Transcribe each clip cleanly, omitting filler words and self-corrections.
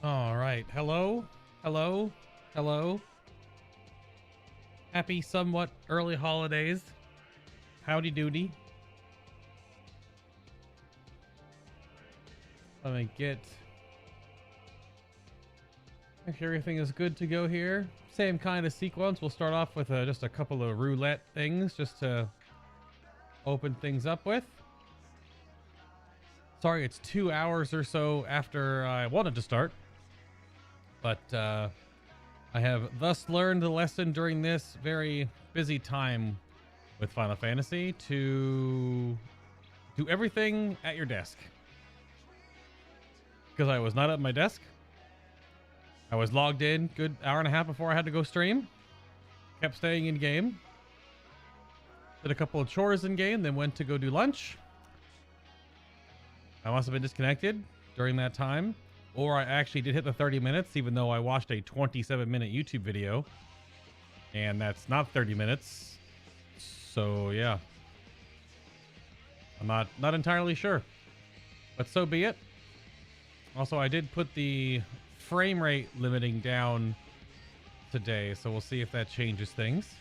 All right. Hello. Hello. Hello. Happy somewhat early holidays. Howdy doody. Let me make sure everything is good to go here. Same kind of sequence. We'll start off with just a couple of roulette things just to open things up with. Sorry, it's 2 hours or so after I wanted to start. But I have thus learned the lesson during this very busy time with Final Fantasy to do everything at your desk. Because I was not at my desk. I was logged in good hour and a half before I had to go stream. Kept staying in game. Did a couple of chores in game, then went to go do lunch. I must have been disconnected during that time. Or I actually did hit the 30 minutes, even though I watched a 27-minute YouTube video. And that's not 30 minutes. So, yeah. I'm not entirely sure. But so be it. Also, I did put the frame rate limiting down today, so we'll see if that changes things.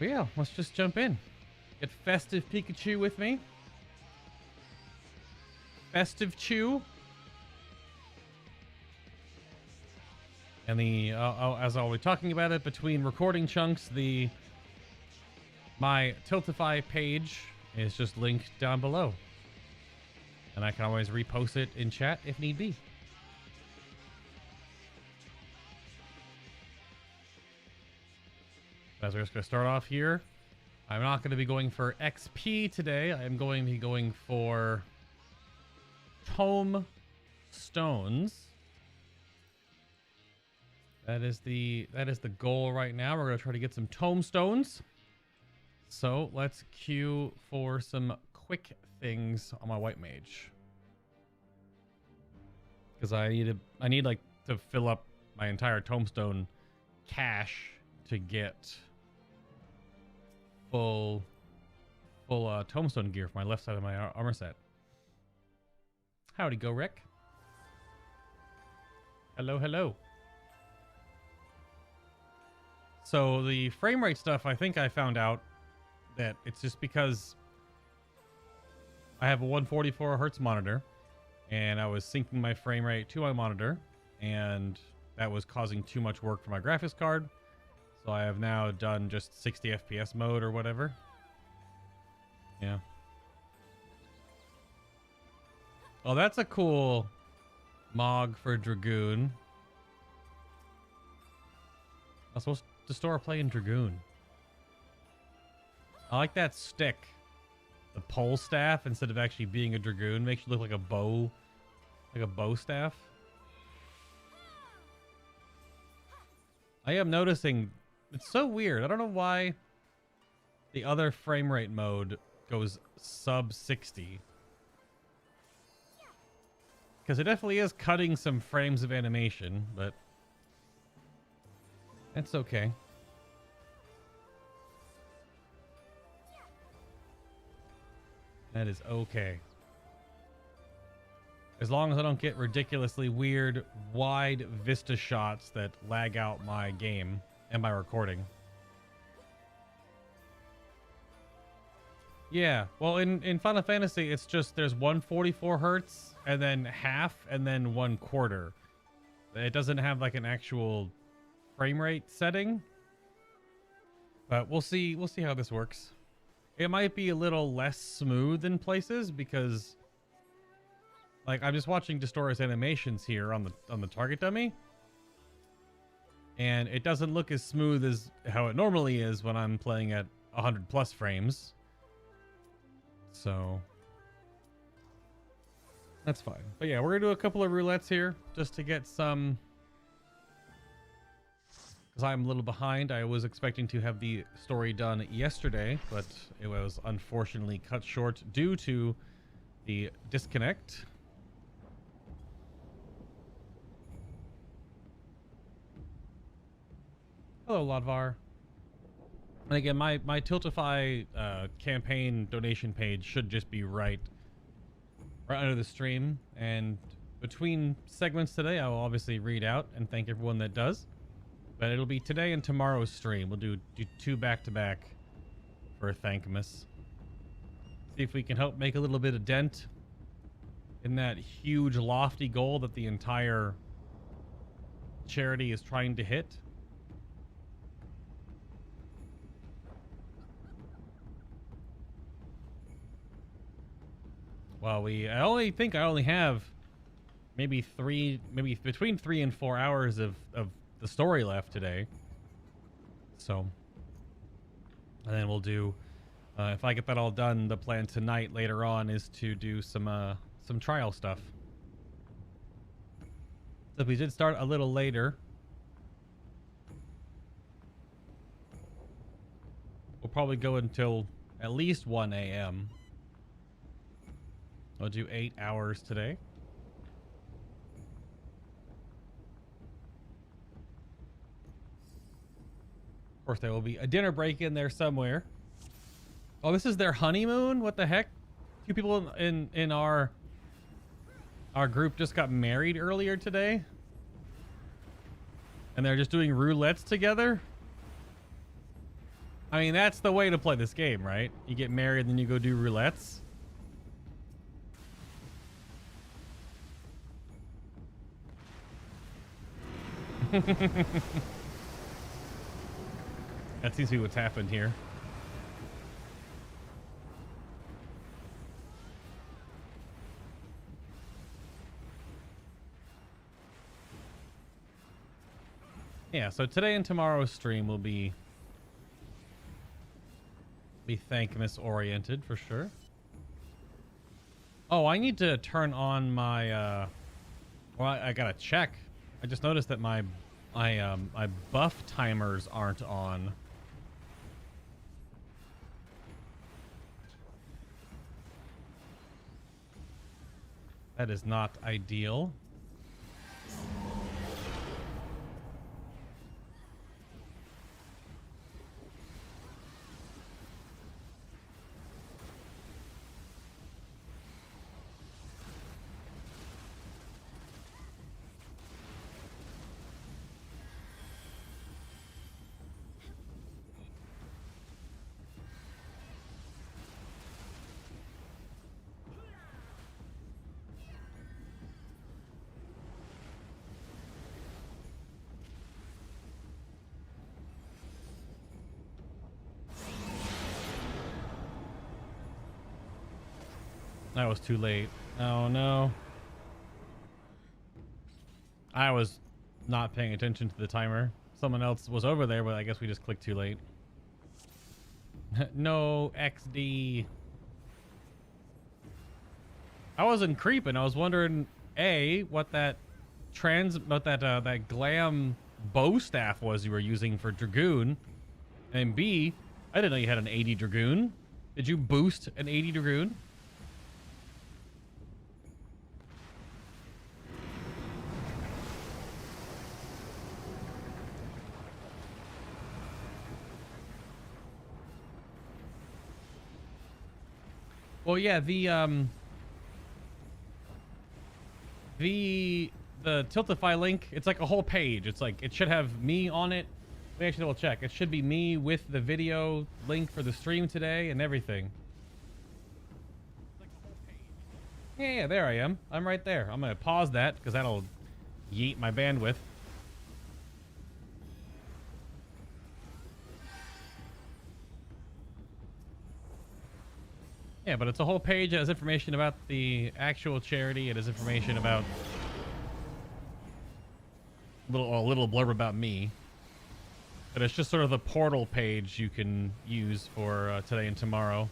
But yeah, let's just jump in. Get Festive Pikachu with me. Festive Chew. And as I'll be talking about it, between recording chunks, my Tiltify page is just linked down below. And I can always repost it in chat if need be. As we're just going to start off here, I'm not going to be going for XP today. I'm going to be going for Tome Stones. That is the goal right now. We're going to try to get some Tome Stones. So let's queue for some quick things on my White Mage. Because I need like to fill up my entire Tombstone cache to get full Tombstone gear for my left side of my armor set. Howdy go, Rick. Hello, hello. So the frame rate stuff, I think I found out that it's just because I have a 144 hertz monitor and I was syncing my frame rate to my monitor and that was causing too much work for my graphics card. So I have now done just 60 FPS mode or whatever. Yeah. Oh, that's a cool Mog for Dragoon. I was supposed to store a play in Dragoon. I like that stick. The pole staff, instead of actually being a Dragoon, makes you look like a bow staff. I am noticing it's so weird. I don't know why the other frame rate mode goes sub 60. Because it definitely is cutting some frames of animation, but that's okay. That is okay. As long as I don't get ridiculously weird, wide vista shots that lag out my game and my recording. Yeah, well, in Final Fantasy, it's just there's 144 hertz and then half and then 1/4. It doesn't have like an actual frame rate setting, but we'll see how this works. It might be a little less smooth in places because, like, I'm just watching Destora's animations here on the target dummy, and it doesn't look as smooth as how it normally is when I'm playing at 100 plus frames. So that's fine. But yeah, we're gonna do a couple of roulettes here just to get some, because I'm a little behind. I was expecting to have the story done yesterday, but it was unfortunately cut short due to the disconnect. Hello, Lodvar. And again, my Tiltify campaign donation page should just be right under the stream, and between segments today, I will obviously read out and thank everyone that does. But it'll be today and tomorrow's stream. We'll do 2 back-to-back for Thankmas. See if we can help make a little bit of dent in that huge lofty goal that the entire charity is trying to hit. Well, I only have maybe between 3 and 4 hours of the story left today. So, and then we'll do, if I get that all done, the plan tonight later on is to do some trial stuff. So we did start a little later. We'll probably go until at least 1 a.m. I'll do 8 hours today. Of course, there will be a dinner break in there somewhere. Oh, this is their honeymoon? What the heck? 2 people in our group just got married earlier today. And they're just doing roulettes together? I mean, that's the way to play this game, right? You get married and then you go do roulettes. That seems to be what's happened here. Yeah, so today and tomorrow's stream will be Thankmas oriented for sure. Oh, I need to turn on my well, I gotta check. I just noticed that my buff timers aren't on. That is not ideal. That was too late. Oh no. I was not paying attention to the timer. Someone else was over there, but I guess we just clicked too late. No XD. I wasn't creeping. I was wondering, A, what that that glam bow staff was you were using for Dragoon. And B, I didn't know you had an 80 Dragoon. Did you boost an 80 Dragoon? Well, yeah, the Tiltify link, it's like a whole page. It's like, it should have me on it. Let me actually double check. It should be me with the video link for the stream today and everything. Like a whole page. Yeah, there I am. I'm right there. I'm gonna pause that because that'll yeet my bandwidth. Yeah, but it's a whole page. It has information about the actual charity. It has information about a little blurb about me. But it's just sort of the portal page you can use for today and tomorrow.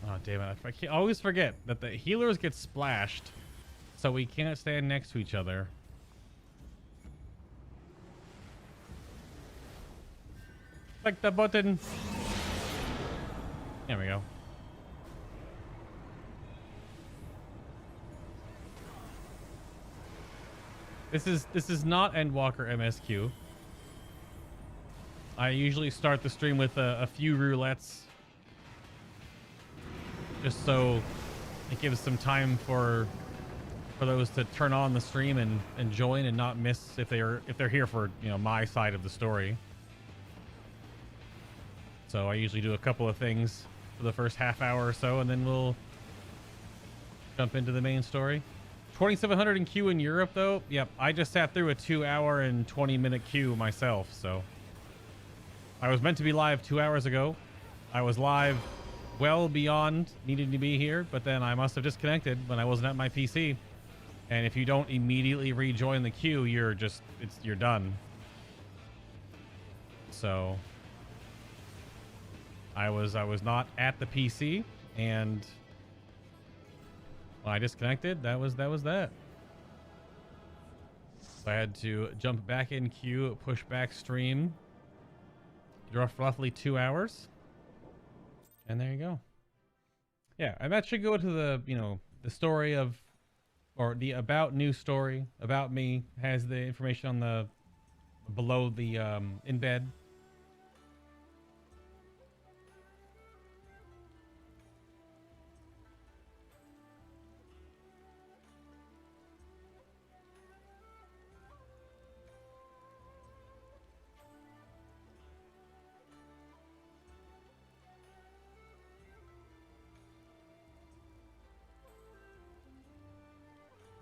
Oh, damn it. I always forget that the healers get splashed, so we can't stand next to each other. Click the button. There we go. This is not Endwalker MSQ. I usually start the stream with a few roulettes just so it gives some time for those to turn on the stream and join and not miss if they're here for, you know, my side of the story. So I usually do a couple of things for the first half hour or so, and then we'll jump into the main story. 2,700 in queue in Europe, though. Yep, I just sat through a 2-hour and 20-minute queue myself, so I was meant to be live 2 hours ago. I was live well beyond needing to be here, but then I must have disconnected when I wasn't at my PC. And if you don't immediately rejoin the queue, you're done. So I was not at the PC, and when I disconnected, that was that. So I had to jump back in queue, push back stream, roughly 2 hours, and there you go. Yeah, and that should go to the, you know, the story of, or the about new story about me, has the information on the below the embed.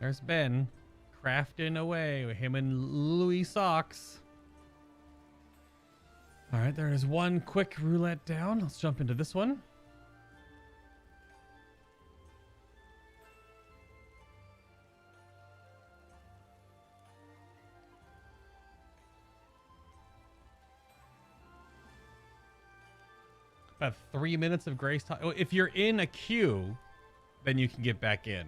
There's Ben crafting away with him and Louis Socks. All right, there is one quick roulette down. Let's jump into this one. About 3 minutes of grace time. If you're in a queue, then you can get back in.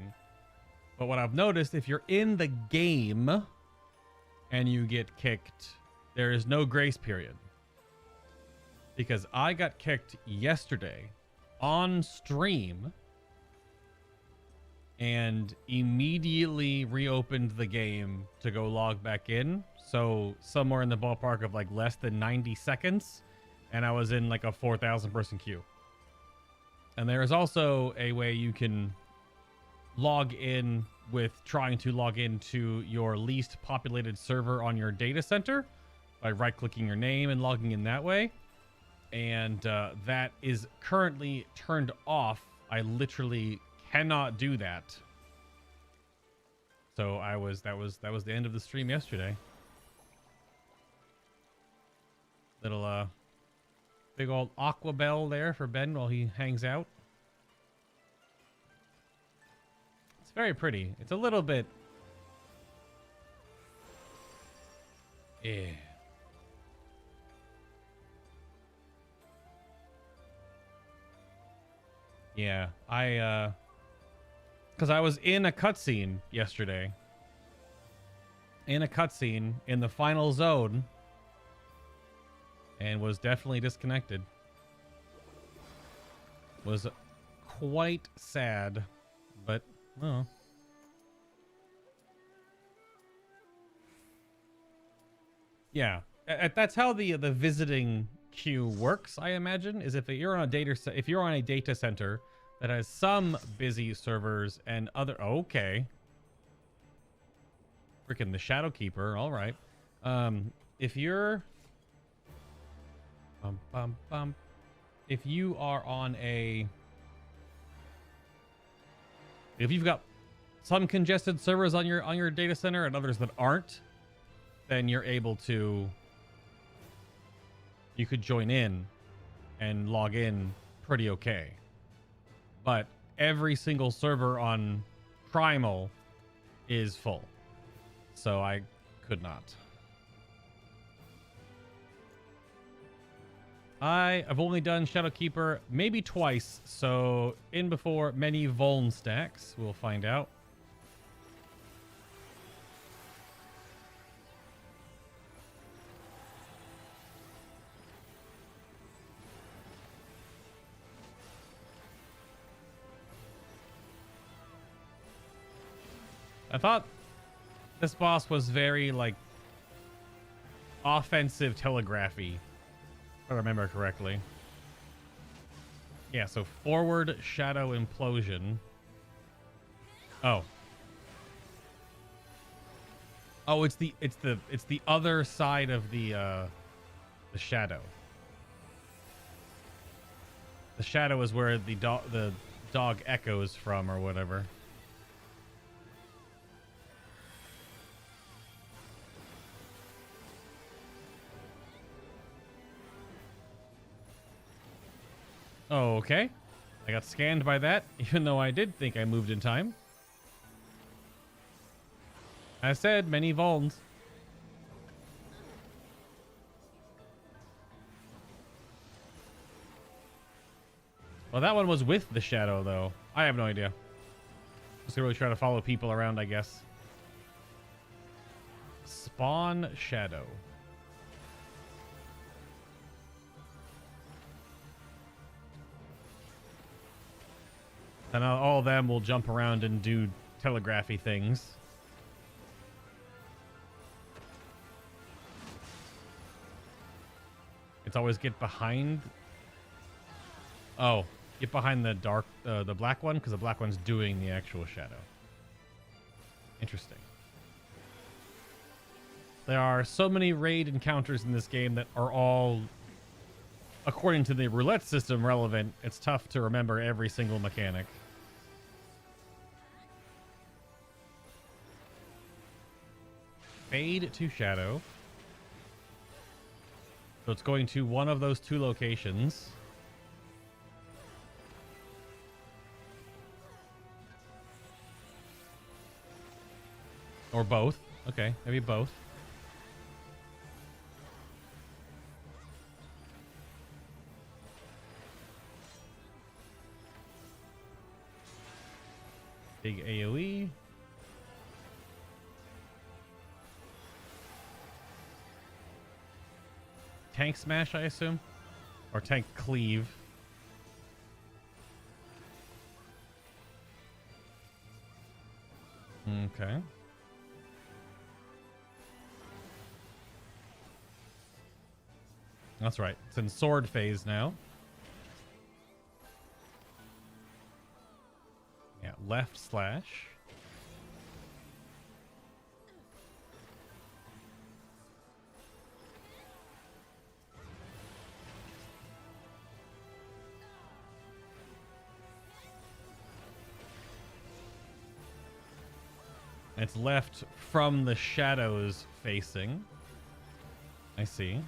But what I've noticed, if you're in the game and you get kicked, there is no grace period. Because I got kicked yesterday on stream and immediately reopened the game to go log back in. So somewhere in the ballpark of like less than 90 seconds. And I was in like a 4,000 person queue. And there is also a way you can log in with trying to log into your least populated server on your data center by right-clicking your name and logging in that way. And that is currently turned off. I literally cannot do that. So that was the end of the stream yesterday. Little big old aqua bell there for Ben while he hangs out. It's very pretty. It's a little bit... yeah. Yeah, because I was in a cutscene yesterday. In a cutscene in the final zone. And was definitely disconnected. Was quite sad, but... oh. Yeah, that's how the visiting queue works. I imagine is if you're on a data center that has some busy servers and other. Okay. Freaking the Shadow Keeper. All right. If you're if you are on a if you've got some congested servers on your data center and others that aren't, then you're able to, you could join in and log in pretty okay. But every single server on Primal is full, so I could not. I've only done Shadowkeeper maybe twice, so in before many Vuln stacks. We'll find out. I thought this boss was very, like, offensive telegraphy, if I remember correctly. Yeah, so forward shadow implosion. Oh. Oh, it's the other side of the shadow. The shadow is where the dog echoes from or whatever. Oh, okay. I got scanned by that, even though I did think I moved in time. As said, many vulns. Well, that one was with the shadow, though. I have no idea. Just really try to follow people around, I guess. Spawn shadow. And all of them will jump around and do telegraphy things. It's always get behind. Oh, get behind the dark, the black one, because the black one's doing the actual shadow. Interesting. There are so many raid encounters in this game that are all, according to the roulette system, relevant. It's tough to remember every single mechanic. Fade to shadow. So it's going to one of those two locations. Or both. Okay, maybe both. Big AoE. Tank smash, I assume? Or tank cleave. Okay. That's right. It's in sword phase now. Yeah, left slash. It's left from the shadows facing. I see.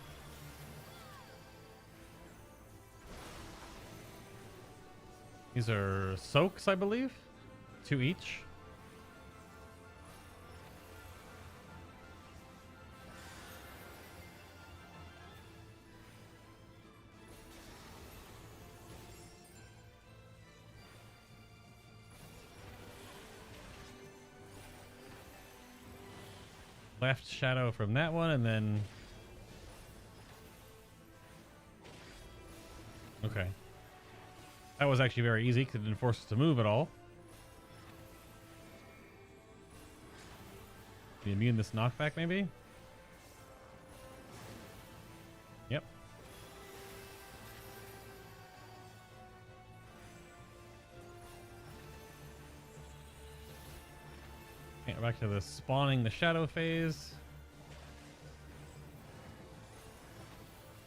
These are soaks, I believe. 2 each. Left shadow from that one, and then... Okay. That was actually very easy because it didn't force us to move at all. Be immune this knockback, maybe? Yep. Okay, back to the spawning the shadow phase.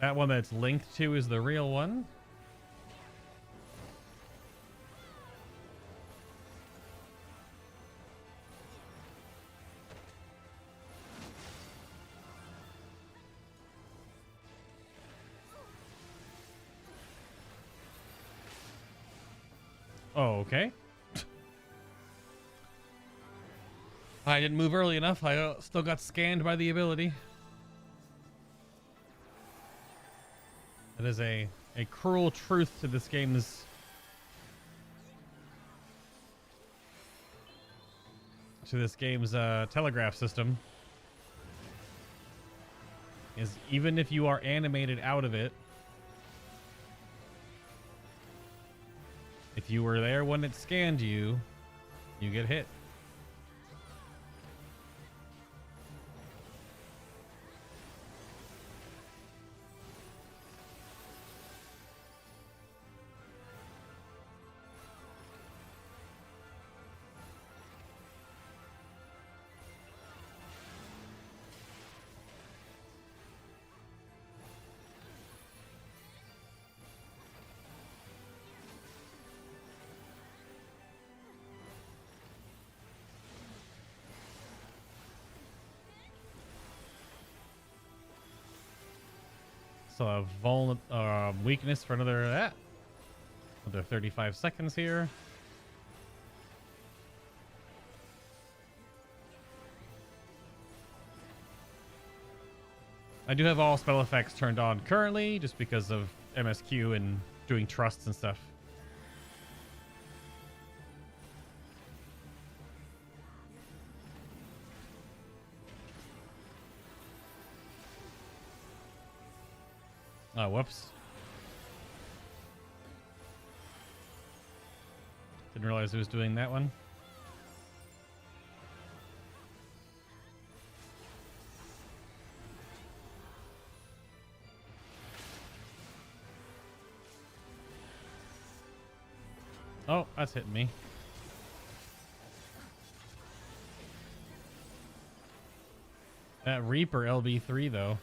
That one that's linked to is the real one. Oh, okay. I didn't move early enough. I still got scanned by the ability. That is a cruel truth to this game's... telegraph system. Is even if you are animated out of it, if you were there when it scanned you, you get hit. So a weakness for another 35 seconds here. I do have all spell effects turned on currently, just because of MSQ and doing trusts and stuff. Oh, whoops. Didn't realize it was doing that one. Oh, that's hitting me. That Reaper LB3 though.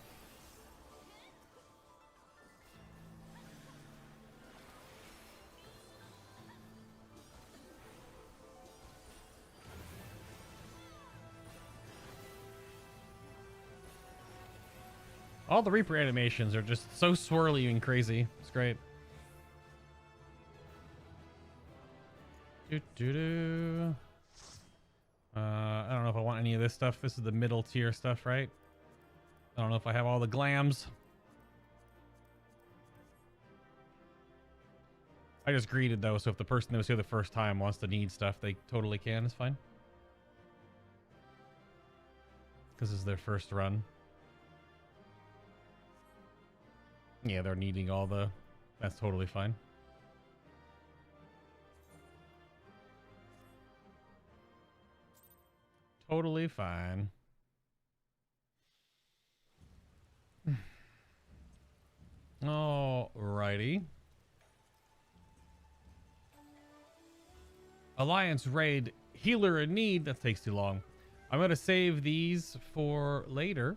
All the Reaper animations are just so swirly and crazy. It's great. I don't know if I want any of this stuff. This is the middle tier stuff, right? I don't know if I have all the glams. I just greeted though, so if the person that was here the first time wants to need stuff, they totally can. It's fine. Because this is their first run. Yeah, they're needing all the... That's totally fine. Totally fine. Alrighty. Alliance raid healer in need. That takes too long. I'm going to save these for later.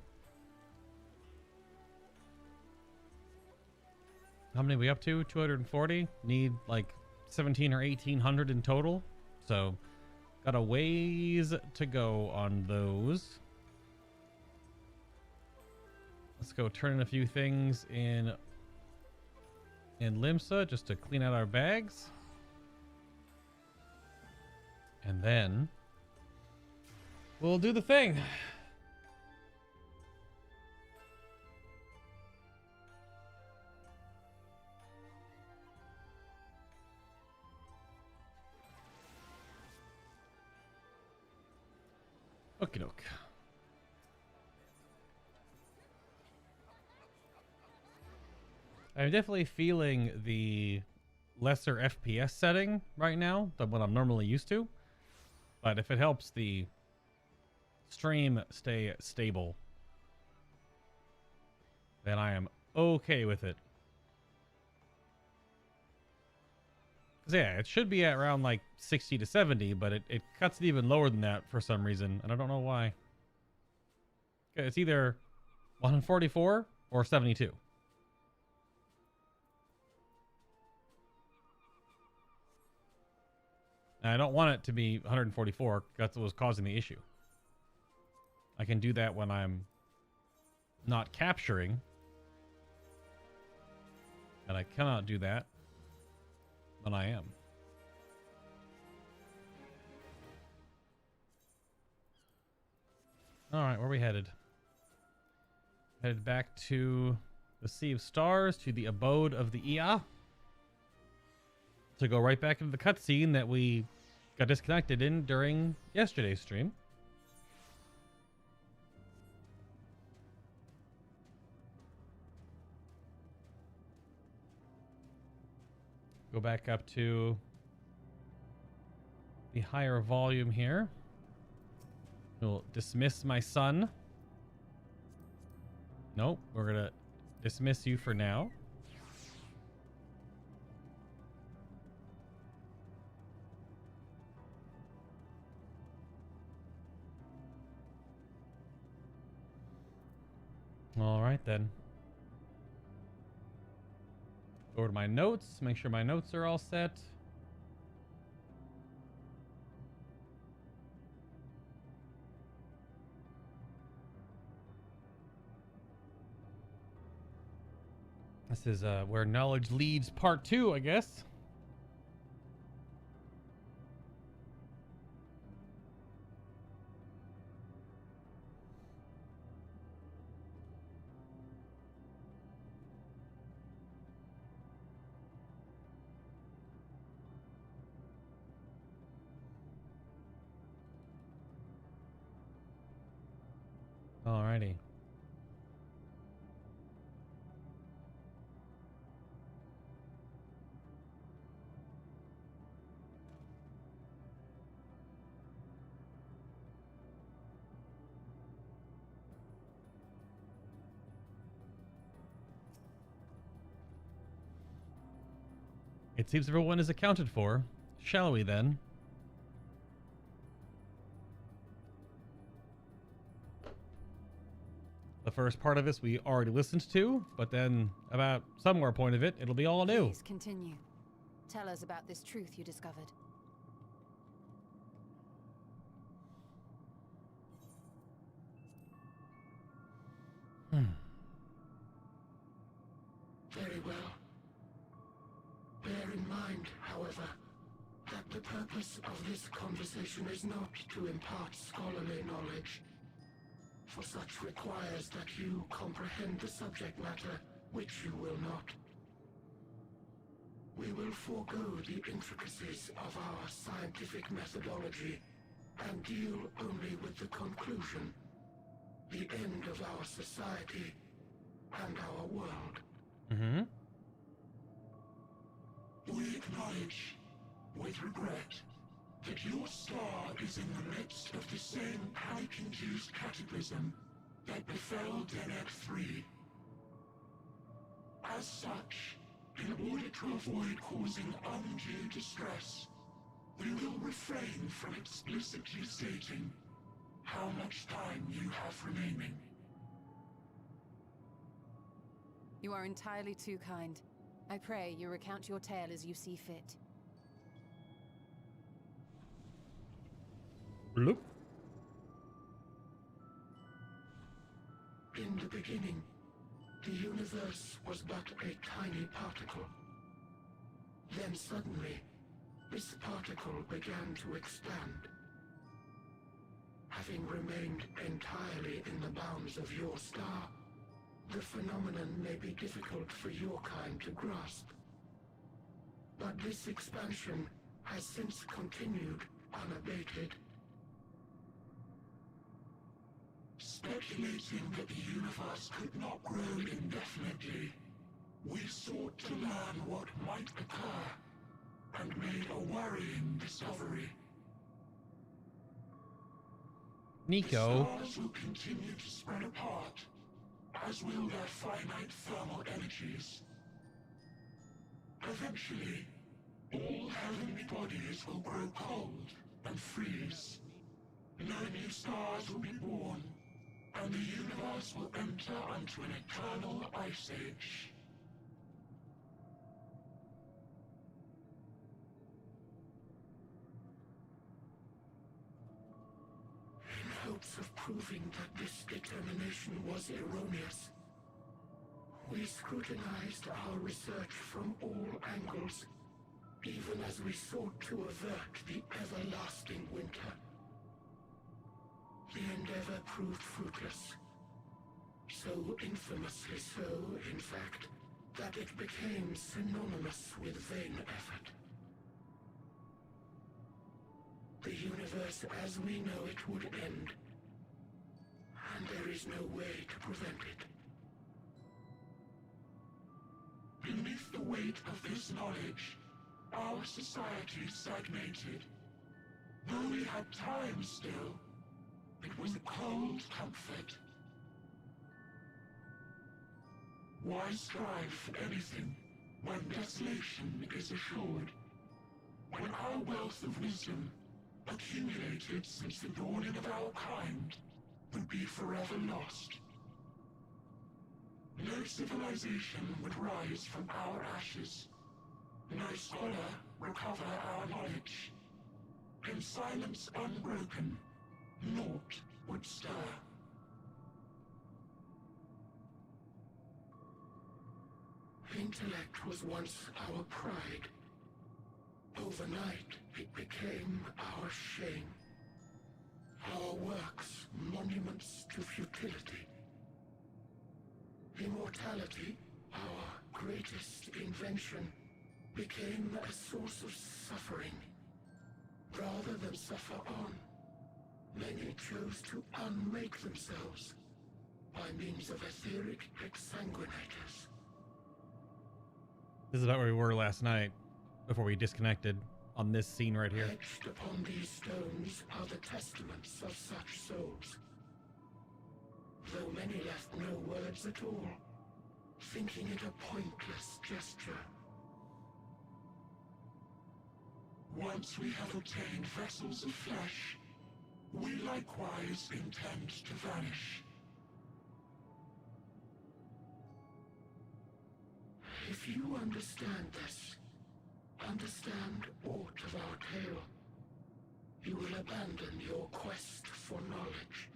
How many are we up to? 240. Need like 17 or 1800 in total. So got a ways to go on those. Let's go turn in a few things in Limsa just to clean out our bags. And then we'll do the thing. Okie doke. I'm definitely feeling the lesser FPS setting right now than what I'm normally used to. But if it helps the stream stay stable, then I am okay with it. Because yeah, it should be at around like 60 to 70, but it cuts it even lower than that for some reason, and I don't know why. It's either 144 or 72. And I don't want it to be 144. That's what was causing the issue. I can do that when I'm not capturing. And I cannot do that when I am. Alright, where are we headed? Headed back to the Sea of Stars, to the abode of the Ia. To go right back into the cutscene that we got disconnected in during yesterday's stream. Go back up to the higher volume here. We'll dismiss my son. Nope, we're gonna dismiss you for now. All right then. Go to my notes, make sure my notes are all set. This is where knowledge leads part 2, I guess. Alrighty. It seems everyone is accounted for. Shall we then? The first part of this we already listened to, but then about somewhere point of it, it'll be all new. Please continue. Tell us about this truth you discovered. Very well. Bear in mind, however, that the purpose of this conversation is not to impart scholarly knowledge, for such requires that you comprehend the subject matter, which you will not. We will forego the intricacies of our scientific methodology and deal only with the conclusion, the end of our society and our world. Mm-hmm. We acknowledge, with regret, that your star is in the midst of the same panic-induced cataclysm that befell Deneb 3. As such, in order to avoid causing undue distress, we will refrain from explicitly stating how much time you have remaining. You are entirely too kind. I pray you recount your tale as you see fit. Bloop. In the beginning, the universe was but a tiny particle. Then suddenly, this particle began to expand. Having remained entirely in the bounds of your star, the phenomenon may be difficult for your kind to grasp. But this expansion has since continued unabated. Speculating that the universe could not grow indefinitely, we sought to learn what might occur, and made a worrying discovery. Nico. The stars will continue to spread apart, as will their finite thermal energies. Eventually, all heavenly bodies will grow cold and freeze. No new stars will be born, and the universe will enter onto an eternal ice age. In hopes of proving that this determination was erroneous, we scrutinized our research from all angles, even as we sought to avert the everlasting winter. The endeavor proved fruitless. So infamously so, in fact, that it became synonymous with vain effort. The universe as we know it would end, and there is no way to prevent it. Beneath the weight of this knowledge, our society stagnated. Though we had time still, it was a cold comfort. Why strive for anything when desolation is assured? When our wealth of wisdom, accumulated since the dawning of our kind, would be forever lost. No civilization would rise from our ashes. No scholar recover our knowledge. In silence unbroken, naught would stir. Intellect was once our pride. Overnight, it became our shame. Our works, monuments to futility. Immortality, our greatest invention, became a source of suffering. Rather than suffer on, many chose to unmake themselves by means of etheric exsanguinators. This is about where we were last night, before we disconnected, on this scene right here. Etched upon these stones are the testaments of such souls. Though many left no words at all, thinking it a pointless gesture. Once we have obtained vessels of flesh, we likewise intend to vanish. If you understand this, understand aught of our tale, you will abandon your quest for knowledge.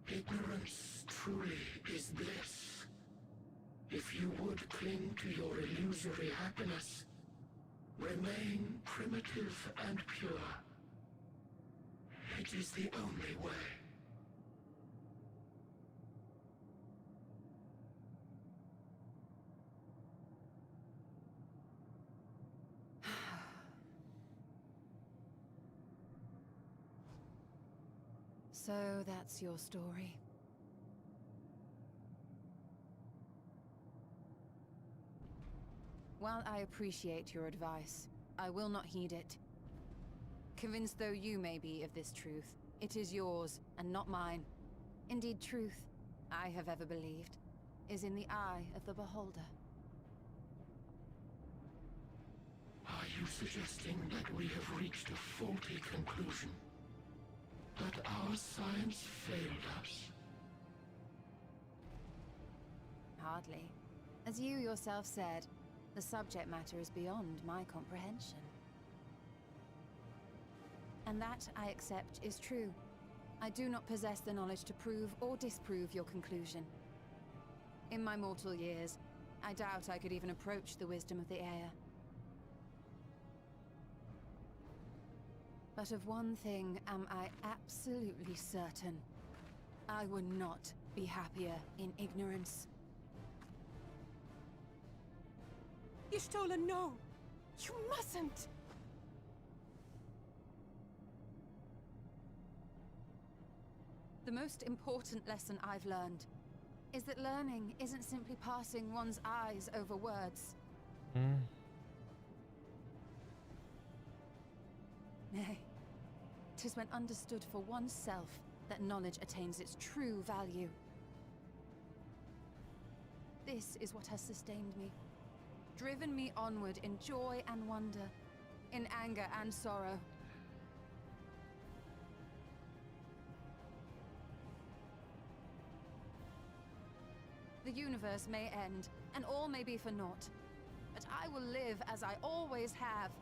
Ignorance truly is bliss. If you would cling to your illusory happiness, remain primitive and pure. It is the only way. So that's your story. While I appreciate your advice, I will not heed it. Convinced though you may be of this truth, it is yours and not mine. Indeed, truth, I have ever believed, is in the eye of the beholder. Are you suggesting that we have reached a faulty conclusion? That our science failed us? Hardly. As you yourself said, the subject matter is beyond my comprehension. And that, I accept, is true. I do not possess the knowledge to prove or disprove your conclusion. In my mortal years, I doubt I could even approach the wisdom of the Air. But of one thing am I absolutely certain. I would not be happier in ignorance. Y'shtola, no! You mustn't! The most important lesson I've learned is that learning isn't simply passing one's eyes over words. Nay, 'tis when understood for oneself that knowledge attains its true value. This is what has sustained me, driven me onward in joy and wonder, in anger and sorrow. The universe may end, and all may be for naught, but I will live as I always have.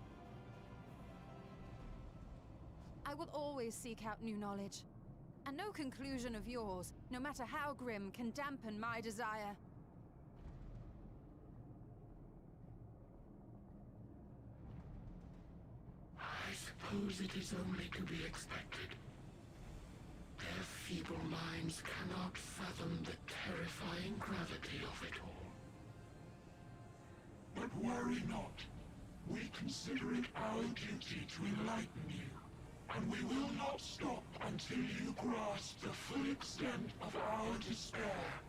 I will always seek out new knowledge, and no conclusion of yours, no matter how grim, can dampen my desire. I suppose it is only to be expected. Their feeble minds cannot fathom the terrifying gravity of it all. But worry not. We consider it our duty to enlighten you, and we will not stop until you grasp the full extent of our despair.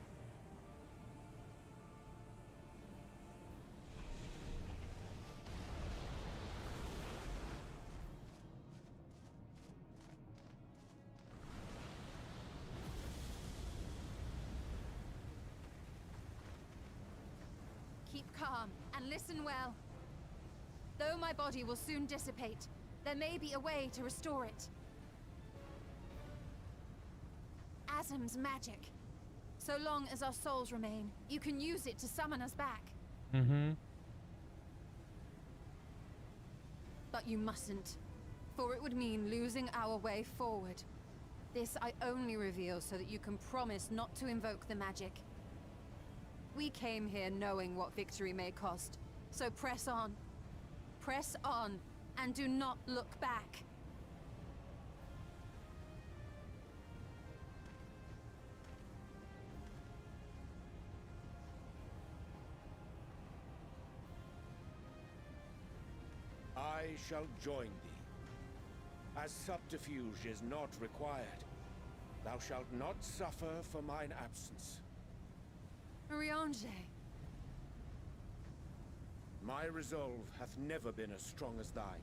Keep calm and listen well. Though my body will soon dissipate, there may be a way to restore it. Azim's magic. So long as our souls remain, you can use it to summon us back. But you mustn't, for it would mean losing our way forward. This I only reveal so that you can promise not to invoke the magic. We came here knowing what victory may cost. So press on. Press on, and do not look back. I shall join thee. As subterfuge is not required, thou shalt not suffer for mine absence. Riange. My resolve hath never been as strong as thine.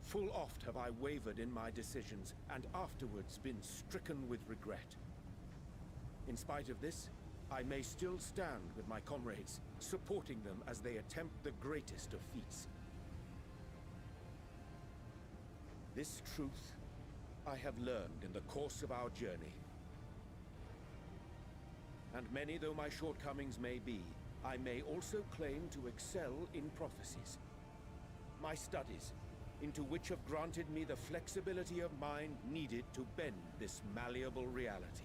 Full oft have I wavered in my decisions, and afterwards been stricken with regret. In spite of this, I may still stand with my comrades, supporting them as they attempt the greatest of feats. This truth I have learned in the course of our journey. And many though my shortcomings may be, I may also claim to excel in prophecies. My studies, into which have granted me the flexibility of mind needed to bend this malleable reality.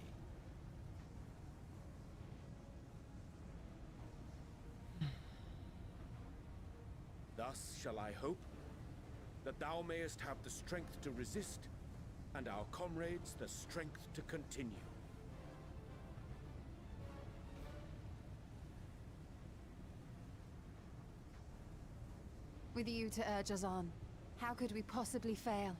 Thus shall I hope that thou mayest have the strength to resist, and our comrades the strength to continue. With you to urge us on, how could we possibly fail?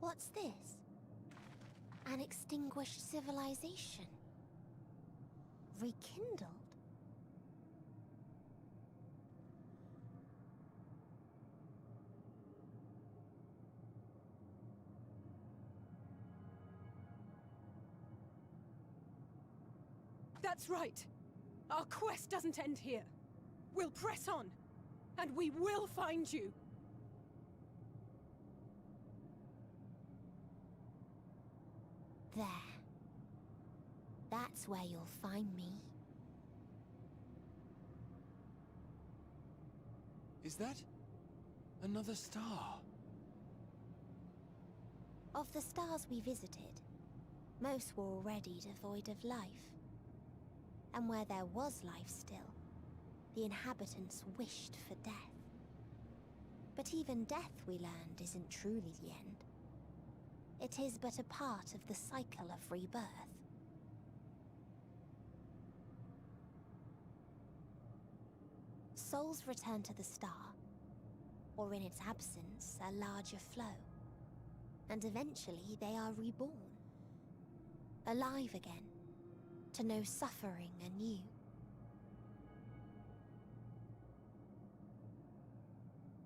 What's this? An extinguished civilization. Rekindled? That's right. Our quest doesn't end here. We'll press on, and we will find you. There. That's where you'll find me. Is that another star? Of the stars we visited, most were already devoid of life. And where there was life still, the inhabitants wished for death. But even death, we learned, isn't truly the end. It is but a part of the cycle of rebirth. Souls return to the star, or in its absence, a larger flow. And eventually they are reborn. Alive again, to know suffering anew.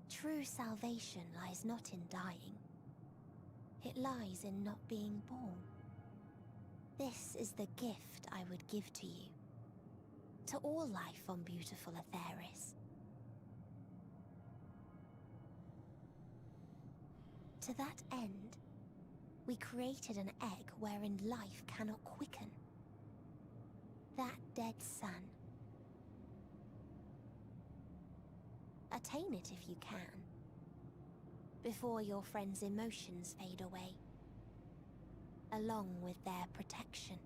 True salvation lies not in dying. It lies in not being born. This is the gift I would give to you. To all life on beautiful Aetheris. To that end, we created an egg wherein life cannot quicken. That dead sun. Attain it if you can, before your friends' emotions fade away, along with their protection.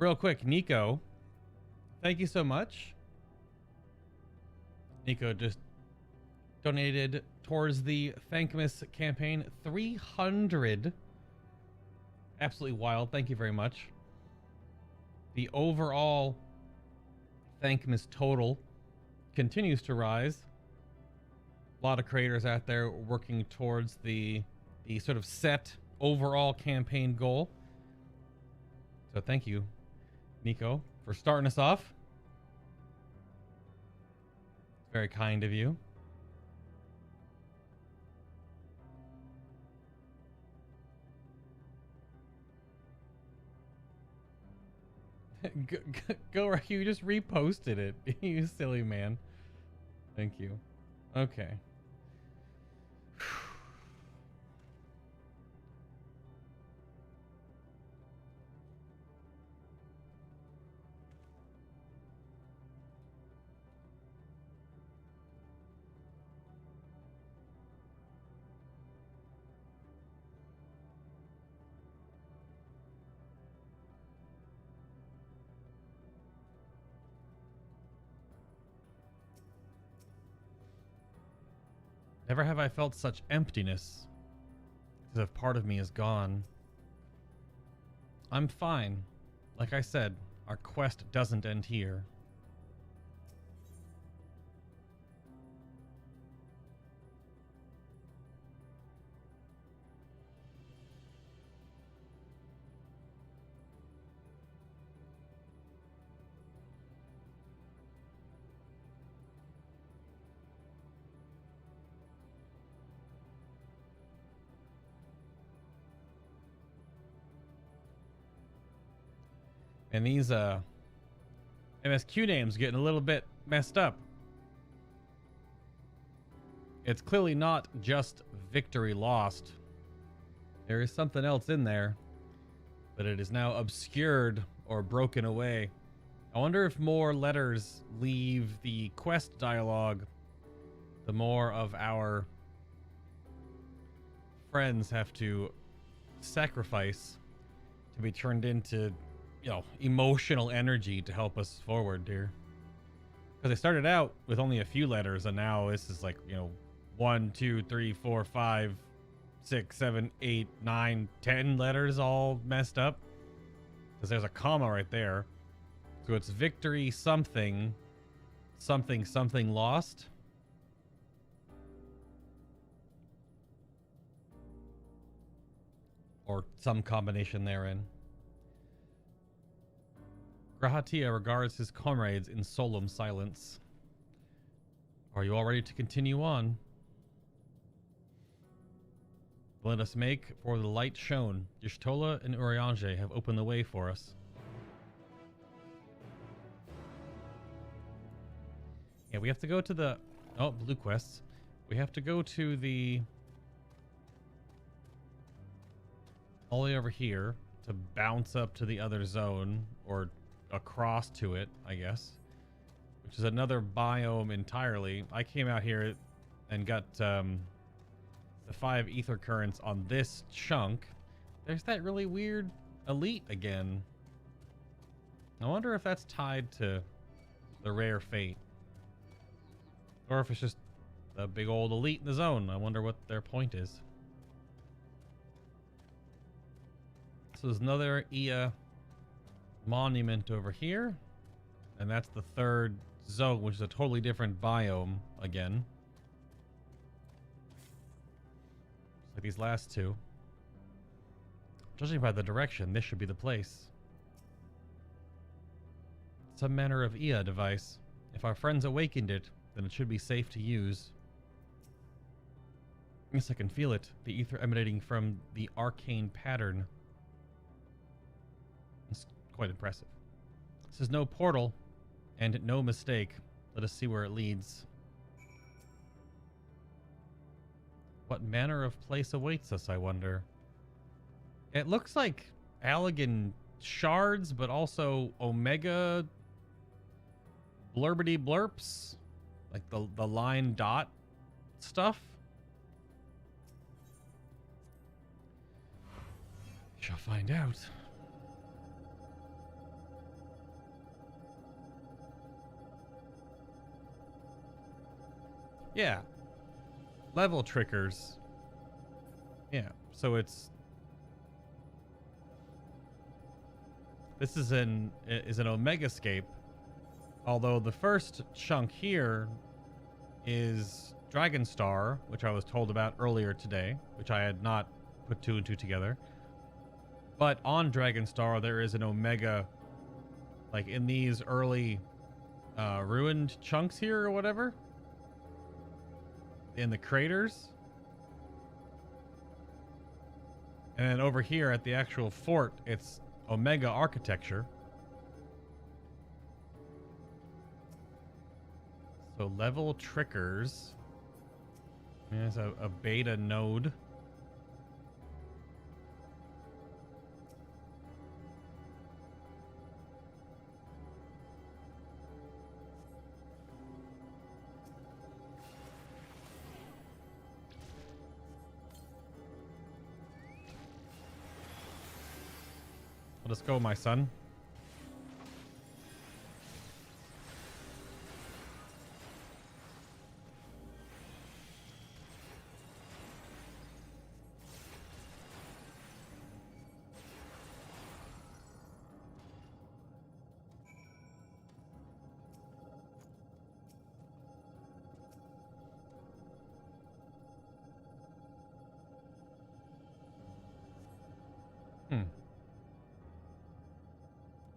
Real quick, Nico, thank you so much. Nico just donated towards the Thankmas campaign 300. Absolutely wild. Thank you very much. The overall Thankmas total continues to rise. A lot of creators out there working towards the sort of set overall campaign goal. So thank you, Nico, for starting us off. Very kind of you. Go, you just reposted it. You silly man. Thank you. Okay. Never have I felt such emptiness, as if part of me is gone. I'm fine. Like I said, our quest doesn't end here. And these MSQ names getting a little bit messed up. It's clearly not just victory lost. There is something else in there, but it is now obscured or broken away. I wonder if more letters leave the quest dialogue, the more of our friends have to sacrifice to be turned into, you know, emotional energy to help us forward here. Because they started out with only a few letters, and now this is like, you know, 1, 2, 3, 4, 5, 6, 7, 8, 9, 10 letters all messed up. Because there's a comma right there. So it's victory something, something, something lost. Or some combination therein. Grahatia regards his comrades in solemn silence. Are you all ready to continue on? Let us make for the light shown. Y'shtola and Urianger have opened the way for us. Yeah, we have to go to the... Oh, blue quests. We have to go to the... all the way over here to bounce up to the other zone, or across to it, I guess, which is another biome entirely. I came out here and got the 5 ether currents on this chunk. There's that really weird elite again. I wonder if that's tied to the rare fate, or if it's just a big old elite in the zone. I wonder what their point is. So there's another Ia monument over here, and that's the 3rd zone, which is a totally different biome again. Just like these last two. Judging by the direction, this should be the place. Some manner of Ia device. If our friends awakened it, then it should be safe to use. Yes, I can feel it. The ether emanating from the arcane pattern. It's quite impressive. This is no portal, and no mistake. Let us see where it leads. What manner of place awaits us, I wonder? It looks like Allegan shards, but also Omega blurbity blurps. Like the line dot stuff. Shall find out. Yeah. Level triggers. Yeah. So it's... This is an Omega scape. Although the first chunk here is Dragon Star, which I was told about earlier today, which I had not put two and two together. But on Dragon Star, there is an Omega, like in these early ruined chunks here or whatever, in the craters. And then over here at the actual fort, it's Omega architecture. So level triggers. There's a beta node. Let's go, my son.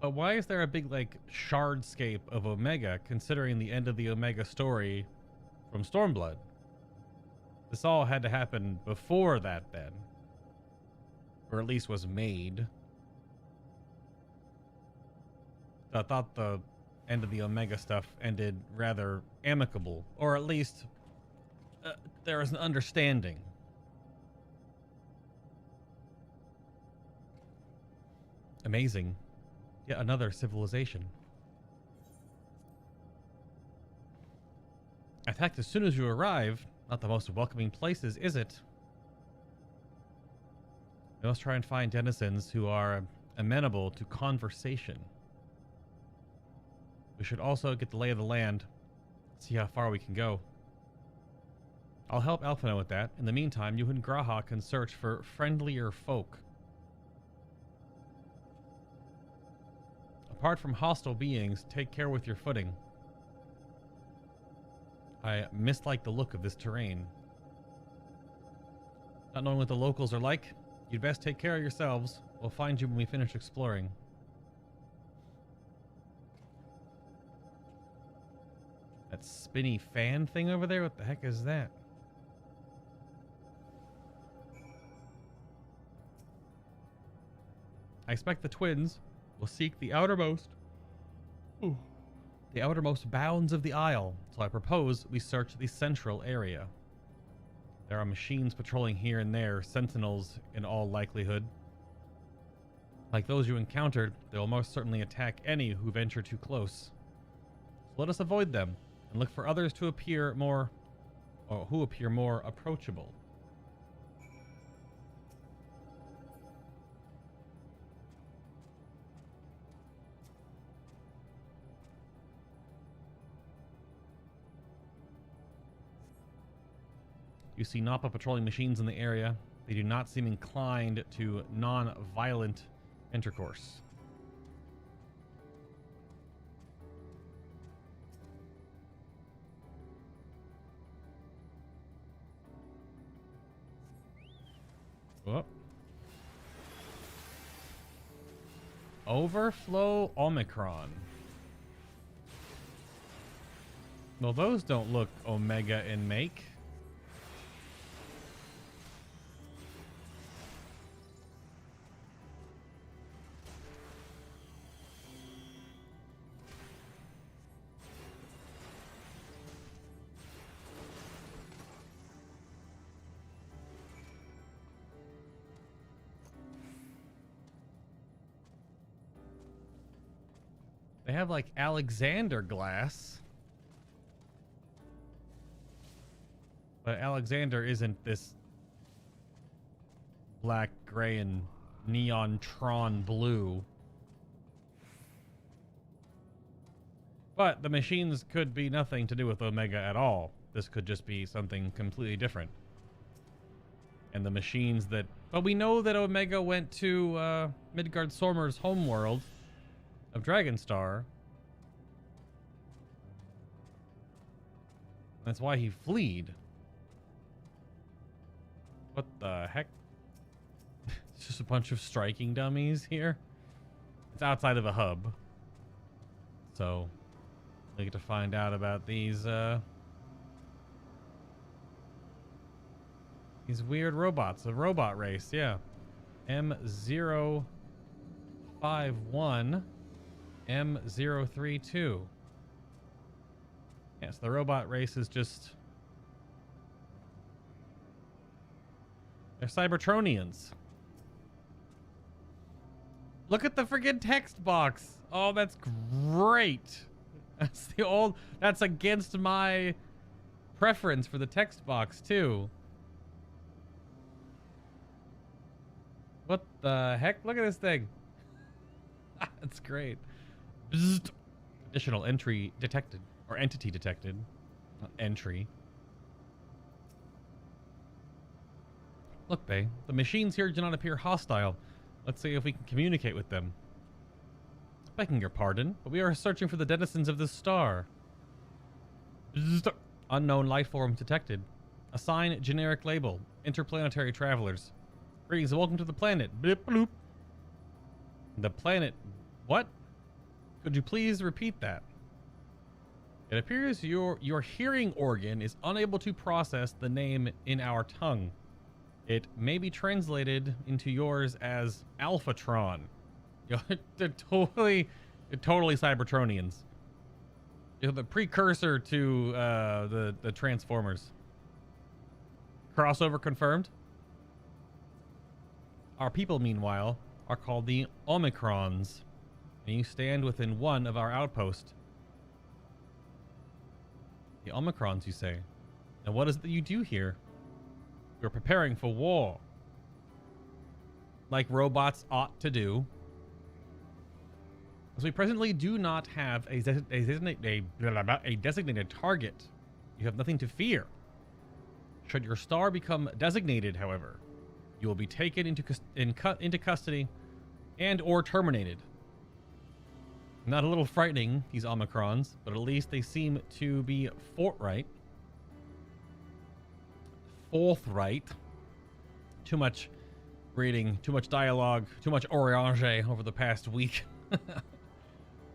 But why is there a big, like, shardscape of Omega, considering the end of the Omega story from Stormblood? This all had to happen before that, then. Or at least was made. So I thought the end of the Omega stuff ended rather amicable. Or at least, there was an understanding. Amazing. Yet another civilization. Attacked as soon as you arrive. Not the most welcoming places, is it? We must try and find denizens who are amenable to conversation. We should also get the lay of the land. See how far we can go. I'll help Alphino with that. In the meantime, you and Graha can search for friendlier folk. Apart from hostile beings, take care with your footing. I mislike the look of this terrain. Not knowing what the locals are like, you'd best take care of yourselves. We'll find you when we finish exploring. That spinny fan thing over there, what the heck is that? I expect the twins will seek the outermost bounds of the Isle, so I propose we search the central area. There are machines patrolling here and there, sentinels in all likelihood. Like those you encountered, they will most certainly attack any who venture too close. So let us avoid them and look for others to appear more, or who appear more approachable. You see Nappa patrolling machines in the area. They do not seem inclined to non-violent intercourse. Whoop. Overflow Omicron. Well, those don't look Omega in make. They have like Alexander glass. But Alexander isn't this black, gray, and neon tron blue. But the machines could be nothing to do with Omega at all. this could just be something completely different. And the machines that... But we know that Omega went to Midgard Sormer's homeworld of Dragonstar. That's why he fled. What the heck? It's just a bunch of striking dummies here. It's outside of a hub. So, we get to find out about these weird robots. A robot race, yeah. M051, M032. Yes, the robot race is just... They're Cybertronians. Look at the friggin' text box. Oh, that's great. That's the old... That's against my preference for the text box, too. What the heck? Look at this thing. That's great. Bzzzt. Additional entry detected. Or entity detected. Not entry. Look, Bay. The machines here do not appear hostile. Let's see if we can communicate with them. Begging your pardon, but we are searching for the denizens of this star. Bzzzt. Unknown life form detected. Assign generic label. Interplanetary travelers. Greetings and welcome to the planet. Blip bloop. The planet... What? Could you please repeat that? It appears your hearing organ is unable to process the name in our tongue. It may be translated into yours as Alphatron. They're totally Cybertronians. You're the precursor to the Transformers. Crossover confirmed. Our people, meanwhile, are called the Omicrons, and you stand within one of our outposts. The Omicrons, you say? And what is it that you do here? You're preparing for war. Like robots ought to do. As we presently do not have a designated target, you have nothing to fear. Should your star become designated, however, you will be taken into custody and or terminated. Not a little frightening, these Omicrons, but at least they seem to be forthright. Too much reading, too much dialogue, too much orange over the past week.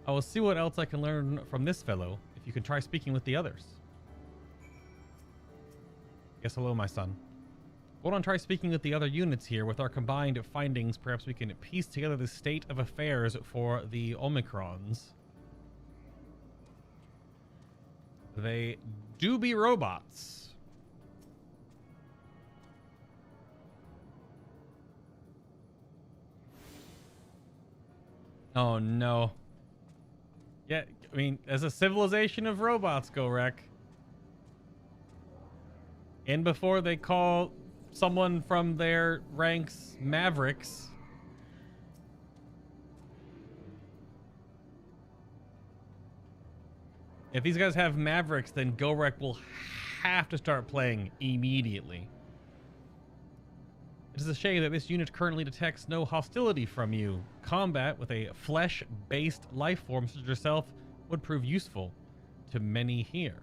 I will see what else I can learn from this fellow, if you can try speaking with the others. Yes, hello, my son. Hold on, try speaking with the other units here. With our combined findings, perhaps we can piece together the state of affairs for the Omicrons. They do be robots. Oh, no. Yeah, I mean, as a civilization of robots go wreck. And before they call someone from their ranks Mavericks. If these guys have Mavericks, then Gorek will have to start playing immediately. It is a shame that this unit currently detects no hostility from you. Combat with a flesh-based life form such as yourself would prove useful to many here.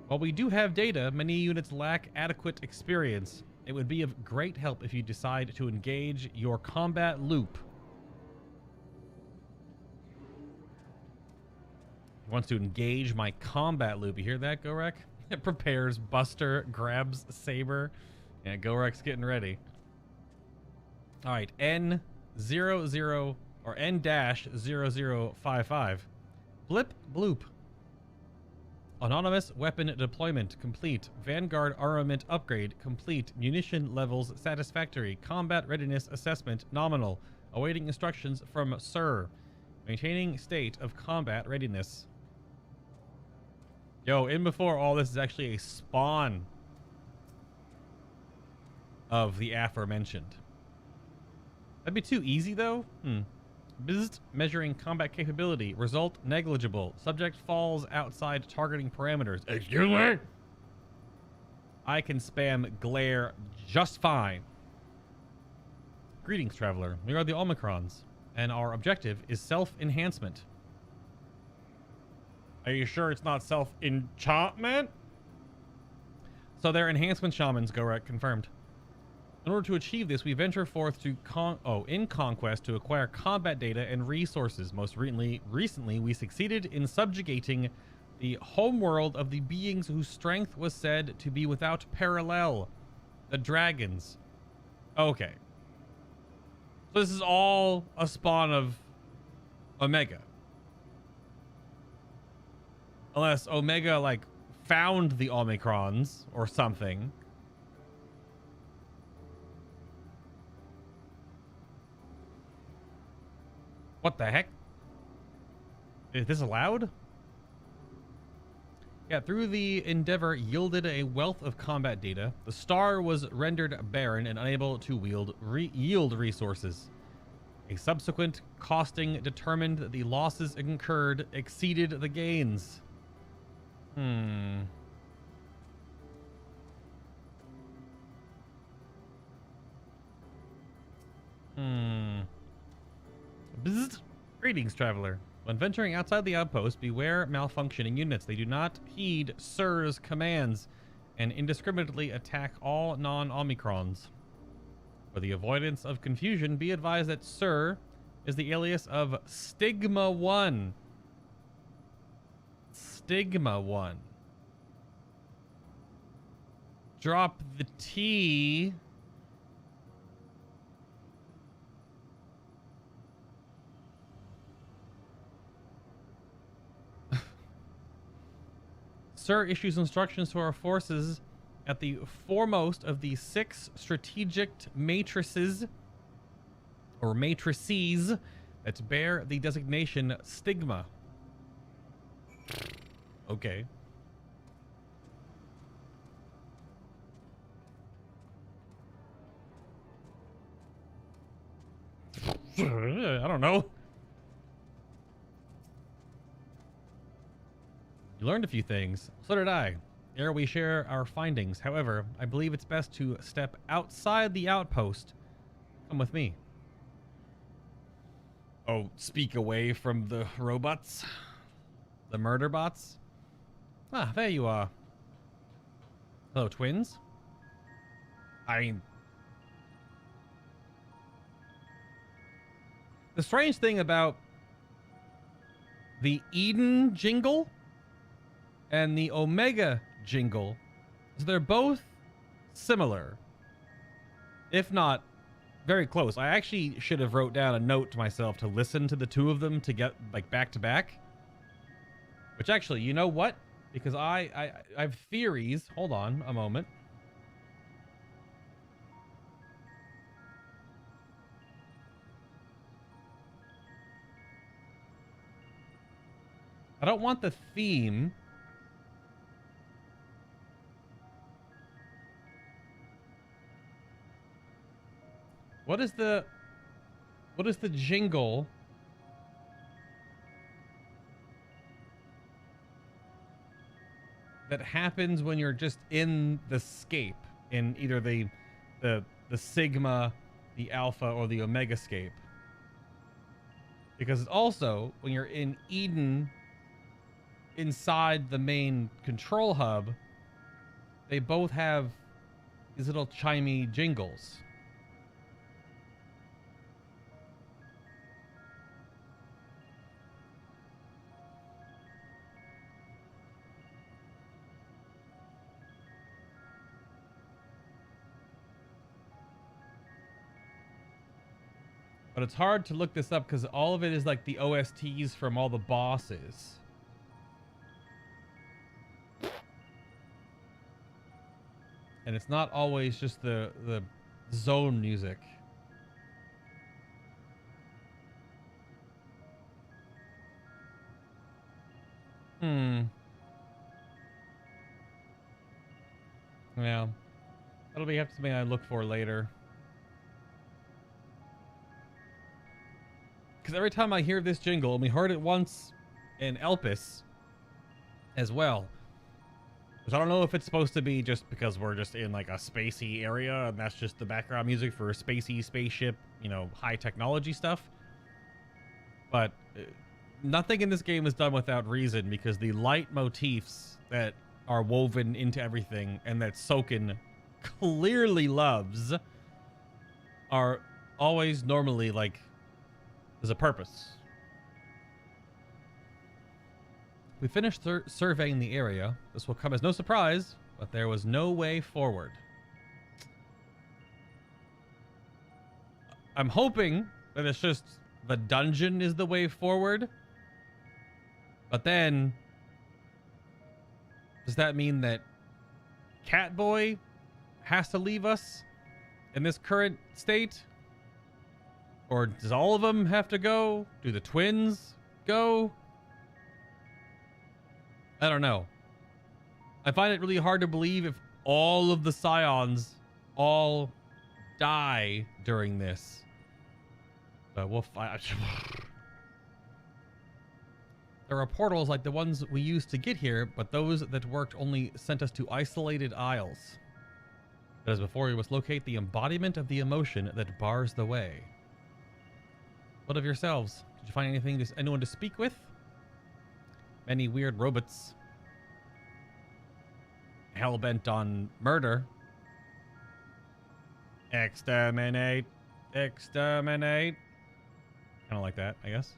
While we do have data, many units lack adequate experience. It would be of great help if you decide to engage your combat loop. He wants to engage my combat loop. You hear that, Gorek? It prepares. Buster grabs Saber. Yeah, Gorek's getting ready. All right, N00 or N-0055. Blip bloop. Anonymous weapon deployment complete. Vanguard armament upgrade complete. Munition levels satisfactory. Combat readiness assessment nominal. Awaiting instructions from Sir. Maintaining state of combat readiness. Yo, in before all this is actually a spawn of the aforementioned. That'd be too easy though. Bzzzt, measuring combat capability. Result negligible. Subject falls outside targeting parameters. Excuse me? I can spam glare just fine. Greetings, traveler. We are the Omicrons, and our objective is self-enhancement. Are you sure it's not self-enchantment? So they're enhancement shamans, Gorak confirmed. In order to achieve this, we venture forth to in conquest to acquire combat data and resources. Most recently, we succeeded in subjugating the homeworld of the beings whose strength was said to be without parallel, the dragons. Okay. So this is all a spawn of Omega. Unless Omega, like, found the Omicrons or something. What the heck? Is this allowed? Yeah, through the endeavor yielded a wealth of combat data. The star was rendered barren and unable to yield resources. A subsequent costing determined that the losses incurred exceeded the gains. Bzzzt. Greetings, traveler. When venturing outside the outpost, beware malfunctioning units. They do not heed Sir's commands and indiscriminately attack all non-Omicrons. For the avoidance of confusion, be advised that Sir is the alias of Stigma 1. Stigma 1. Drop the T. Sir issues instructions to our forces at the foremost of the 6 strategic matrices or matrices that bear the designation Stigma. Okay. I don't know. You learned a few things. So did I. Ere we share our findings. However, I believe it's best to step outside the outpost. Come with me. Oh, speak away from the robots? The murder bots? Ah, there you are. Hello, twins. I mean... The strange thing about the Eden jingle and the Omega jingle is they're both similar, if not very close. I actually should have wrote down a note to myself to listen to the two of them to get like back to back. Which actually, you know what? Because I have theories. Hold on a moment. I don't want the theme. What is the jingle that happens when you're just in the scape in either the Sigma, the Alpha, or the Omega scape? Because also when you're in Eden inside the main control hub, they both have these little chimey jingles. But it's hard to look this up because all of it is like the OSTs from all the bosses. And it's not always just the zone music. Yeah. That'll be something I look for later. Because every time I hear this jingle, and we heard it once in Elpis as well, So I don't know if it's supposed to be just because we're just in like a spacey area and that's just the background music for spacey spaceship, you know, high technology stuff. But nothing in this game is done without reason, because the light motifs that are woven into everything and that Soken clearly loves are always normally like there's a purpose. We finished surveying the area. This will come as no surprise, but there was no way forward. I'm hoping that it's just the dungeon is the way forward. But then, does that mean that Catboy has to leave us in this current state? Or does all of them have to go? Do the twins go? I don't know. I find it really hard to believe if all of the Scions all die during this. But we'll find. There are portals like the ones we used to get here, but those that worked only sent us to isolated isles. But as before, we must locate the embodiment of the emotion that bars the way. What of yourselves? Did you find anyone to speak with? Many weird robots. Hell-bent on murder. Exterminate. Exterminate. Kind of like that, I guess.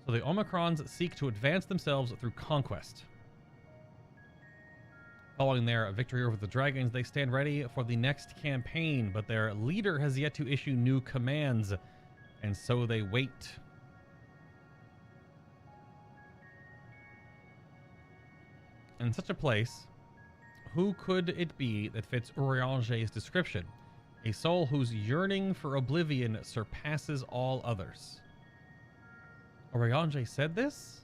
So the Omicrons seek to advance themselves through conquest. Following their victory over the dragons, they stand ready for the next campaign, but their leader has yet to issue new commands, and so they wait. In such a place, who could it be that fits Urianger's description? A soul whose yearning for oblivion surpasses all others. Urianger said this?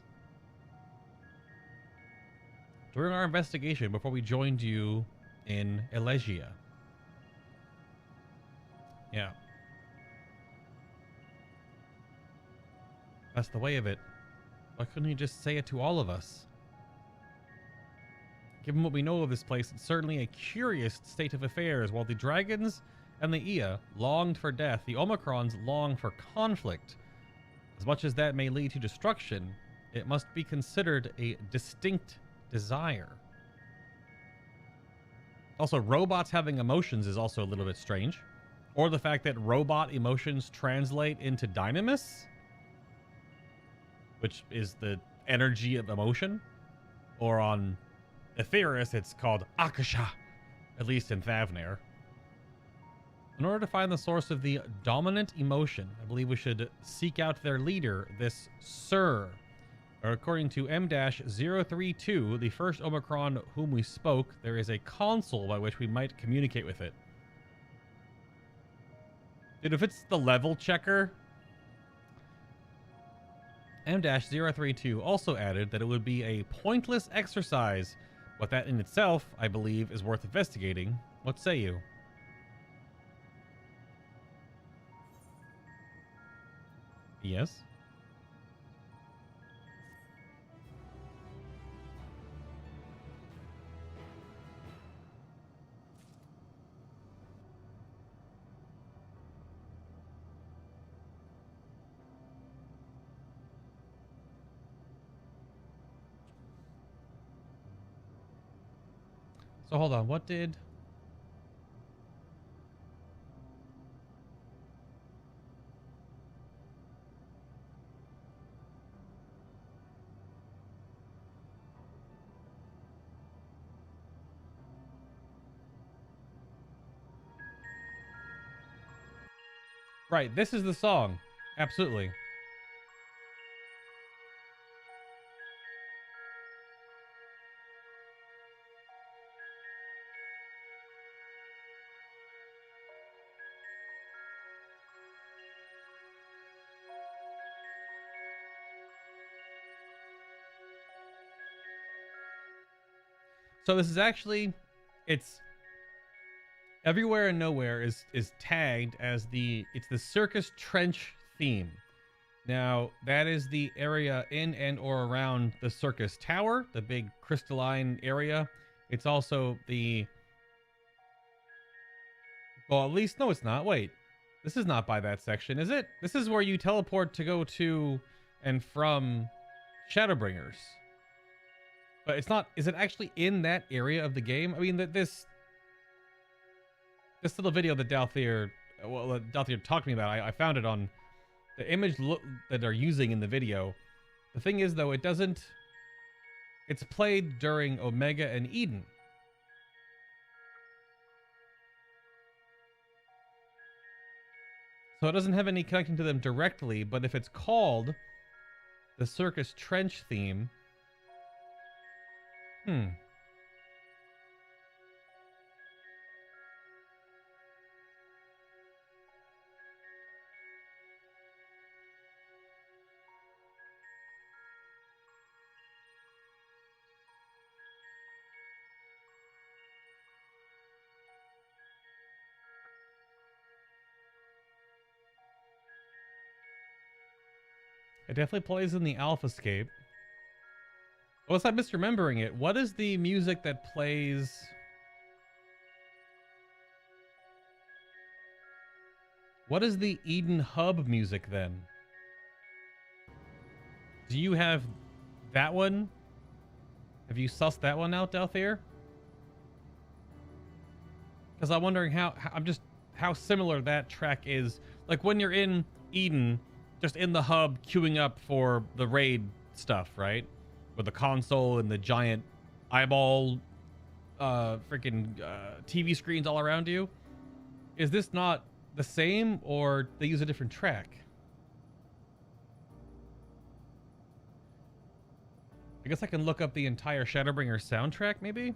During our investigation before we joined you in Elegia. Yeah. That's the way of it. Why couldn't he just say it to all of us? Given what we know of this place, it's certainly a curious state of affairs. While the dragons and the Ia longed for death, the Omicrons long for conflict. As much as that may lead to destruction, it must be considered a distinct desire. Also, robots having emotions is also a little bit strange. Or the fact that robot emotions translate into dynamis, which is the energy of emotion. Or on Aetheris, it's called Akasha, at least in Thavnair. In order to find the source of the dominant emotion, I believe we should seek out their leader, this Sir. According to M-032, the first Omicron whom we spoke, there is a console by which we might communicate with it. Dude, if it's the level checker... M-032 also added that it would be a pointless exercise, but that in itself, I believe, is worth investigating. What say you? Yes? So hold on, what did... Right, this is the song. Absolutely. So this is actually, it's Everywhere and Nowhere is tagged as the Circus Trench theme. Now, that is the area in and or around the circus tower, the big crystalline area. It's also the... Well, at least, no, it's not. Wait, this is not by that section, is it? This is where you teleport to go to and from Shadowbringers. But it's not... Is it actually in that area of the game? I mean, this little video that Dalthier talked to me about, I found it on... The image that they're using in the video. The thing is, though, it doesn't... It's played during Omega and Eden. So it doesn't have any connection to them directly, but if it's called the Circus Trench theme... It definitely plays in the Alphascape. Unless I'm misremembering it. What is the music that plays... What is the Eden Hub music then? Do you have that one? Have you sussed that one out, Dalthier? Because I'm wondering how similar that track is. Like when you're in Eden... Just in the hub, queuing up for the raid stuff, right? With the console and the giant eyeball, freaking TV screens all around you. Is this not the same, or they use a different track? I guess I can look up the entire Shadowbringer soundtrack, maybe?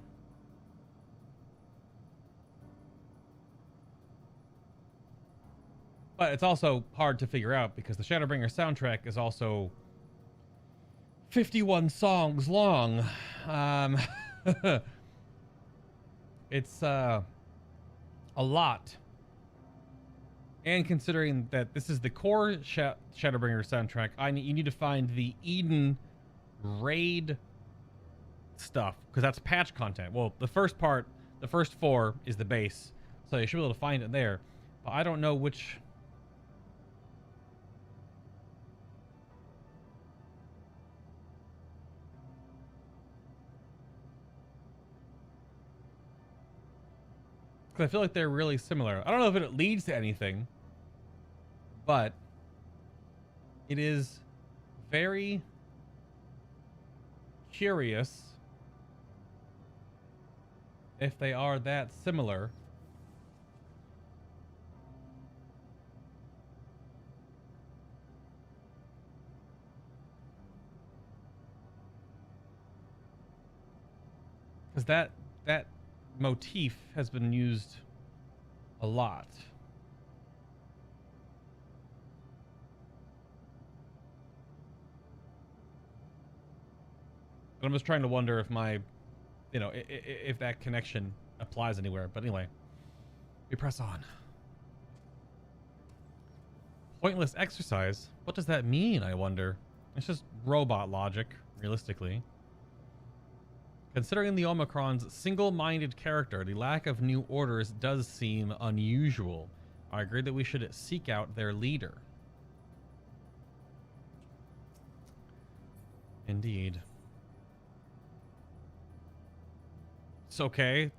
But it's also hard to figure out because the Shadowbringer soundtrack is also 51 songs long. It's a lot. And considering that this is the core Shadowbringer soundtrack, you need to find the Eden raid stuff because that's patch content. Well, the first 4 is the base, so you should be able to find it there. But I don't know which... Because I feel like they're really similar. I don't know if it leads to anything, but it is very curious if they are that similar. Because that motif has been used a lot. But I'm just trying to wonder if if that connection applies anywhere. But anyway, we press on. Pointless exercise? What does that mean, I wonder? It's just robot logic, realistically. Considering the Omicron's single-minded character, the lack of new orders does seem unusual. I agree that we should seek out their leader. Indeed. It's okay.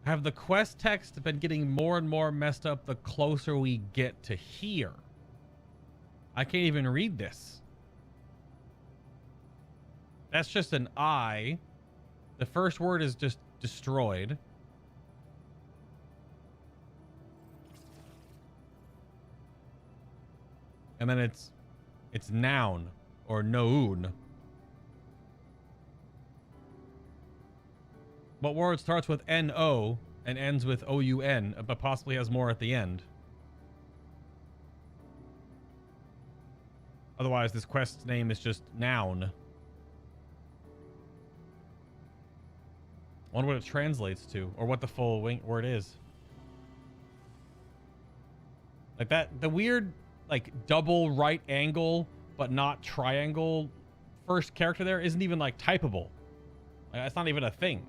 Have the quest text been getting more and more messed up the closer we get to here? I can't even read this. That's just an I. The first word is just destroyed. And then it's noun or noun. What word starts with N-O and ends with O-U-N, but possibly has more at the end? Otherwise, this quest's name is just noun. I wonder what it translates to, or what the full word is. Like that, the weird, like, double right angle, but not triangle first character there isn't even, like, typable. Like, that's not even a thing.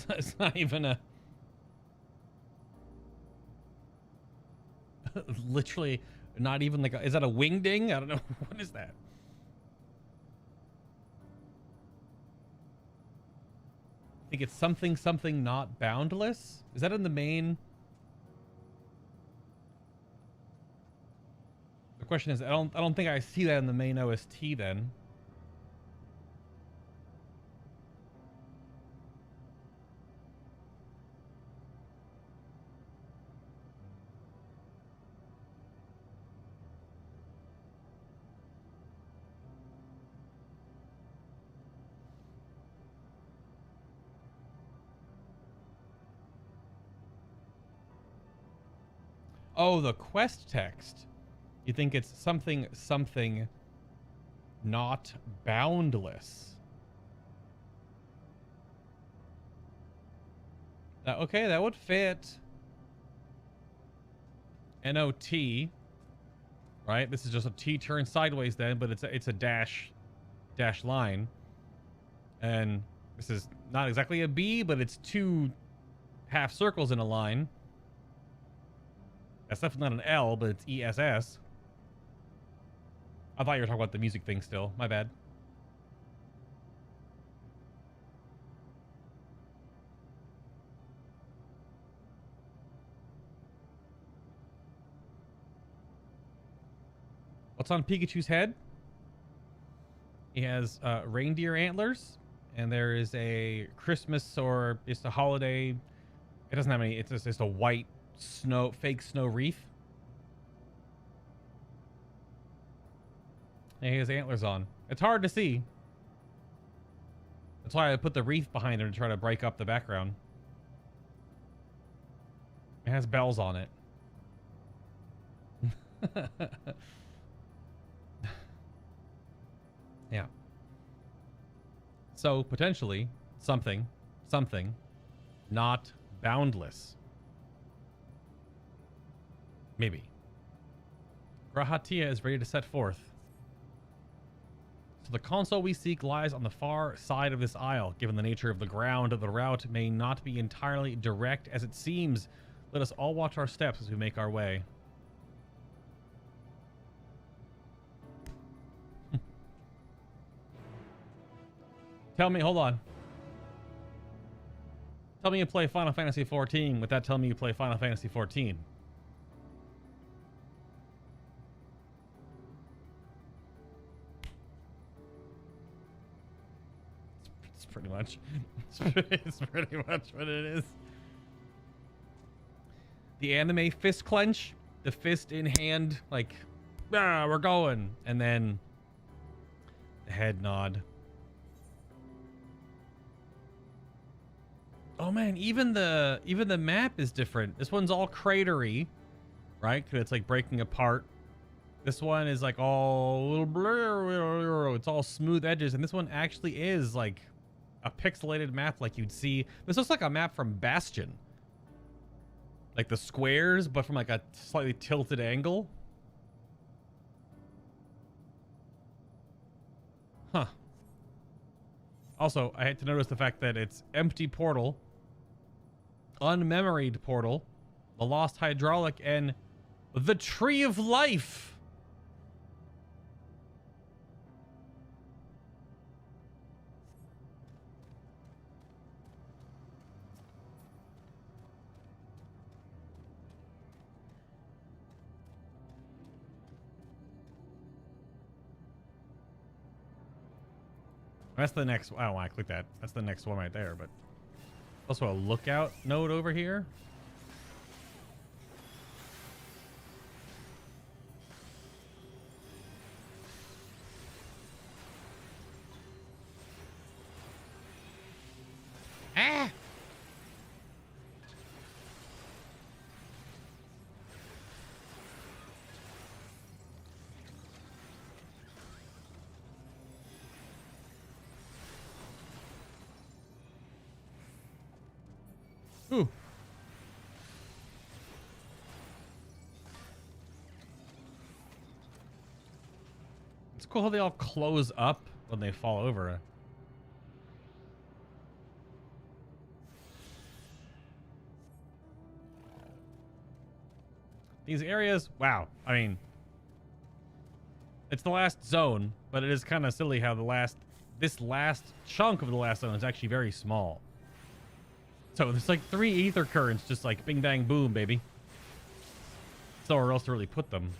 It's not even a... Literally not even like a... Is that a wingding? I don't know. What is that? I think it's something not boundless. Is that in the main? The question is, I don't think I see that in the main OST then. Oh, the quest text. You think it's something not boundless. Okay, that would fit. NOT. Right? This is just a T turn sideways then, but it's a dash line. And this is not exactly a B, but it's two half circles in a line. That's definitely not an L, but it's ESS. I thought you were talking about the music thing still. My bad. What's on Pikachu's head? He has reindeer antlers, and there is a Christmas or just a holiday. It doesn't have any. It's just a white fake snow wreath. And he has antlers on. It's hard to see. That's why I put the wreath behind him to try to break up the background. It has bells on it. Yeah. So potentially something not boundless. Maybe. Grahatia is ready to set forth. So the console we seek lies on the far side of this aisle. Given the nature of the ground, the route may not be entirely direct as it seems. Let us all watch our steps as we make our way. Tell me, hold on. Tell me you play Final Fantasy XIV without telling me you play Final Fantasy XIV. It's pretty much. It's pretty much what it is. The anime fist clench, the fist in hand, like, ah, we're going, and then the head nod. Oh man, even the map is different. This one's all cratery, right? 'Cause it's like breaking apart. This one is like all little blur. It's all smooth edges, and this one actually is like a pixelated map, like you'd see. This looks like a map from Bastion, like the squares, but from like a slightly tilted angle. Huh. Also, I had to notice the fact that it's empty portal, unmemoried portal, the lost hydraulic, and the tree of life. That's the next. I don't want to click that. That's the next one right there. But also a lookout node over here. Ah! Ooh. It's cool how they all close up when they fall over. These areas, wow. I mean, it's the last zone, but it is kind of silly how this last chunk of the last zone is actually very small. So there's like 3 ether currents just like bing bang boom, baby. Somewhere else to really put them.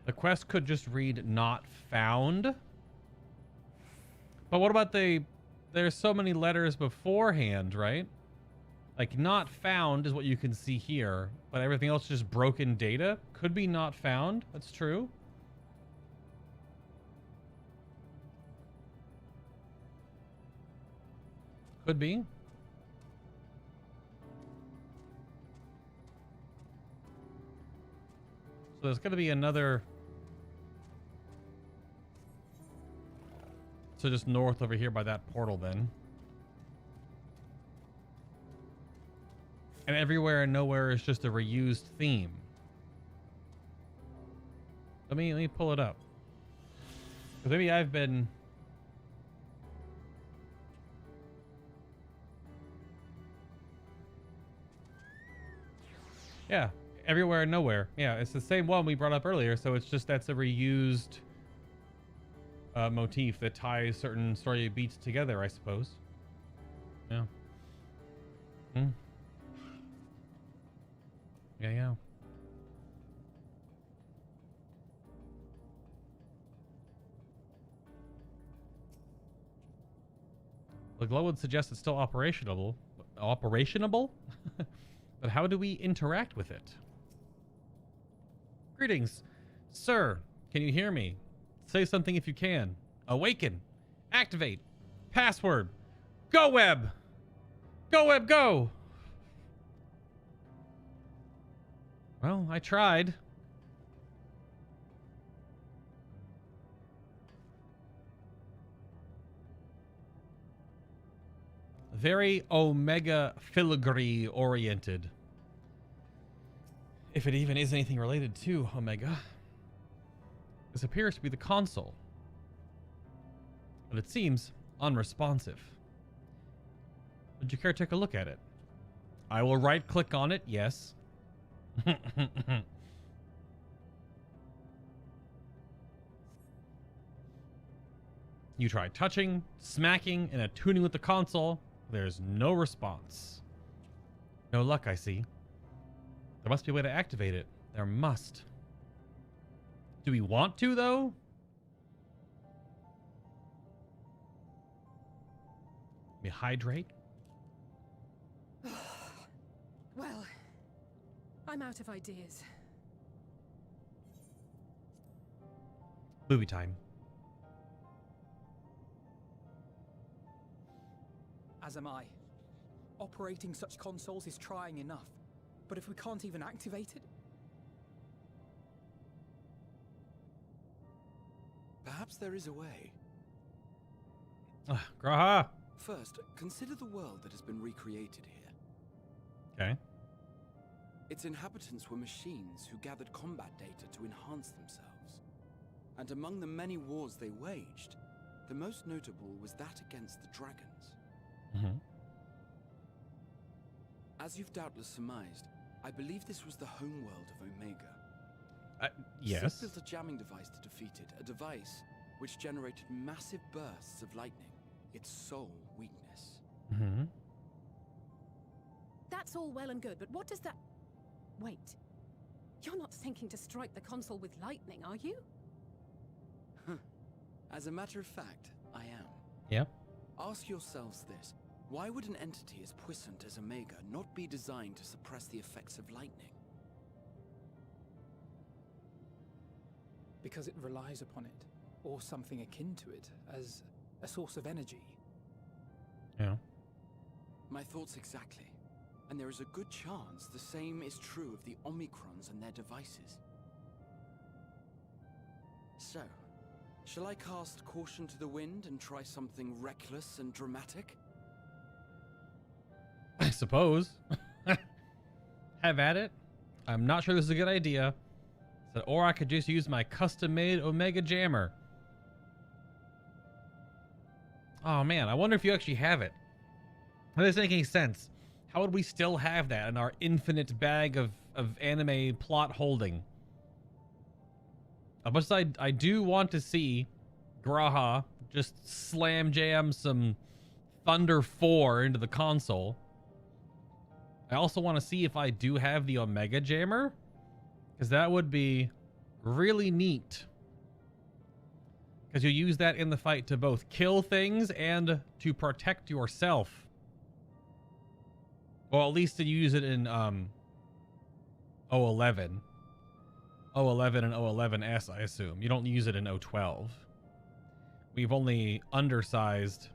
The quest could just read not found. But what about there's so many letters beforehand, right? Like not found is what you can see here, but everything else is just broken data. Could be not found. That's true. Could be. So there's going to be another. So just north over here by that portal then. And everywhere and nowhere is just a reused theme. Let me pull it up. Because maybe I've been... Yeah, everywhere and nowhere. Yeah, it's the same one we brought up earlier, so it's just that's a reused motif that ties certain story beats together, I suppose. Yeah. Yeah. The glow would suggest it's still operationable. But how do we interact with it? Greetings, sir. Can you hear me? Say something if you can. Awaken. Activate. Password. Go web. Go web, go. Well, I tried. Very Omega filigree oriented. If it even is anything related to Omega. This appears to be the console, but it seems unresponsive. Would you care to take a look at it? I will right click on it, yes. You try touching, smacking, and attuning with the console. There's no response. No luck, I see. There must be a way to activate it. There must. Do we want to, though? Let me hydrate. Well, I'm out of ideas. Movie time. As am I. Operating such consoles is trying enough. But if we can't even activate it... Perhaps there is a way. Graha! First, consider the world that has been recreated here. Okay. Its inhabitants were machines who gathered combat data to enhance themselves. And among the many wars they waged, the most notable was that against the dragons. Mm-hmm. As you've doubtless surmised, I believe this was the homeworld of Omega. Yes. Sith built a jamming device to defeat it, a device which generated massive bursts of lightning, its sole weakness. Mm-hmm. That's all well and good, but what does that... Wait. You're not thinking to strike the console with lightning, are you? As a matter of fact, I am. Yep. Ask yourselves this. Why would an entity as puissant as Omega not be designed to suppress the effects of lightning? Because it relies upon it, or something akin to it, as a source of energy. Yeah. My thoughts exactly. And there is a good chance the same is true of the Omicrons and their devices. So, shall I cast caution to the wind and try something reckless and dramatic? I suppose. Have at it. I'm not sure this is a good idea. So, or I could just use my custom-made Omega Jammer. Oh man, I wonder if you actually have it. That doesn't make any sense. How would we still have that in our infinite bag of anime plot holding? As much as I do want to see Graha just slam jam some Thunder 4 into the console, I also want to see if I do have the Omega Jammer, because that would be really neat. Because you use that in the fight to both kill things and to protect yourself. Well, at least to use it in 011. 011 and 011S, I assume. You don't use it in 012. We've only undersized...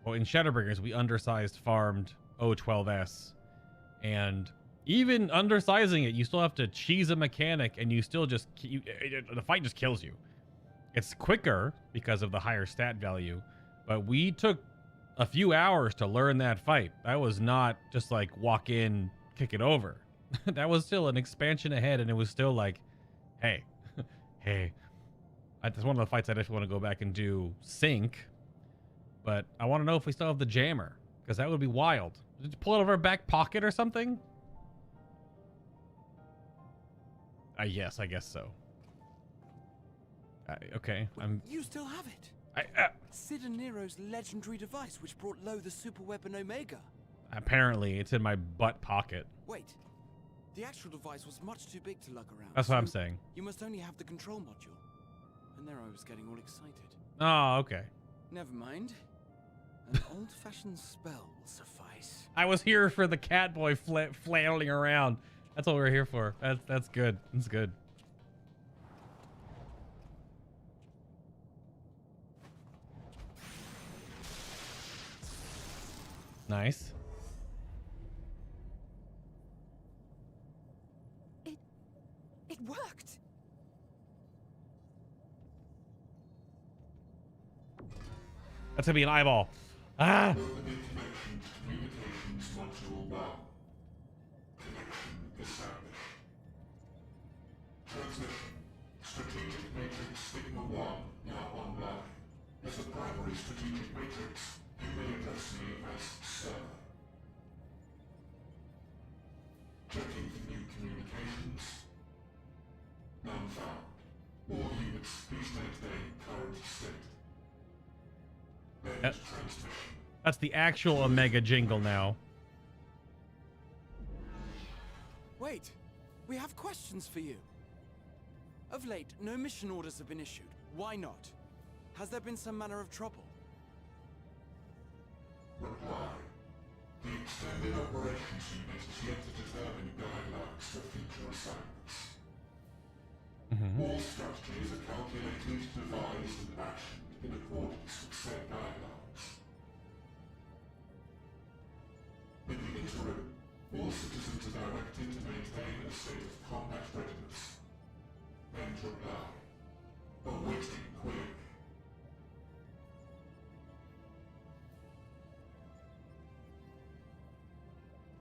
Well, in Shadowbringers, we undersized farmed 012S. And even undersizing it, you still have to cheese a mechanic, and you still just... the fight just kills you. It's quicker because of the higher stat value, but we took a few hours to learn that fight. That was not just like walk in, kick it over. That was still an expansion ahead, and it was still like, hey, hey. That's one of the fights I just want to go back and do sync, but I want to know if we still have the jammer, because that would be wild. Did you pull it over our back pocket or something? Yes, I guess so. Okay, You still have it. Sid and Nero's legendary device, which brought low the super weapon Omega. Apparently, it's in my butt pocket. Wait, the actual device was much too big to lug around. That's what I'm saying. You must only have the control module. And there I was getting all excited. Oh, okay. Never mind. An old-fashioned spell will suffice. I was here for the Catboy flailing around. That's what we're here for. That's good. That's good. Nice. It worked. That's gonna be an eyeball. Ah! Communications module 1. Connection established. Transmission. Strategic Matrix Sigma 1 now online. As a primary strategic matrix, you may address me as Sir. Checking for new communications. None found. All units, please maintain current state. End transmission. That's the actual Omega jingle now. Wait, we have questions for you. Of late, no mission orders have been issued. Why not? Has there been some manner of trouble? Reply. The Extended Operations Unit is yet to determine guidelines for future assignments. All strategies are calculated, devised, and actioned in accordance with said guidelines. In the interim, all citizens are directed to maintain a state of combat readiness. End reply. Awaiting query.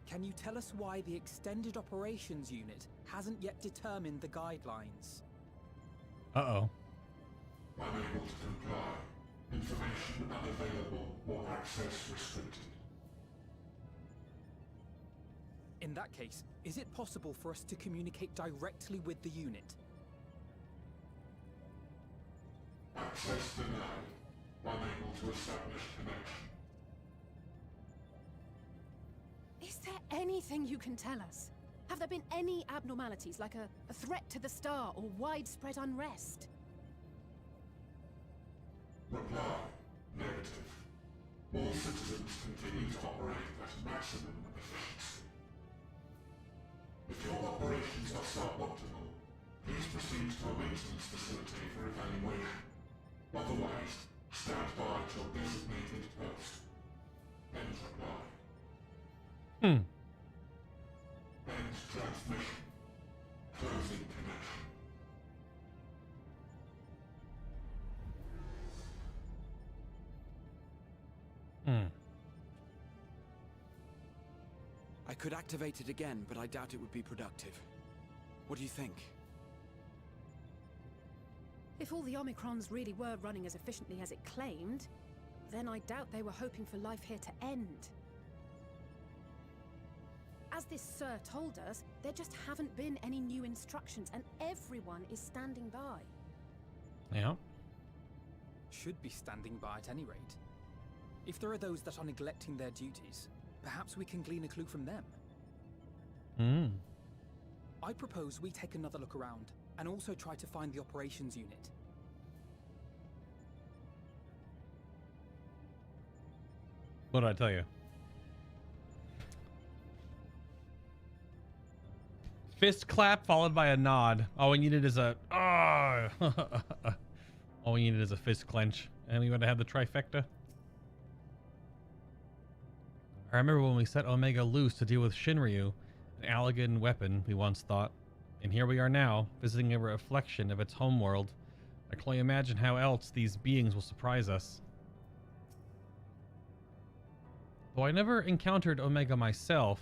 Can you tell us why the Extended Operations Unit hasn't yet determined the guidelines? Uh-oh. Unable to comply. Information unavailable or access restricted. In that case, is it possible for us to communicate directly with the unit? Access denied. Unable to establish connection. Is there anything you can tell us? Have there been any abnormalities, like a threat to the star or widespread unrest? Reply. Negative. All citizens continue to operate at maximum efficiency. If your operations are suboptimal, please proceed to a maintenance facility for evaluation. Otherwise, stand by at your designated post. Hmm. Hmm. I could activate it again, but I doubt it would be productive. What do you think? If all the Omicrons really were running as efficiently as it claimed, then I doubt they were hoping for life here to end. As this Sir told us, there just haven't been any new instructions, and everyone is standing by. Yeah. Should be standing by at any rate. If there are those that are neglecting their duties, perhaps we can glean a clue from them. Hmm. I propose we take another look around, and also try to find the operations unit. What did I tell you? Fist clap followed by a nod. All we needed is a all we needed is a fist clench, and we would have had the trifecta. I remember when we set Omega loose to deal with Shinryu, an Allagan weapon we once thought, and here we are now, visiting a reflection of its homeworld. I can only imagine how else these beings will surprise us. Though I never encountered Omega myself,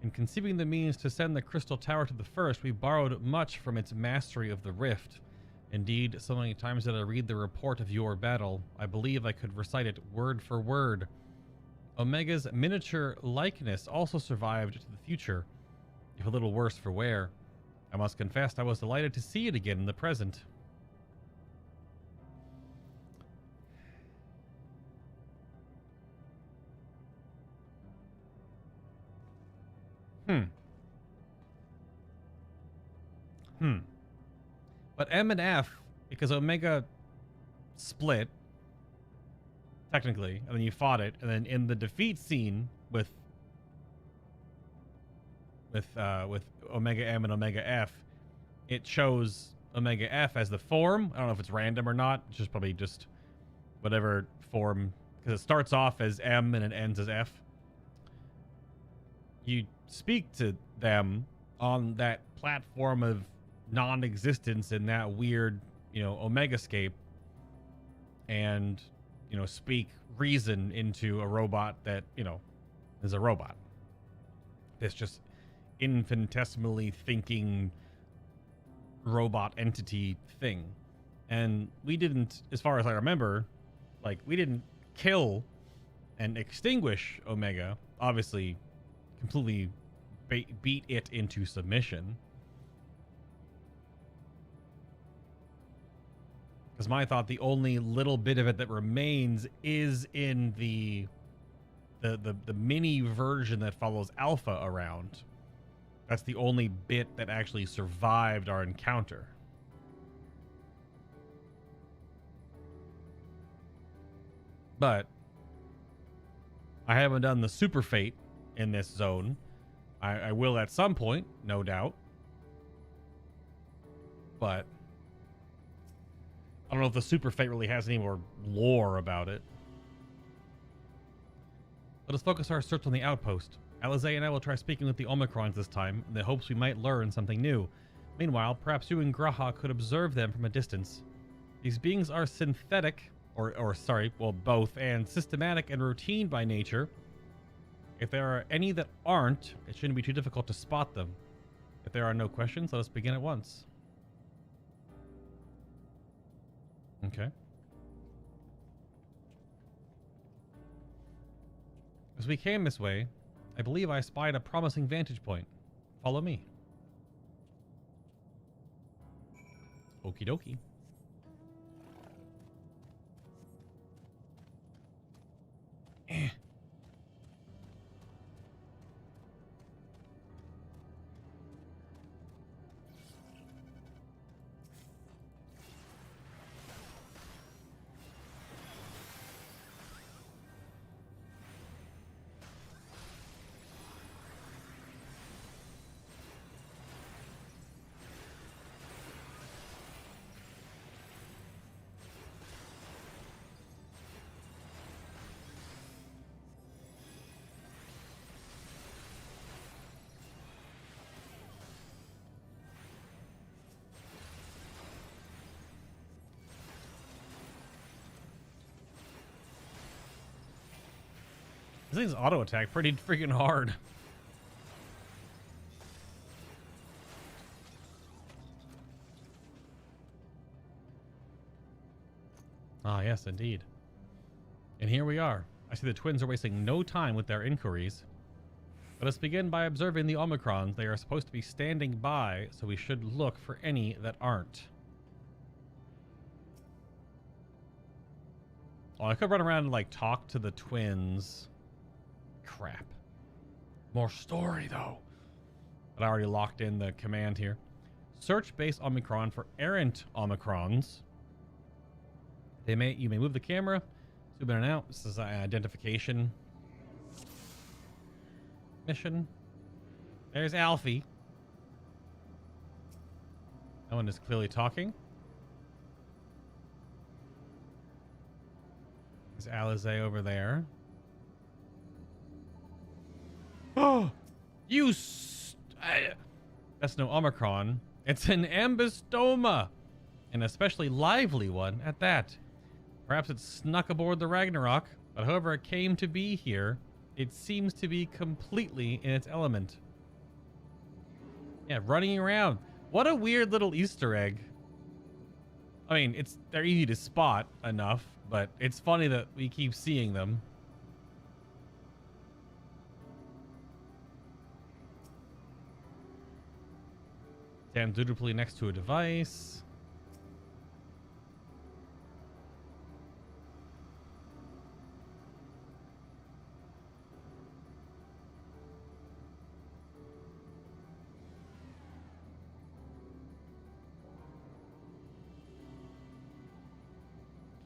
in conceiving the means to send the Crystal Tower to the First, we borrowed much from its mastery of the Rift. Indeed, so many times that I read the report of your battle, I believe I could recite it word for word. Omega's miniature likeness also survived to the future, if a little worse for wear. I must confess I was delighted to see it again in the present. But M and F, because Omega split, technically, and then you fought it, and then in the defeat scene with Omega M and Omega F, it shows Omega F as the form. I don't know if it's random or not. It's just probably just whatever form, because it starts off as M and it ends as F. You speak to them on that platform of non-existence in that weird, Omegascape, and, speak reason into a robot that, is a robot. It's just infinitesimally thinking robot entity thing. And we didn't, as far as I remember, we didn't kill and extinguish Omega. Obviously, completely beat it into submission. Because my thought, the only little bit of it that remains is in the mini version that follows Alpha around. That's the only bit that actually survived our encounter. But I haven't done the super fate in this zone. I will at some point, no doubt. But I don't know if the super fate really has any more lore about it. Let us focus our search on the outpost. Alizé and I will try speaking with the Omicrons this time, in the hopes we might learn something new. Meanwhile, perhaps you and Graha could observe them from a distance. These beings are synthetic, both, and systematic and routine by nature. If there are any that aren't, it shouldn't be too difficult to spot them. If there are no questions, let us begin at once. Okay. As we came this way, I believe I spied a promising vantage point. Follow me. Okie dokie. This thing's auto attack pretty freaking hard. Ah, yes, indeed. And here we are. I see the twins are wasting no time with their inquiries. Let us begin by observing the Omicrons. They are supposed to be standing by, so we should look for any that aren't. Oh, I could run around and, like, talk to the twins. Crap. More story, though. But I already locked in the command here. Search base Omicron for errant Omicrons. You may move the camera. Zoom in and out. This is an identification mission. There's Alfie. That one is clearly talking. There's Alize over there. Oh, that's no Omicron. It's an ambystoma, an especially lively one at that. Perhaps it snuck aboard the Ragnarok, but however it came to be here, it seems to be completely in its element. Yeah, running around. What a weird little Easter egg. I mean, they're easy to spot enough, but it's funny that we keep seeing them. Stand dutifully next to a device.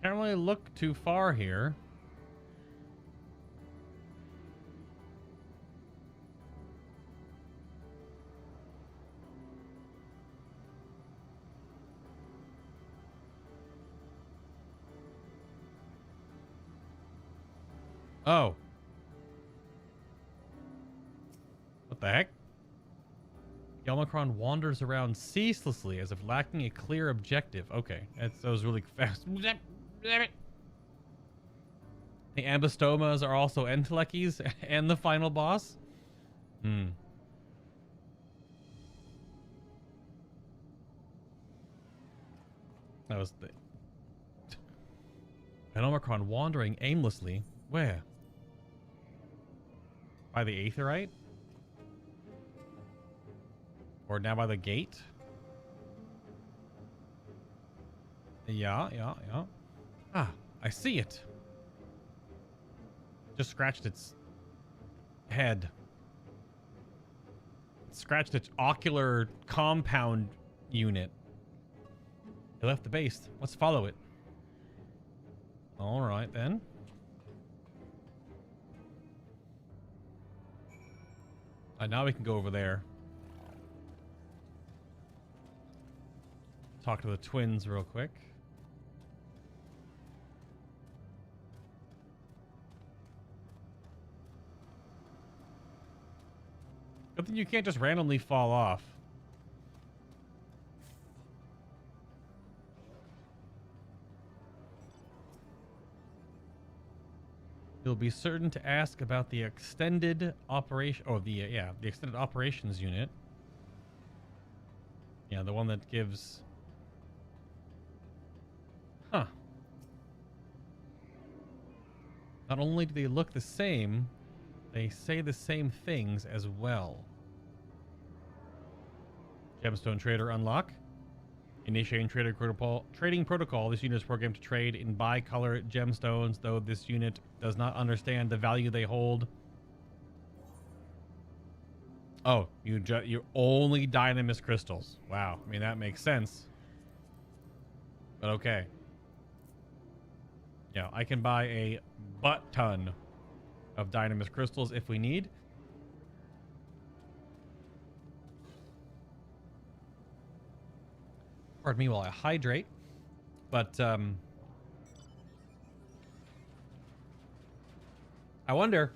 Can't really look too far here. Oh. What the heck? The Omicron wanders around ceaselessly as if lacking a clear objective. Okay, that was really fast. The ambystomas are also entelechies and the final boss? That was the... An Omicron wandering aimlessly. Where? By the Aetherite? Or now by the gate? Yeah. Ah, I see it. Just scratched its head. It scratched its ocular compound unit. It left the base. Let's follow it. All right, then. Now we can go over there. Talk to the twins real quick. Good thing you can't just randomly fall off. You'll be certain to ask about the extended operation, the extended operations unit. Yeah, the one that gives... Huh. Not only do they look the same, they say the same things as well. Gemstone Trader unlock. Initiating trading protocol. This unit is programmed to trade in bicolor gemstones, though this unit does not understand the value they hold. Oh, you only Dynamis crystals. Wow. I mean, that makes sense. But okay. Yeah, I can buy a butt ton of Dynamis crystals if we need. Pardon me while I hydrate. But I wonder.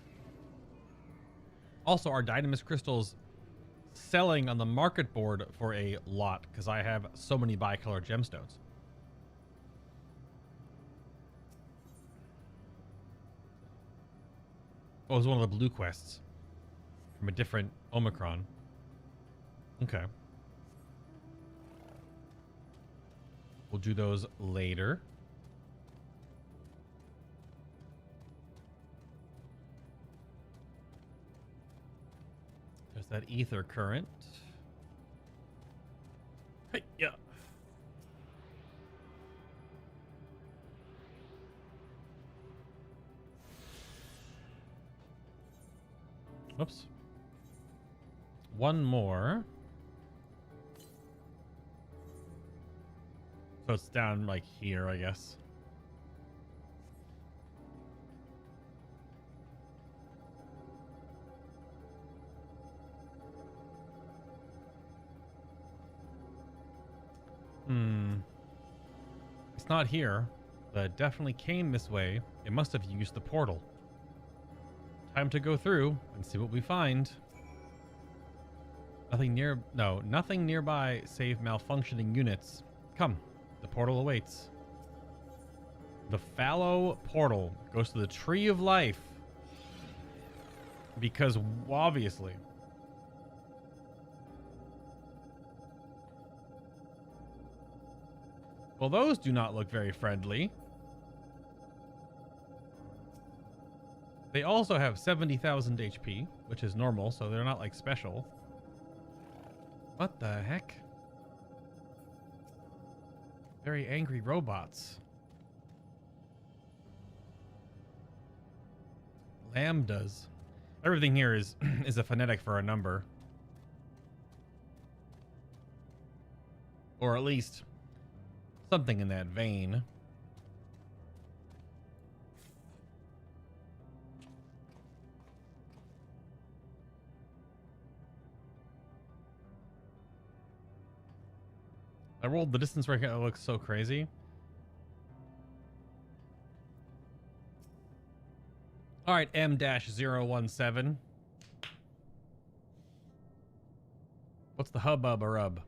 Also, are Dynamis crystals selling on the market board for a lot? Because I have so many bicolor gemstones. Oh, it was one of the blue quests from a different Omicron. Okay. We'll do those later. There's that ether current. Hey, yeah. Oops. One more. So it's down like here, I guess. It's not here, but it definitely came this way. It must have used the portal. Time to go through and see what we find. Nothing nearby save malfunctioning units. Come, the portal awaits. The fallow portal goes to the Tree of Life. Because obviously. Well, those do not look very friendly. They also have 70,000 HP, which is normal, so they're not like special. What the heck? Very angry robots. Lambdas. Everything here is is a phonetic for a number. Or at least something in that vein. I rolled the distance right here. It looks so crazy. All right, M-017. What's the hubbub-a-rub?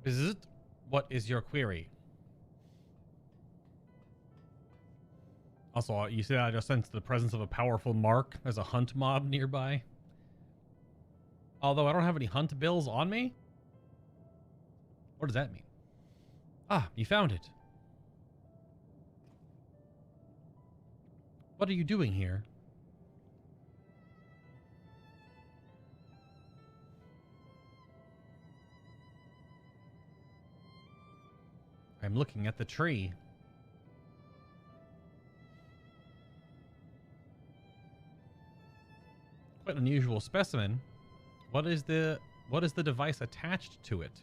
Bzzzt. What is your query? Also, you see, I just sensed the presence of a powerful mark. There's a hunt mob nearby. Although I don't have any hunt bills on me. What does that mean? Ah, you found it. What are you doing here? I'm looking at the tree. Quite an unusual specimen. What is the device attached to it?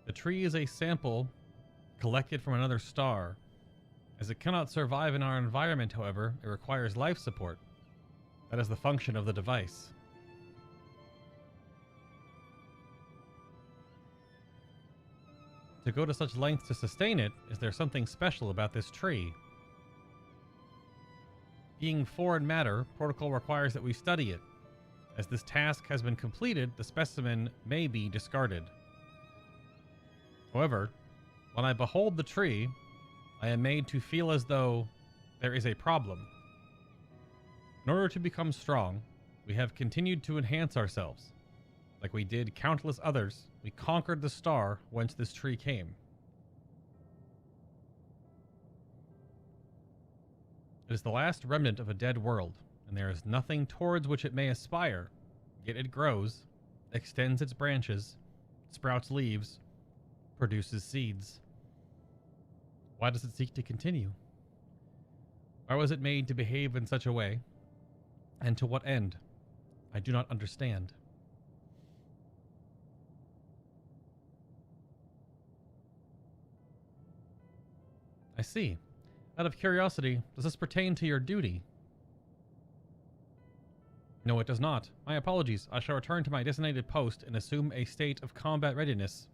The tree is a sample collected from another star. As it cannot survive in our environment, however, it requires life support. That is the function of the device. To go to such lengths to sustain it, is there something special about this tree? Being foreign matter, protocol requires that we study it. As this task has been completed, the specimen may be discarded. However, when I behold the tree, I am made to feel as though there is a problem. In order to become strong, we have continued to enhance ourselves. Like we did countless others, we conquered the star whence this tree came. It is the last remnant of a dead world, and there is nothing towards which it may aspire. Yet it grows, extends its branches, sprouts leaves, produces seeds. Why does it seek to continue? Why was it made to behave in such a way? And to what end? I do not understand. I see. Out of curiosity, does this pertain to your duty? No, it does not. My apologies. I shall return to my designated post and assume a state of combat readiness.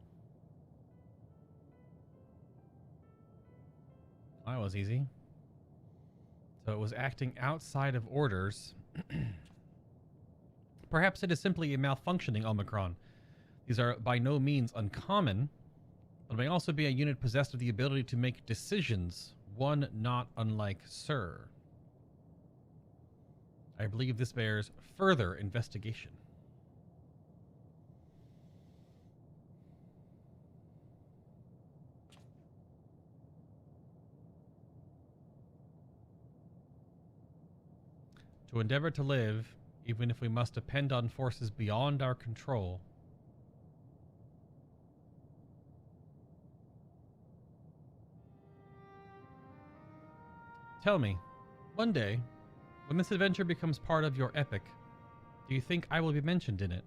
That was easy. So it was acting outside of orders. Perhaps it is simply a malfunctioning Omicron. These are by no means uncommon, but it may also be a unit possessed of the ability to make decisions, one not unlike Sir. I believe this bears further investigation. To endeavor to live, even if we must depend on forces beyond our control. Tell me, one day, when this adventure becomes part of your epic, do you think I will be mentioned in it?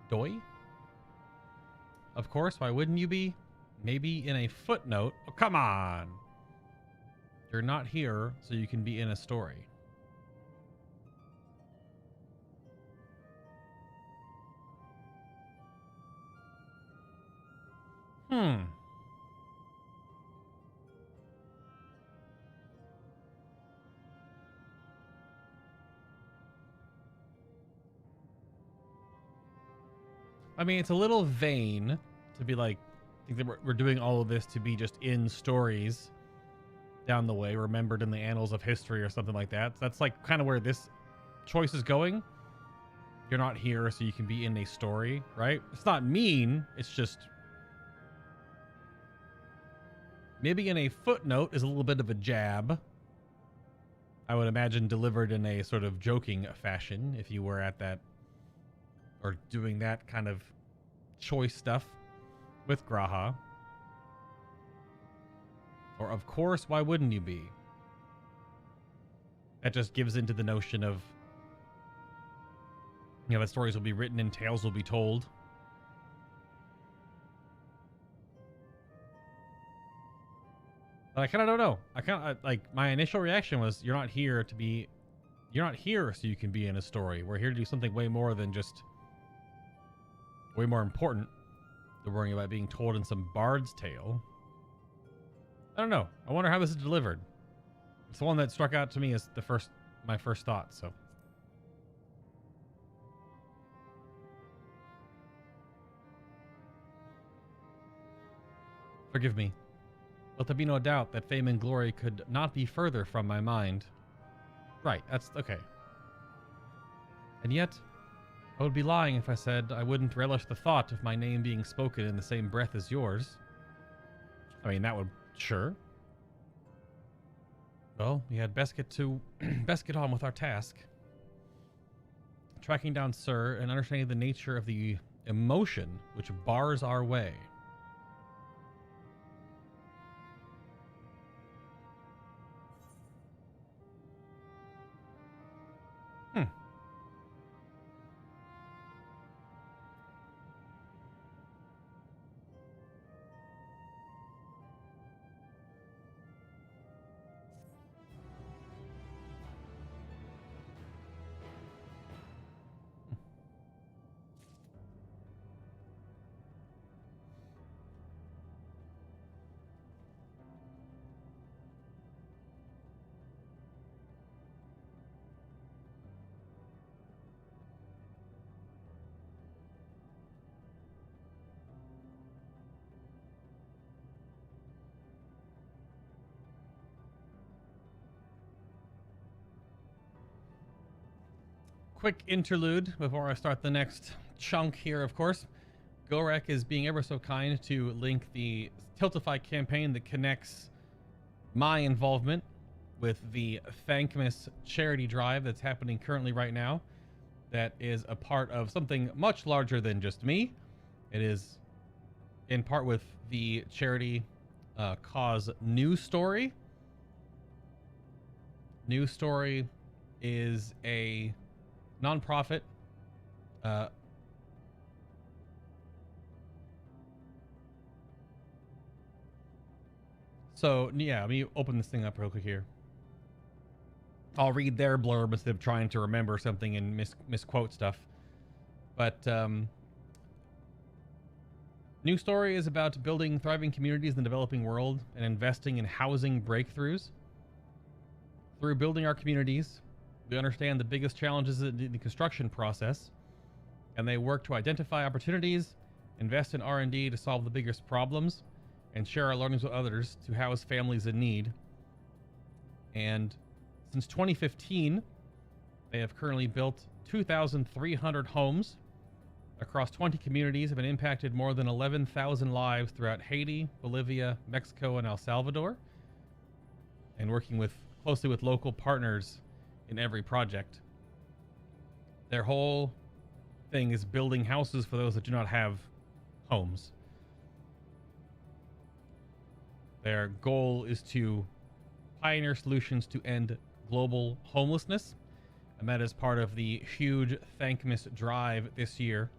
Doi? Of course, why wouldn't you be? Maybe in a footnote. Oh, come on! You're not here, so you can be in a story. I mean, it's a little vain to be like, think that we're doing all of this to be just in stories down the way, remembered in the annals of history or something like that. That's like kind of where this choice is going. You're not here, so you can be in a story, right? It's not mean. It's just maybe in a footnote is a little bit of a jab. I would imagine delivered in a sort of joking fashion if you were at that or doing that kind of choice stuff with Graha. Or of course, why wouldn't you be? That just gives into the notion of, you know, that stories will be written and tales will be told. But I kind of don't know. I kind of like my initial reaction was, you're not here so you can be in a story. We're here to do something way more than just way more important than worrying about being told in some bard's tale. I don't know. I wonder how this is delivered. It's the one that struck out to me as my first thought, so. Forgive me. Let there be no doubt that fame and glory could not be further from my mind. Right, that's okay. And yet, I would be lying if I said I wouldn't relish the thought of my name being spoken in the same breath as yours. I mean, that would, sure. Well, we had best get on with our task. Tracking down Sir and understanding the nature of the emotion which bars our way. Quick interlude before I start the next chunk here, of course. Gorek is being ever so kind to link the Tiltify campaign that connects my involvement with the Thankmas charity drive that's happening currently right now. That is a part of something much larger than just me. It is in part with the charity cause New Story. New Story is a nonprofit so yeah, let me open this thing up real quick here. I'll read their blurb instead of trying to remember something and misquote stuff. But New Story is about building thriving communities in the developing world and investing in housing breakthroughs. Through building our communities, we understand the biggest challenges in the construction process, and they work to identify opportunities, invest in R&D to solve the biggest problems, and share our learnings with others to house families in need. And since 2015, they have currently built 2,300 homes across 20 communities, have been impacted more than 11,000 lives throughout Haiti, Bolivia, Mexico, and El Salvador, and working closely with local partners in every project. Their whole thing is building houses for those that do not have homes. Their goal is to pioneer solutions to end global homelessness, and that is part of the huge Thankmas drive this year.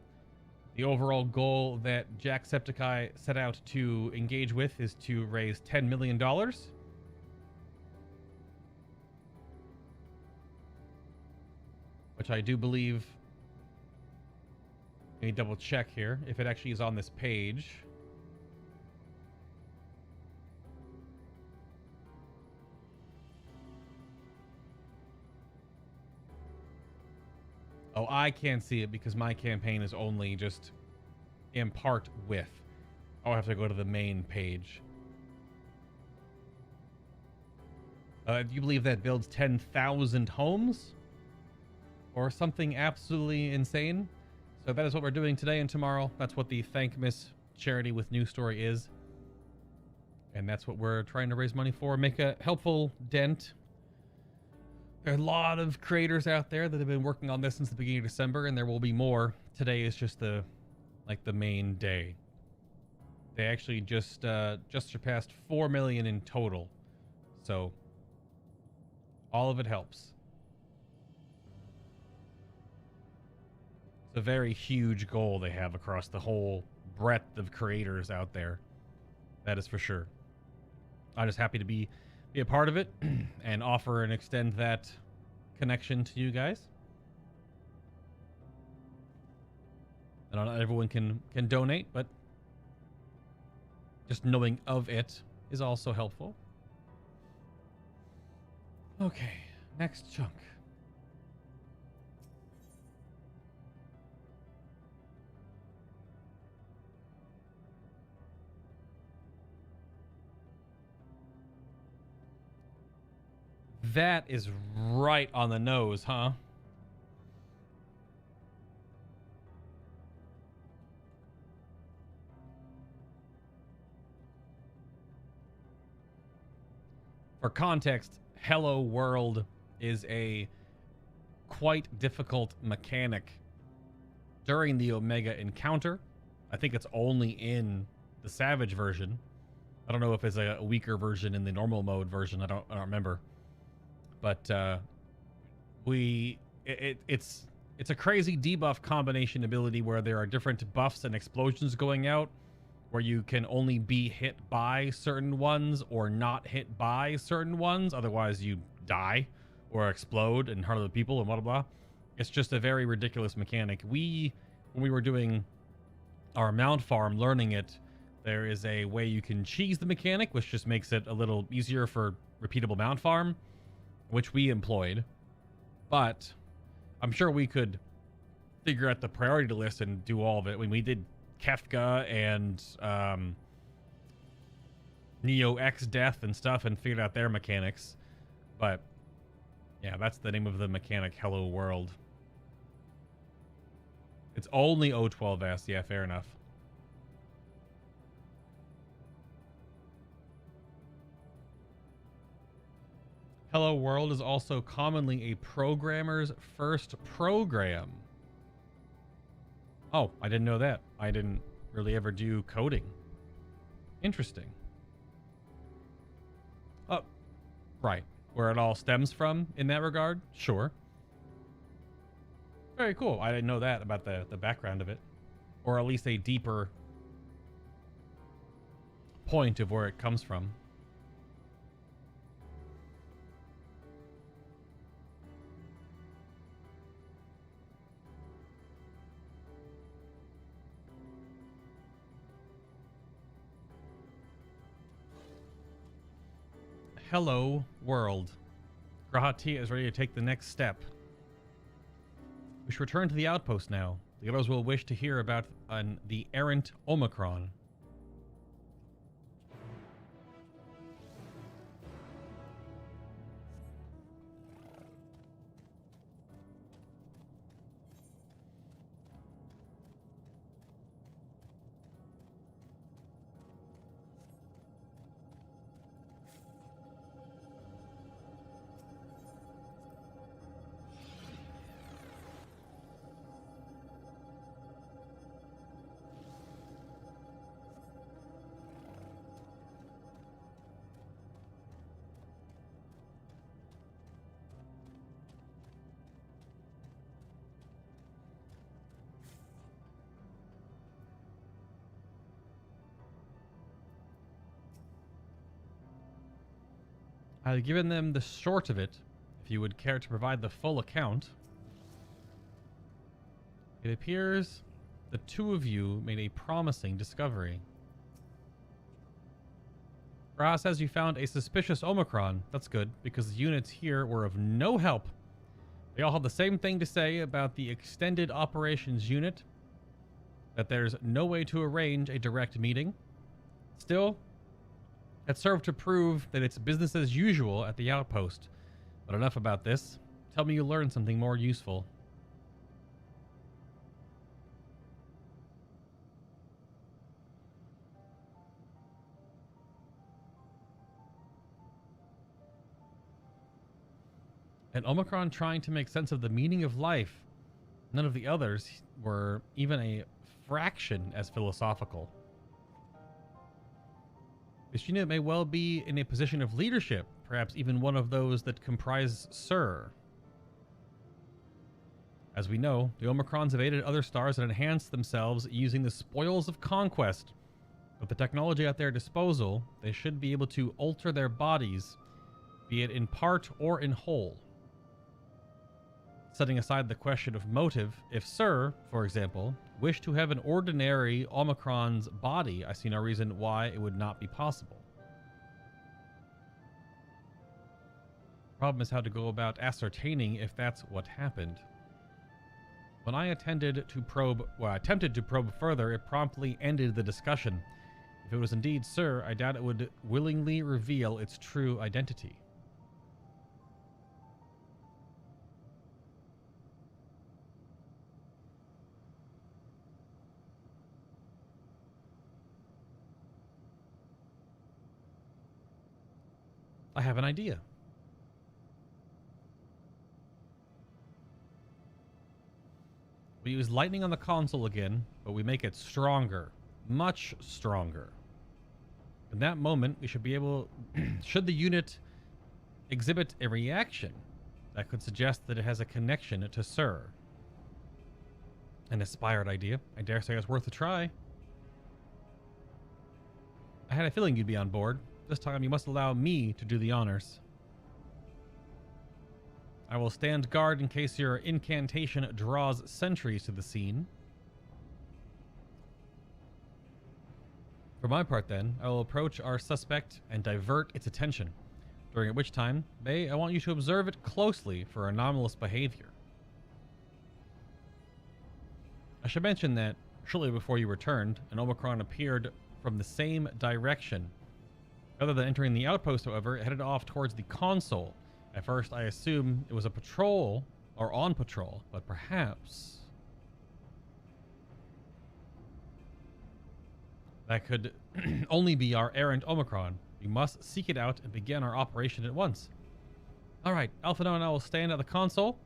The overall goal that Jacksepticeye set out to engage with is to raise $10 million. Which I do believe, let me double check here, if it actually is on this page. Oh, I can't see it because my campaign is only just in part with. I'll have to go to the main page. Do you believe that builds 10,000 homes? Or something absolutely insane? So that is what we're doing today and tomorrow. That's what the Thankmas charity with New Story is. And that's what we're trying to raise money for. Make a helpful dent. There are a lot of creators out there that have been working on this since the beginning of December, and there will be more. Today is just the main day. They actually just surpassed 4 million in total. So all of it helps. It's a very huge goal they have across the whole breadth of creators out there. That is for sure. I'm just happy to be a part of it and offer and extend that connection to you guys. And not everyone can donate, but just knowing of it is also helpful. Okay, next chunk. That is right on the nose, huh? For context, Hello World is a quite difficult mechanic during the Omega encounter. I think it's only in the Savage version. I don't know if it's a weaker version in the normal mode version. I don't remember. But it's a crazy debuff combination ability where there are different buffs and explosions going out, where you can only be hit by certain ones or not hit by certain ones. Otherwise, you die or explode and hurt other people and blah, blah, blah. It's just a very ridiculous mechanic. When we were doing our mount farm, learning it, there is a way you can cheese the mechanic, which just makes it a little easier for repeatable mount farm, which we employed. But I'm sure we could figure out the priority list and do all of it. When we did Kefka and Neo X Death and stuff and figured out their mechanics. But yeah, that's the name of the mechanic, Hello World. It's only O12S. Yeah, fair enough. Hello World is also commonly a programmer's first program. Oh, I didn't know that. I didn't really ever do coding. Interesting. Oh, right. Where it all stems from in that regard? Sure. Very cool. I didn't know that about the background of it. Or at least a deeper point of where it comes from. Hello, world. Grahatia is ready to take the next step. We should return to the outpost now. The others will wish to hear about the errant Omicron. I've given them the short of it, if you would care to provide the full account. It appears the two of you made a promising discovery. Ra says you found a suspicious Omicron. That's good, because the units here were of no help. They all had the same thing to say about the extended operations unit, that there's no way to arrange a direct meeting. Still, it served to prove that it's business as usual at the outpost. But enough about this. Tell me you learned something more useful. An Omicron trying to make sense of the meaning of life. None of the others were even a fraction as philosophical. This unit may well be in a position of leadership, perhaps even one of those that comprise Sir. As we know, the Omicrons have aided other stars and enhanced themselves using the spoils of conquest. With the technology at their disposal, they should be able to alter their bodies, be it in part or in whole. Setting aside the question of motive, if Sir, for example, wished to have an ordinary Omicron's body, I see no reason why it would not be possible. Problem is how to go about ascertaining if that's what happened. When I attempted to probe further, it promptly ended the discussion. If it was indeed Sir, I doubt it would willingly reveal its true identity. I have an idea. We use lightning on the console again, but we make it stronger. Much stronger. In that moment, we should be able... should the unit exhibit a reaction, that could suggest that it has a connection to Sir. An inspired idea. I dare say it's worth a try. I had a feeling you'd be on board. This time you must allow me to do the honors. I will stand guard in case your incantation draws sentries to the scene. For my part then, I will approach our suspect and divert its attention, during which time, Bay, I want you to observe it closely for anomalous behavior. I should mention that, shortly before you returned, an Omicron appeared from the same direction. Rather than entering the outpost, however, it headed off towards the console. At first, I assumed it was a patrol, or on patrol, but perhaps... that could only be our errant Omicron. We must seek it out and begin our operation at once. Alright, Alphino and I will stand at the console.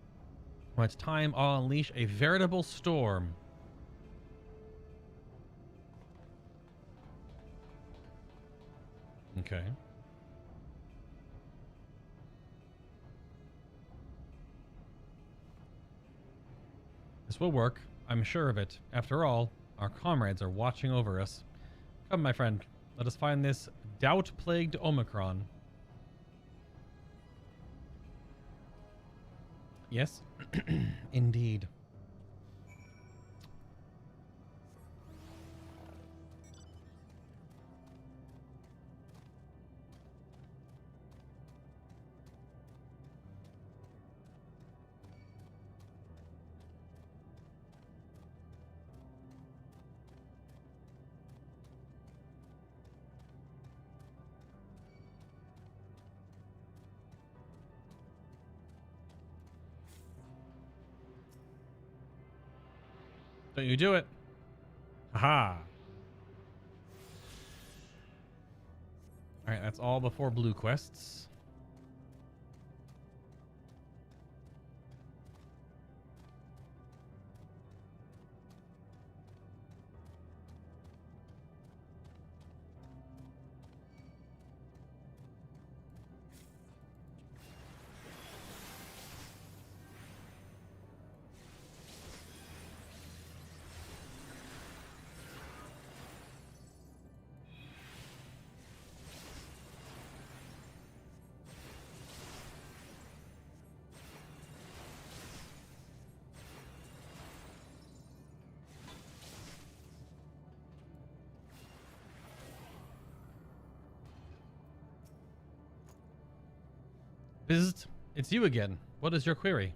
When it's time, I'll unleash a veritable storm. Okay. This will work. I'm sure of it. After all, our comrades are watching over us. Come, my friend. Let us find this doubt-plagued Omicron. Yes? Indeed. Don't you do it. Haha. Alright, that's all before blue quests. Bizzed, it's you again. What is your query?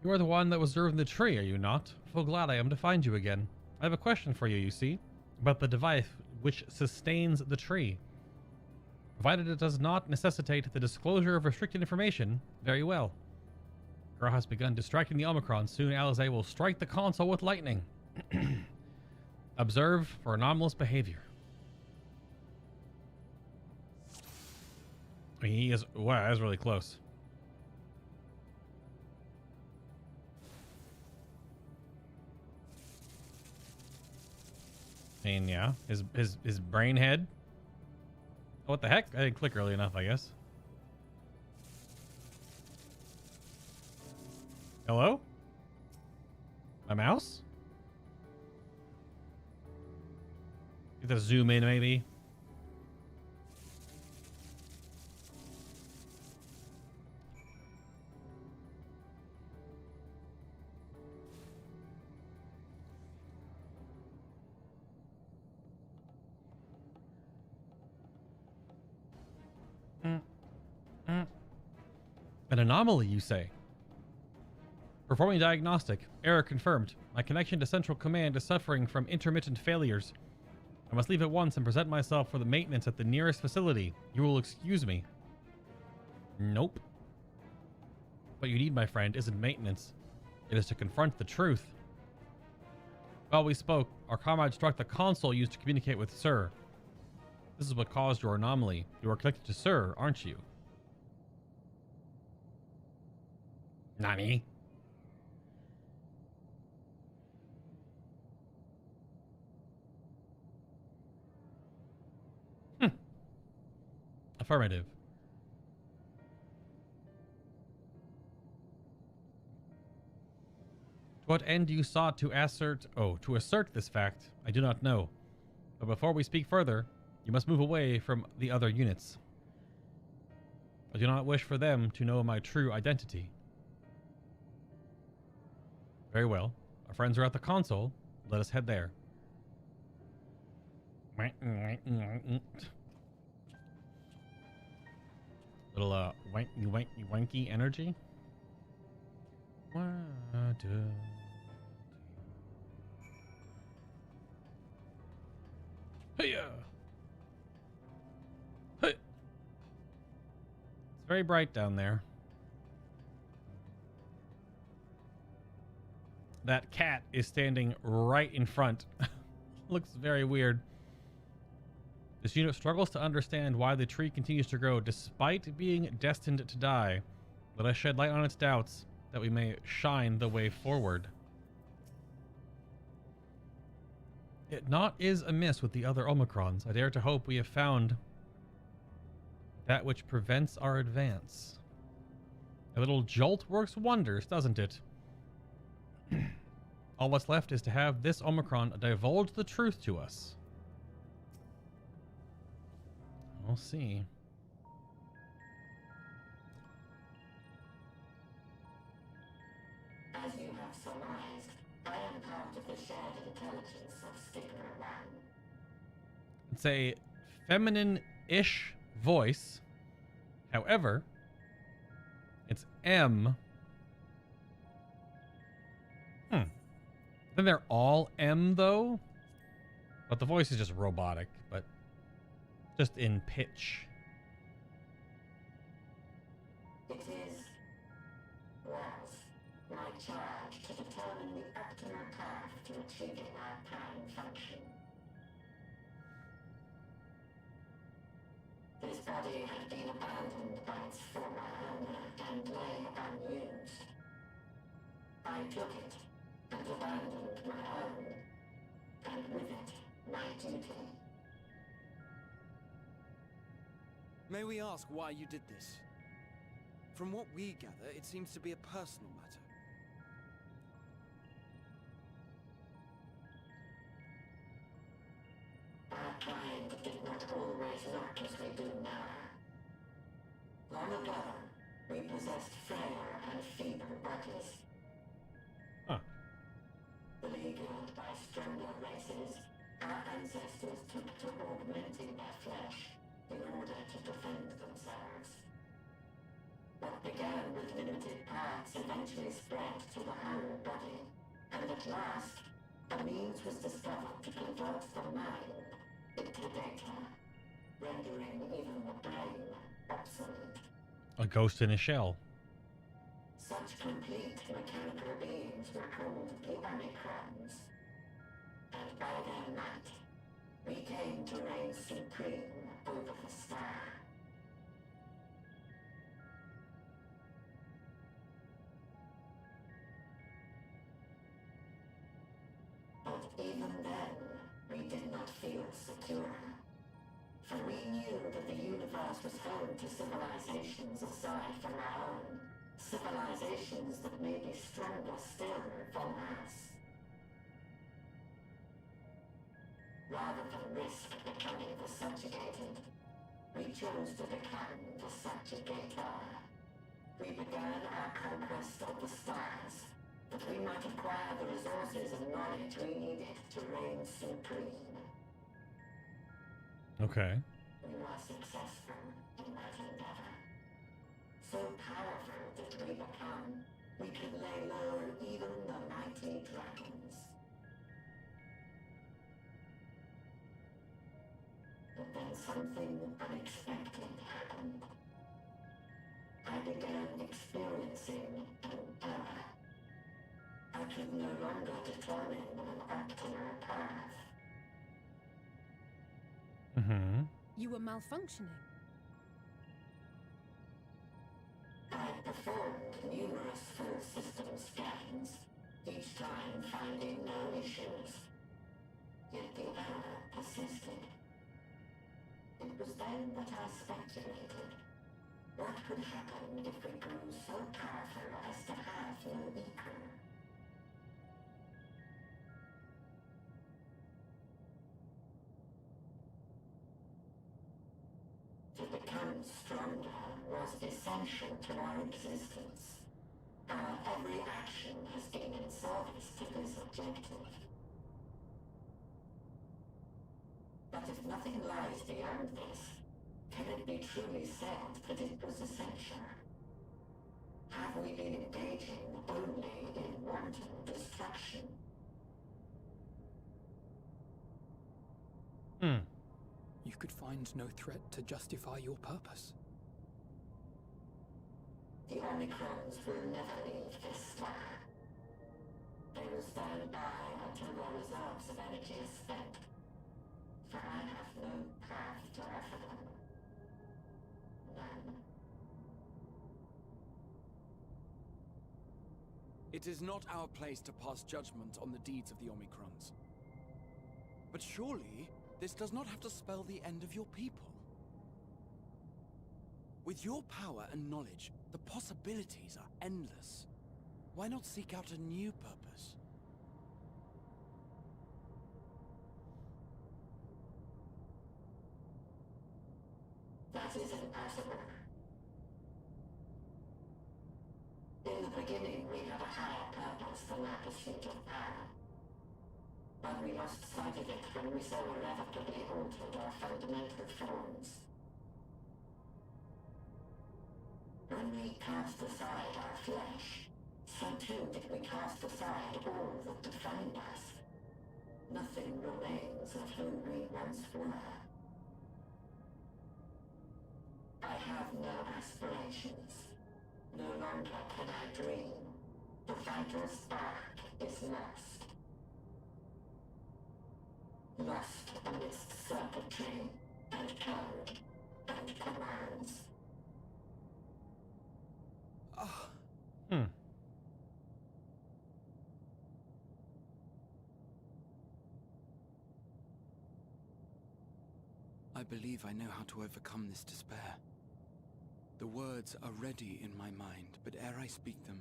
You are the one that was observing the tree, are you not? Full glad I am to find you again. I have a question for you see, about the device which sustains the tree. Provided it does not necessitate the disclosure of restricted information, very well. Girl has begun distracting the Omicron. Soon Alize will strike the console with lightning. Observe for anomalous behavior. He is... Wow, that was really close. I mean, yeah. His brain head. What the heck? I didn't click early enough, I guess. Hello? My mouse? Get to zoom in, maybe. An anomaly, you say? Performing diagnostic. Error confirmed. My connection to Central Command is suffering from intermittent failures. I must leave at once and present myself for the maintenance at the nearest facility. You will excuse me. Nope. What you need, my friend, isn't maintenance. It is to confront the truth. While we spoke, our comrade struck the console used to communicate with Sir. This is what caused your anomaly. You are connected to Sir, aren't you? Nani? Affirmative. To what end you sought to assert... Oh, to assert this fact, I do not know. But before we speak further, you must move away from the other units. I do not wish for them to know my true identity. Very well. Our friends are at the console. Let us head there. Little wanky energy. Hey-ya! Hey! It's very bright down there. That cat is standing right in front. Looks very weird. This unit struggles to understand why the tree continues to grow despite being destined to die. Let us shed light on its doubts, that we may shine the way forward. It naught is amiss with the other Omicrons. I dare to hope we have found that which prevents our advance. A little jolt works wonders, doesn't it? All what's left is to have this Omicron divulge the truth to us. We'll see. As you have surmised, I am part of the shared intelligence of Skipper 1. It's a feminine-ish voice. However, it's M. Then they're all M, though. But the voice is just robotic, but just in pitch. It is... was My charge to determine the optimal path to achieving our prime function. This body had been abandoned by its former owner and lay unused. I took it and abandoned my own, and with it, my duty. May we ask why you did this? From what we gather, it seems to be a personal matter. Our kind did not always look as we do now. Long ago, we possessed frail and feeble bodies. Huh. Beleaguered by stronger races, our ancestors took to augmenting their flesh in order to defend themselves. What began with limited parts eventually spread to the whole body, and at last, a means was discovered to convert the mind into data, rendering even the brain obsolete. A ghost in a shell. Such complete mechanical beings were called the Omicrons, and by their might, we came to reign supreme over the star. But even then, we did not feel secure. For we knew that the universe was home to civilizations aside from our own. Civilizations that may be stronger still than us. Rather than risk becoming the subjugated, we chose to become the subjugator. We began our conquest of the stars, that we might acquire the resources and knowledge we needed to reign supreme. Okay. We were successful in that endeavor. So powerful did we become, we could lay low even the mighty dragons. But then something unexpected happened. I began experiencing an error. I could no longer determine an optimal path. Mm-hmm. You were malfunctioning. I performed numerous full system scans, each time finding no issues. Yet the error persisted. It was then that I speculated. What could happen if we grew so powerful as to have no equal? To become stronger was essential to our existence. Our every action has been in service to this objective. But if nothing lies beyond this, can it be truly said that it was essential? Have we been engaging only in wanton destruction? Hmm. You could find no threat to justify your purpose. The Omicrons will never leave this star. They will stand by until their reserves of energy is spent. For I have no path to offer them. None. It is not our place to pass judgment on the deeds of the Omicrons. But surely, this does not have to spell the end of your people. With your power and knowledge, the possibilities are endless. Why not seek out a new purpose? That is impossible. In the beginning, we had a higher purpose than our pursuit of power. But we lost sight of it when we so irrevocably altered our fundamental forms. When we cast aside our flesh, so too did we cast aside all that defined us. Nothing remains of who we once were. I have no aspirations. No longer can I dream. The fighter's spark is lost. Lost amidst circuitry and code and commands. Hmm. I believe I know how to overcome this despair. The words are ready in my mind, but ere I speak them,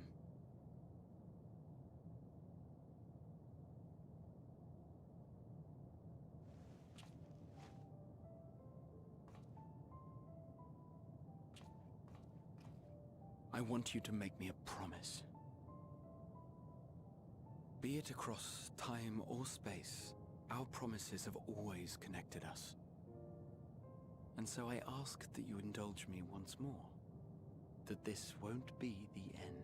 I want you to make me a promise. Be it across time or space, our promises have always connected us. And so I ask that you indulge me once more, that this won't be the end.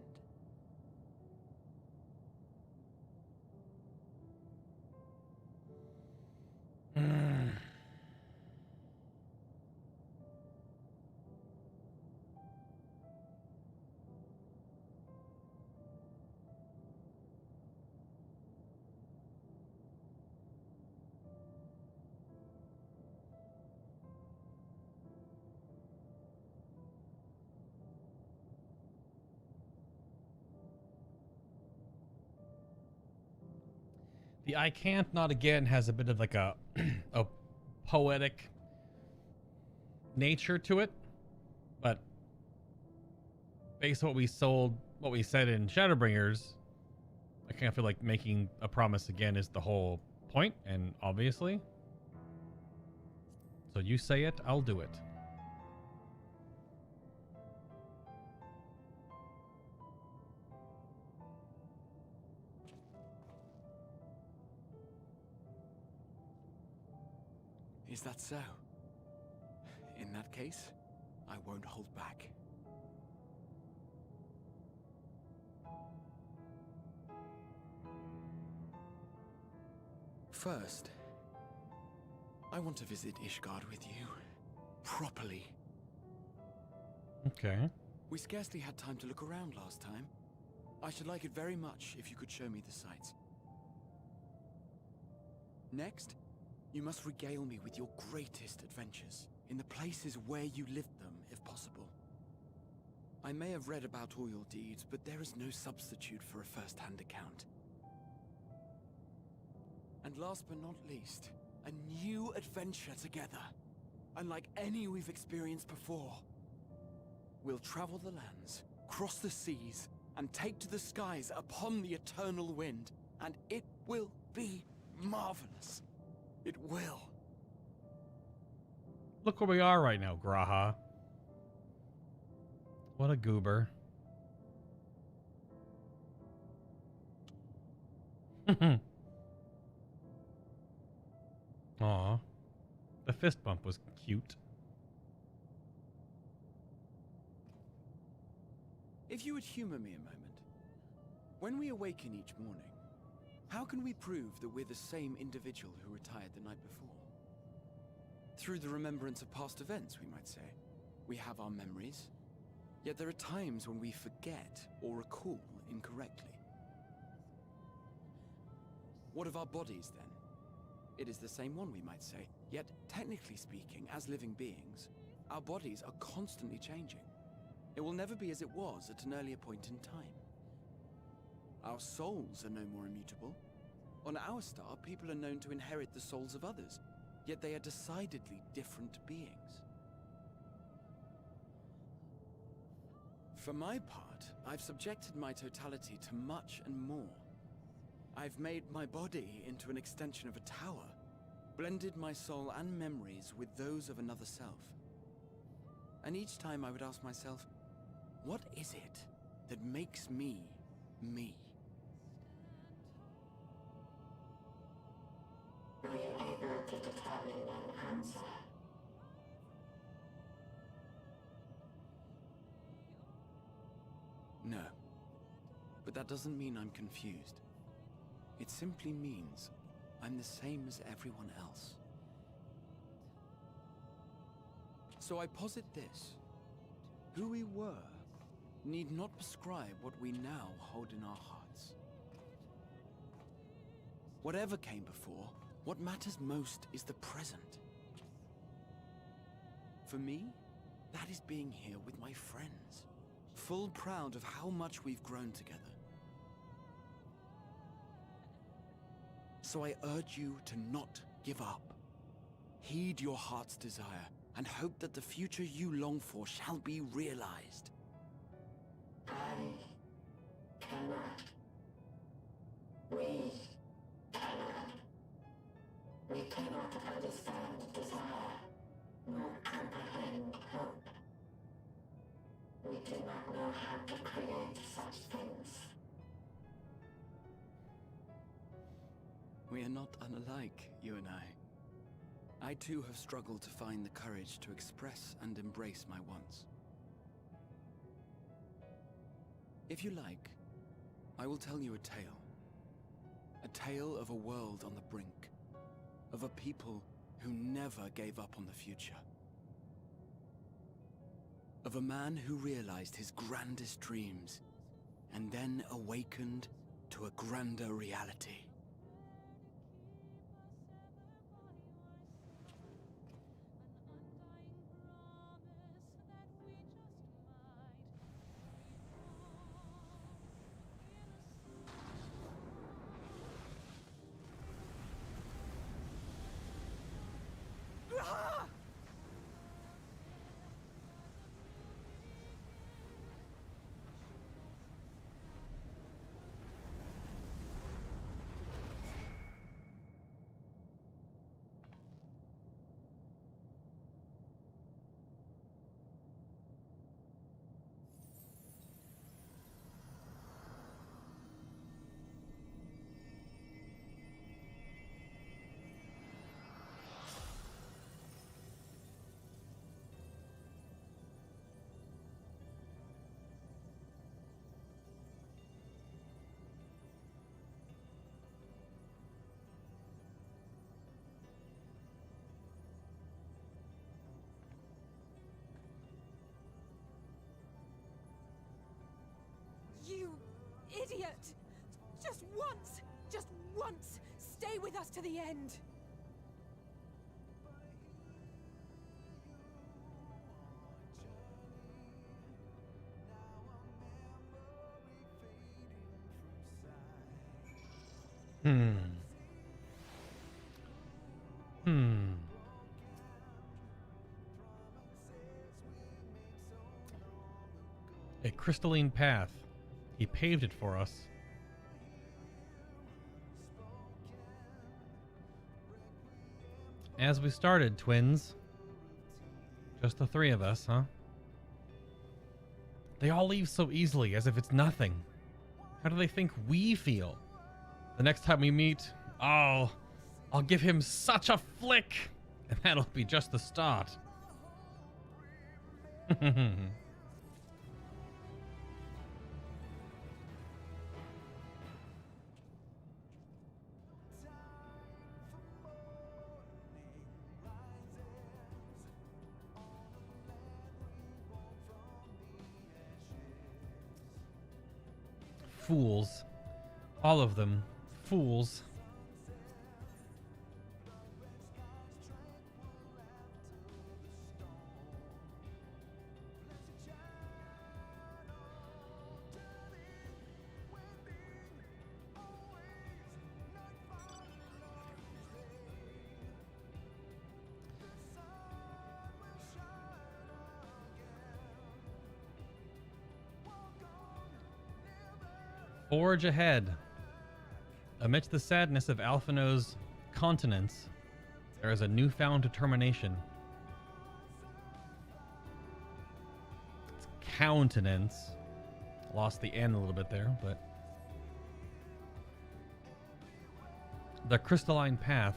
The I can't not again has a bit of like a a poetic nature to it, but based on what we said in Shadowbringers, I kind of feel like making a promise again is the whole point, and obviously. So you say it, I'll do it. Is that so? In that case, I won't hold back. First, I want to visit Ishgard with you. Properly. Okay. We scarcely had time to look around last time. I should like it very much if you could show me the sights. Next, you must regale me with your greatest adventures, in the places where you lived them, if possible. I may have read about all your deeds, but there is no substitute for a first-hand account. And last but not least, a new adventure together, unlike any we've experienced before. We'll travel the lands, cross the seas, and take to the skies upon the eternal wind, and it will be marvelous. It will. Look where we are right now, Graha. What a goober. Aw. The fist bump was cute. If you would humor me a moment. When we awaken each morning, how can we prove that we're the same individual who retired the night before? Through the remembrance of past events, we might say. We have our memories, yet there are times when we forget or recall incorrectly. What of our bodies, then? It is the same one, we might say, yet technically speaking, as living beings, our bodies are constantly changing. It will never be as it was at an earlier point in time. Our souls are no more immutable. On our star, people are known to inherit the souls of others, yet they are decidedly different beings. For my part, I've subjected my totality to much and more. I've made my body into an extension of a tower, blended my soul and memories with those of another self. And each time I would ask myself, what is it that makes me, me? Were you able to determine an answer? No. But that doesn't mean I'm confused. It simply means I'm the same as everyone else. So I posit this. Who we were need not prescribe what we now hold in our hearts. Whatever came before, what matters most is the present. For me, that is being here with my friends, full proud of how much we've grown together. So I urge you to not give up. Heed your heart's desire, and hope that the future you long for shall be realized. I cannot. We cannot. We cannot understand desire, nor comprehend hope. We do not know how to create such things. We are not unlike, you and I. I too have struggled to find the courage to express and embrace my wants. If you like, I will tell you a tale. A tale of a world on the brink. Of a people who never gave up on the future. Of a man who realized his grandest dreams, and then awakened to a grander reality. You idiot! Just once, stay with us to the end. A crystalline path. He paved it for us. As we started, twins. Just the three of us, huh? They all leave so easily, as if it's nothing. How do they think we feel? The next time we meet, I'll give him such a flick, and that'll be just the start. Fools. All of them. Fools. Forge ahead. Amidst the sadness of Alphino's continents, there is a newfound determination. It's countenance. Lost the N a little bit there, but the crystalline path.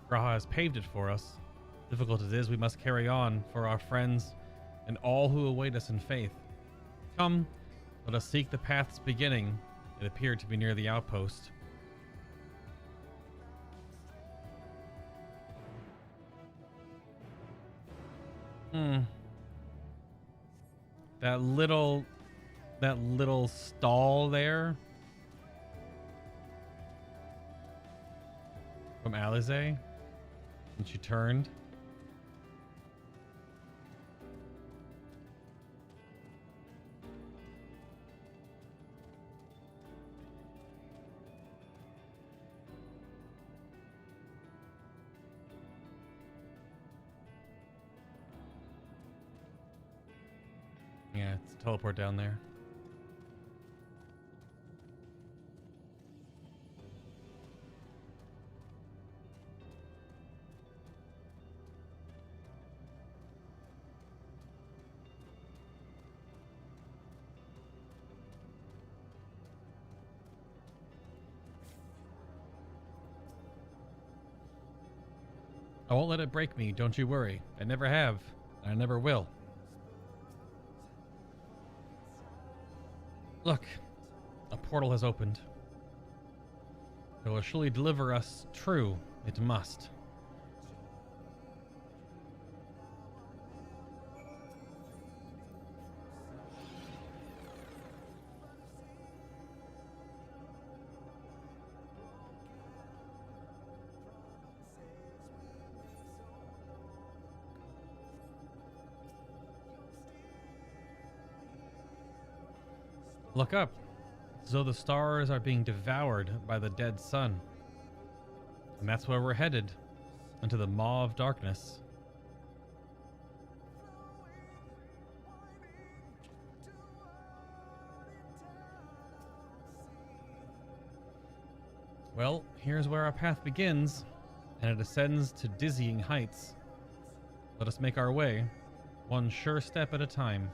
Graha has paved it for us. Difficult as it is, we must carry on for our friends and all who await us in faith. Come, let us seek the path's beginning. It appeared to be near the outpost. That little stall there from Alizé when she turned. Yeah, it's a teleport down there. I won't let it break me, don't you worry. I never have, and I never will. Look, a portal has opened. It will surely deliver us. True, it must. Look up, as though the stars are being devoured by the dead sun. And that's where we're headed, into the maw of darkness. Well, here's where our path begins, and it ascends to dizzying heights. Let us make our way, one sure step at a time.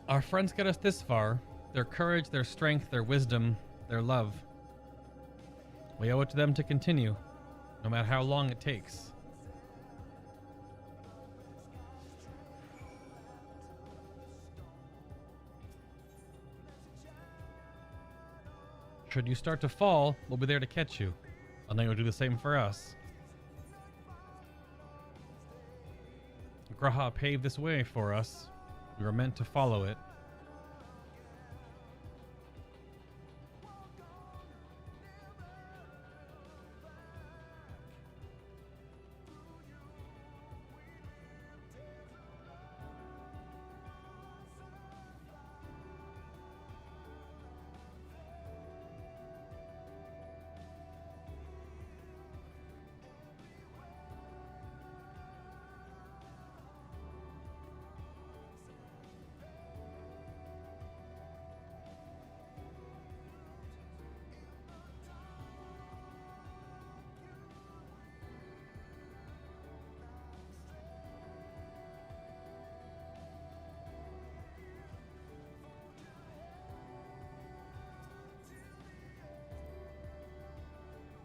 Our friends get us this far. Their courage, their strength, their wisdom, their love. We owe it to them to continue, no matter how long it takes. Should you start to fall, we'll be there to catch you. And then you'll do the same for us. Graha paved this way for us. We were meant to follow it.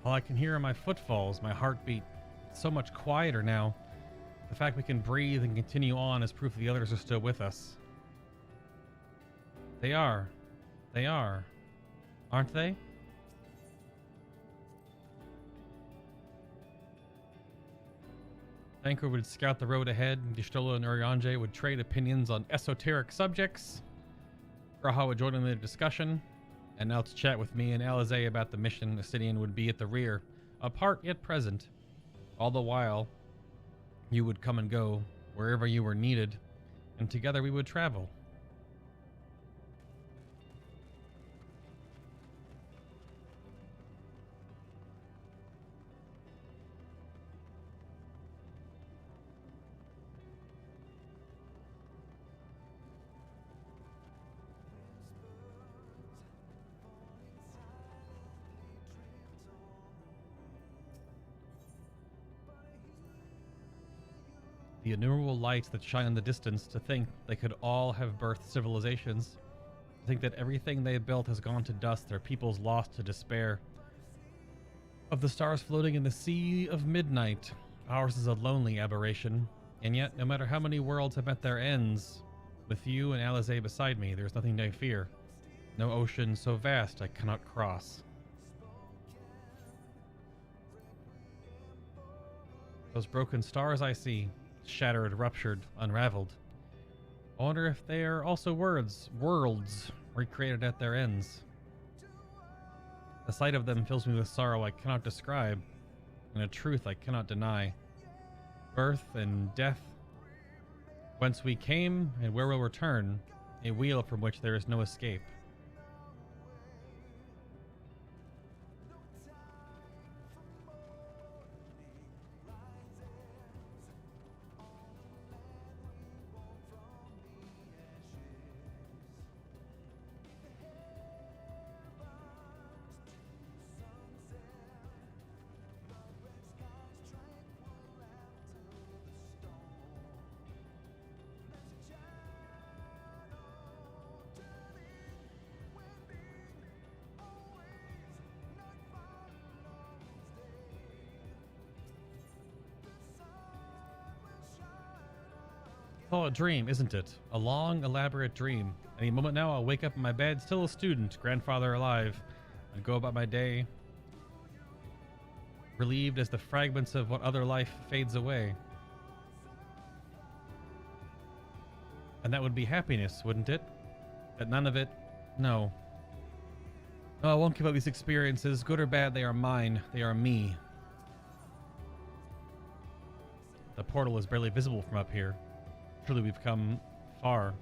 All I can hear are my footfalls, my heartbeat. It's so much quieter now. The fact we can breathe and continue on is proof the others are still with us. They are. They are. Aren't they? Thankor would scout the road ahead, and Y'shtola and Urianger would trade opinions on esoteric subjects. Graha would join in the discussion. And now to chat with me and Alizé about the mission, Astidian would be at the rear, apart yet present. All the while, you would come and go wherever you were needed, and together we would travel. The innumerable lights that shine in the distance, to think they could all have birthed civilizations. To think that everything they built has gone to dust, their peoples lost to despair. Of the stars floating in the sea of midnight, ours is a lonely aberration. And yet, no matter how many worlds have met their ends, with you and Alizé beside me, there's nothing to fear. No ocean so vast I cannot cross. Those broken stars I see, shattered, ruptured, unraveled. I wonder if they are also worlds recreated at their ends. The sight of them fills me with sorrow I cannot describe, and a truth I cannot deny. Birth and death, whence we came and where we'll return, a wheel from which there is no escape. Oh, a dream, isn't it? A long, elaborate dream. Any moment now, I'll wake up in my bed, still a student, grandfather alive, and go about my day, relieved as the fragments of what other life fades away. And that would be happiness, wouldn't it? That none of it? No. No, I won't give up these experiences. Good or bad, they are mine. They are me. The portal is barely visible from up here. Truly, we've come far.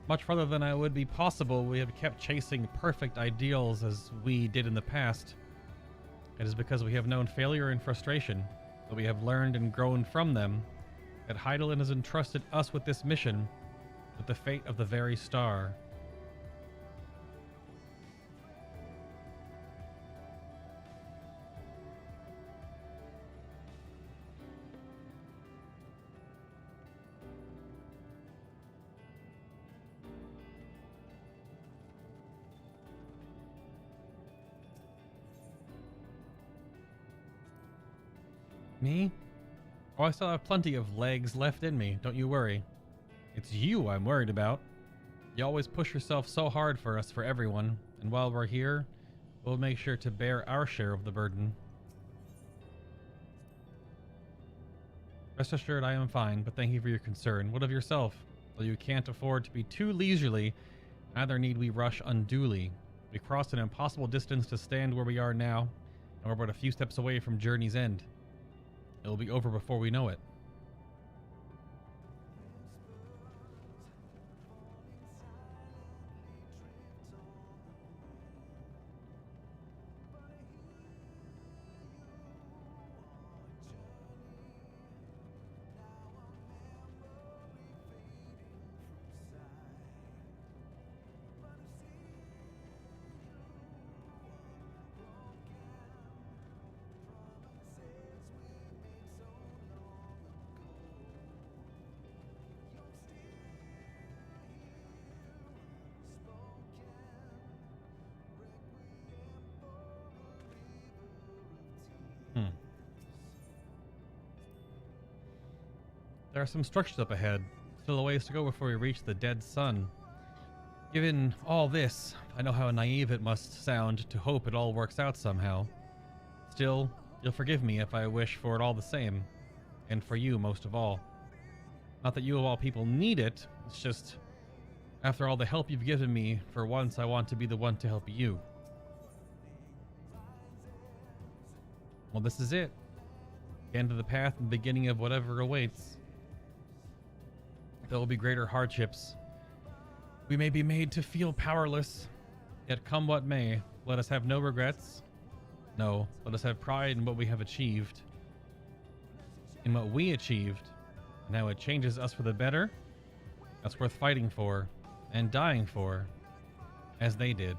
Much farther than I would be possible. We have kept chasing perfect ideals as we did in the past. It is because we have known failure and frustration, but we have learned and grown from them, that Heidelin has entrusted us with this mission, with the fate of the very star. Me? Oh, I still have plenty of legs left in me, don't you worry. It's you I'm worried about. You always push yourself so hard for us, for everyone, and while we're here, we'll make sure to bear our share of the burden. Rest assured I am fine, but thank you for your concern. What of yourself? Though you can't afford to be too leisurely, neither need we rush unduly. We crossed an impossible distance to stand where we are now, and we're but a few steps away from journey's end. It will be over before we know it. There are some structures up ahead. Still a ways to go before we reach the dead sun. Given all this, I know how naive it must sound to hope it all works out somehow. Still, you'll forgive me if I wish for it all the same. And for you most of all. Not that you of all people need it, it's just, after all the help you've given me, for once I want to be the one to help you. Well, this is it. The end of the path and the beginning of whatever awaits. There will be greater hardships. We may be made to feel powerless, yet come what may, let us have no regrets. No, let us have pride in what we have achieved. In what we achieved, and how it changes us for the better, that's worth fighting for, and dying for, as they did.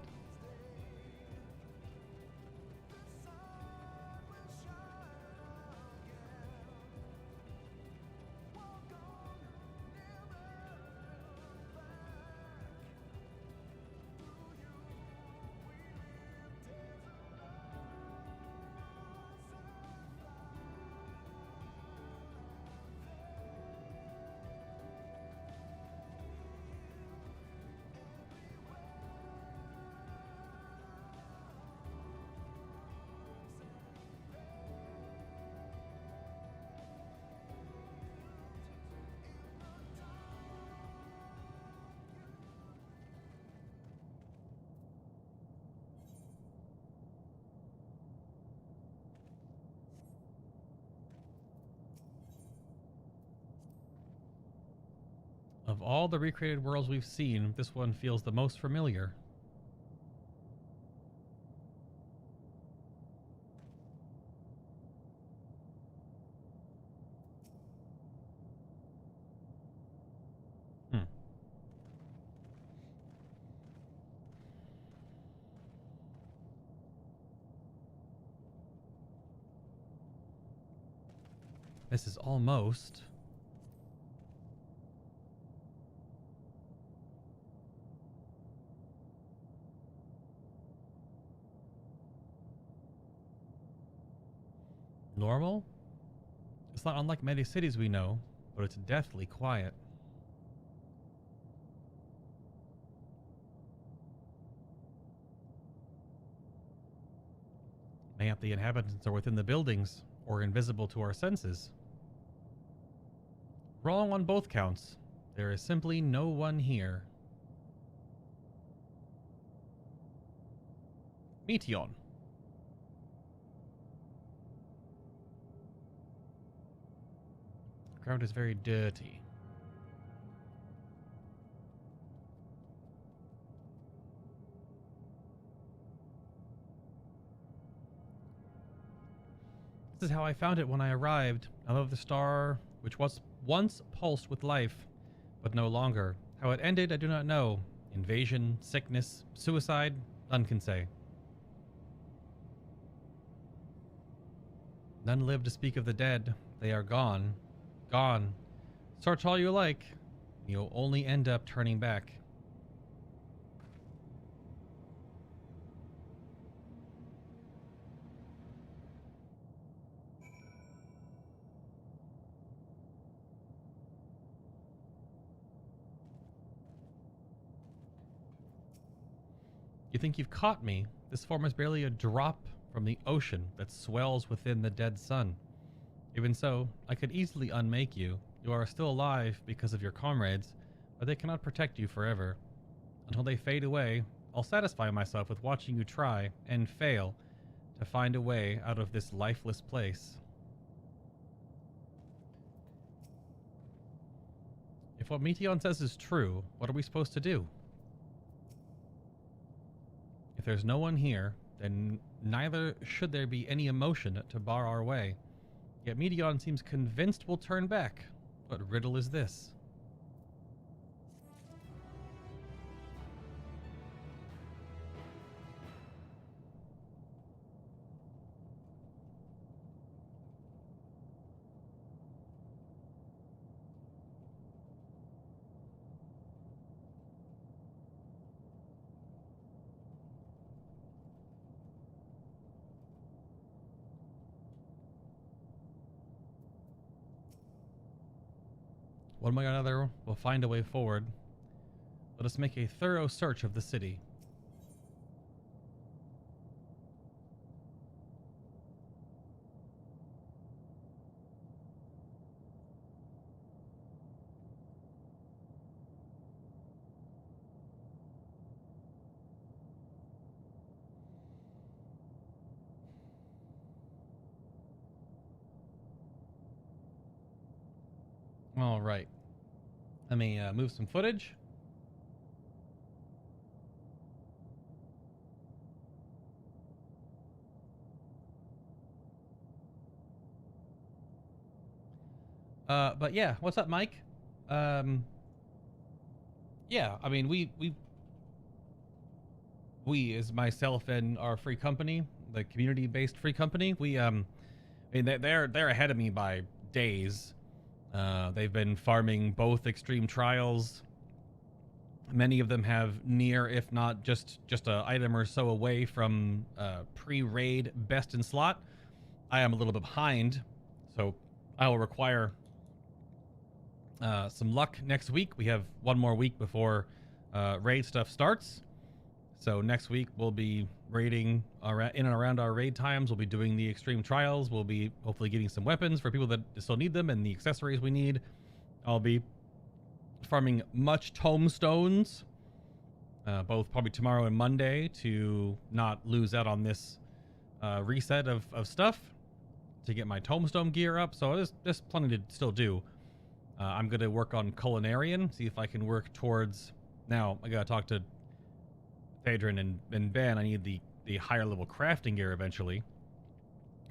Of all the recreated worlds we've seen, this one feels the most familiar. This is almost... normal? It's not unlike many cities we know, but it's deathly quiet. Mayhap the inhabitants are within the buildings, or invisible to our senses. Wrong on both counts. There is simply no one here. Meteon. The ground is very dirty. This is how I found it when I arrived. I love the star, which was once pulsed with life, but no longer. How it ended, I do not know. Invasion, sickness, suicide, none can say. None live to speak of the dead. They are gone. Gone. Search all you like. You'll only end up turning back. You think you've caught me? This form is barely a drop from the ocean that swells within the dead sun. Even so, I could easily unmake you. You are still alive because of your comrades, but they cannot protect you forever. Until they fade away, I'll satisfy myself with watching you try and fail to find a way out of this lifeless place. If what Meteon says is true, what are we supposed to do? If there's no one here, then neither should there be any emotion to bar our way. Yet Meteon seems convinced we'll turn back. What riddle is this? One way or another, we'll find a way forward. Let us make a thorough search of the city. All right. Let me move some footage. But yeah, what's up, Mike? Yeah, I mean, we as myself and our free company, the community-based free company, I mean, they're ahead of me by days. They've been farming both extreme trials. Many of them have near, if not just an item or so away from pre-raid best in slot. I am a little bit behind, so I will require some luck next week. We have one more week before raid stuff starts. So next week we'll be raiding in and around our raid times. We'll be doing the extreme trials. We'll be hopefully getting some weapons for people that still need them and the accessories we need. I'll be farming much tomestones, both probably tomorrow and Monday, to not lose out on this reset of stuff, to get my tomestone gear up. So there's plenty to still do. I'm going to work on Culinarian, see if I can work towards... Now, I got to talk to Adrian and Ben. I need the higher level crafting gear eventually.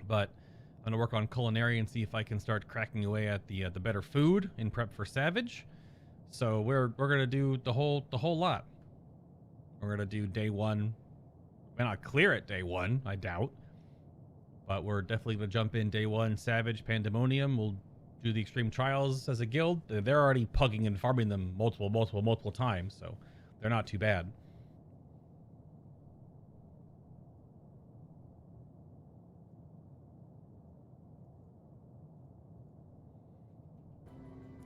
But I'm going to work on Culinarian, see if I can start cracking away at the better food in prep for Savage. So we're going to do the whole lot. We're going to do day 1. May not clear it day 1, I doubt. But we're definitely going to jump in day 1, Savage, Pandemonium. We'll do the Extreme Trials as a guild. They're already pugging and farming them multiple times, so they're not too bad.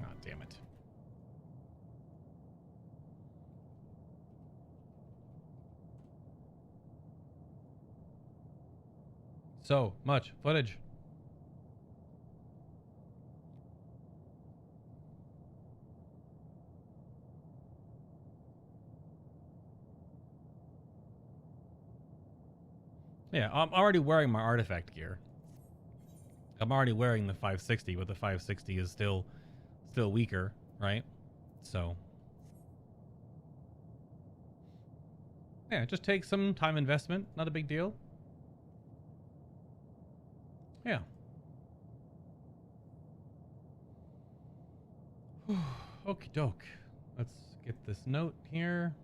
Ah, damn it. So much footage. Yeah, I'm already wearing my artifact gear. I'm already wearing the 560, but the 560 is still weaker, right? So yeah, it just takes some time investment, not a big deal. Yeah. Okie doke. Let's get this note here.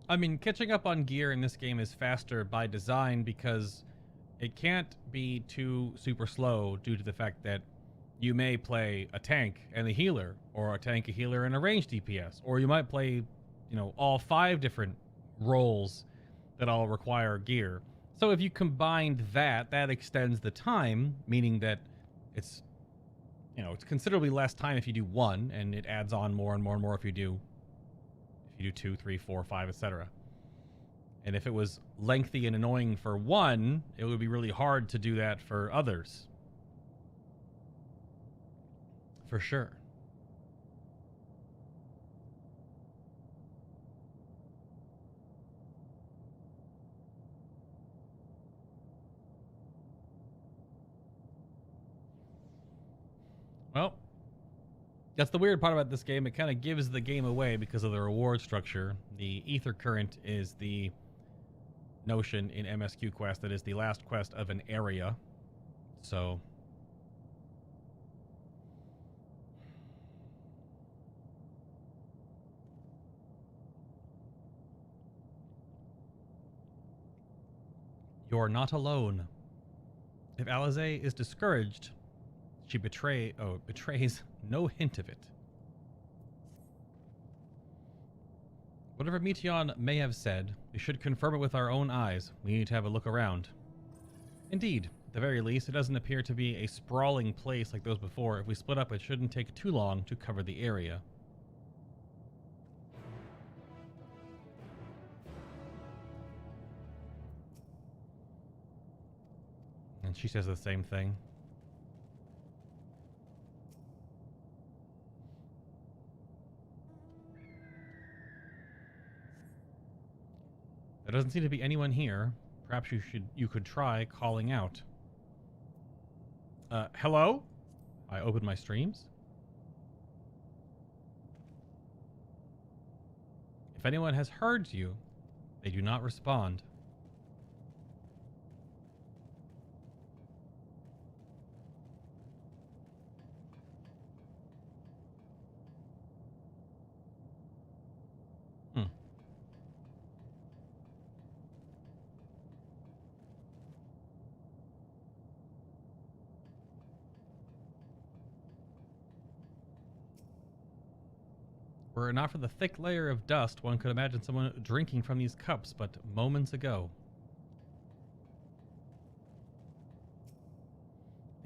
I mean, catching up on gear in this game is faster by design because it can't be too super slow due to the fact that you may play a tank and a healer, or a tank, a healer, and a ranged DPS, or you might play, you know, all 5 different roles that all require gear. So if you combined that extends the time, meaning that it's, you know, it's considerably less time if you do 1, and it adds on more and more and more if you do 2, 3, 4, 5, etc. And if it was lengthy and annoying for 1, it would be really hard to do that for others. For sure. Well, that's the weird part about this game. It kind of gives the game away because of the reward structure. The Ether Current is the notion in MSQ quest that is the last quest of an area. So you're not alone. If Alizé is discouraged, she betrays no hint of it. Whatever Meteon may have said, we should confirm it with our own eyes. We need to have a look around. Indeed, at the very least, it doesn't appear to be a sprawling place like those before. If we split up, it shouldn't take too long to cover the area. And she says the same thing. There doesn't seem to be anyone here. Perhaps you could try calling out. Hello? I open my streams. If anyone has heard you, they do not respond. Were it not for the thick layer of dust, one could imagine someone drinking from these cups but moments ago.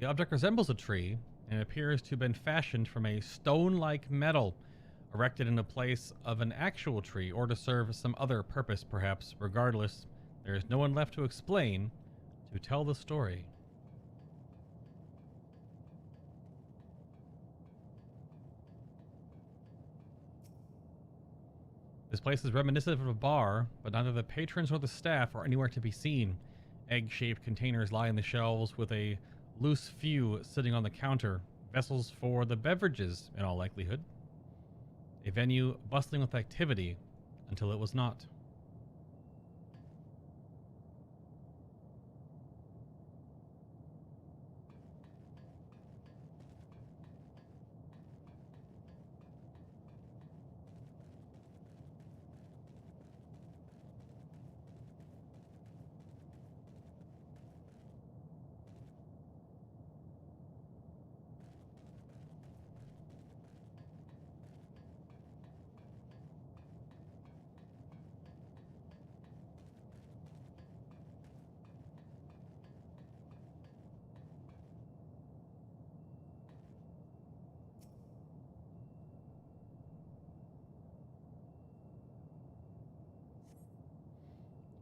The object resembles a tree, and it appears to have been fashioned from a stone-like metal, erected in a place of an actual tree, or to serve some other purpose, perhaps. Regardless, there is no one left to explain, to tell the story. This place is reminiscent of a bar, but neither the patrons nor the staff are anywhere to be seen. Egg-shaped containers lie on the shelves, with a loose few sitting on the counter. Vessels for the beverages, in all likelihood. A venue bustling with activity, until it was not.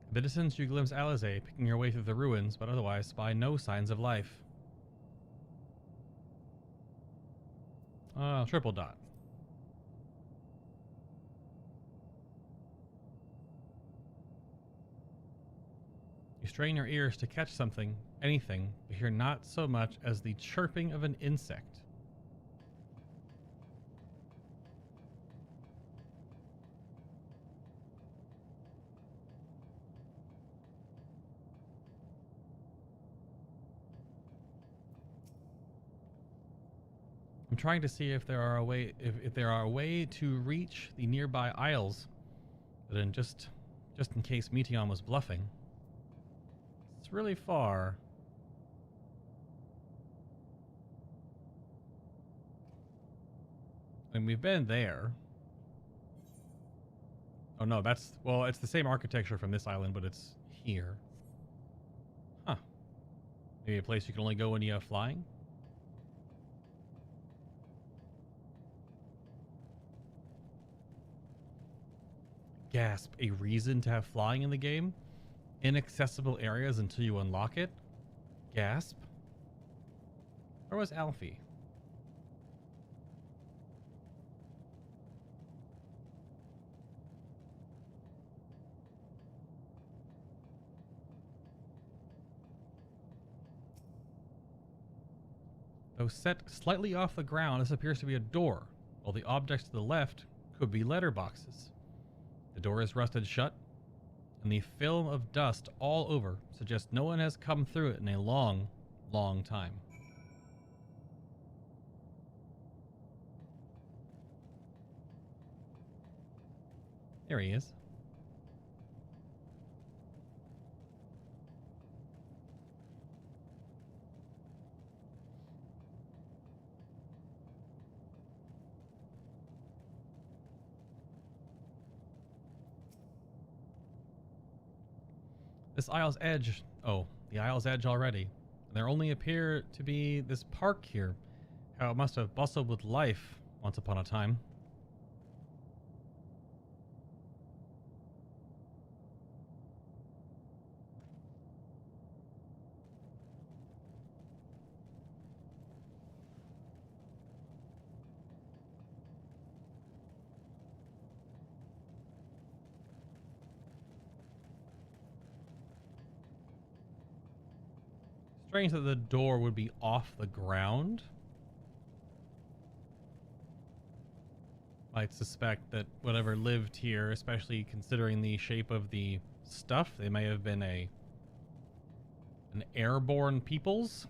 In the distance, you glimpse Alizé picking her way through the ruins, but otherwise spy no signs of life. Triple dot. You strain your ears to catch something, anything, but hear not so much as the chirping of an insect. I'm trying to see if there are a way to reach the nearby isles, but then just in case Meteon was bluffing. It's really far. I mean, we've been there. Oh no, well, it's the same architecture from this island, but it's here. Huh. Maybe a place you can only go when you have flying? Gasp, a reason to have flying in the game? Inaccessible areas until you unlock it? Gasp. Where was Alfie? Though set slightly off the ground, this appears to be a door, while the objects to the left could be letterboxes. The door is rusted shut, and the film of dust all over suggests no one has come through it in a long, long time. There he is. This Isle's Edge. Oh, the Isle's Edge already. There only appear to be this park here. How it must have bustled with life once upon a time. Strange that the door would be off the ground. I'd suspect that whatever lived here, especially considering the shape of the stuff, they may have been an airborne peoples.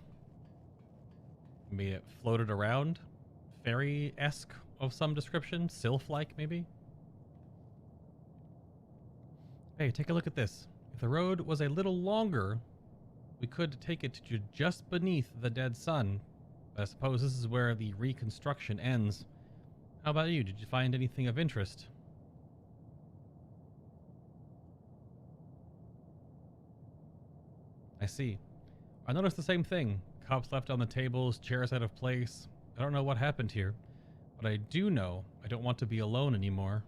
Maybe it floated around. Fairy-esque of some description. Sylph-like, maybe. Hey, take a look at this. If the road was a little longer, we could take it to just beneath the dead sun. But I suppose this is where the reconstruction ends. How about you? Did you find anything of interest? I see. I noticed the same thing. Cups left on the tables, chairs out of place. I don't know what happened here, but I do know I don't want to be alone anymore.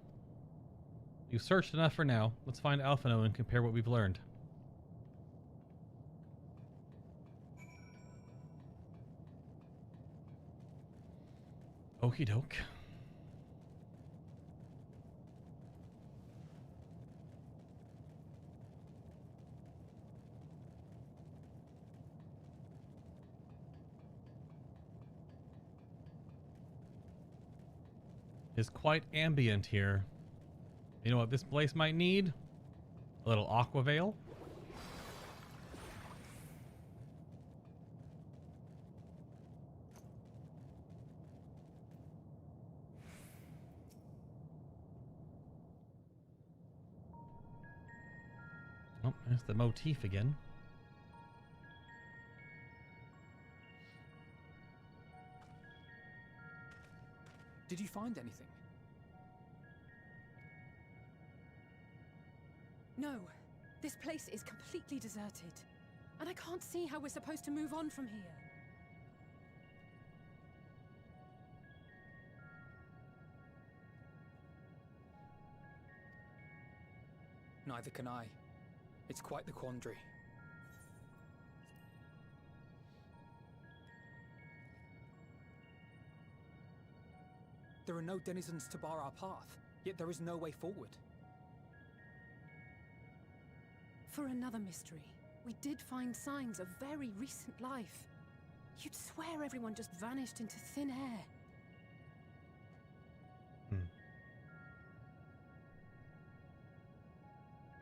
You've searched enough for now. Let's find Alphino and compare what we've learned. Okie doke. It's quite ambient here. You know what this place might need? A little aqua veil. Oh, there's the motif again. Did you find anything? No, this place is completely deserted. And I can't see how we're supposed to move on from here. Neither can I. It's quite the quandary. There are no denizens to bar our path, yet there is no way forward. For another mystery, we did find signs of very recent life. You'd swear everyone just vanished into thin air.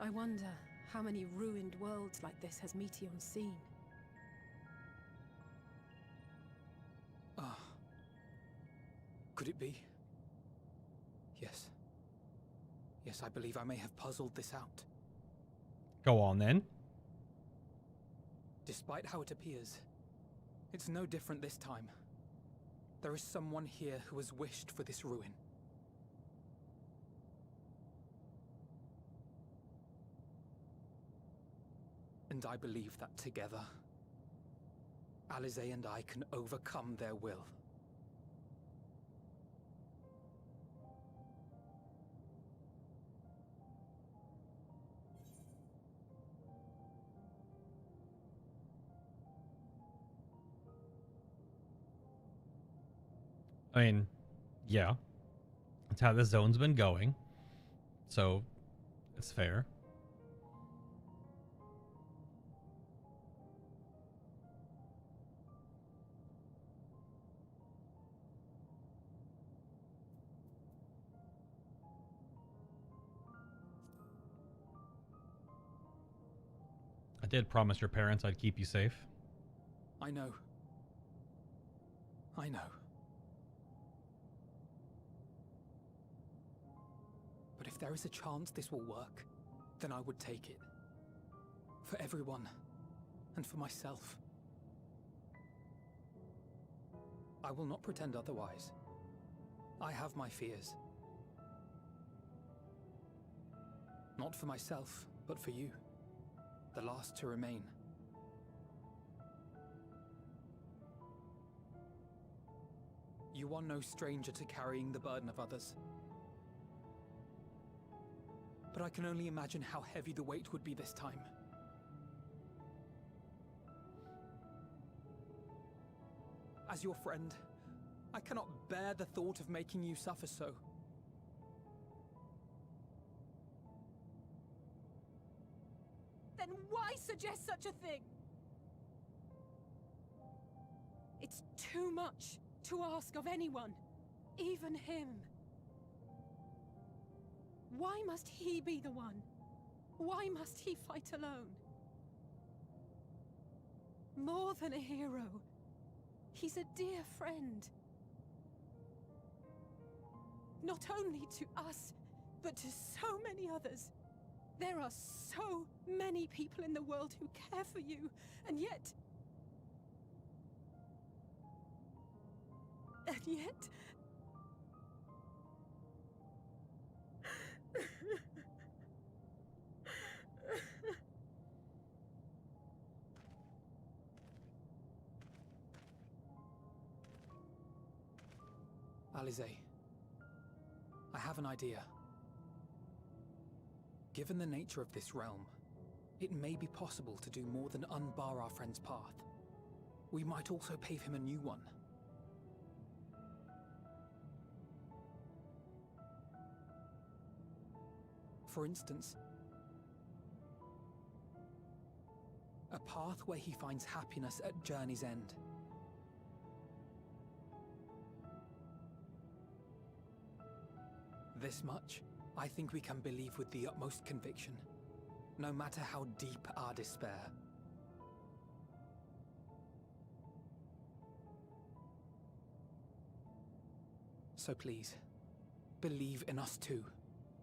I wonder how many ruined worlds like this has Meteon seen. Ah. Could it be? Yes. Yes, I believe I may have puzzled this out. Go on then. Despite how it appears, it's no different this time. There is someone here who has wished for this ruin. And I believe that together, Alize and I can overcome their will. I mean, yeah. That's how this zone's been going. So, it's fair. I did promise your parents I'd keep you safe. I know. I know. But if there is a chance this will work, then I would take it. For everyone, and for myself. I will not pretend otherwise. I have my fears. Not for myself, but for you. The last to remain. You are no stranger to carrying the burden of others. But I can only imagine how heavy the weight would be this time. As your friend, I cannot bear the thought of making you suffer so. Then why suggest such a thing? It's too much to ask of anyone, even him. Why must he be the one? Why must he fight alone? More than a hero, he's a dear friend. Not only to us, but to so many others. There are so many people in the world who care for you, and yet... Alize, I have an idea. Given the nature of this realm, it may be possible to do more than unbar our friend's path. We might also pave him a new one. For instance, a path where he finds happiness at Journey's End. This much, I think we can believe with the utmost conviction, no matter how deep our despair. So please, believe in us too,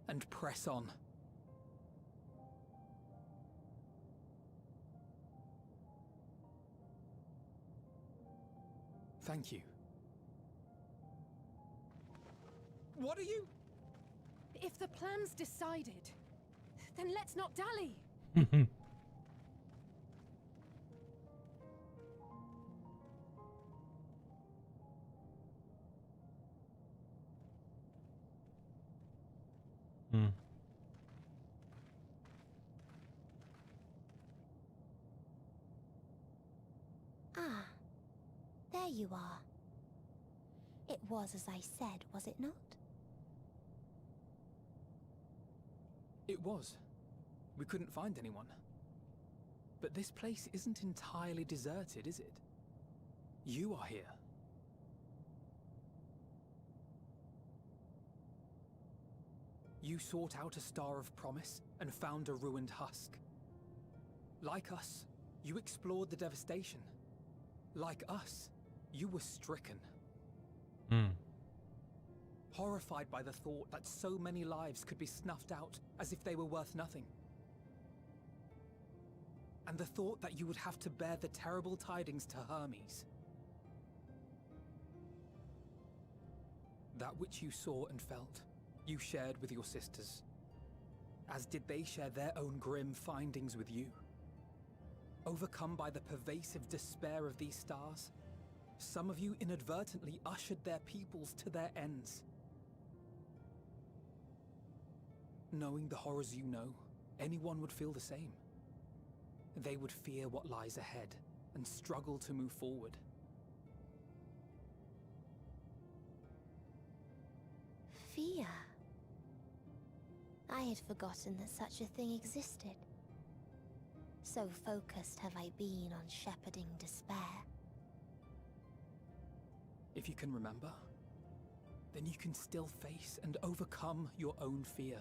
and press on. Thank you. What are you? If the plan's decided, then let's not dally. Ah, there you are. It was as I said, was it not? It was. We couldn't find anyone. But this place isn't entirely deserted, is it? You are here. You sought out a Star of Promise and found a ruined husk. Like us, you explored the devastation. Like us, you were stricken. Horrified by the thought that so many lives could be snuffed out as if they were worth nothing. And the thought that you would have to bear the terrible tidings to Hermes. That which you saw and felt, you shared with your sisters. As did they share their own grim findings with you. Overcome by the pervasive despair of these stars, some of you inadvertently ushered their peoples to their ends. Knowing the horrors you know, anyone would feel the same. They would fear what lies ahead and struggle to move forward. Fear. I had forgotten that such a thing existed. So focused have I been on shepherding despair. If you can remember, then you can still face and overcome your own fear.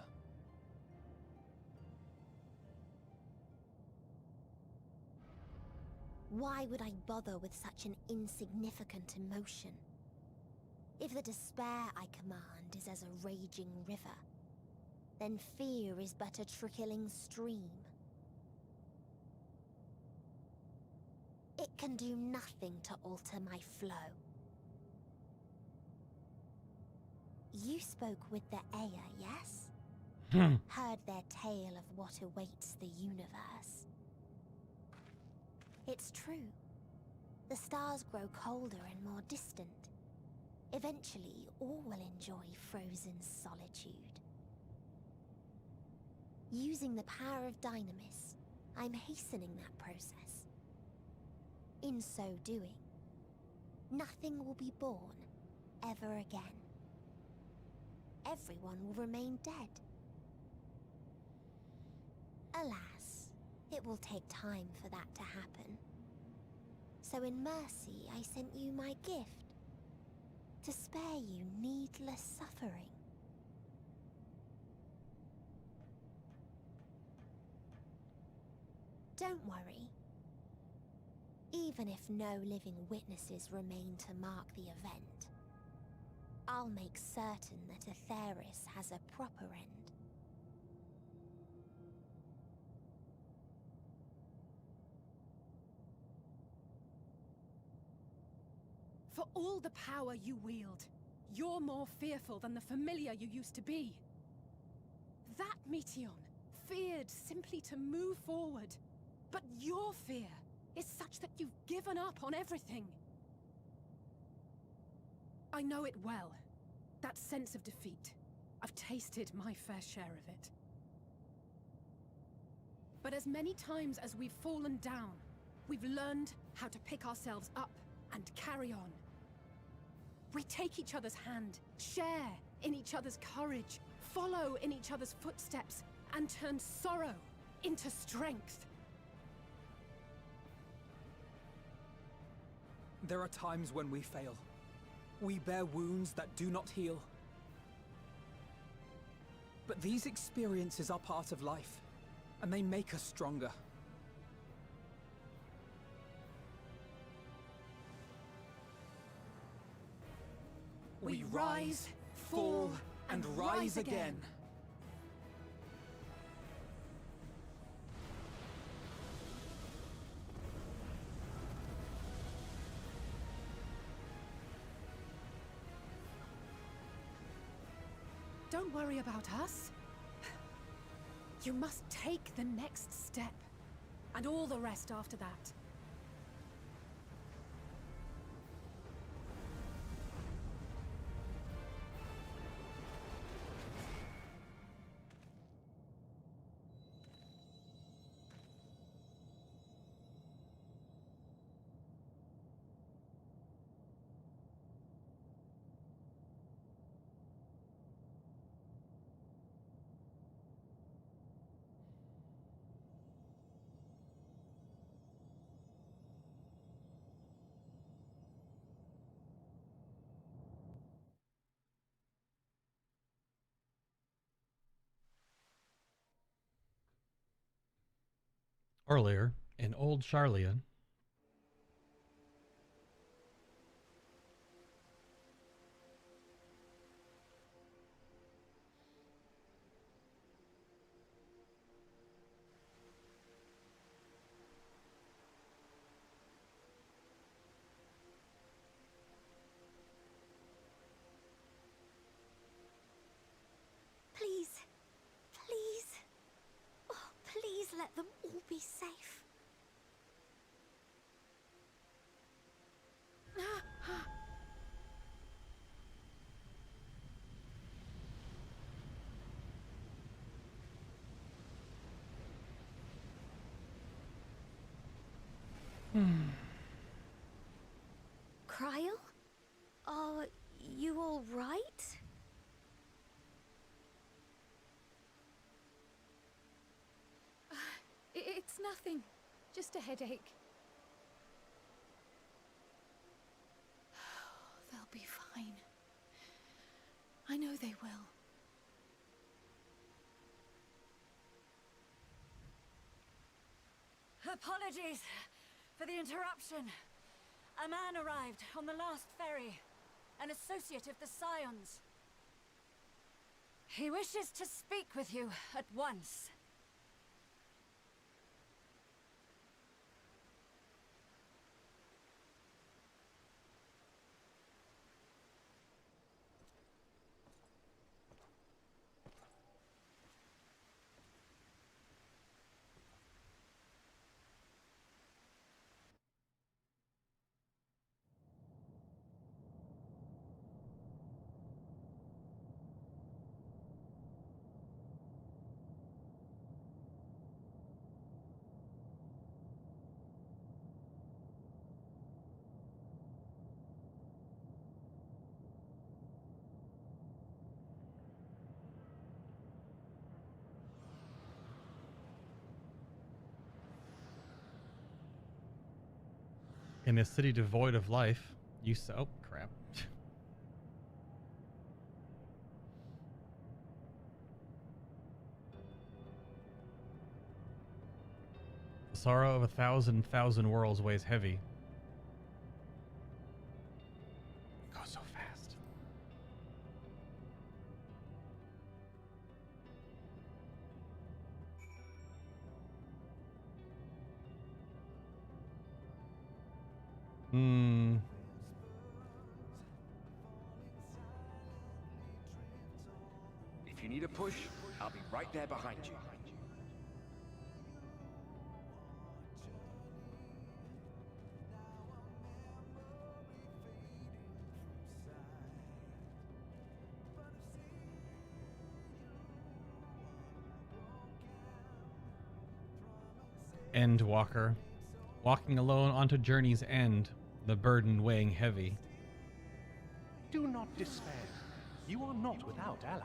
Why would I bother with such an insignificant emotion? If the despair I command is as a raging river, then fear is but a trickling stream. It can do nothing to alter my flow. You spoke with the Aya, yes? Heard their tale of what awaits the universe. It's true. The stars grow colder and more distant. Eventually, all will enjoy frozen solitude. Using the power of Dynamis, I'm hastening that process. In so doing, nothing will be born ever again. Everyone will remain dead. Alas, it will take time for that to happen. So in mercy, I sent you my gift, to spare you needless suffering. Don't worry. Even if no living witnesses remain to mark the event, I'll make certain that Aetheris has a proper end. For all the power you wield, you're more fearful than the familiar you used to be. That Meteion feared simply to move forward. But your fear is such that you've given up on everything. I know it well. That sense of defeat. I've tasted my fair share of it. But as many times as we've fallen down, we've learned how to pick ourselves up and carry on. We take each other's hand, share in each other's courage, follow in each other's footsteps, and turn sorrow into strength. There are times when we fail. We bear wounds that do not heal. But these experiences are part of life, and they make us stronger. We rise, fall, and rise again. Don't worry about us. You must take the next step, and all the rest after that. Earlier, in Old Charlian, Please. Please. Oh, please let them all be safe. Cryle? Are you all right? It's nothing. Just a headache. They'll be fine. I know they will. Apologies for the interruption. A man arrived on the last ferry, an associate of the Scions. He wishes to speak with you at once. in a city devoid of life, oh crap. The sorrow of a thousand worlds weighs heavy. It goes so fast. If you need a push, I'll be right there behind you. Endwalker, walking alone onto journey's end, the burden weighing heavy. Do not despair. You are not without allies.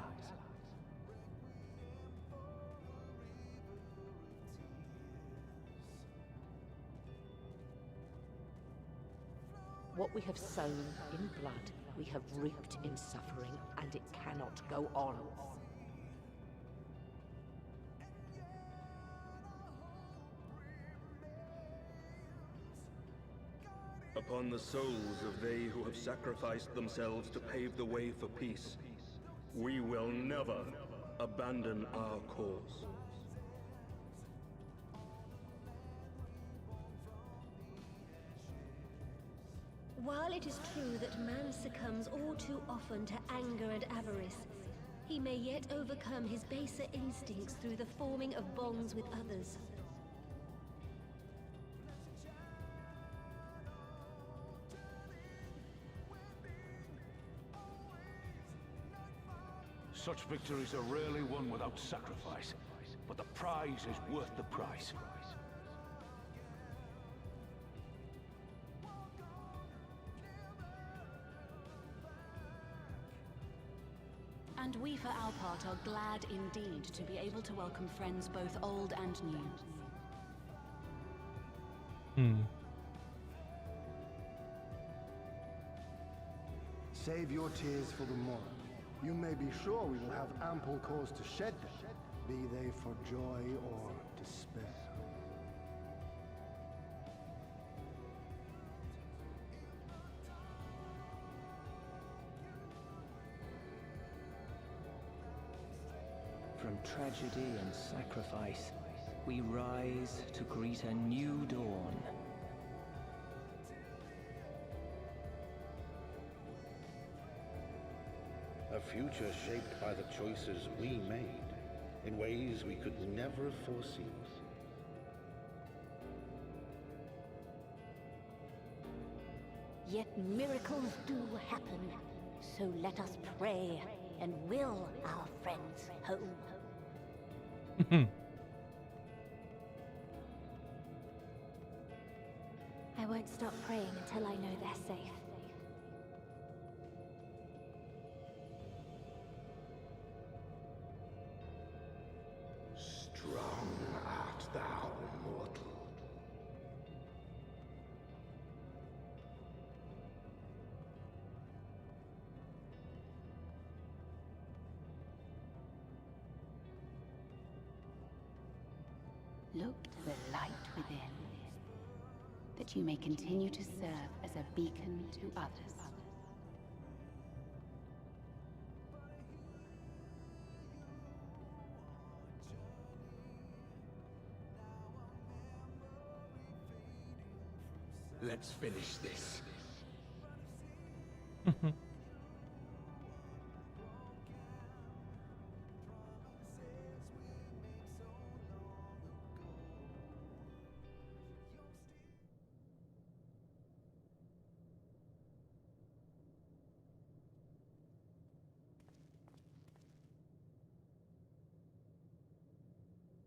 What we have sown in blood, we have reaped in suffering, and it cannot go on. Upon the souls of they who have sacrificed themselves to pave the way for peace, we will never abandon our cause. While it is true that man succumbs all too often to anger and avarice, he may yet overcome his baser instincts through the forming of bonds with others. Such victories are rarely won without sacrifice, but the prize is worth the price. And we, for our part, are glad indeed to be able to welcome friends both old and new. Save your tears for the morrow. You may be sure we will have ample cause to shed them, be they for joy or despair. From tragedy and sacrifice, we rise to greet a new dawn. A future shaped by the choices we made, in ways we could never foresee. Yet miracles do happen, so let us pray and will our friends home. I won't stop praying until I know they're safe. Strong art thou, mortal. Look to the light within, that you may continue to serve as a beacon to others. Let's finish this.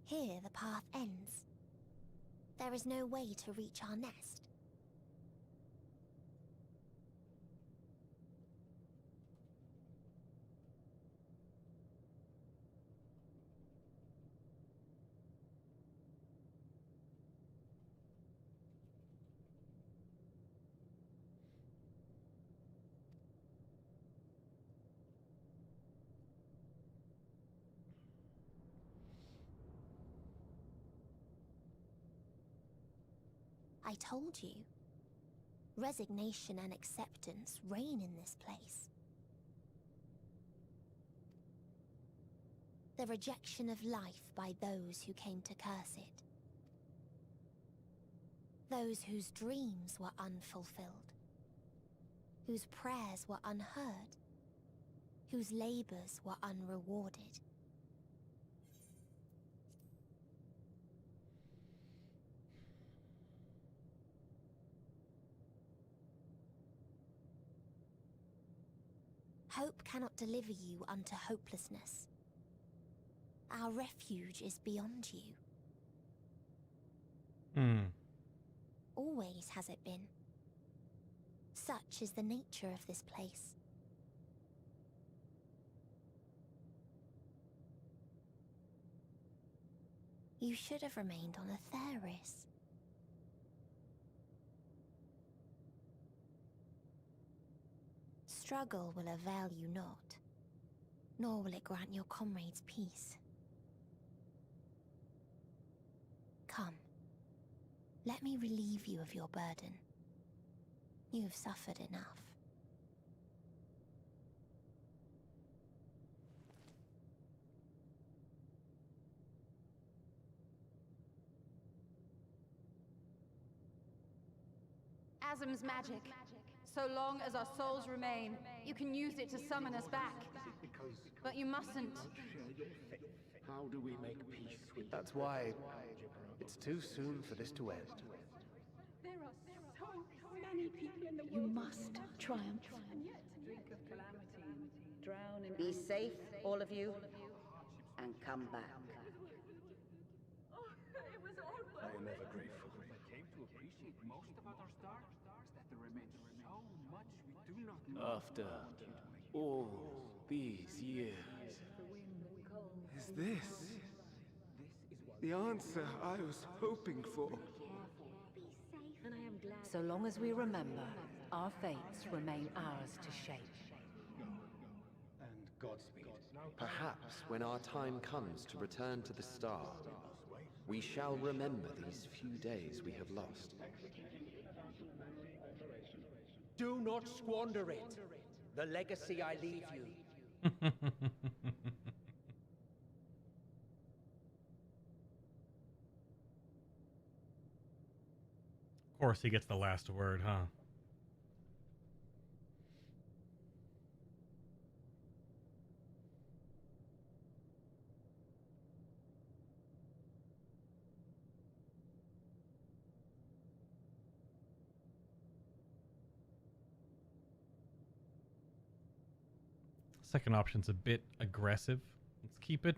Here the path ends. There is no way to reach our nest. I told you. Resignation and acceptance reign in this place. The rejection of life by those who came to curse it. Those whose dreams were unfulfilled. Whose prayers were unheard. Whose labors were unrewarded. Hope cannot deliver you unto hopelessness. Our refuge is beyond you. Always has it been. Such is the nature of this place. You should have remained on Atheris. Struggle will avail you not, nor will it grant your comrades peace. Come, let me relieve you of your burden. You've suffered enough. Asm's magic. So long as our souls remain, you can use it to summon us back. But you mustn't. How do we make peace with... That's why it's too soon for this to end. There are so many people in the world. You must triumph. Drink of calamity and drown in... Be safe, all of you, and come back. It was all I am ever grateful. I came to appreciate most about our stars, that there remains so much we do not know. After all these years, Is this the answer I was hoping for? So long as we remember, our fates remain ours to shape. and Godspeed. Perhaps when our time comes to return to the star, we shall remember these few days we have lost. Do not squander it. The legacy I leave you. Of course, he gets the last word, huh? Second option's a bit aggressive. Let's keep it,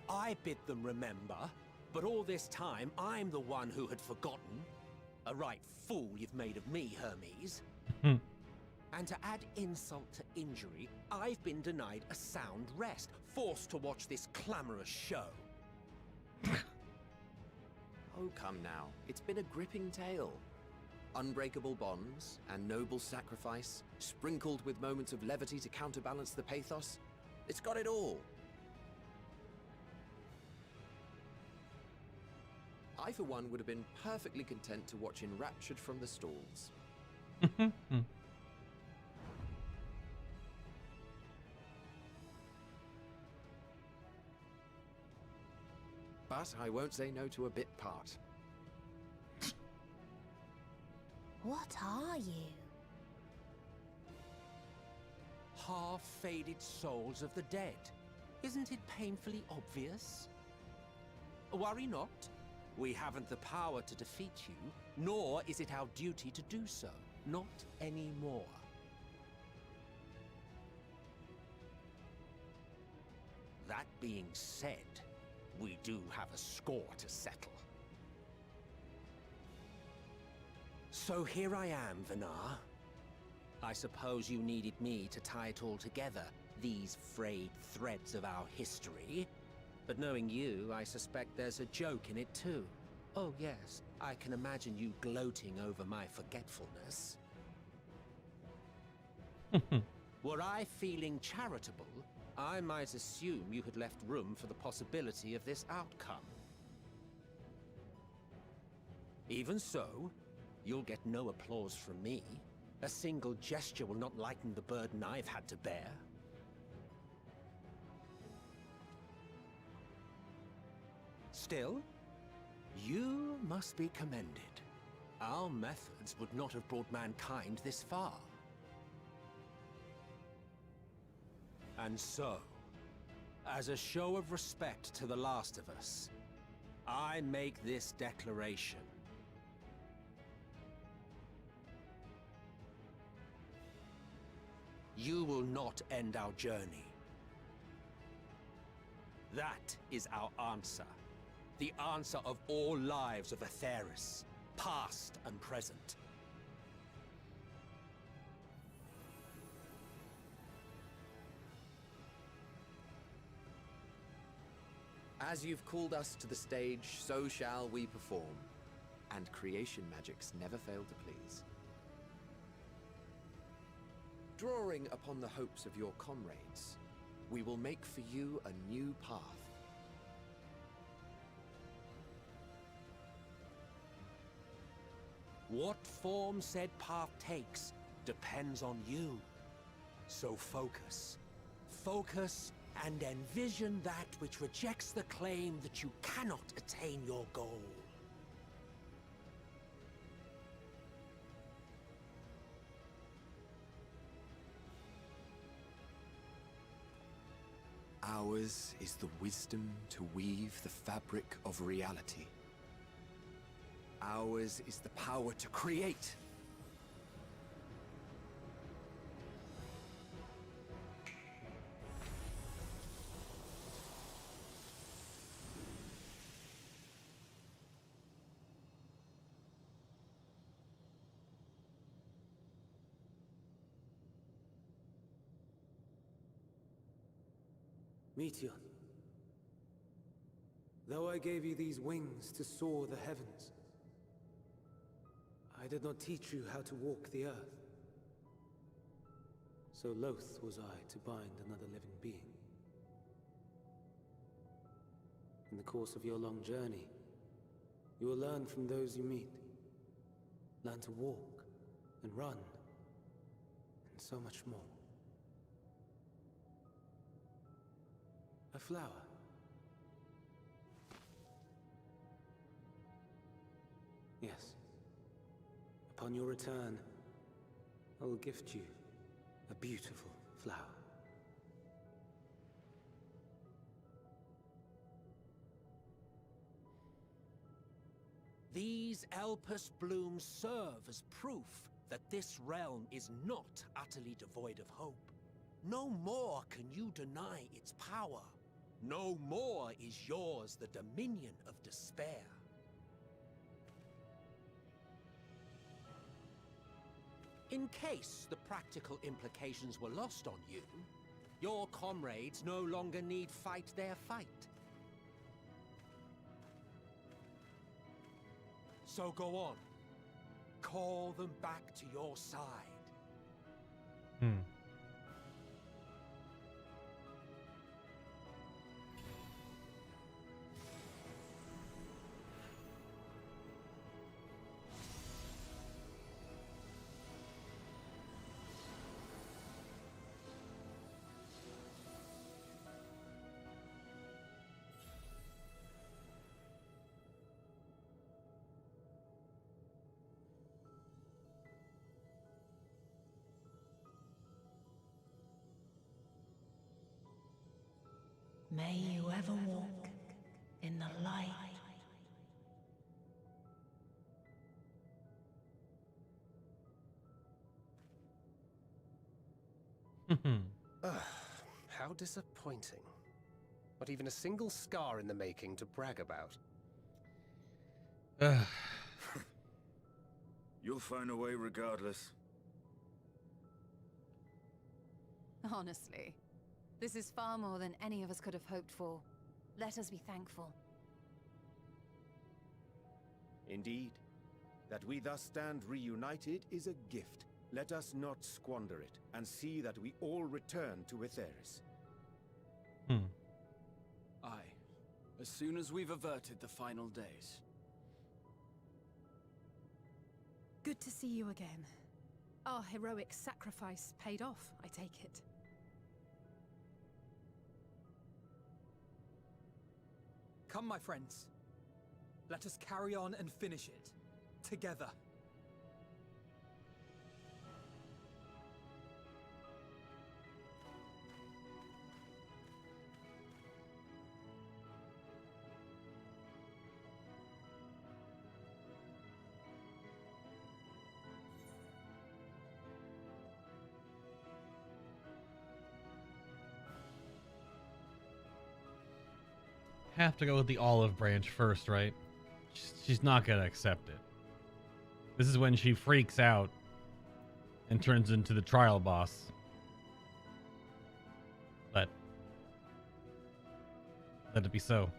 I bid them remember, but all this time I'm the one who had forgotten. A right fool you've made of me, Hermes. And to add insult to injury, I've been denied a sound rest, forced to watch this clamorous show. Oh, come now. It's been a gripping tale. Unbreakable bonds and noble sacrifice, sprinkled with moments of levity to counterbalance the pathos. It's got it all. I, for one, would have been perfectly content to watch enraptured from the stalls. But I won't say no to a bit part. What are you? Half-faded souls of the dead. Isn't it painfully obvious? Worry not. We haven't the power to defeat you, nor is it our duty to do so. Not anymore. That being said, we do have a score to settle. So here I am, Vinar. I suppose you needed me to tie it all together, these frayed threads of our history. But knowing you, I suspect there's a joke in it too. Oh yes, I can imagine you gloating over my forgetfulness. Were I feeling charitable, I might assume you had left room for the possibility of this outcome. Even so, you'll get no applause from me. A single gesture will not lighten the burden I've had to bear. Still, you must be commended. Our methods would not have brought mankind this far. And so, as a show of respect to the last of us, I make this declaration. You will not end our journey. That is our answer. The answer of all lives of Aetheris, past and present. As you've called us to the stage, so shall we perform. And creation magics never fail to please. Drawing upon the hopes of your comrades, we will make for you a new path. What form said path takes depends on you. So focus. Focus and envision that which rejects the claim that you cannot attain your goal. Ours is the wisdom to weave the fabric of reality. Ours is the power to create. Meteion, though I gave you these wings to soar the heavens, I did not teach you how to walk the earth. So loath was I to bind another living being. In the course of your long journey, you will learn from those you meet. Learn to walk and run, and so much more. A flower. Yes. Upon your return, I will gift you a beautiful flower. These Elpis blooms serve as proof that this realm is not utterly devoid of hope. No more can you deny its power. No more is yours the dominion of despair. In case the practical implications were lost on you, your comrades no longer need fight their fight. So go on. Call them back to your side. May you ever walk in the light. How disappointing. Not even a single scar in the making to brag about. You'll find a way regardless. Honestly, this is far more than any of us could have hoped for. Let us be thankful. Indeed. That we thus stand reunited is a gift. Let us not squander it, and see that we all return to Aetheris. Aye. As soon as we've averted the final days. Good to see you again. Our heroic sacrifice paid off, I take it. Come, my friends. Let us carry on and finish it. Together. Have to go with the olive branch first, right? She's not gonna accept it. This is when she freaks out and turns into the trial boss. Let it be so.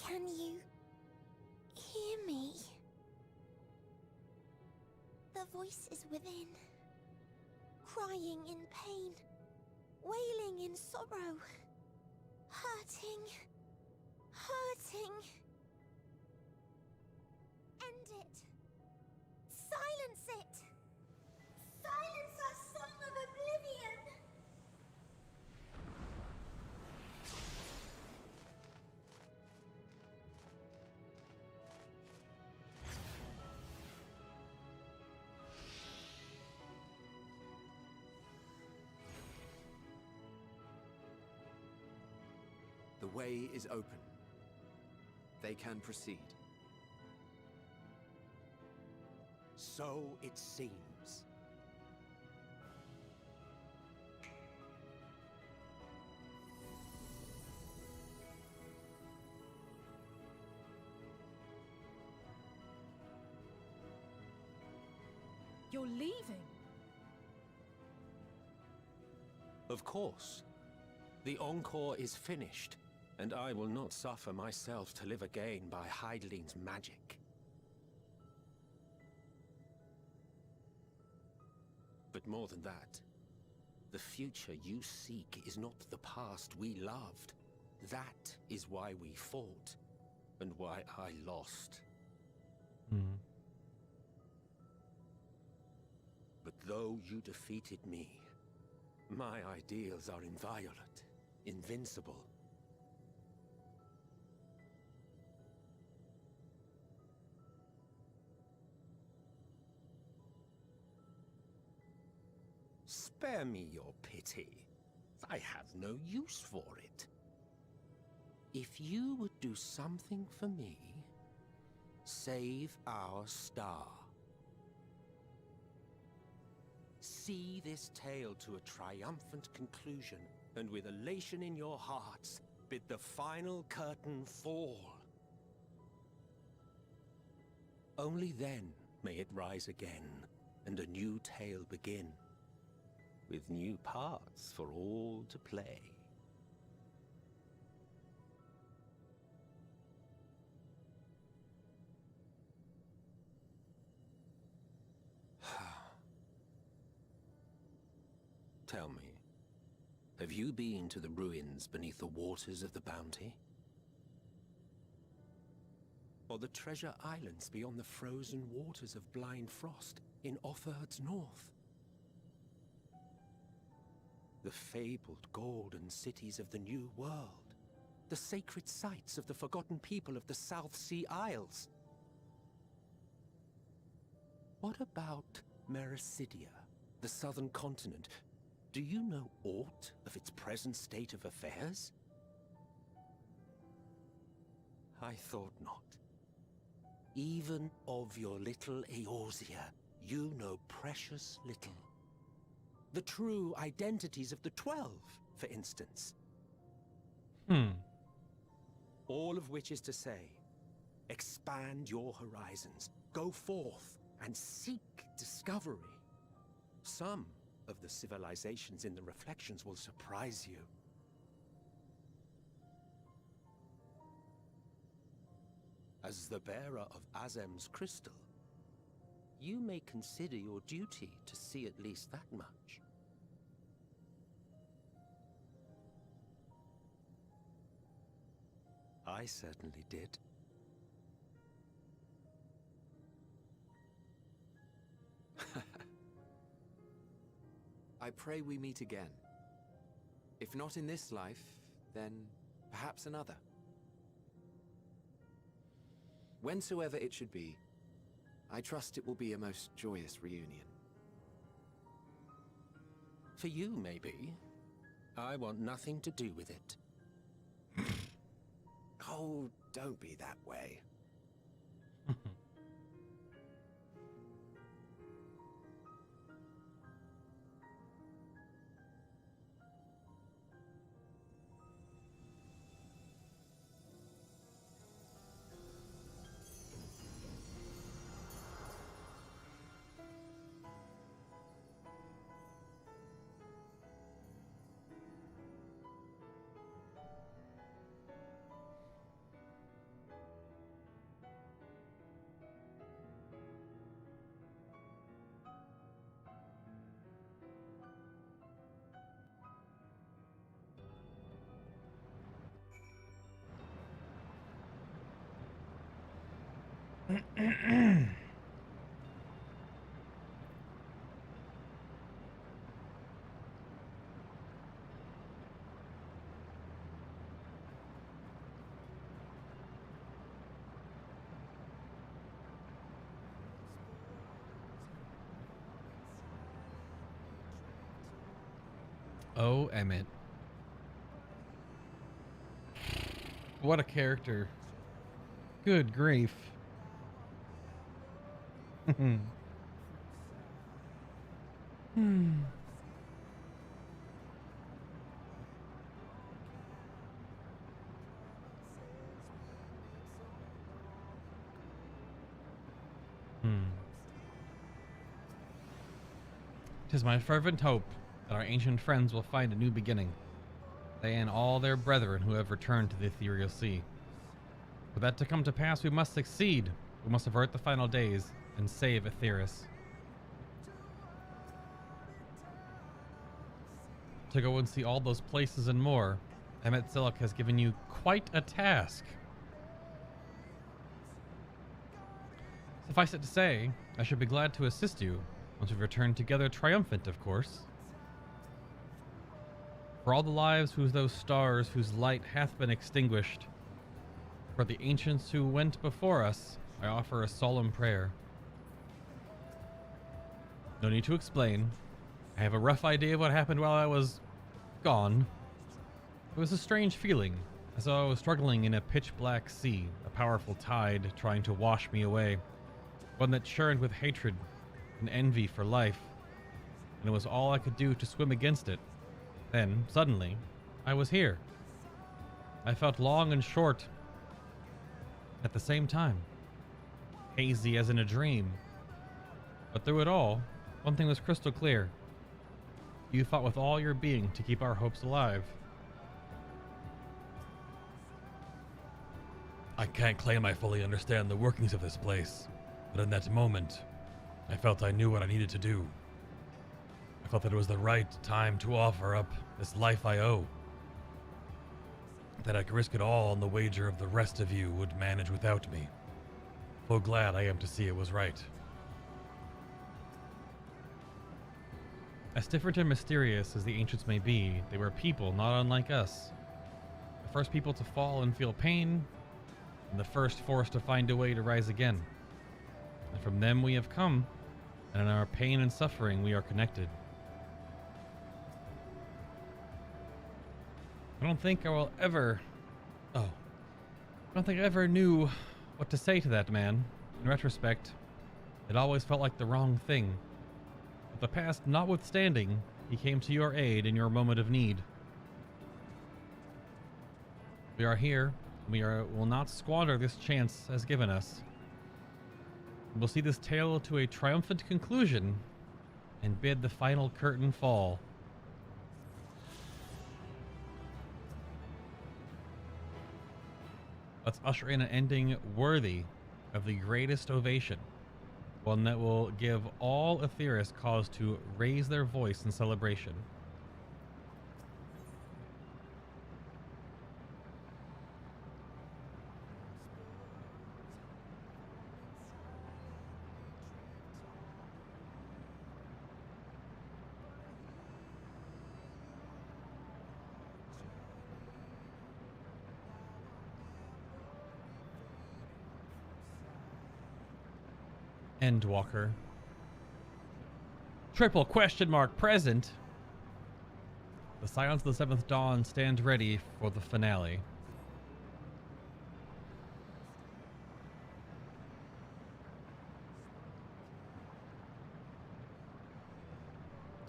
Can you hear me? The voice is within, crying in pain, wailing in sorrow, hurting. End it. Silence it. Silence our song of oblivion. The way is open. They can proceed. So it seems. You're leaving? Of course. The encore is finished, and I will not suffer myself to live again by Heideling's magic. But more than that, the future you seek is not the past we loved. That is why we fought, and why I lost. But though you defeated me, my ideals are inviolate, invincible. Spare me your pity. I have no use for it. If you would do something for me, save our star. See this tale to a triumphant conclusion, and with elation in your hearts, bid the final curtain fall. Only then may it rise again, and a new tale begin, with new parts for all to play. Tell me, have you been to the ruins beneath the waters of the Bounty? Or the treasure islands beyond the frozen waters of Blind Frost in Offerd's north? The fabled golden cities of the New World, the sacred sites of the forgotten people of the South Sea Isles? What about Mericidia, the southern continent? Do you know aught of its present state of affairs? I thought not. Even of your little Eorzea, you know precious little. The true identities of the 12, for instance. All of which is to say, expand your horizons, go forth and seek discovery. Some of the civilizations in the reflections will surprise you. As the bearer of Azem's crystal, you may consider your duty to see at least that much. I certainly did. I pray we meet again. If not in this life, then perhaps another. Whensoever it should be, I trust it will be a most joyous reunion. For you, maybe. I want nothing to do with it. Oh, don't be that way. Oh, Emmett. What a character. Good grief. Tis my fervent hope that our ancient friends will find a new beginning, they and all their brethren who have returned to the ethereal sea. For that to come to pass, we must succeed. We must avert the final days and save Aetheris. To go and see all those places and more, Emmet Zillick has given you quite a task. Suffice it to say, I should be glad to assist you once we've returned together triumphant, of course. For all the lives whose those stars whose light hath been extinguished, for the ancients who went before us, I offer a solemn prayer. No need to explain. I have a rough idea of what happened while I was gone. It was a strange feeling, as though I was struggling in a pitch-black sea, a powerful tide trying to wash me away, one that churned with hatred and envy for life, and it was all I could do to swim against it. Then, suddenly, I was here. I felt long and short at the same time, hazy as in a dream. But through it all, one thing was crystal clear. You fought with all your being to keep our hopes alive. I can't claim I fully understand the workings of this place, but in that moment, I felt I knew what I needed to do. I felt that it was the right time to offer up this life I owe. That I could risk it all on the wager of the rest of you would manage without me. So glad I am to see it was right. As different and mysterious as the ancients may be, they were people not unlike us. The first people to fall and feel pain, and the first forced to find a way to rise again. And from them we have come, and in our pain and suffering we are connected. I don't think I ever knew what to say to that man. In retrospect, it always felt like the wrong thing. But the past notwithstanding, he came to your aid in your moment of need. We are here. Will not squander this chance as given us. We'll see this tale to a triumphant conclusion and bid the final curtain fall. Let's usher in an ending worthy of the greatest ovation. One that will give all Aetheris cause to raise their voice in celebration. Endwalker. Triple question mark present. The Scions of the Seventh Dawn stand ready for the finale.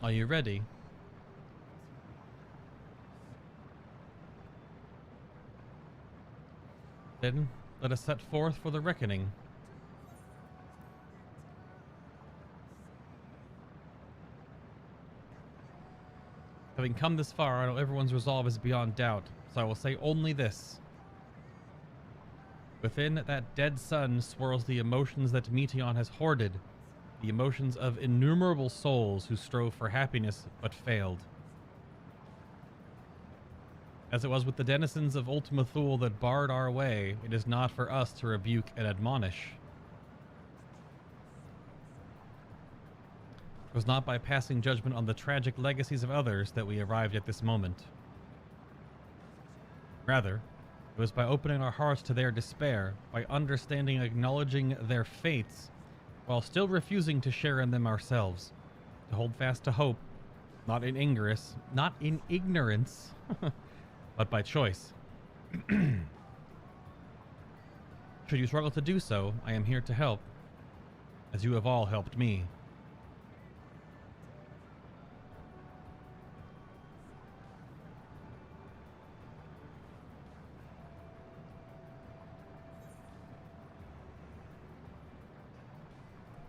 Are you ready? Then let us set forth for the reckoning. Having come this far, I know everyone's resolve is beyond doubt, so I will say only this. Within that dead sun swirls the emotions that Meteion has hoarded, the emotions of innumerable souls who strove for happiness but failed. As it was with the denizens of Ultima Thule that barred our way, it is not for us to rebuke and admonish. It was not by passing judgment on the tragic legacies of others that we arrived at this moment. Rather, it was by opening our hearts to their despair, by understanding and acknowledging their fates, while still refusing to share in them ourselves, to hold fast to hope, not in ignorance, but by choice. Should you struggle to do so, I am here to help, as you have all helped me.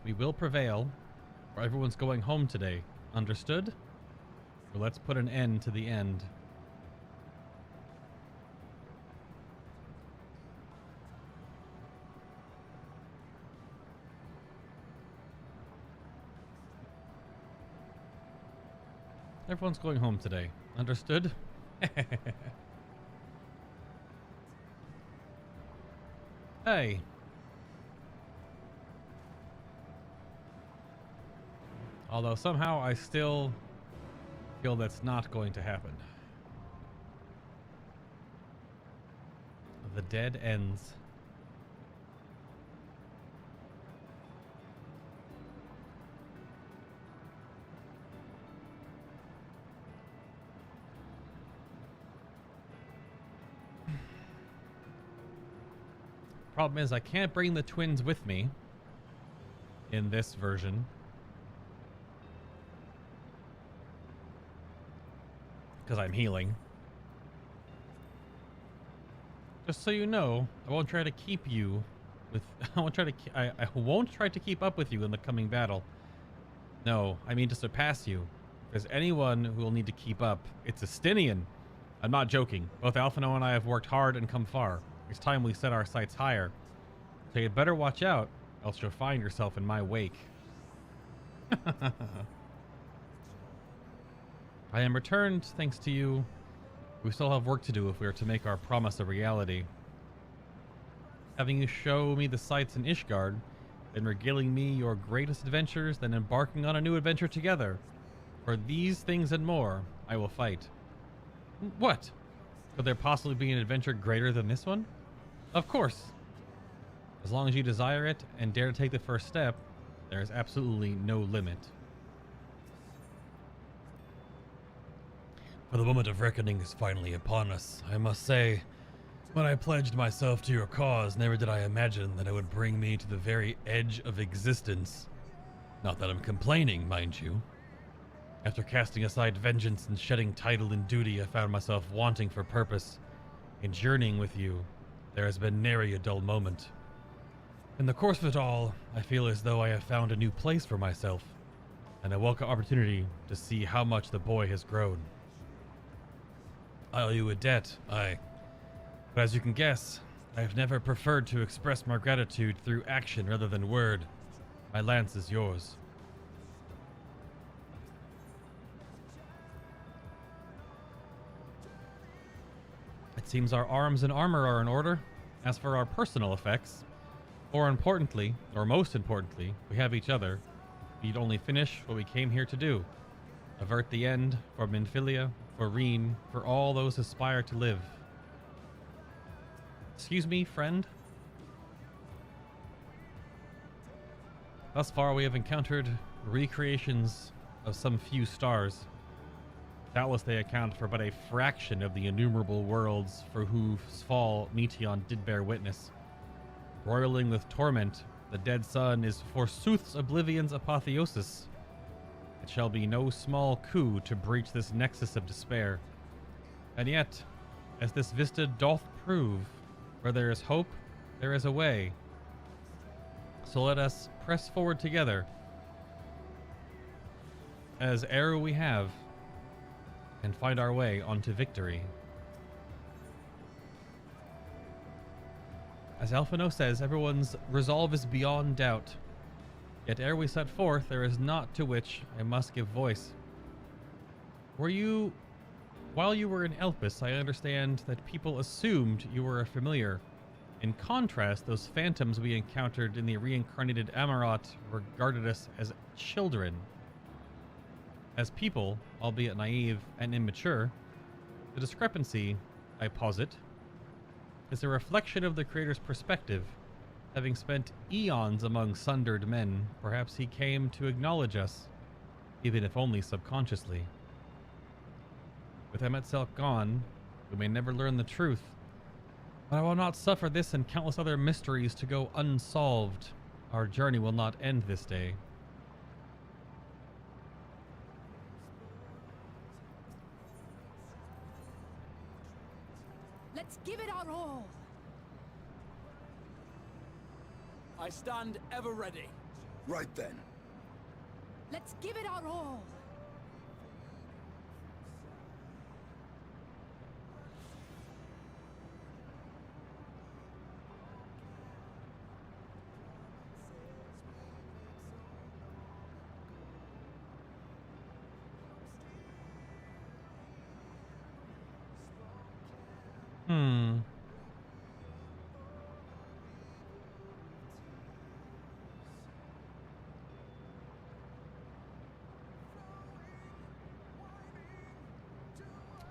We will prevail, or everyone's going home today. Understood? Or let's put an end to the end. Everyone's going home today. Understood? Hey. Although somehow I still feel that's not going to happen. The dead ends. Problem is, I can't bring the twins with me in this version. Because I'm healing. Just so you know, I won't try to keep you with... I won't try to keep up with you in the coming battle. No, I mean to surpass you. If there's anyone who will need to keep up, it's Estinian. I'm not joking. Both Alphino and I have worked hard and come far. It's time we set our sights higher. So you'd better watch out, else you'll find yourself in my wake. I am returned thanks to you. We still have work to do if we are to make our promise a reality. Having you show me the sights in Ishgard, then regaling me your greatest adventures, then embarking on a new adventure together. For these things and more, I will fight. What? Could there possibly be an adventure greater than this one? Of course. As long as you desire it and dare to take the first step, there is absolutely no limit. For the moment of reckoning is finally upon us. I must say, when I pledged myself to your cause, never did I imagine that it would bring me to the very edge of existence. Not that I'm complaining, mind you. After casting aside vengeance and shedding title and duty, I found myself wanting for purpose. In journeying with you, there has been nary a dull moment. In the course of it all, I feel as though I have found a new place for myself, and a welcome opportunity to see how much the boy has grown. I owe you a debt, aye. But as you can guess, I have never preferred to express my gratitude through action rather than word. My lance is yours. It seems our arms and armor are in order. As for our personal effects, more importantly, or most importantly, we have each other. We'd only finish what we came here to do. Avert the end for Minfilia, for Reen, for all those who aspire to live. Excuse me, friend? Thus far we have encountered recreations of some few stars. Doubtless they account for but a fraction of the innumerable worlds for whose fall Meteion did bear witness. Roiling with torment, the dead sun is forsooth's oblivion's apotheosis. It shall be no small coup to breach this nexus of despair. And yet, as this vista doth prove, where there is hope, there is a way. So let us press forward together, as ere we have, and find our way onto victory. As Alphino says, everyone's resolve is beyond doubt. Yet ere we set forth, there is naught to which I must give voice. While you were in Elpis, I understand that people assumed you were a familiar. In contrast, those phantoms we encountered in the reincarnated Amarot regarded us as children. As people, albeit naive and immature, the discrepancy, I posit, is a reflection of the Creator's perspective. Having spent eons among sundered men, perhaps he came to acknowledge us, even if only subconsciously. With Emetzelk gone, we may never learn the truth, but I will not suffer this and countless other mysteries to go unsolved. Our journey will not end this day. Let's give it our all. I stand ever ready. Right then. Let's give it our all.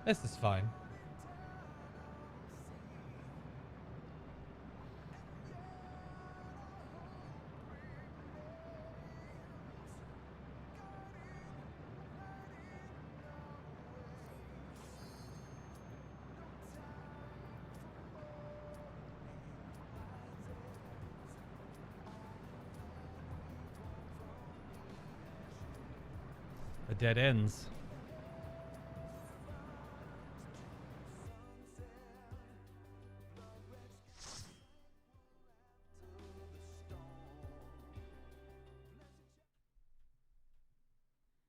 This is fine. The dead ends.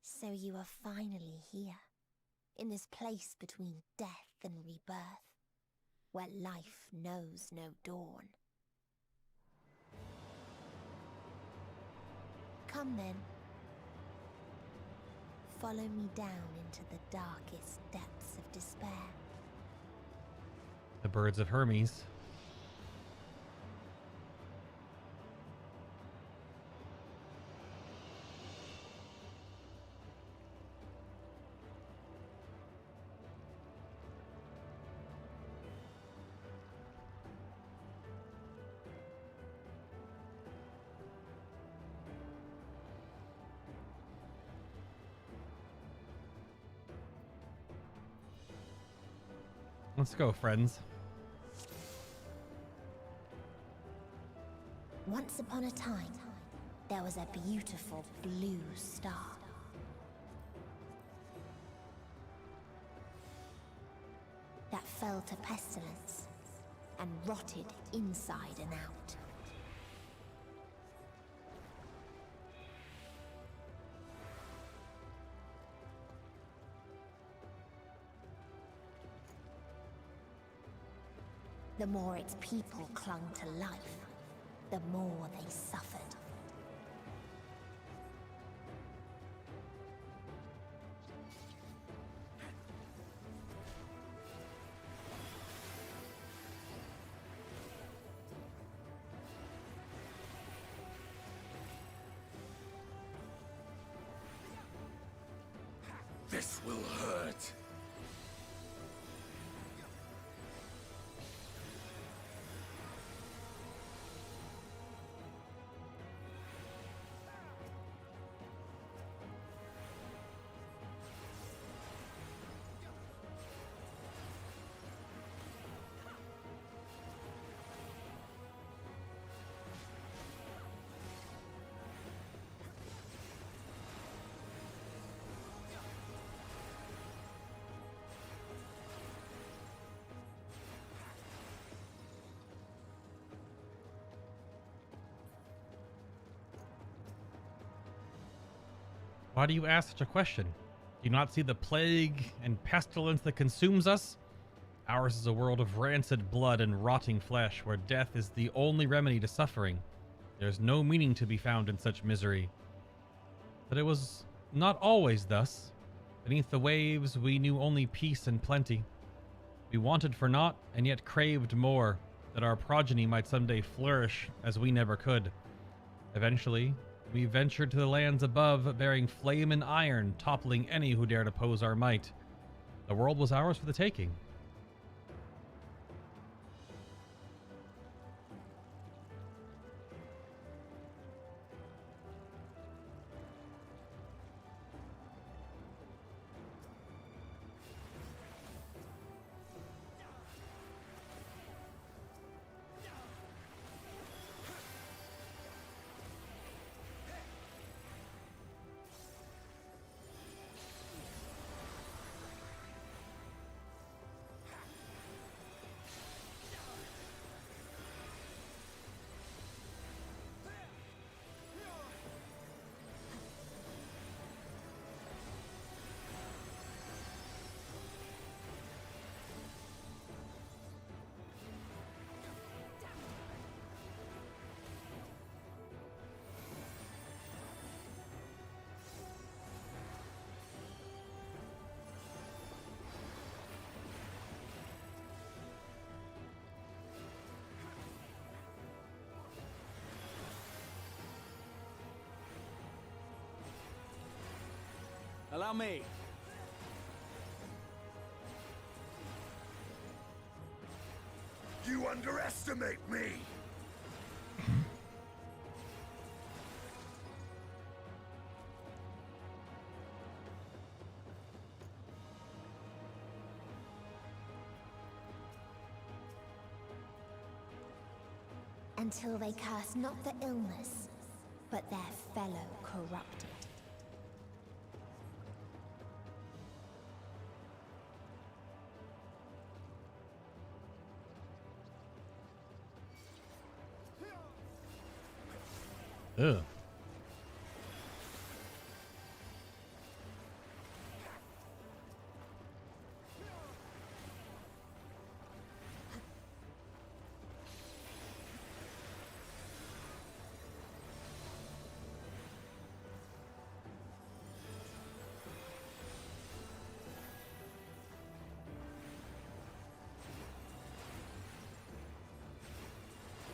So you are finally here, in this place between death and rebirth, where life knows no dawn. Come then. Follow me down into the darkest depths of despair. The birds of Hermes. Let's go, friends. Once upon a time, there was a beautiful blue star. That fell to pestilence and rotted inside and out. The more its people clung to life, the more they suffered. This will hurt. Why do you ask such a question? Do you not see the plague and pestilence that consumes us? Ours is a world of rancid blood and rotting flesh, where death is the only remedy to suffering. There's no meaning to be found in such misery. But it was not always thus. Beneath the waves, we knew only peace and plenty. We wanted for naught, and yet craved more, that our progeny might someday flourish as we never could. Eventually, we ventured to the lands above, bearing flame and iron, toppling any who dared oppose our might. The world was ours for the taking. Allow me. You underestimate me! Until they curse not the illness, but their fellow corrupted. Ugh.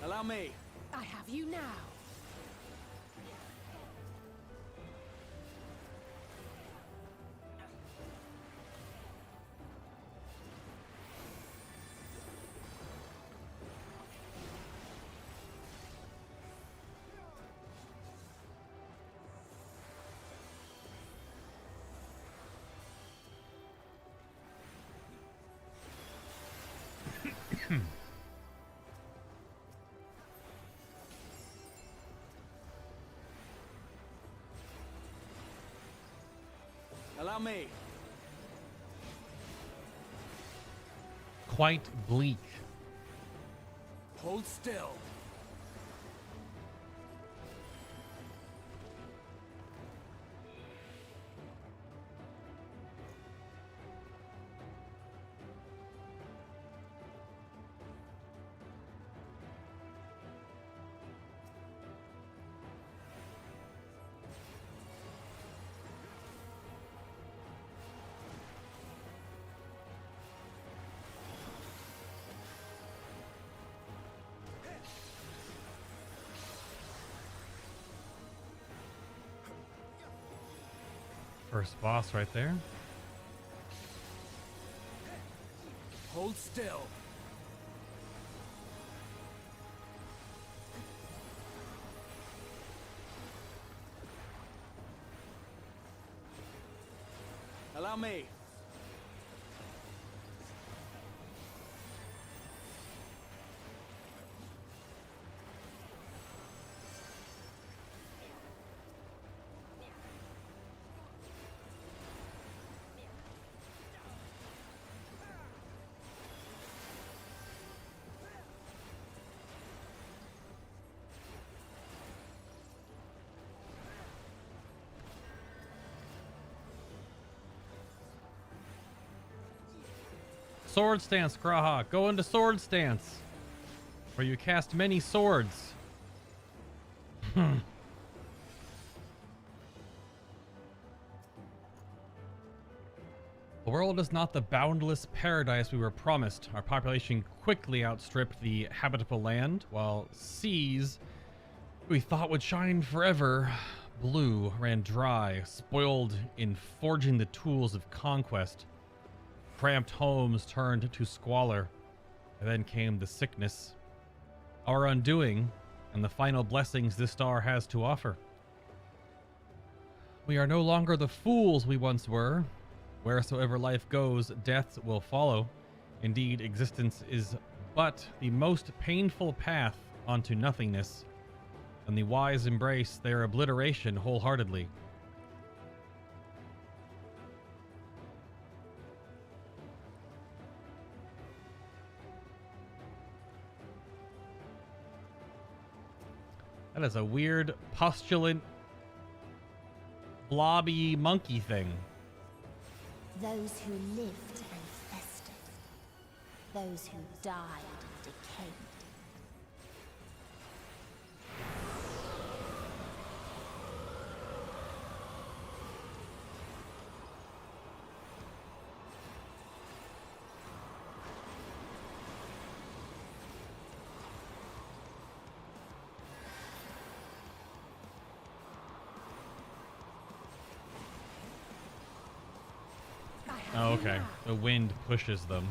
Allow me. I have you now. Allow me. quite bleak. Hold still. First boss right there. Hold still. Allow me. Sword stance, Graha. Go into sword stance, where you cast many swords. The world is not the boundless paradise we were promised. Our population quickly outstripped the habitable land, while seas we thought would shine forever, blue, ran dry, spoiled in forging the tools of conquest. Cramped homes turned to squalor, and then came the sickness, our undoing, and the final blessings this star has to offer. We are no longer the fools we once were. Wheresoever life goes, death will follow. Indeed, existence is but the most painful path onto nothingness, and the wise embrace their obliteration wholeheartedly. That is a weird, postulant, blobby monkey thing. Those who lived and festered. Those who died and decayed. Oh, okay. The wind pushes them.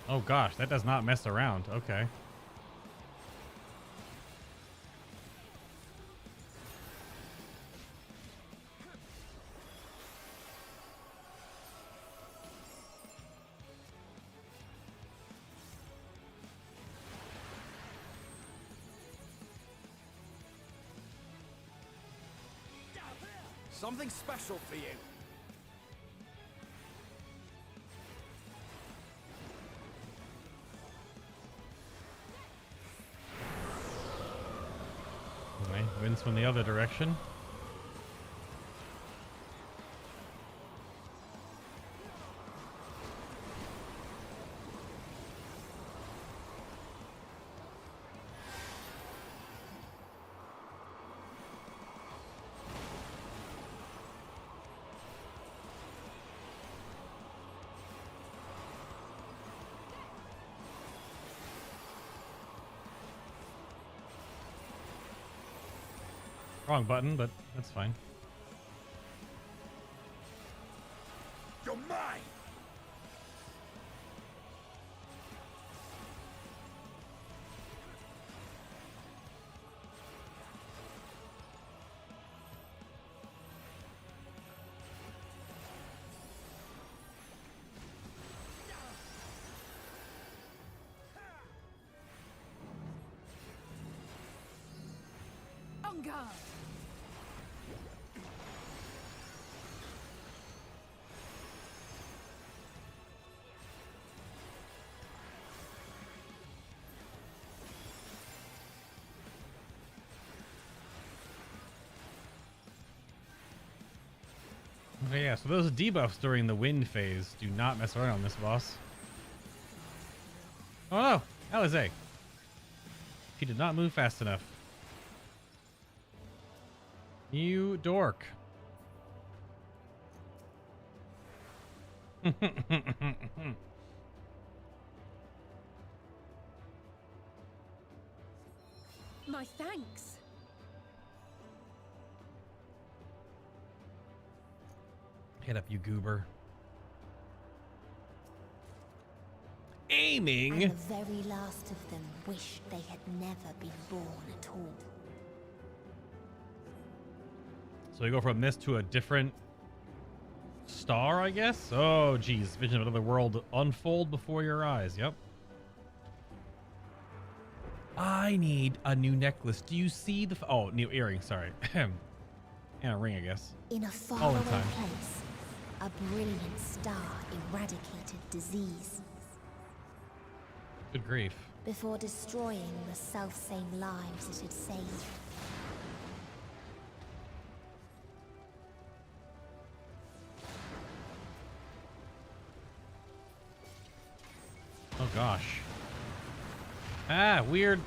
Oh gosh, that does not mess around. Okay. Something special for you. Okay, wind's from the other direction. Wrong button, but that's fine. You're mine! On guard! Okay, yeah, so those debuffs during the wind phase do not mess around on this boss. Oh no, Alizé. She did not move fast enough. You dork. My thanks. Hit up, you goober. Aiming. And the very last of them wished they had never been born at all. So we go from this to a different star, I guess? Oh, geez. Vision of another world unfold before your eyes. Yep. I need a new necklace. Do you see the... Oh, new earring. Sorry. And a ring, I guess. In a faraway place, a brilliant star eradicated disease. Good grief. Before destroying the self-same lives it had saved. Oh, gosh. Ah, weird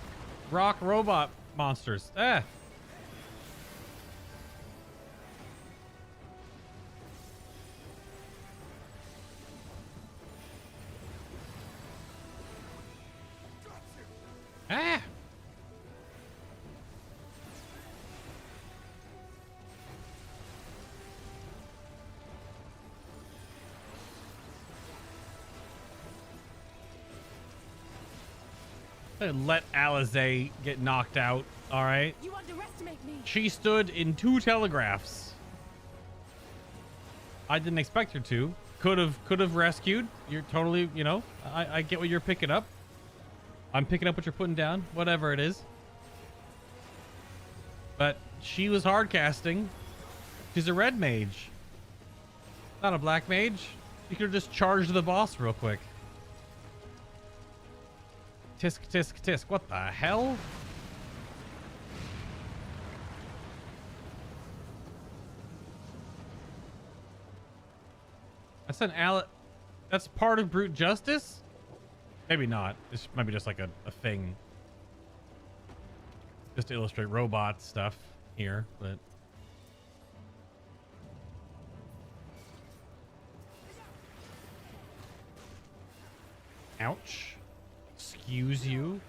rock robot monsters. Ah. Ah. Let Alizé get knocked out, all right? You underestimate me. She stood in 2 telegraphs. I didn't expect her to. Could have rescued. You're totally, you know, I get what you're picking up. I'm picking up what you're putting down, whatever it is. But she was hard casting. She's a red mage, not a black mage. You could have just charged the boss real quick. Tisk, tisk, tisk. What the hell? That's an that's part of brute justice? Maybe not. This might be just like a thing. Just to illustrate robot stuff here, but... Ouch. Excuse you.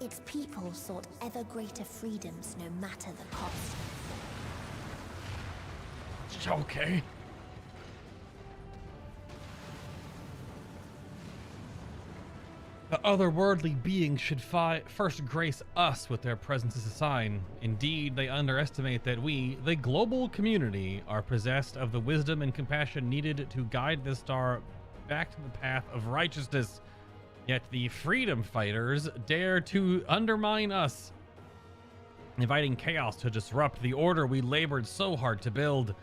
Its people sought ever greater freedoms no matter the cost. Okay. The otherworldly beings should first grace us with their presence as a sign. Indeed, they underestimate that we, the global community, are possessed of the wisdom and compassion needed to guide this star back to the path of righteousness. Yet the freedom fighters dare to undermine us, inviting chaos to disrupt the order we labored so hard to build.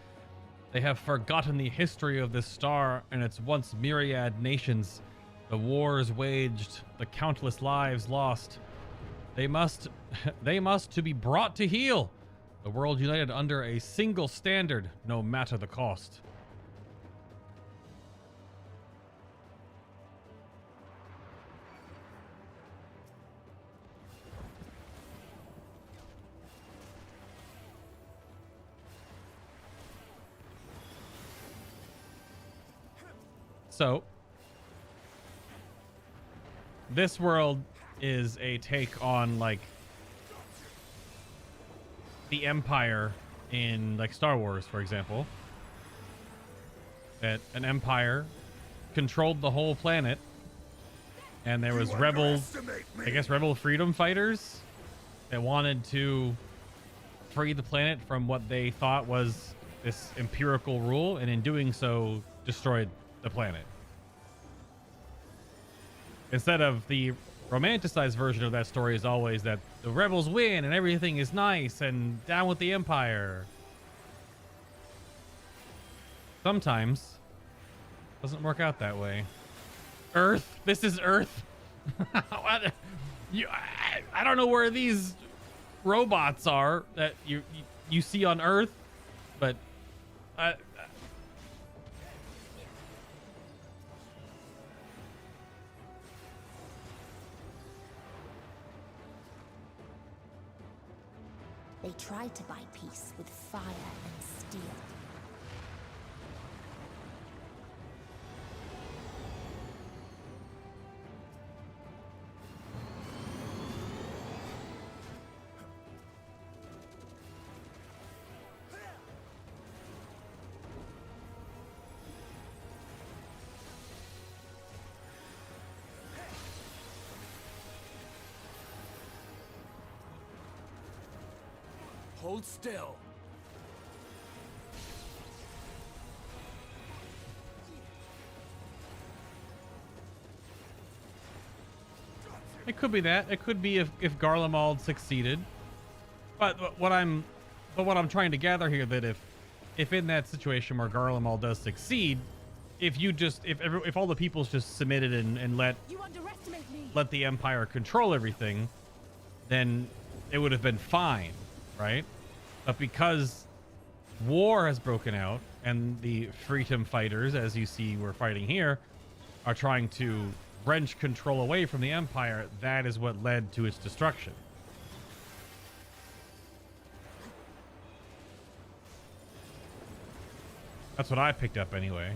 They have forgotten the history of this star and its once myriad nations, the wars waged, the countless lives lost. They must to be brought to heel. The world united under a single standard, no matter the cost. So, this world is a take on, like, the Empire in, like, Star Wars, for example. That an Empire controlled the whole planet, and there was rebel, I guess, rebel freedom fighters that wanted to free the planet from what they thought was this empirical rule, and in doing so, destroyed the planet. Instead of the romanticized version of that story is always that the rebels win and everything is nice and down with the Empire. Sometimes it doesn't work out that way. Earth, this is Earth. I don't know where these robots are that you see on Earth, but They tried to buy peace with fire and steel. Hold still. it could be that. It could be if Garlemald succeeded. But what I'm trying to gather here, that if in that situation where Garlemald does succeed, if all the peoples just submitted and let the Empire control everything, then it would have been fine, right? But because war has broken out and the freedom fighters, as you see we're fighting here, are trying to wrench control away from the Empire, that is what led to its destruction. That's what I picked up anyway.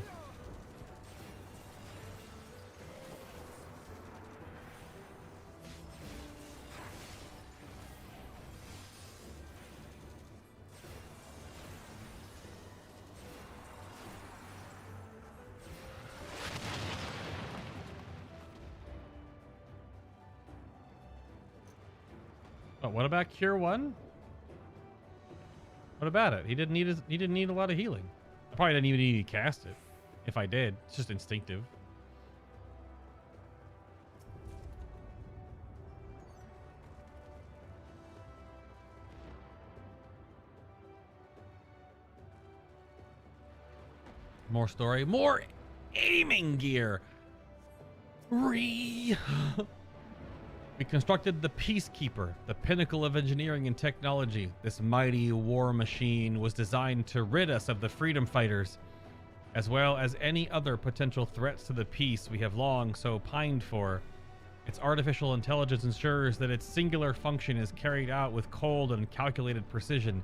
But what about Cure 1? What about it? He didn't need a lot of healing. I probably didn't even need to cast it. If I did, it's just instinctive. More story, more aiming gear. We constructed the Peacekeeper, the pinnacle of engineering and technology. This mighty war machine was designed to rid us of the freedom fighters, as well as any other potential threats to the peace we have long so pined for. Its artificial intelligence ensures that its singular function is carried out with cold and calculated precision.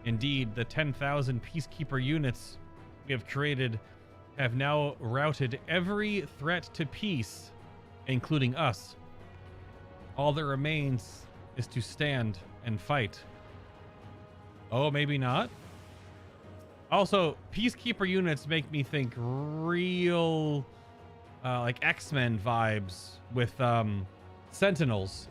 Indeed, the 10,000 Peacekeeper units we have created have now routed every threat to peace, including us. All that remains is to stand and fight. Oh, maybe not? Also, Peacekeeper units make me think real, like X-Men vibes with Sentinels.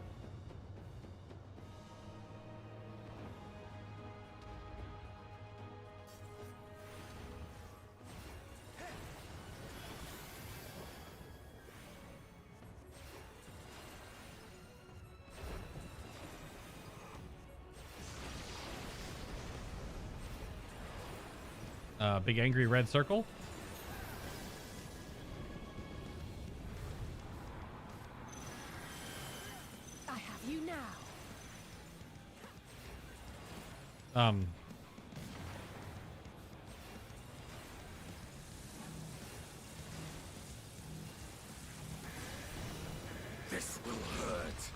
Big angry red circle. I have you now. This will hurt.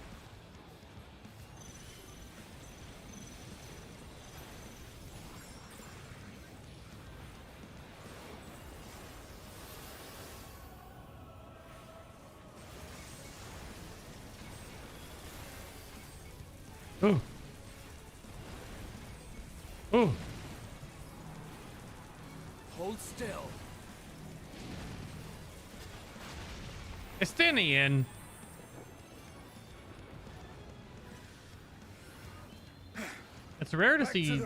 Ooh. Ooh. Hold still. Estinian. It's rare to see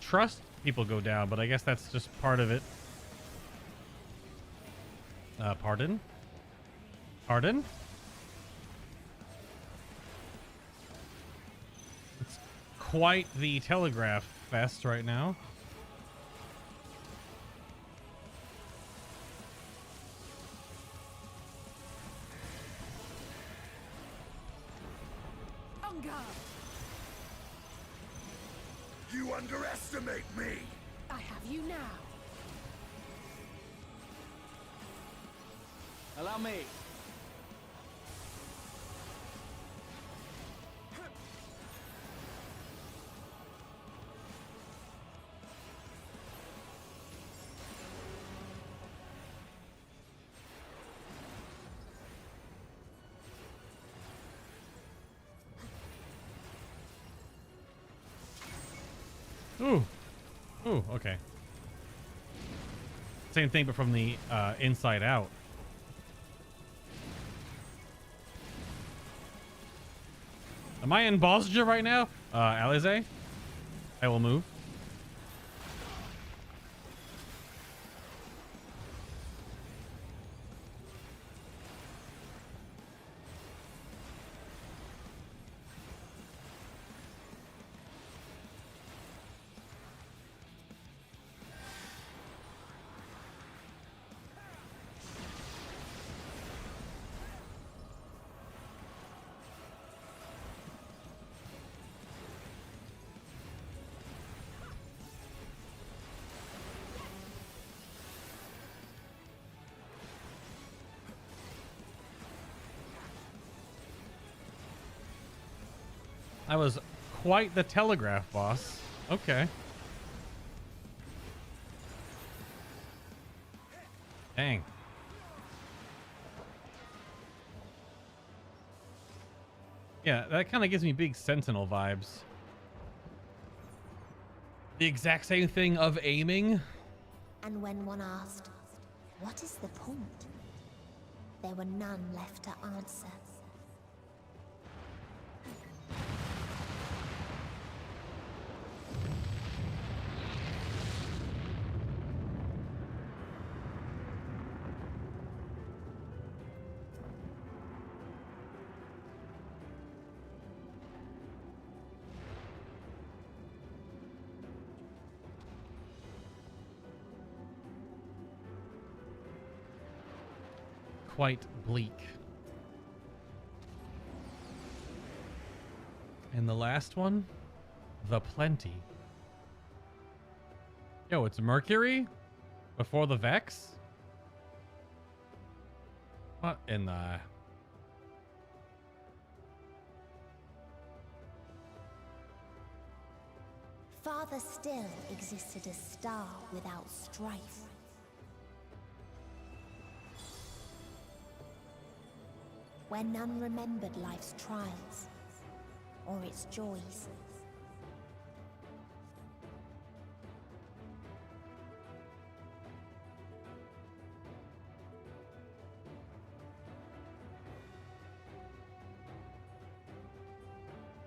trust people go down, but I guess that's just part of it. Pardon? Pardon? It's quite the telegraph fest right now. On guard. You underestimate me! I have you now. Allow me. Ooh. Ooh, okay. Same thing, but from the inside out. Am I in Bosnia right now? Alize? I will move. I was quite the telegraph boss. Okay. Dang. Yeah, that kind of gives me big Sentinel vibes. The exact same thing of aiming. And when one asked, what is the point? There were none left to answer. Quite bleak. And the last one, the Plenty. Yo, it's Mercury before the Vex? What in the... Farther still existed a star without strife. Where none remembered life's trials or its joys.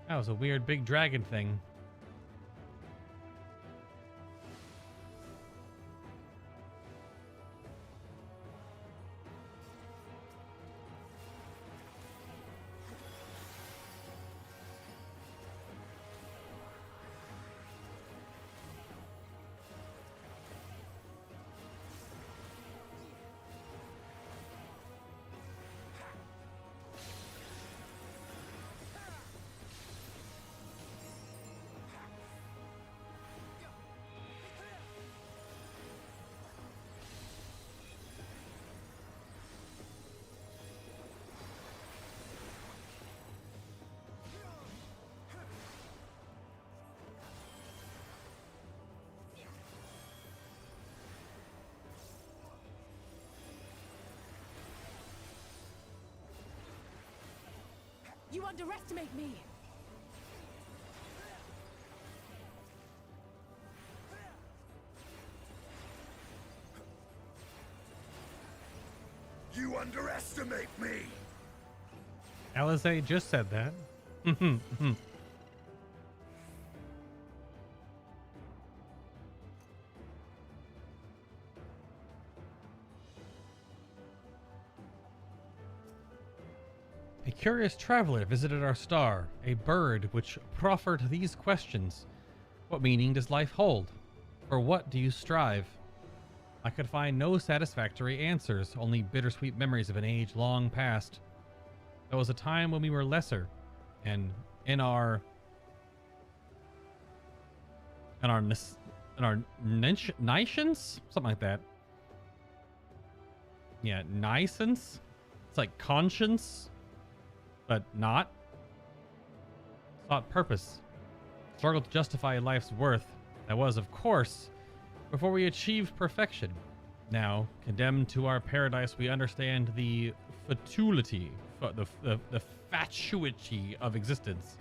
That was a weird big dragon thing. You underestimate me. You underestimate me! Alizé just said that. A curious traveler visited our star, a bird which proffered these questions. What meaning does life hold? For what do you strive? I could find no satisfactory answers, only bittersweet memories of an age long past. There was a time when we were lesser, and in our nations, something like that. Yeah, nicence. It's like conscience, but not. Sought purpose. Struggled to justify life's worth. That was, of course, before we achieved perfection. Now, condemned to our paradise, we understand the futility, the fatuity of existence.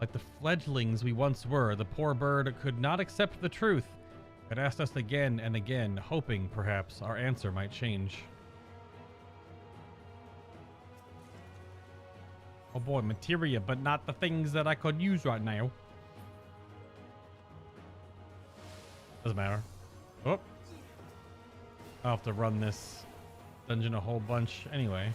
Like the fledglings we once were, the poor bird could not accept the truth. It asked us again and again, hoping, perhaps, our answer might change. Oh boy, materia, but not the things that I could use right now. Doesn't matter. Oh. I'll have to run this dungeon a whole bunch anyway.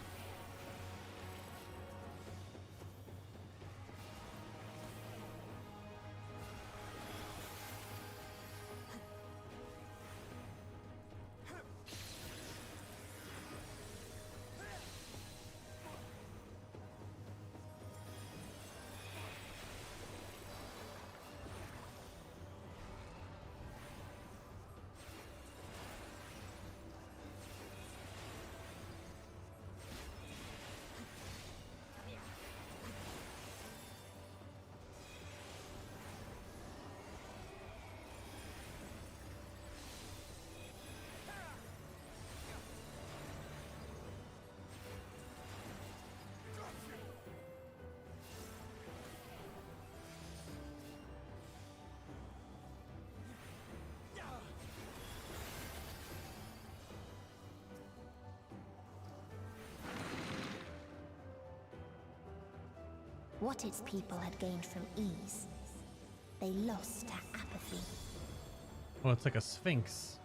What its people had gained from ease, they lost to apathy. Oh, it's like a sphinx.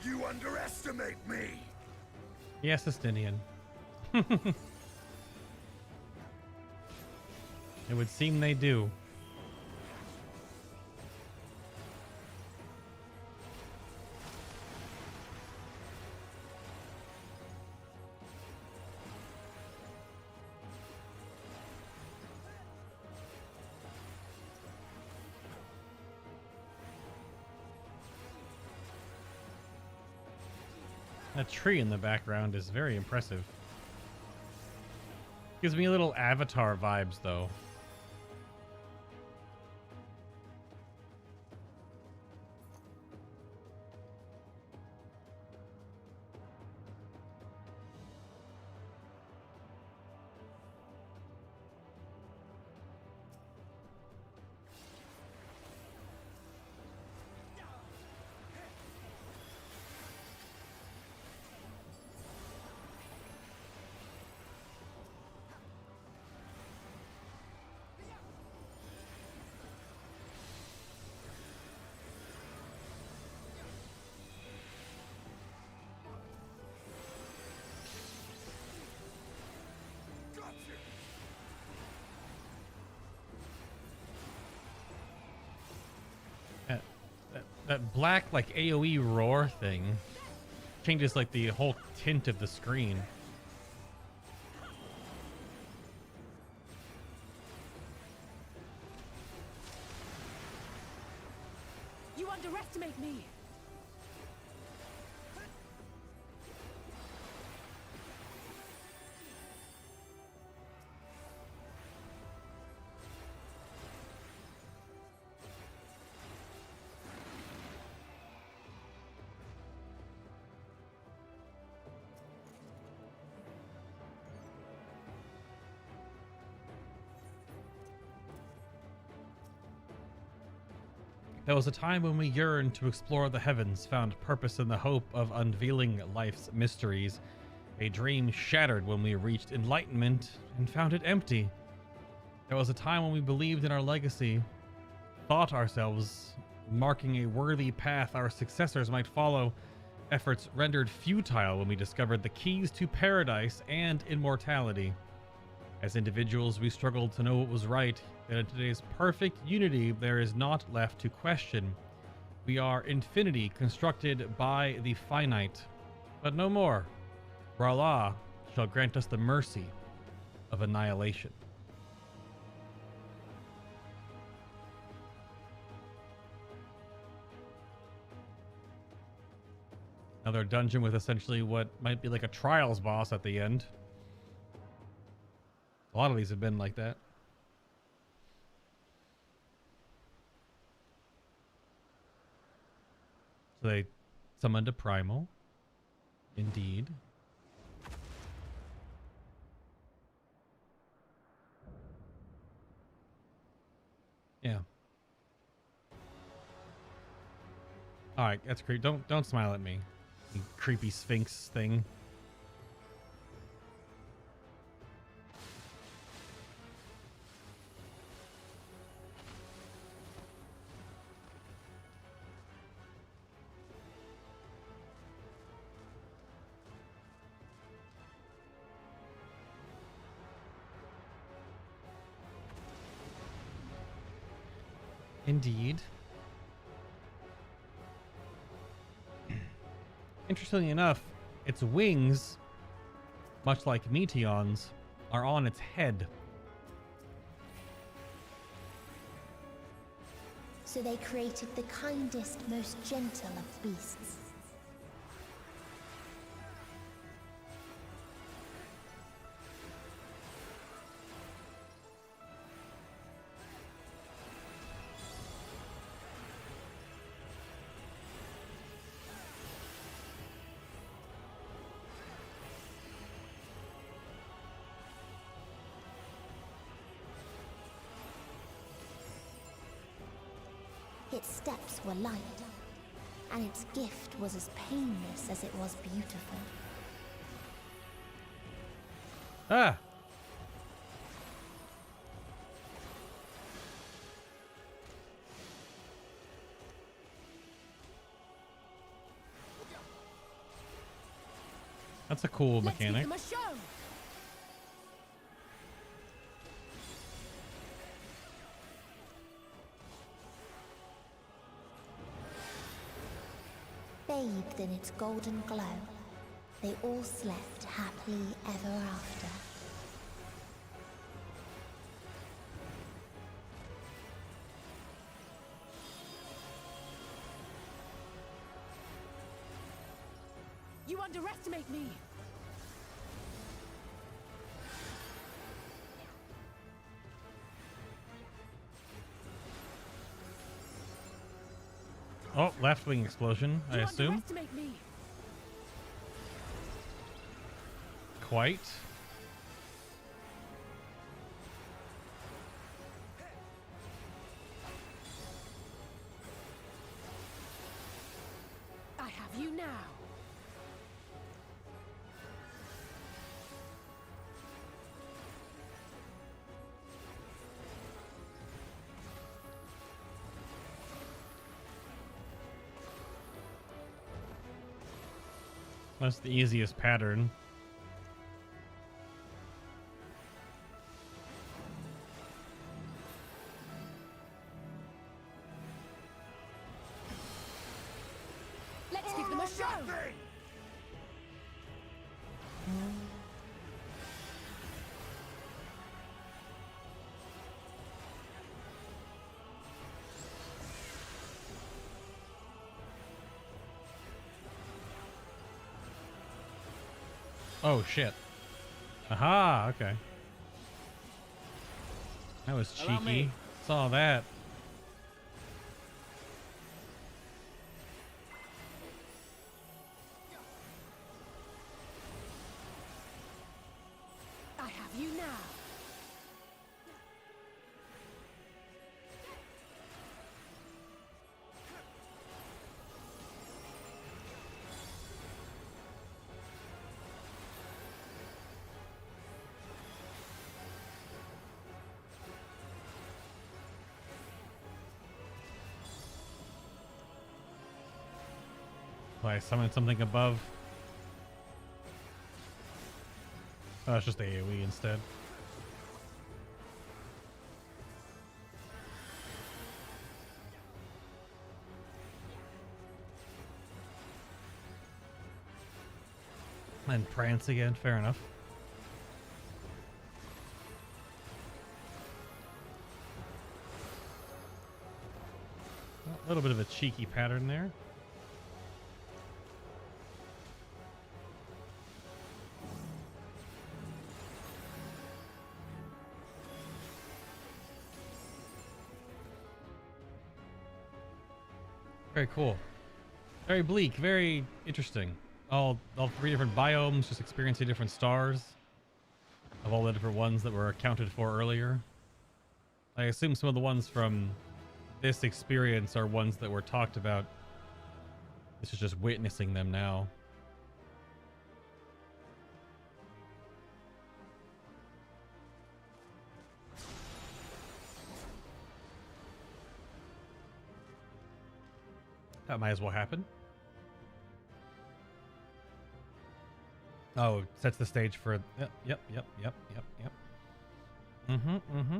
You underestimate me! Yes, Estinian. It would seem they do. That tree in the background is very impressive. Gives me a little Avatar vibes, though. That black, like, AoE roar thing changes, like, the whole tint of the screen. underestimate me! There was a time when we yearned to explore the heavens, found purpose in the hope of unveiling life's mysteries. A dream shattered when we reached enlightenment and found it empty. There was a time when we believed in our legacy, thought ourselves marking a worthy path our successors might follow. Efforts rendered futile when we discovered the keys to paradise and immortality. As individuals, we struggled to know what was right, yet in today's perfect unity, there is naught left to question. We are infinity constructed by the finite, but no more. For Allah shall grant us the mercy of annihilation. Another dungeon with essentially what might be like a trials boss at the end. A lot of these have been like that. So they summoned a primal. Indeed. Yeah. Alright, that's creepy. Don't smile at me. You creepy sphinx thing. Indeed. Interestingly enough, its wings, much like Meteon's, are on its head. So they created the kindest, most gentle of beasts. Its steps were light, and its gift was as painless as it was beautiful. Ah! That's a cool mechanic. Let's give them a show. Bathed in its golden glow, they all slept happily ever after. You underestimate me! Oh, left wing explosion, I assume. Underestimate me! Quite. I have you now. That's the easiest pattern. Let's give them a show! Oh, shit. Aha, okay. That was Allow cheeky. me. Saw that. I have you now. I summon something above. Oh, it's just AoE instead. And prance again, fair enough. A little bit of a cheeky pattern there. Very cool. Very bleak, very interesting. All 3 different biomes, just experiencing different stars of all the different ones that were accounted for earlier. I assume some of the ones from this experience are ones that were talked about. This is just witnessing them now. That might as well happen. Oh, sets the stage for... Yep. Mm-hmm.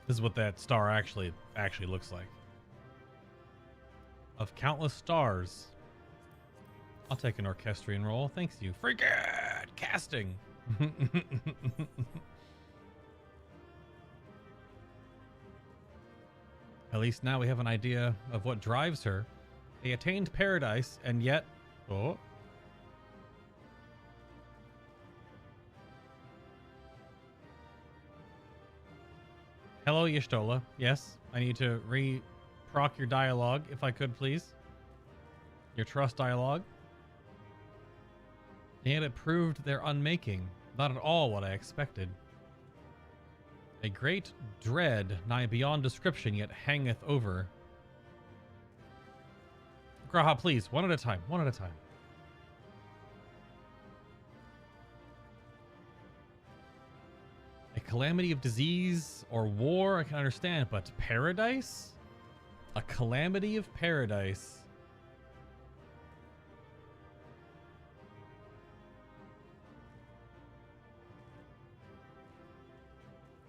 This is what that star actually looks like. Of countless stars. I'll take an orchestrion roll. Thanks you. Frigate casting. At least now we have an idea of what drives her. They attained paradise, and yet... Oh. Hello, Y'shtola. Yes, I need to proc your dialogue, if I could, please. Your trust dialogue. And yet it proved their unmaking. Not at all what I expected. A great dread, nigh beyond description, yet hangeth over. Graha, please, one at a time, one at a time. A calamity of disease or war, I can understand, but paradise? A calamity of paradise.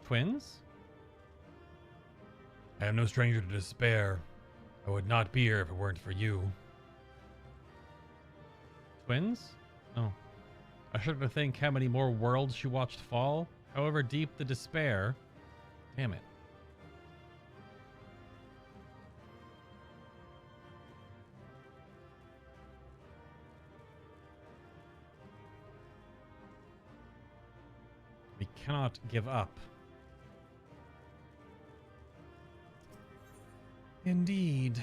Twins? I am no stranger to despair. I would not be here if it weren't for you. Twins? Oh. I shudder to think how many more worlds she watched fall. However deep the despair. Damn it. We cannot give up. Indeed.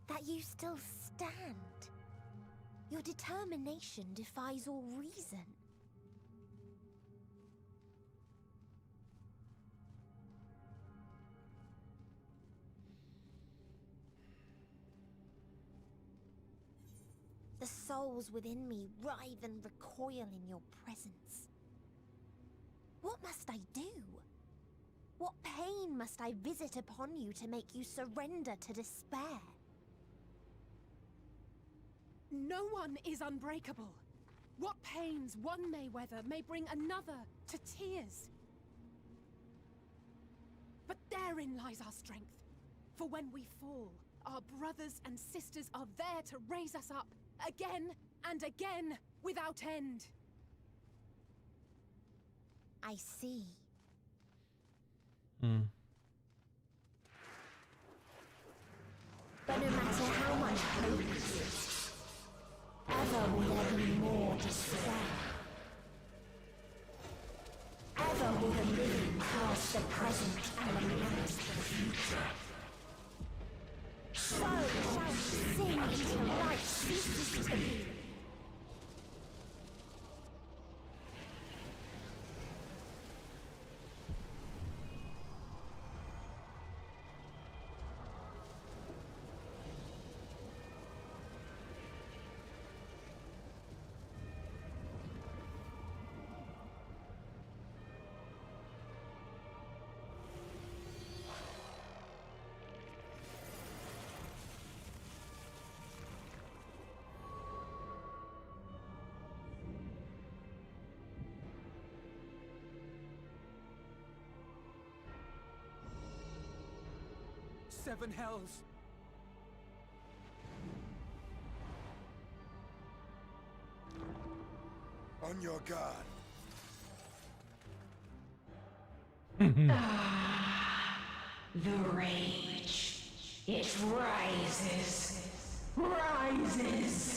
That you still stand. Your determination defies all reason. The souls within me writhe and recoil in your presence. What must I do? What pain must I visit upon you to make you surrender to despair? No one is unbreakable. What pains one may weather may bring another to tears. But therein lies our strength. For when we fall, Our brothers and sisters are there to raise us up, again and again, without end. I see. But no matter how much hope exists, ever will there be more despair. Ever will the living cast the present and announce the future. So shall we sing until life ceases to be. Seven hells! On your guard. The rage. It rises. Rises.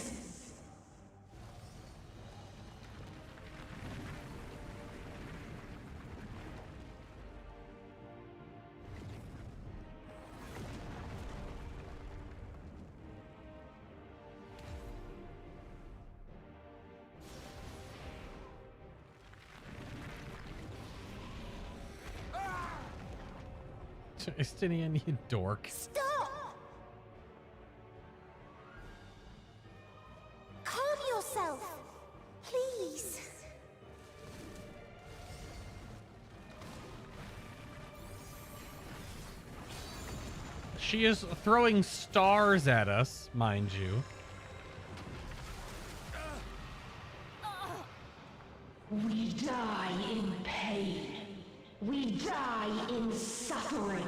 Justinian, you dork. Stop! Calm yourself, please. She is throwing stars at us, mind you. We die in pain. We die in suffering.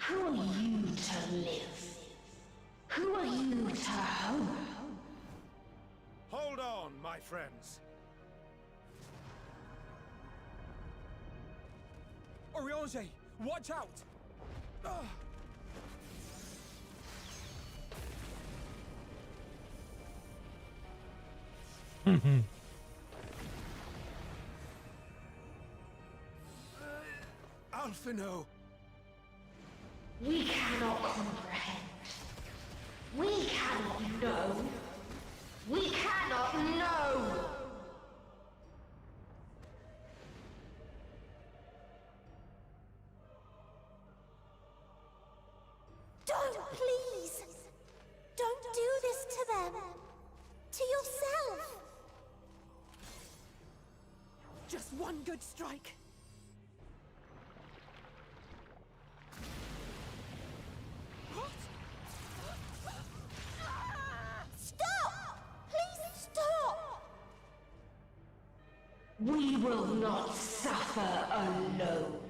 Who are you to live? Who are you to hope? Hold on, my friends. Oriange, watch out! Alphino! We cannot comprehend. We cannot know. We cannot know! Don't, please! Don't do this to them! To yourself! Just one good strike. Stop! Please stop! We will not suffer alone.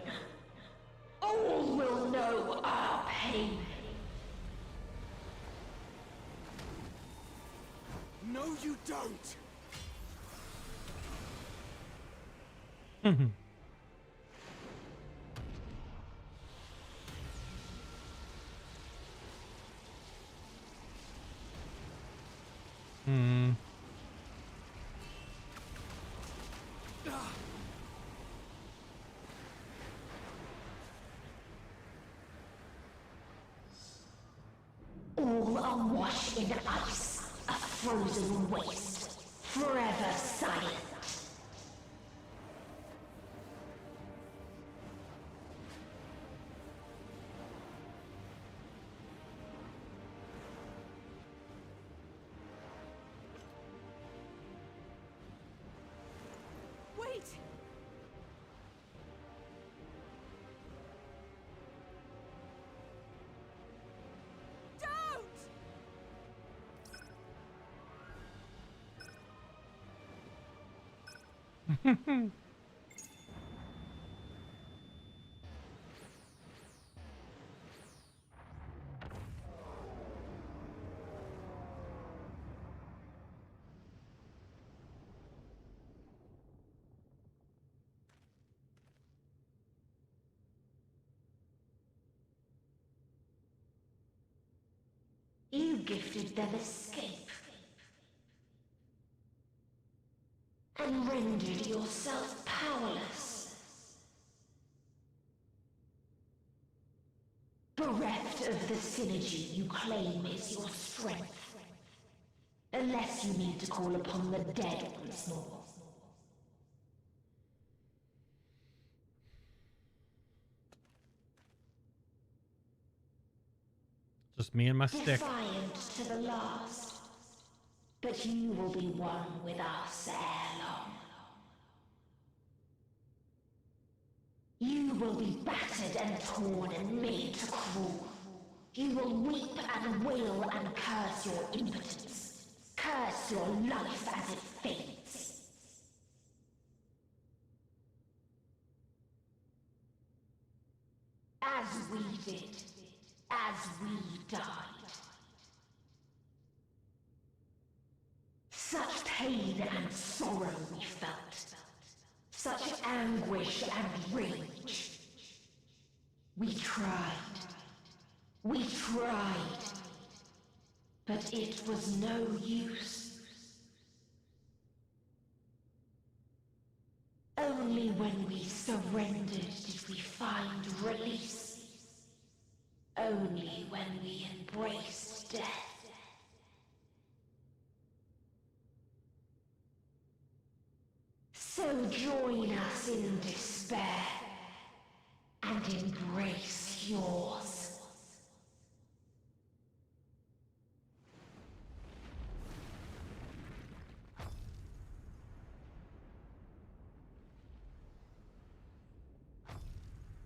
All will know our pain. No, you don't! All awash in ice, a frozen waste, forever silent. Wait! You gifted them escape. And rendered yourself powerless. Bereft of the synergy you claim is your strength. Unless you need to call upon the dead once more. Just me and my stick. Defiant to the last. But you will be one with us ere long. You will be battered and torn and made to crawl. You will weep and wail and curse your impotence. Curse your life as it fades. As we did. As we died. Such pain and sorrow we felt. Such anguish and rage. We tried. We tried. But it was no use. Only when we surrendered did we find release. Only when we embraced death. So join us in despair and embrace yours.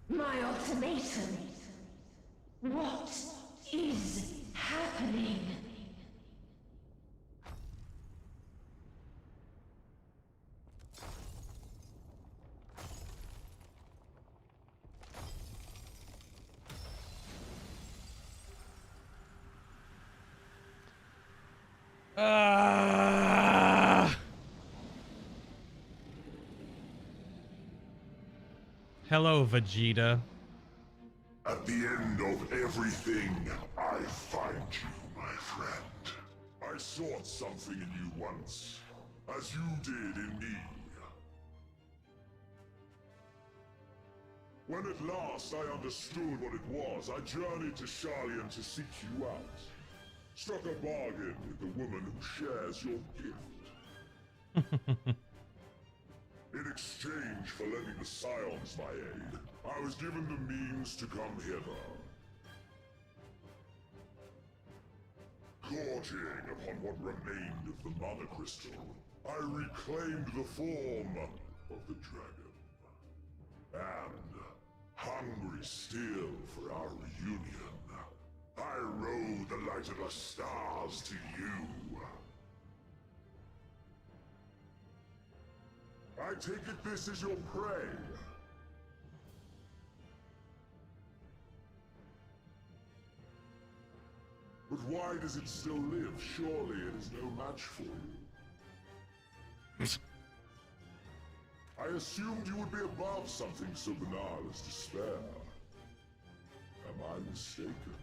My ultimatum. What is happening? Hello, Vegeta. At the end of everything, I find you, my friend. I sought something in you once, as you did in me. When at last I understood what it was, I journeyed to Sharlayan to seek you out. Struck a bargain with the woman who shares your gift. In exchange for lending the Scions my aid, I was given the means to come hither. Gorging upon what remained of the Mother Crystal, I reclaimed the form of the dragon. And, hungry still for our reunion, I rode the light of the stars to you. I take it this is your prey. But why does it still live? Surely it is no match for you. I assumed you would be above something so banal as despair. Am I mistaken?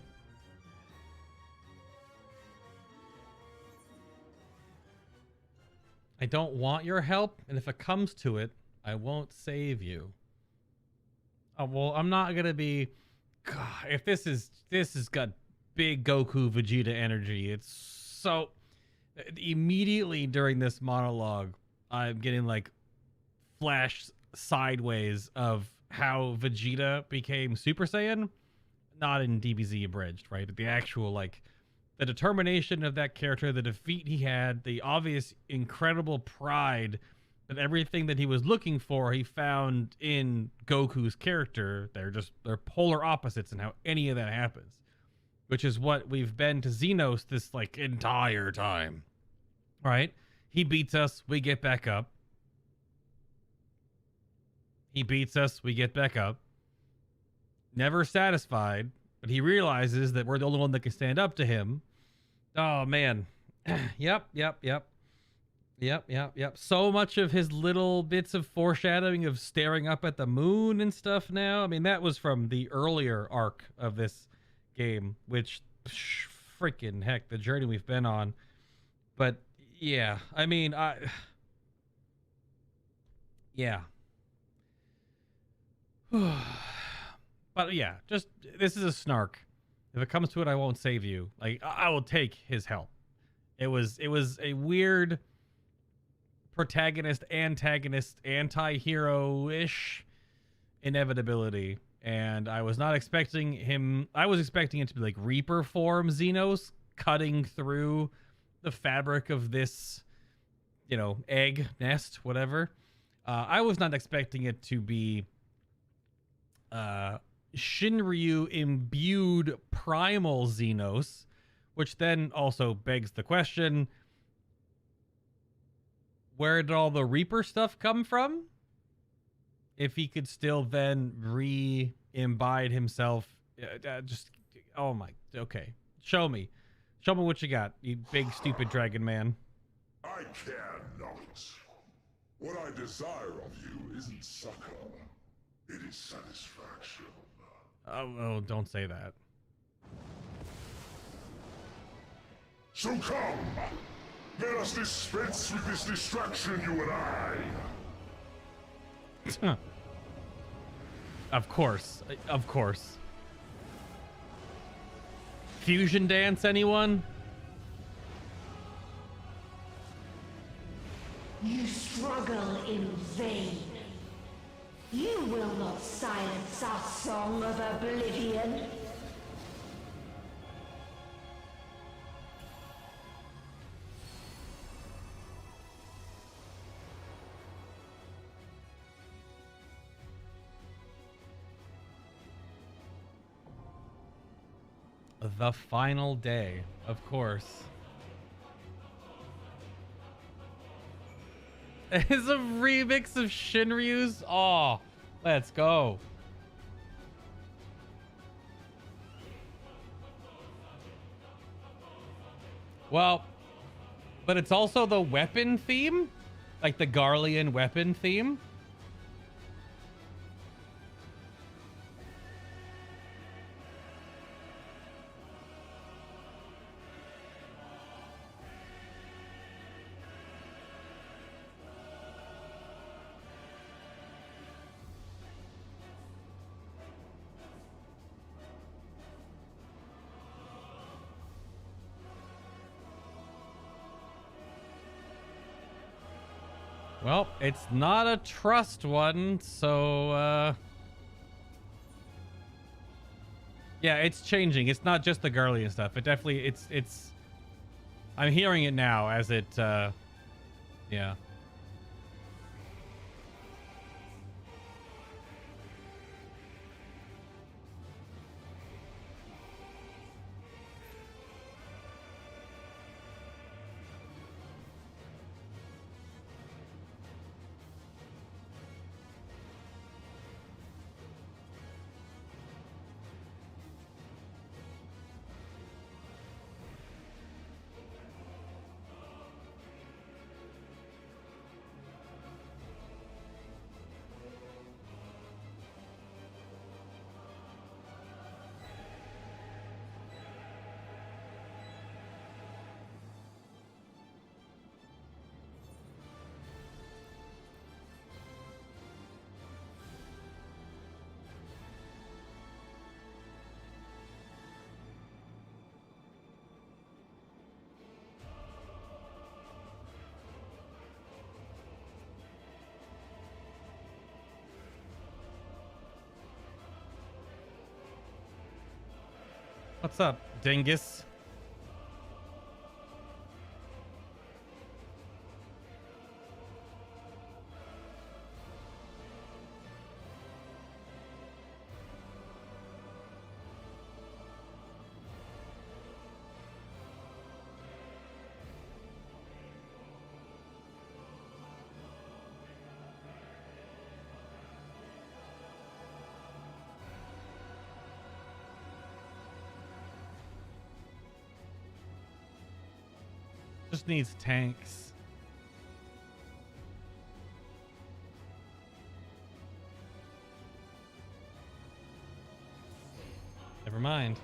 I don't want your help, and if it comes to it, I won't save you. Well, I'm not gonna be. God, if this has got big Goku Vegeta energy. It's so immediately during this monologue, I'm getting like flash sideways of how Vegeta became Super Saiyan, not in DBZ abridged, right? But the actual like the determination of that character, the defeat he had, the obvious incredible pride that everything that he was looking for he found in Goku's character. They're polar opposites in how any of that happens, which is what we've been to Xenos this like entire time, right? He beats us, we get back up. He beats us, we get back up. Never satisfied, but he realizes that we're the only one that can stand up to him. Oh man. Yep. So much of his little bits of foreshadowing of staring up at the moon and stuff now. I mean, that was from the earlier arc of this game, which freaking heck, the journey we've been on. But yeah, I mean, yeah. But yeah, just, this is a snark. If it comes to it, I won't save you. Like, I will take his help. It was a weird protagonist, antagonist, anti-hero-ish inevitability. And I was not expecting him. I was expecting it to be like Reaper form Xenos cutting through the fabric of this, you know, egg, nest, whatever. I was not expecting it to be Shinryu imbued primal Xenos, which then also begs the question, where did all the Reaper stuff come from? If he could still then re-imbibe himself, just, oh my, okay. Show me what you got, you big stupid dragon man. I care not. What I desire of you isn't succor, it is satisfaction. Oh, don't say that. So come, let us dispense with this distraction, you and I. Of course. Fusion dance, anyone? You struggle in vain. You will not silence our song of oblivion. The final day, of course. It's a remix of Shinryu's. Oh, let's go. Well, but it's also the weapon theme, like the Garlean weapon theme. Well, it's not a trust one, so, yeah, it's changing. It's not just the Garlean stuff. It definitely, it's, I'm hearing it now as it, yeah. What's up, dingus? Just needs tanks. Never mind.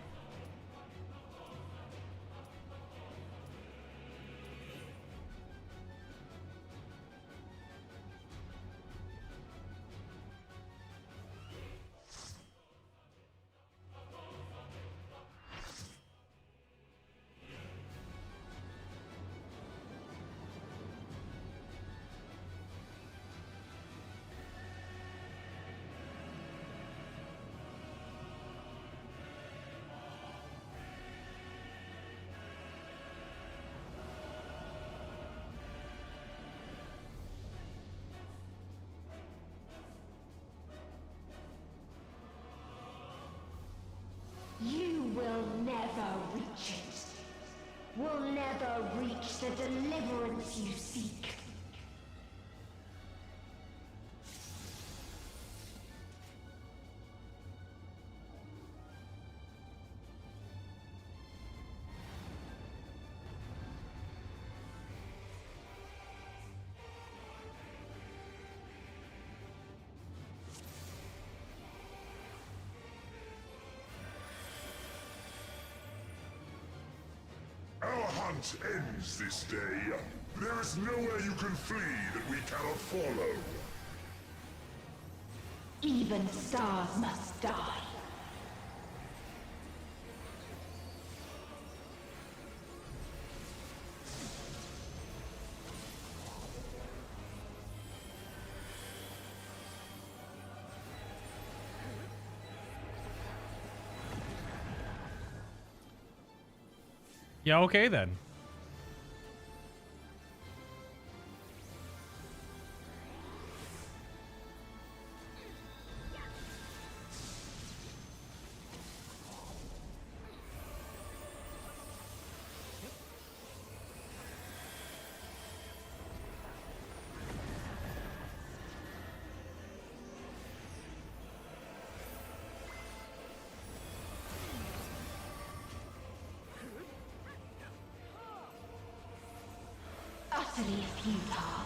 hunt ends this day. There is nowhere you can flee that we cannot follow. Even stars must die. Yeah, okay then. Utterly futile.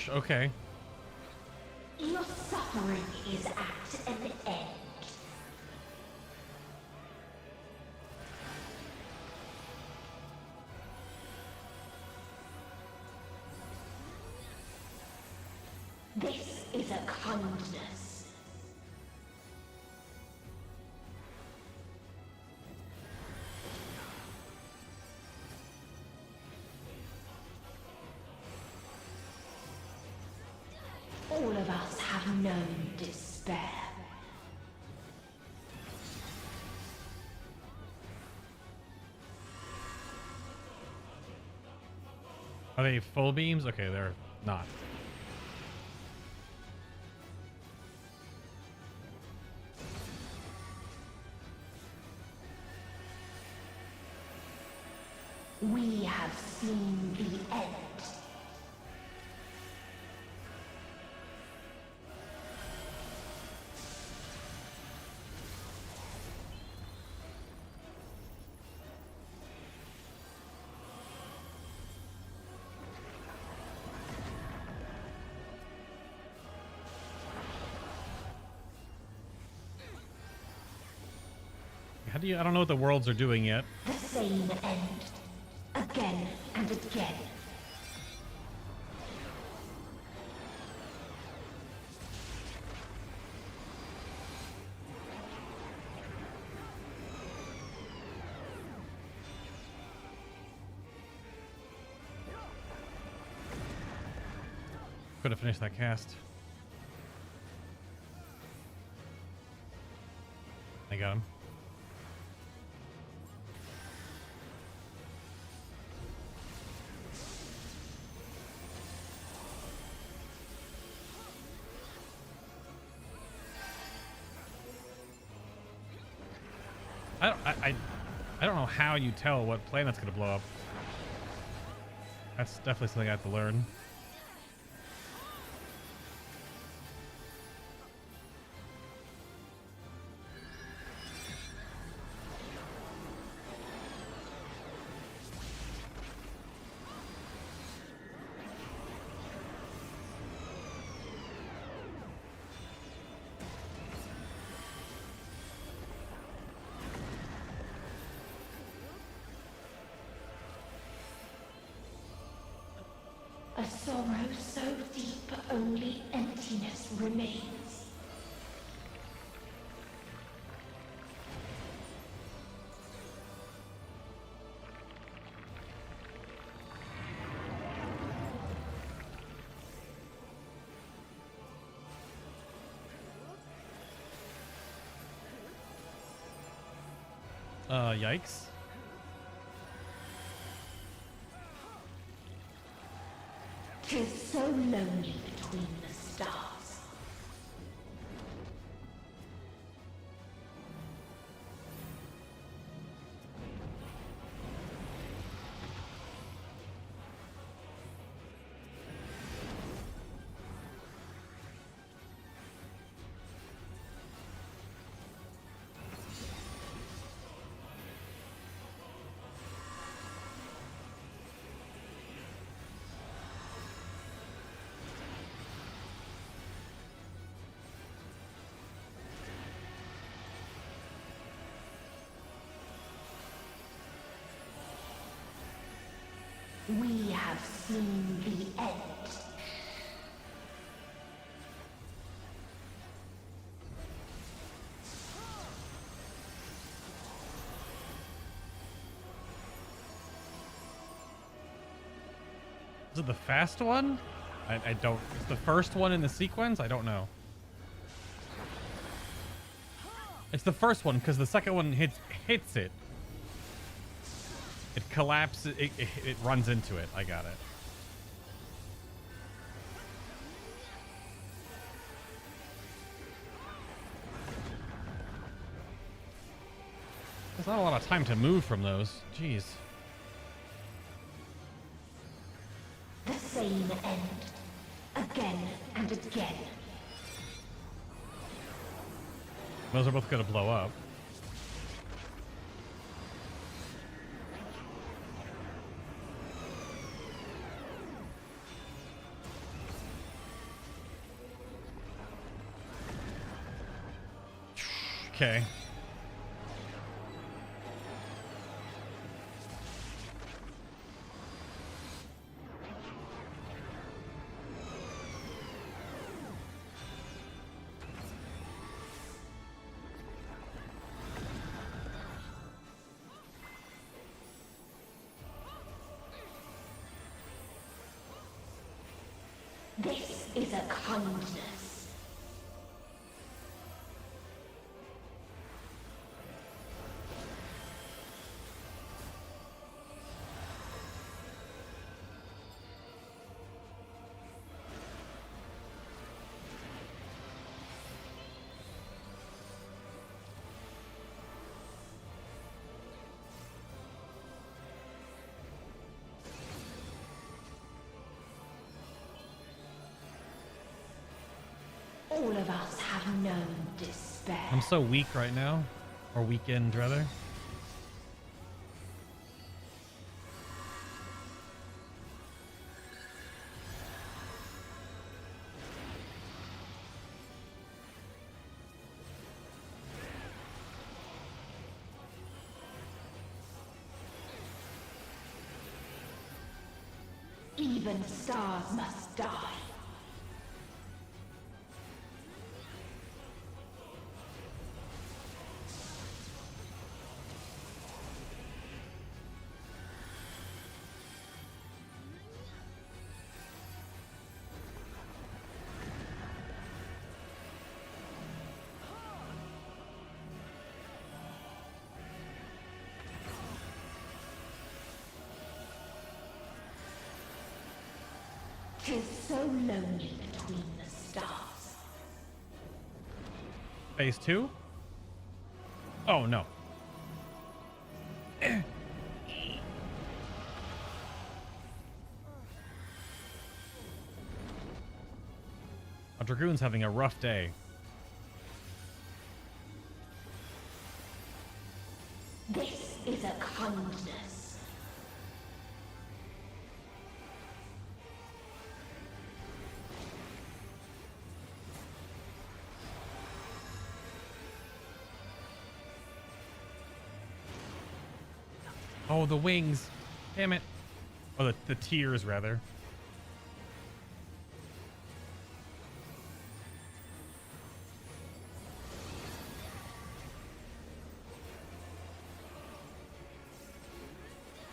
Okay. Your suffering is at an end. This is a kindness. All of us have known despair. Are they full beams? Okay, they're not. We have seen the end. How do you? I don't know what the worlds are doing yet. The same end. Again and again. Could have finished that cast. I got him. I don't know how you tell what planet's gonna blow up. That's definitely something I have to learn. A sorrow so deep only emptiness remains. Yikes. Tis so lonely between the stars. We have seen the end. Is it the fast one? I don't. It's the first one in the sequence? I don't know. It's the first one because the second one hits it. It collapses. It runs into it. I got it. There's not a lot of time to move from those. Jeez. The same end. Again and again. Those are both going to blow up. Okay. This is a kindness. All of us have known despair. I'm so weak right now. Or weakened, rather. Even stars must die. Tis so lonely between the stars. Phase 2? Oh, no. A Dragoon's having a rough day. This is a kindness. Oh, the wings. Damn it. Oh, the tears, rather.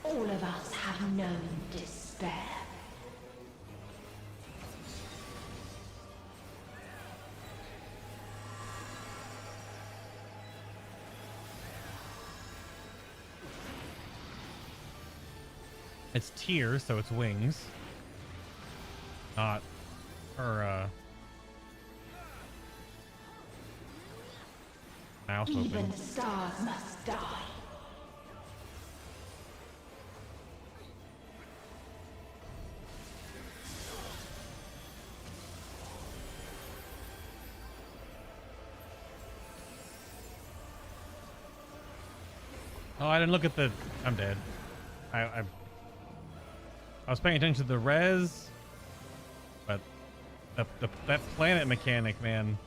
All of us have known despair. It's tears, so it's wings. Not her, mouth open. Even stars must die. Oh, I didn't look at the... I'm dead. I was paying attention to the res, but that planet mechanic, man.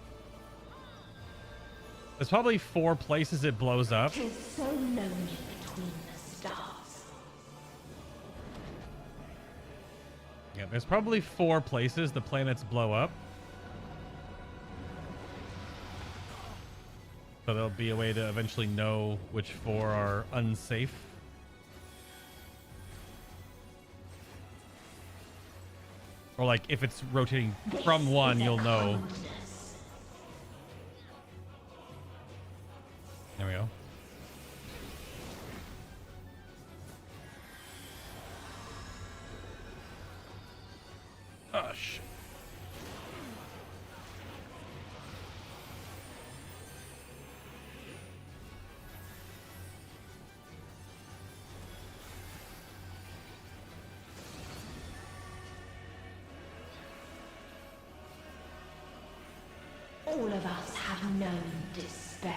There's probably 4 places it blows up. Tis so lonely between the stars. Yeah, there's probably 4 places the planets blow up. So there'll be a way to eventually know which 4 are unsafe. Or like if it's rotating from one, you'll know. There we go. Oh, shit. All of us have known despair.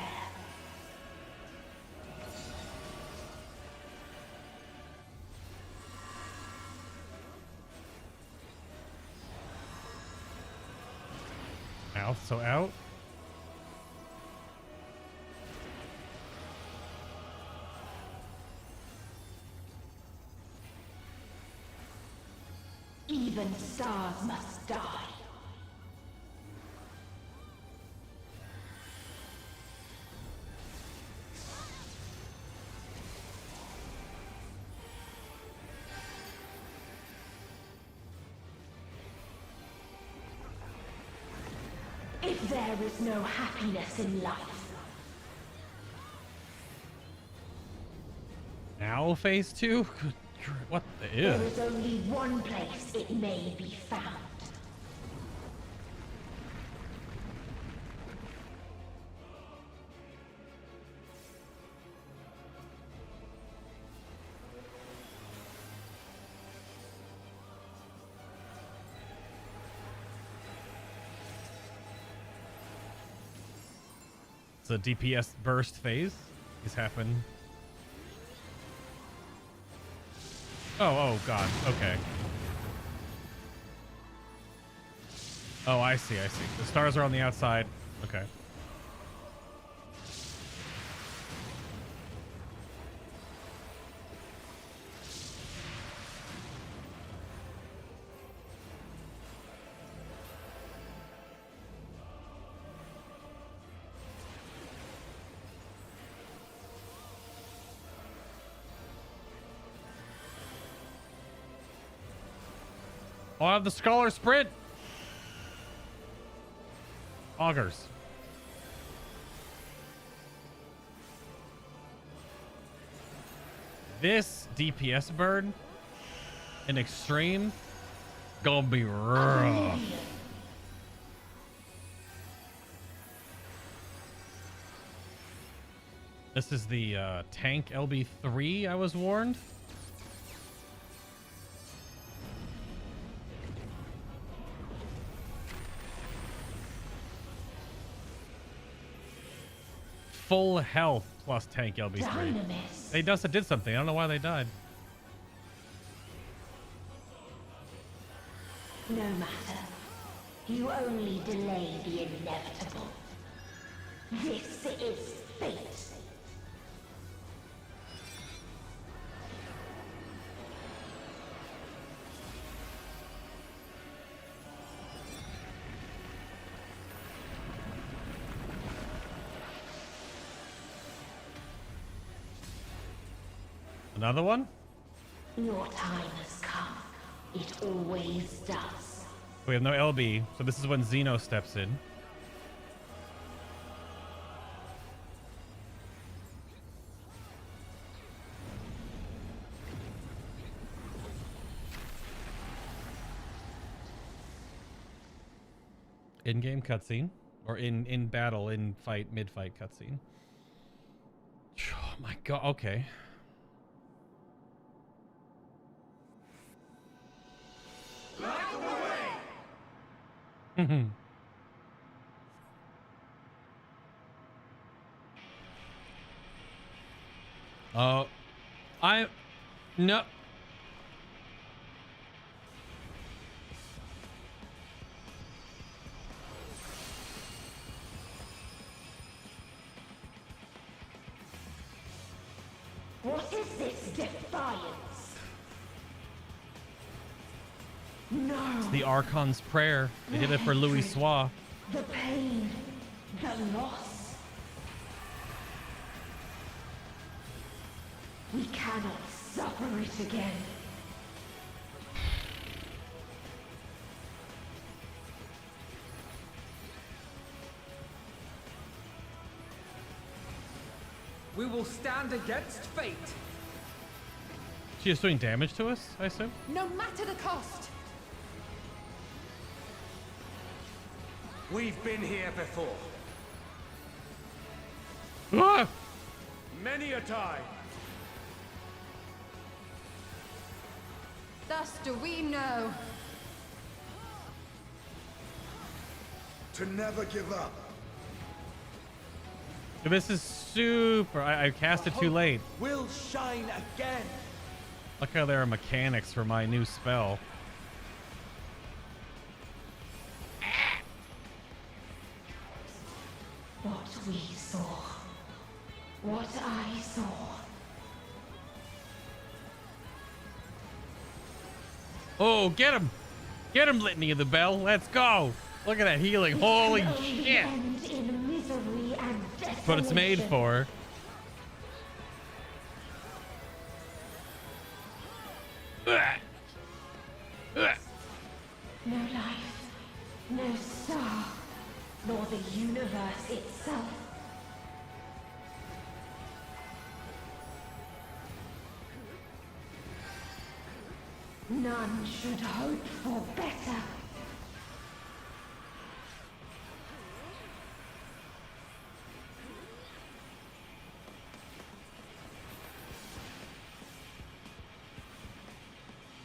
Out, so out. Even stars must die. If there is no happiness in life, Now phase 2? What the there is only one place it may be found. The DPS burst phase is happening. Oh god. Okay. Oh, I see. The stars are on the outside. Okay. I'll have the scholar sprint. Augers. This DPS burn in extreme gonna be rough. This is the tank LB3 I was warned. Full health plus tank LB3. Thankmas. They just did something. I don't know why they died. No matter. You only delay the inevitable. This is fate. Another one? Your time has come. It always does. We have no LB, so this is when Xeno steps in. In-game cutscene, or in battle, in fight, mid-fight cutscene. Oh my god, okay. No. What is this defiance? No. It's the Archon's prayer. They did it for Louis Soir. The pain, the loss. We cannot suffer it again. We will stand against fate. She is doing damage to us, I assume? No matter the cost. We've been here before. Ah! Many a time. Thus do we know. To never give up. This is super. I cast it too late. Will shine again. Look how there are mechanics for my new spell. What we saw. What I saw. Oh, get him! Get him, Litany of the Bell. Let's go. Look at that healing. Holy shit. End in misery and That's what it's made for. No life, no star, nor the universe itself. None should hope for better.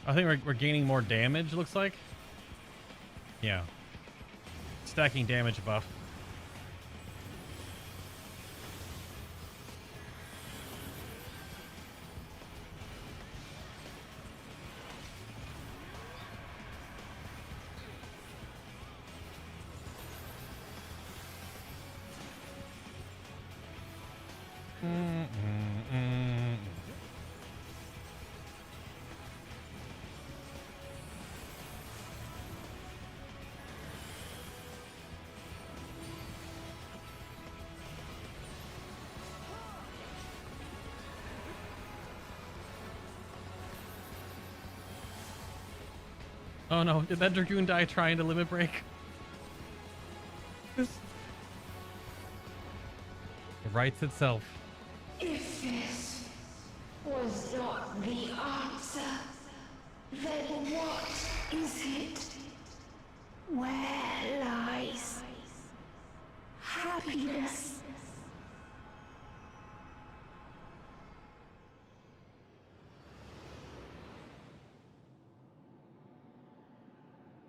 I think we're gaining more damage, looks like. Yeah. Stacking damage buff. Oh no, did that Dragoon die trying to limit break? It writes itself. If this was not the answer, then what is it? Where lies happiness?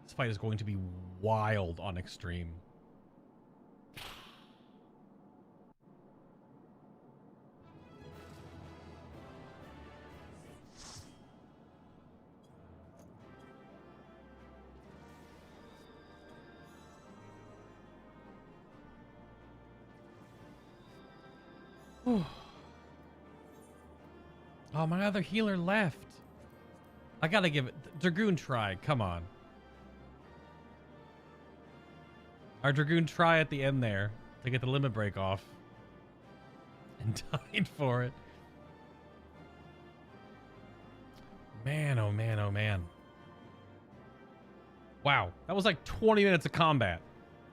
This fight is going to be wild on extreme. Oh, my other healer left. I gotta give it. Dragoon tried. Come on. Our Dragoon try at the end there to get the limit break off. And died for it. Man, oh man, oh man. Wow. That was like 20 minutes of combat.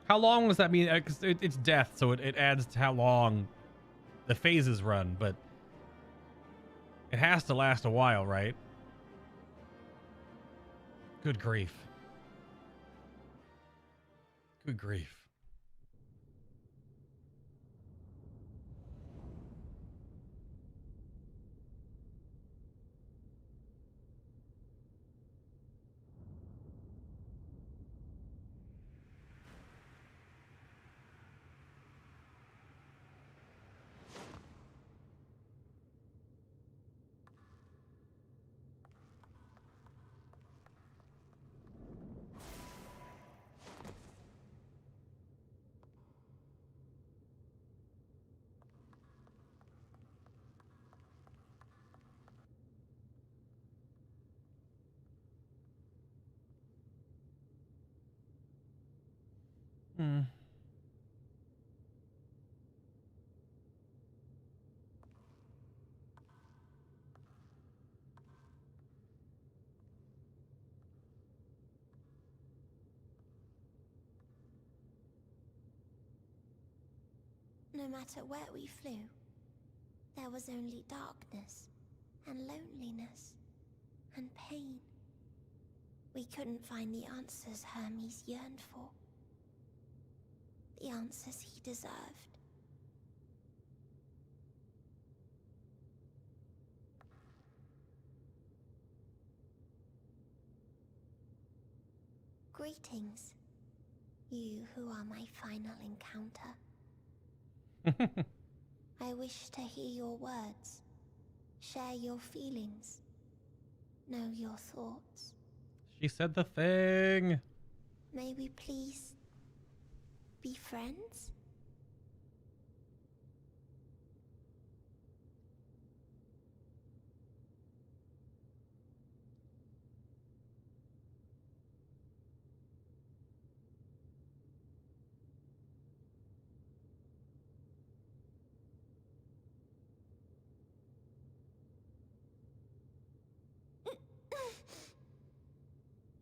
How long does that mean? Because it's death, so it adds to how long the phases run, but it has to last a while, right? Good grief. Good grief. No matter where we flew, there was only darkness and loneliness and pain. We couldn't find the answers Hermes yearned for. The answers he deserved. Greetings, you who are my final encounter. I wish to hear your words, share your feelings, know your thoughts. She said the thing. May we please be friends?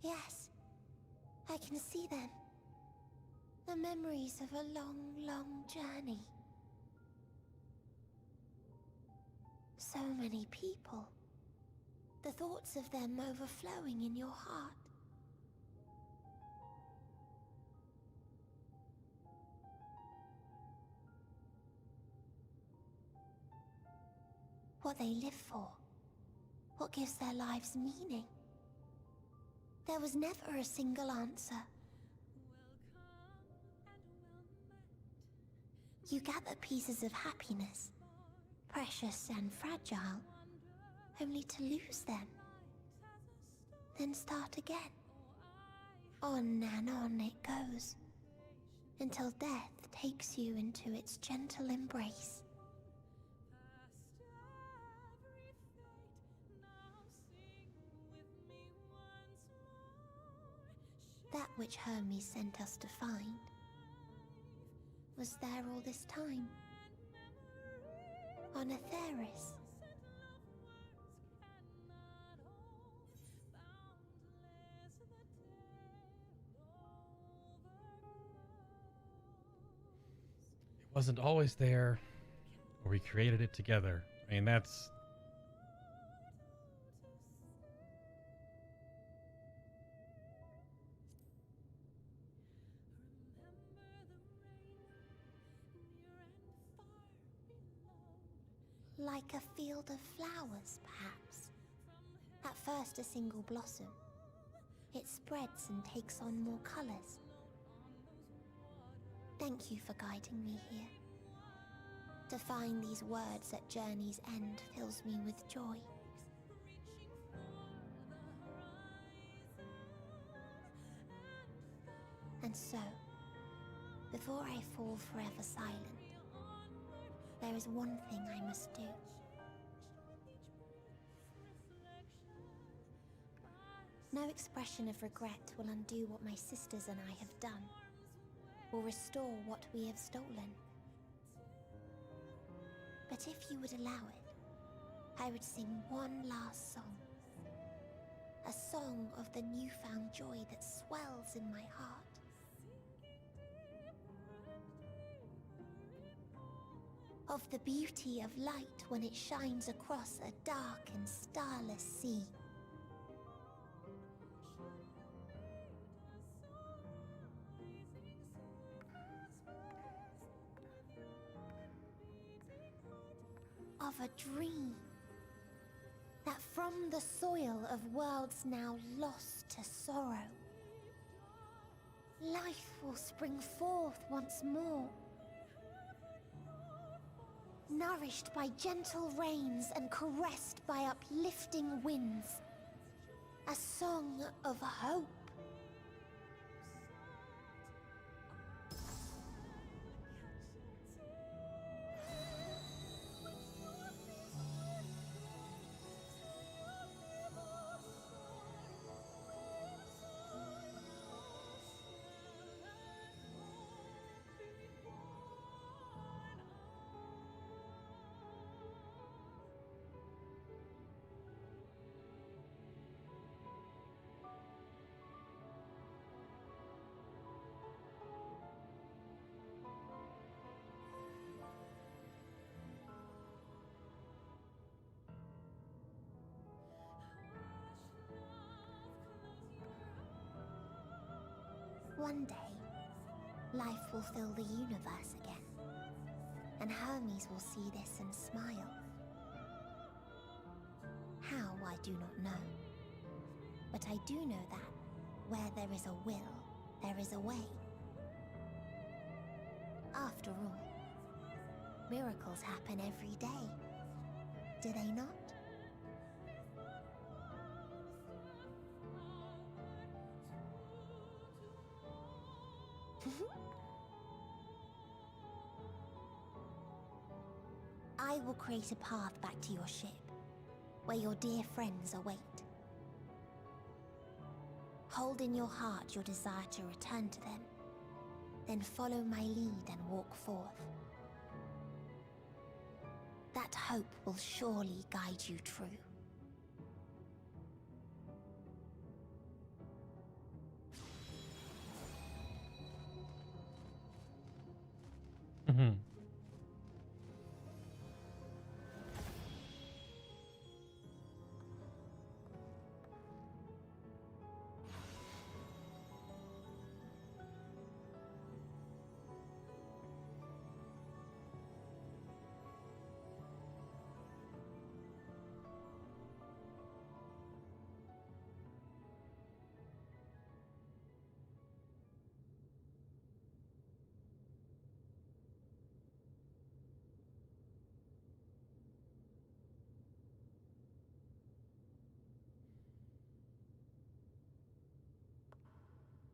Yes, I can see them. The memories of a long, long journey. So many people. The thoughts of them overflowing in your heart. What they live for. What gives their lives meaning. There was never a single answer. You gather pieces of happiness, precious and fragile, only to lose them. Then start again. On and on it goes, until death takes you into its gentle embrace. That which Hermes sent us to find was there all this time, on Atheris. It wasn't always there, or we created it together. I mean, that's... Like a field of flowers, perhaps. At first a single blossom. It spreads and takes on more colors. Thank you for guiding me here. To find these words at journey's end fills me with joy. And so, before I fall forever silent, there is one thing I must do. No expression of regret will undo what my sisters and I have done, or restore what we have stolen. But if you would allow it, I would sing one last song. A song of the newfound joy that swells in my heart. Of the beauty of light when it shines across a dark and starless sea. Of a dream that from the soil of worlds now lost to sorrow, life will spring forth once more. Nourished by gentle rains and caressed by uplifting winds. A song of hope. One day, life will fill the universe again, and Hermes will see this and smile. How, I do not know. But I do know that where there is a will, there is a way. After all, miracles happen every day, do they not? I will create a path back to your ship, where your dear friends await. Hold in your heart your desire to return to them, then follow my lead and walk forth. That hope will surely guide you true. Mm-hmm.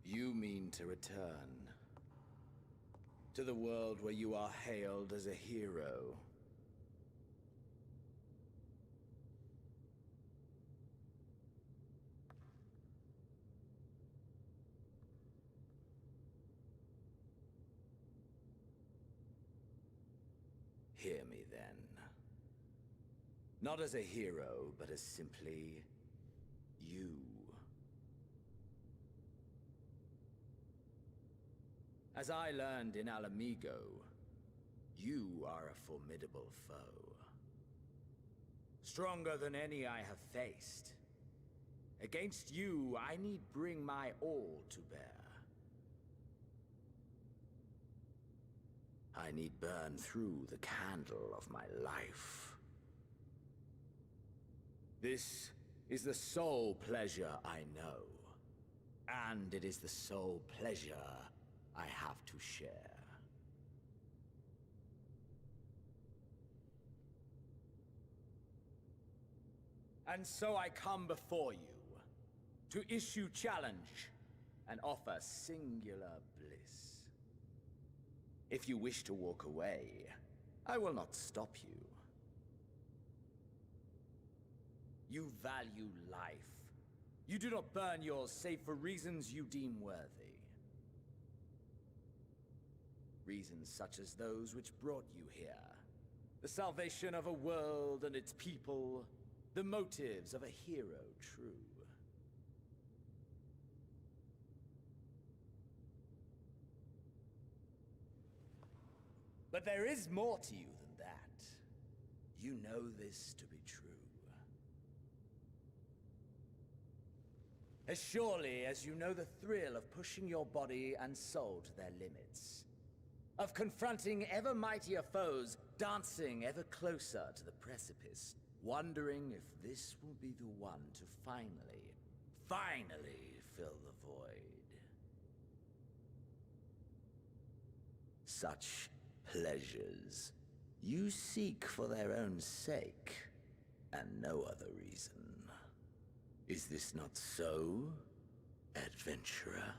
You mean to return to the world where you are hailed as a hero. Hear me then. Not as a hero, but as simply you. As I learned in Alamigo, you are a formidable foe. Stronger than any I have faced. Against you, I need bring my all to bear. I need burn through the candle of my life. This is the sole pleasure I know, and it is the sole pleasure I have to share. And so I come before you to issue challenge and offer singular bliss. If you wish to walk away, I will not stop you. You value life. You do not burn yours save for reasons you deem worthy. Reasons such as those which brought you here. The salvation of a world and its people. The motives of a hero true. But there is more to you than that. You know this to be true. As surely as you know the thrill of pushing your body and soul to their limits. Of confronting ever mightier foes, dancing ever closer to the precipice, wondering if this will be the one to finally fill the void. Such pleasures you seek for their own sake, and no other reason. Is this not so, adventurer?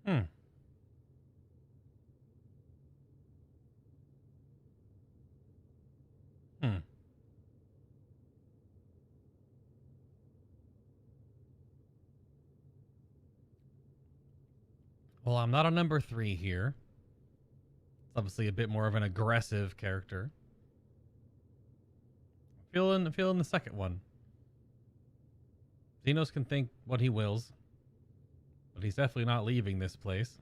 Hmm. Hmm. Well, I'm not a number 3 here. obviously a bit more of an aggressive character. Feeling the second one. Xenos can think what he wills, but he's definitely not leaving this place.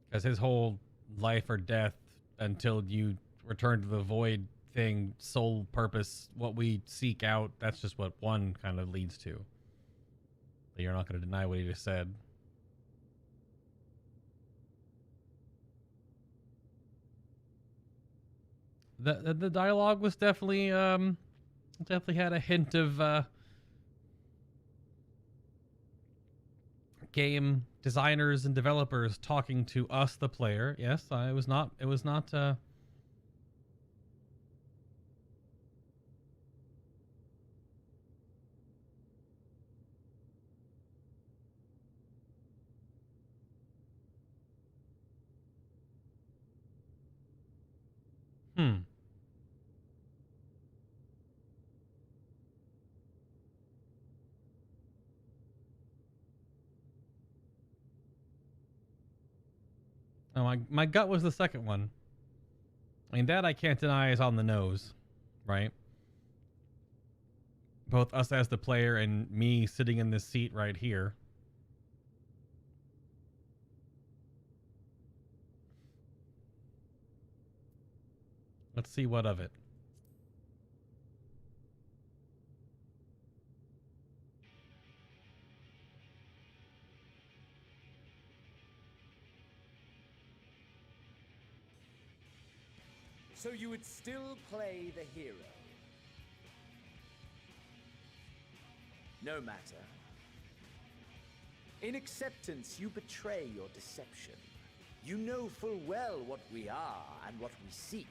Because his whole life or death until you return to the void thing, sole purpose, what we seek out, that's just what one kind of leads to. But you're not going to deny what he just said. The dialogue was definitely had a hint of game designers and developers talking to us, the player. Yes, it was not No, my gut was the second one. I mean, that I can't deny is on the nose, right? Both us as the player and me sitting in this seat right here. Let's see what of it. So you would still play the hero? No matter. In acceptance, you betray your deception. You know full well what we are and what we seek.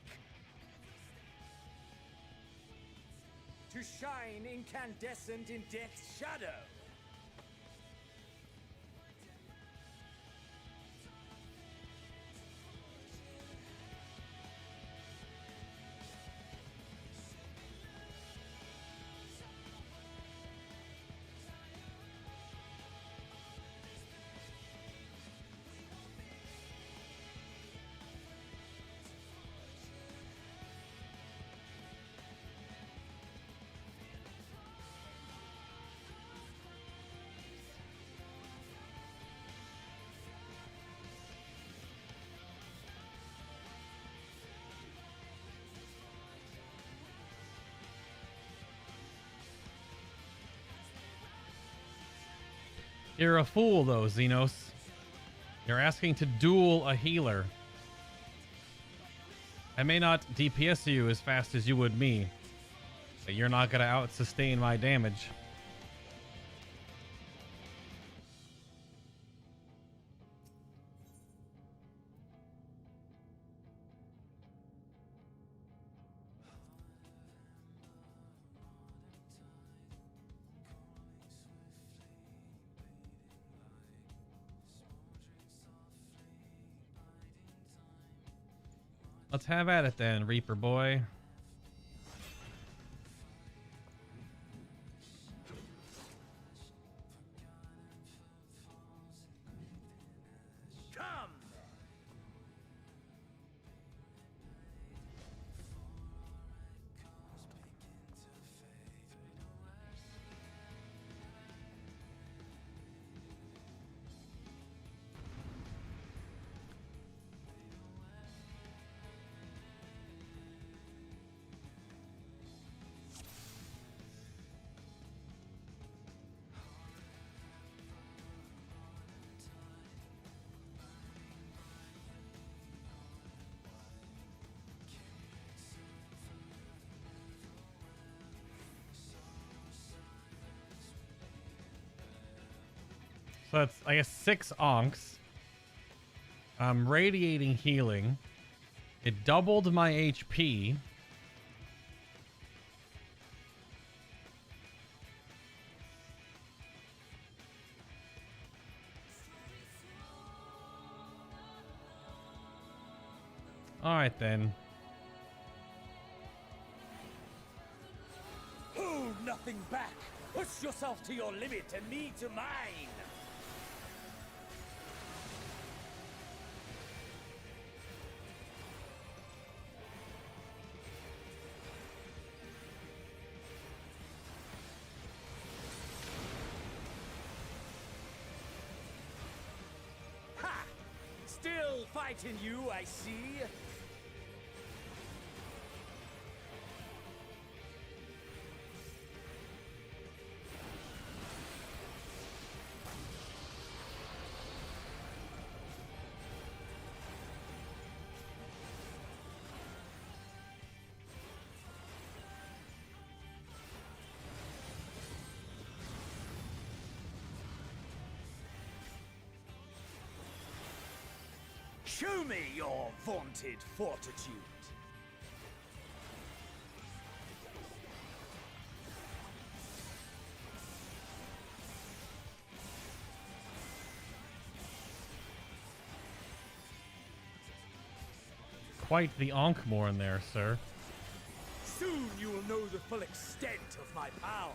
To shine incandescent in death's shadow. You're a fool, though, Xenos. You're asking to duel a healer. I may not DPS you as fast as you would me, but you're not going to out-sustain my damage. Let's have at it then, Reaper boy. So that's, I guess, 6 onks. Radiating healing. It doubled my HP. Alright then. Hold nothing back! Push yourself to your limit and me to mine! Still fighting you, I see. Show me your vaunted fortitude. Quite the Ankh-Morn there, sir. Soon you will know the full extent of my power.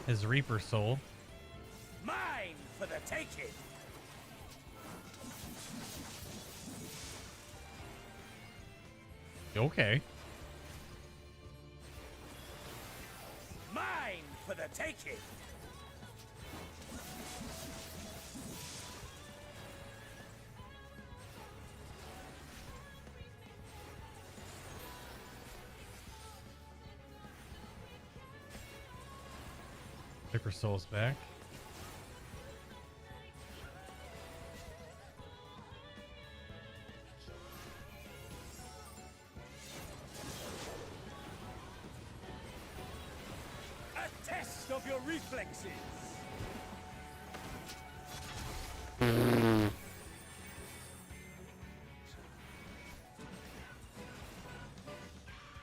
His Reaper soul. Mine for the taking. Okay. Mine for the taking. Reaper soul's back. A test of your reflexes.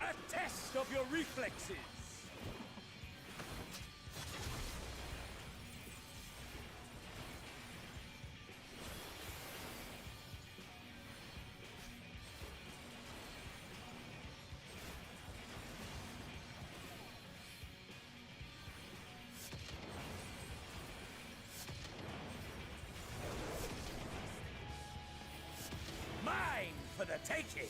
A test of your reflexes. For the taking.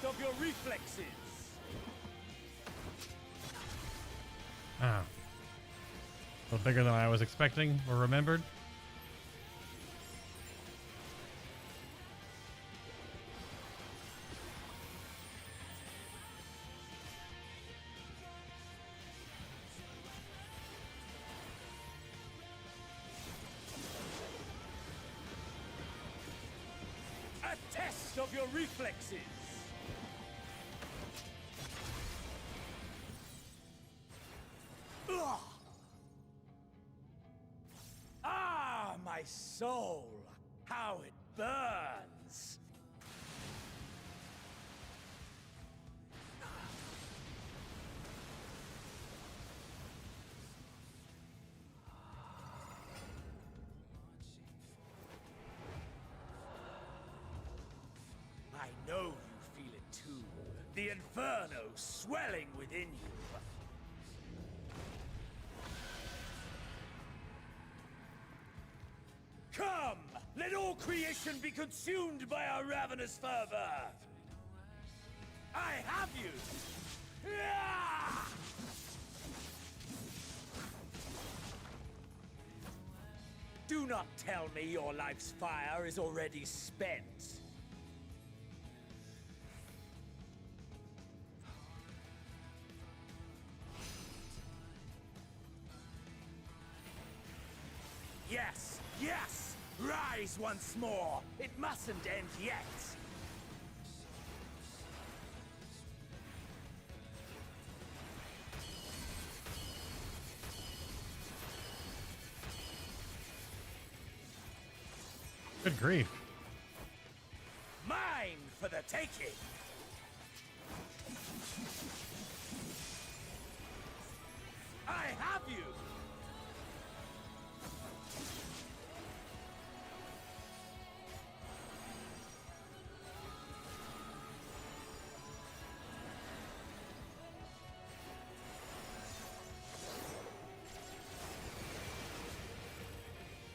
Of your reflexes. Ah. A little bigger than I was expecting or remembered. A test of your reflexes. Ah, my soul, how it burns! I know you feel it too. The inferno swelling within you. Come! Let all creation be consumed by our ravenous fervor! I have you! Ah! Do not tell me your life's fire is already spent. Yes! Yes! Rise once more! It mustn't end yet! Good grief. Mine for the taking! I have you!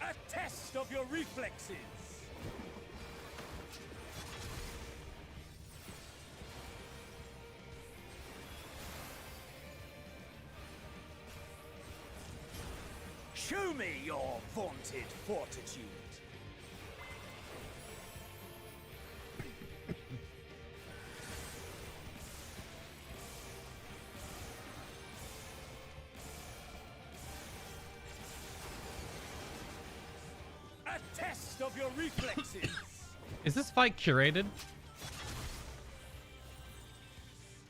A test of your reflexes! Show me your vaunted fortitude. A test of your reflexes. Is this fight curated?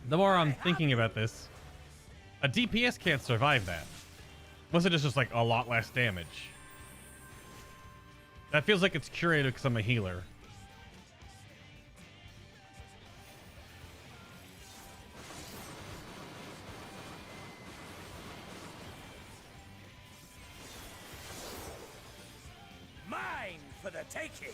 The more I'm thinking about this, a DPS can't survive that. Unless it is just like a lot less damage. That feels like it's curated because I'm a healer. Mine for the taking.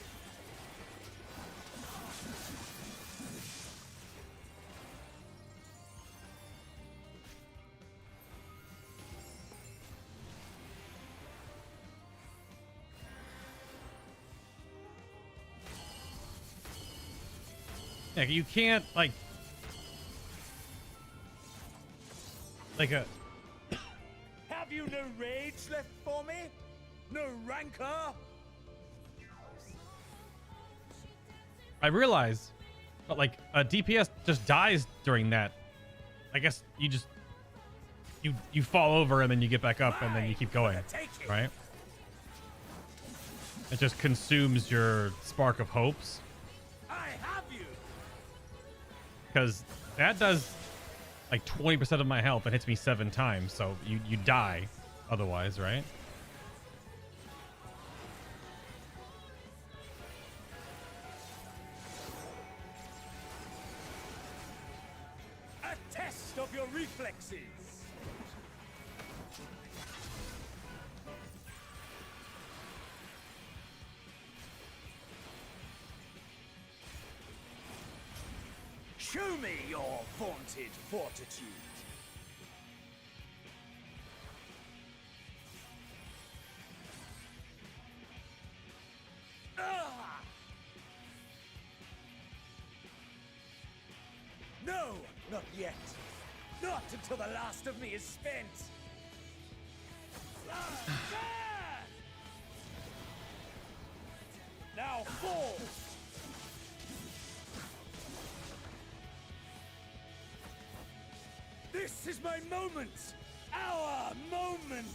Yeah, you can't like a. Have you no rage left for me? No rancor? I realize, but like a DPS just dies during that. I guess you just you fall over and then you get back up and then you keep going, right? It just consumes your spark of hopes. I have you. Because that does like 20% of my health and hits me 7 times, so you die otherwise, right? A test of your reflexes. Show me your vaunted fortitude. Ah! No, not yet. Not until the last of me is spent. Ah, there! Now fall. This is my moment! Our moment!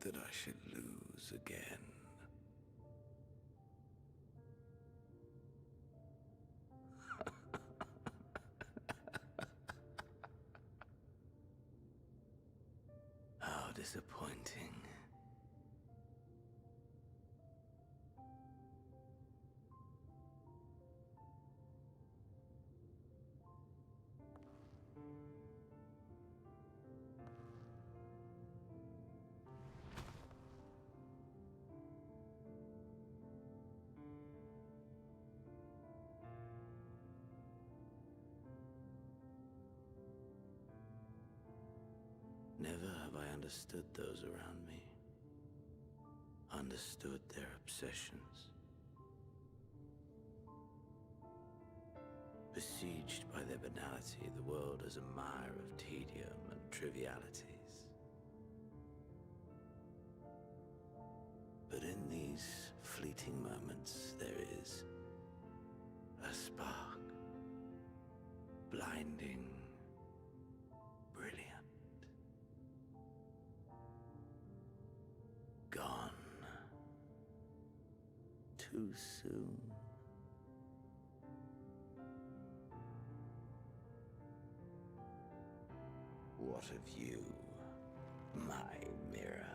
that I should lose again. How disappointing. Never have I understood those around me. Understood their obsessions. Besieged by their banality, the world is a mire of tedium and trivialities. But in these fleeting moments, there is a spark. Blinding, brilliant. Gone. Too soon. What of you, my mirror?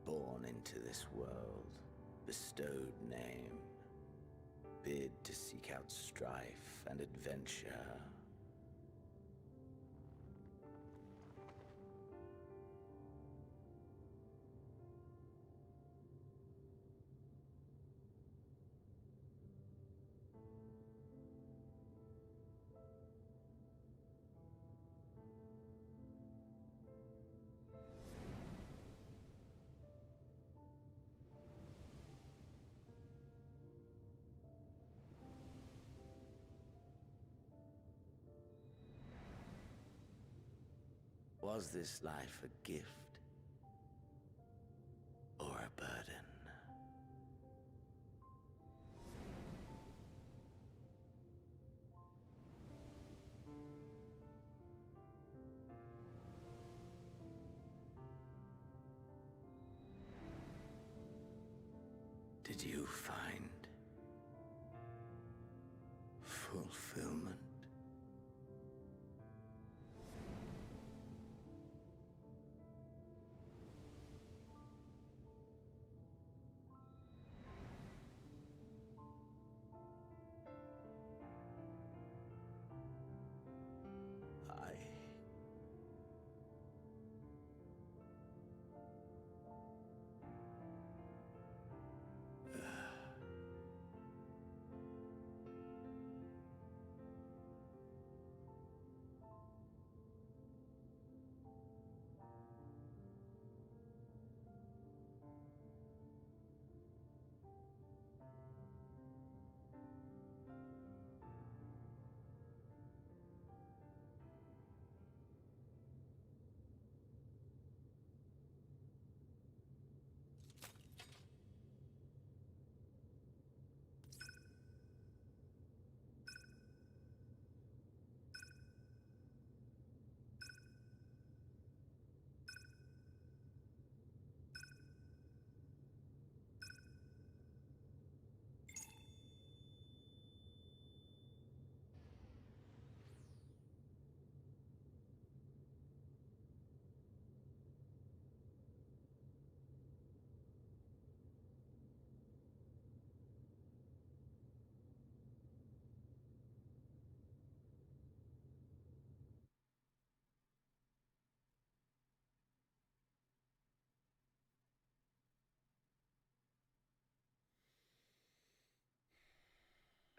Born into this world, bestowed name, bid to seek out strife and adventure. Was this life a gift or a burden? Did you find fulfillment?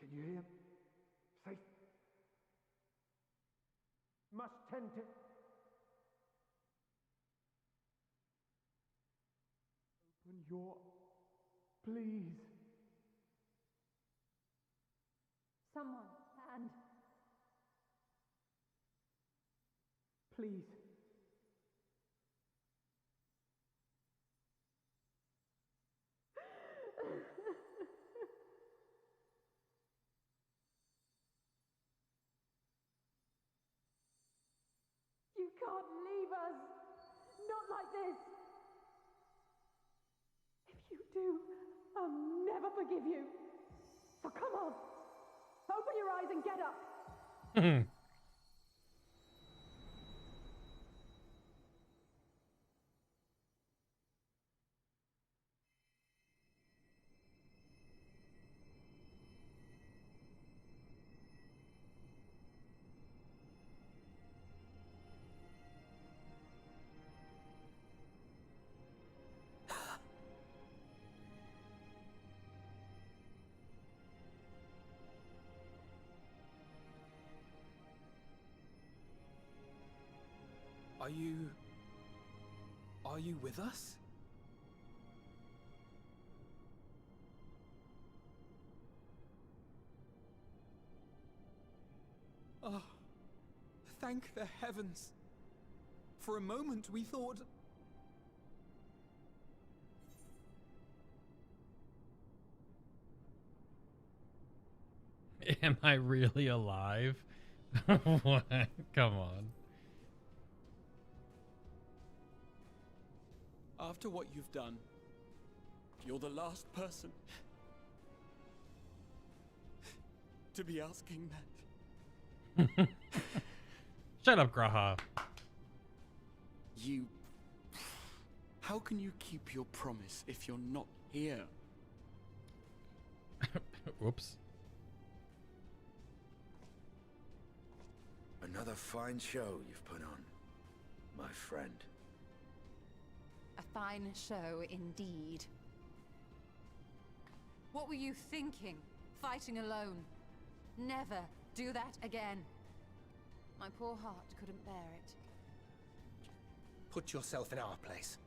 Can you hear him? Safe. Must tend to... Open your... Please. Someone, and... Please. You can't leave us! Not like this! you do, I'll never forgive you. So come on, open your eyes and get up. Are you with us? Oh, thank the heavens. For a moment we thought... Am I really alive? What? Come on. After what you've done, you're the last person to be asking that. Shut up, Graha. You... How can you keep your promise if you're not here? Whoops. Another fine show you've put on, my friend. A fine show indeed. What were you thinking? Fighting alone? Never do that again. My poor heart couldn't bear it. Put yourself in our place.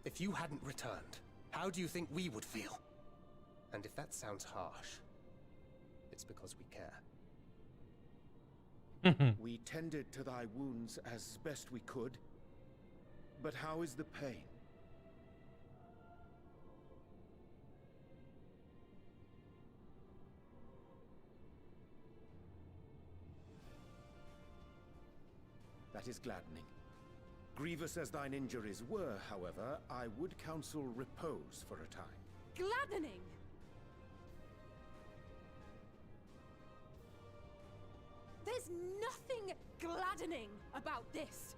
If you hadn't returned, how do you think we would feel? And if that sounds harsh, it's because we care. We tended to thy wounds as best we could, but how is the pain? That is gladdening. Grievous as thine injuries were, however, I would counsel repose for a time. Gladdening? There's nothing gladdening about this.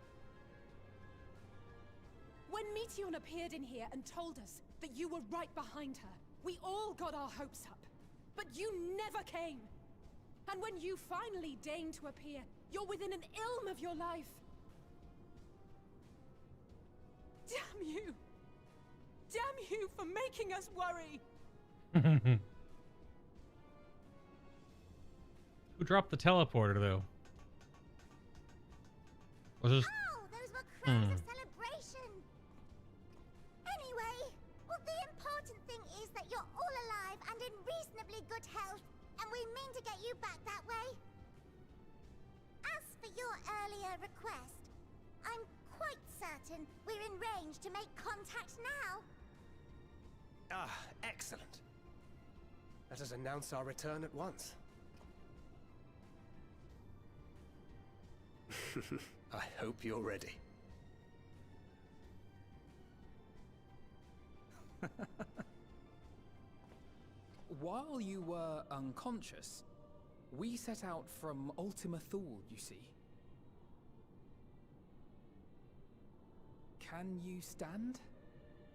When Meteion appeared in here and told us that you were right behind her, we all got our hopes up. But you never came. And when you finally deigned to appear, you're within an ilm of your life. Damn you! Damn you for making us worry! Who dropped the teleporter, though? Was this... Oh, those were cries of celebration! Anyway, well, the important thing is that you're all alive and in reasonably good health, and we mean to get you back that way. As for your earlier request, I'm quite certain we're in range to make contact now. Ah, excellent. Let us announce our return at once. I hope you're ready. While you were unconscious, we set out from Ultima Thule, you see. Can you stand?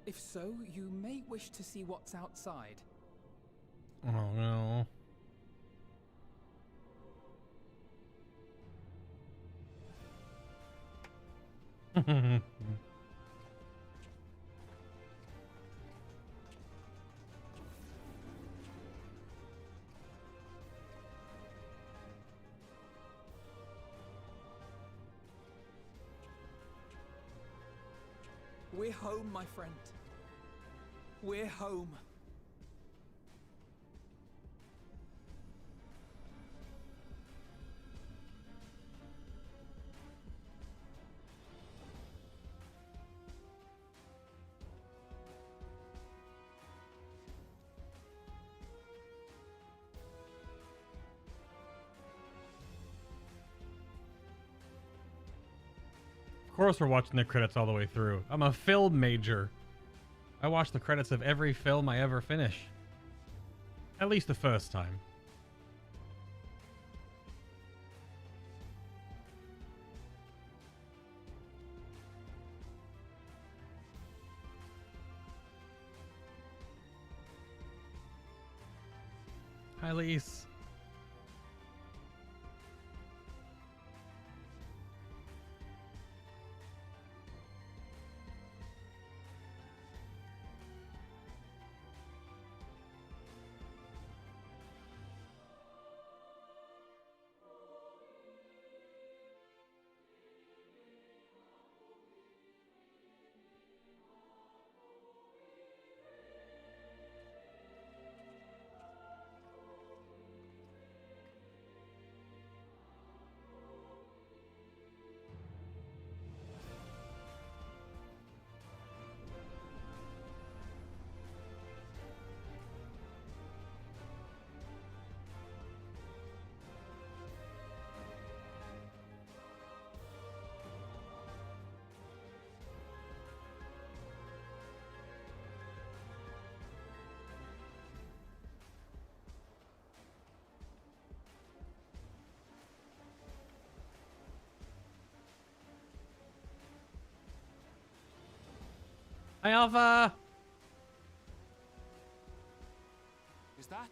If so, you may wish to see what's outside. Oh no. We're home, my friend. We're home. Of course we're watching the credits all the way through. I'm a film major. I watch the credits of every film I ever finish. At least the first time. Hi, Lise. Hi, Alpha! Is that?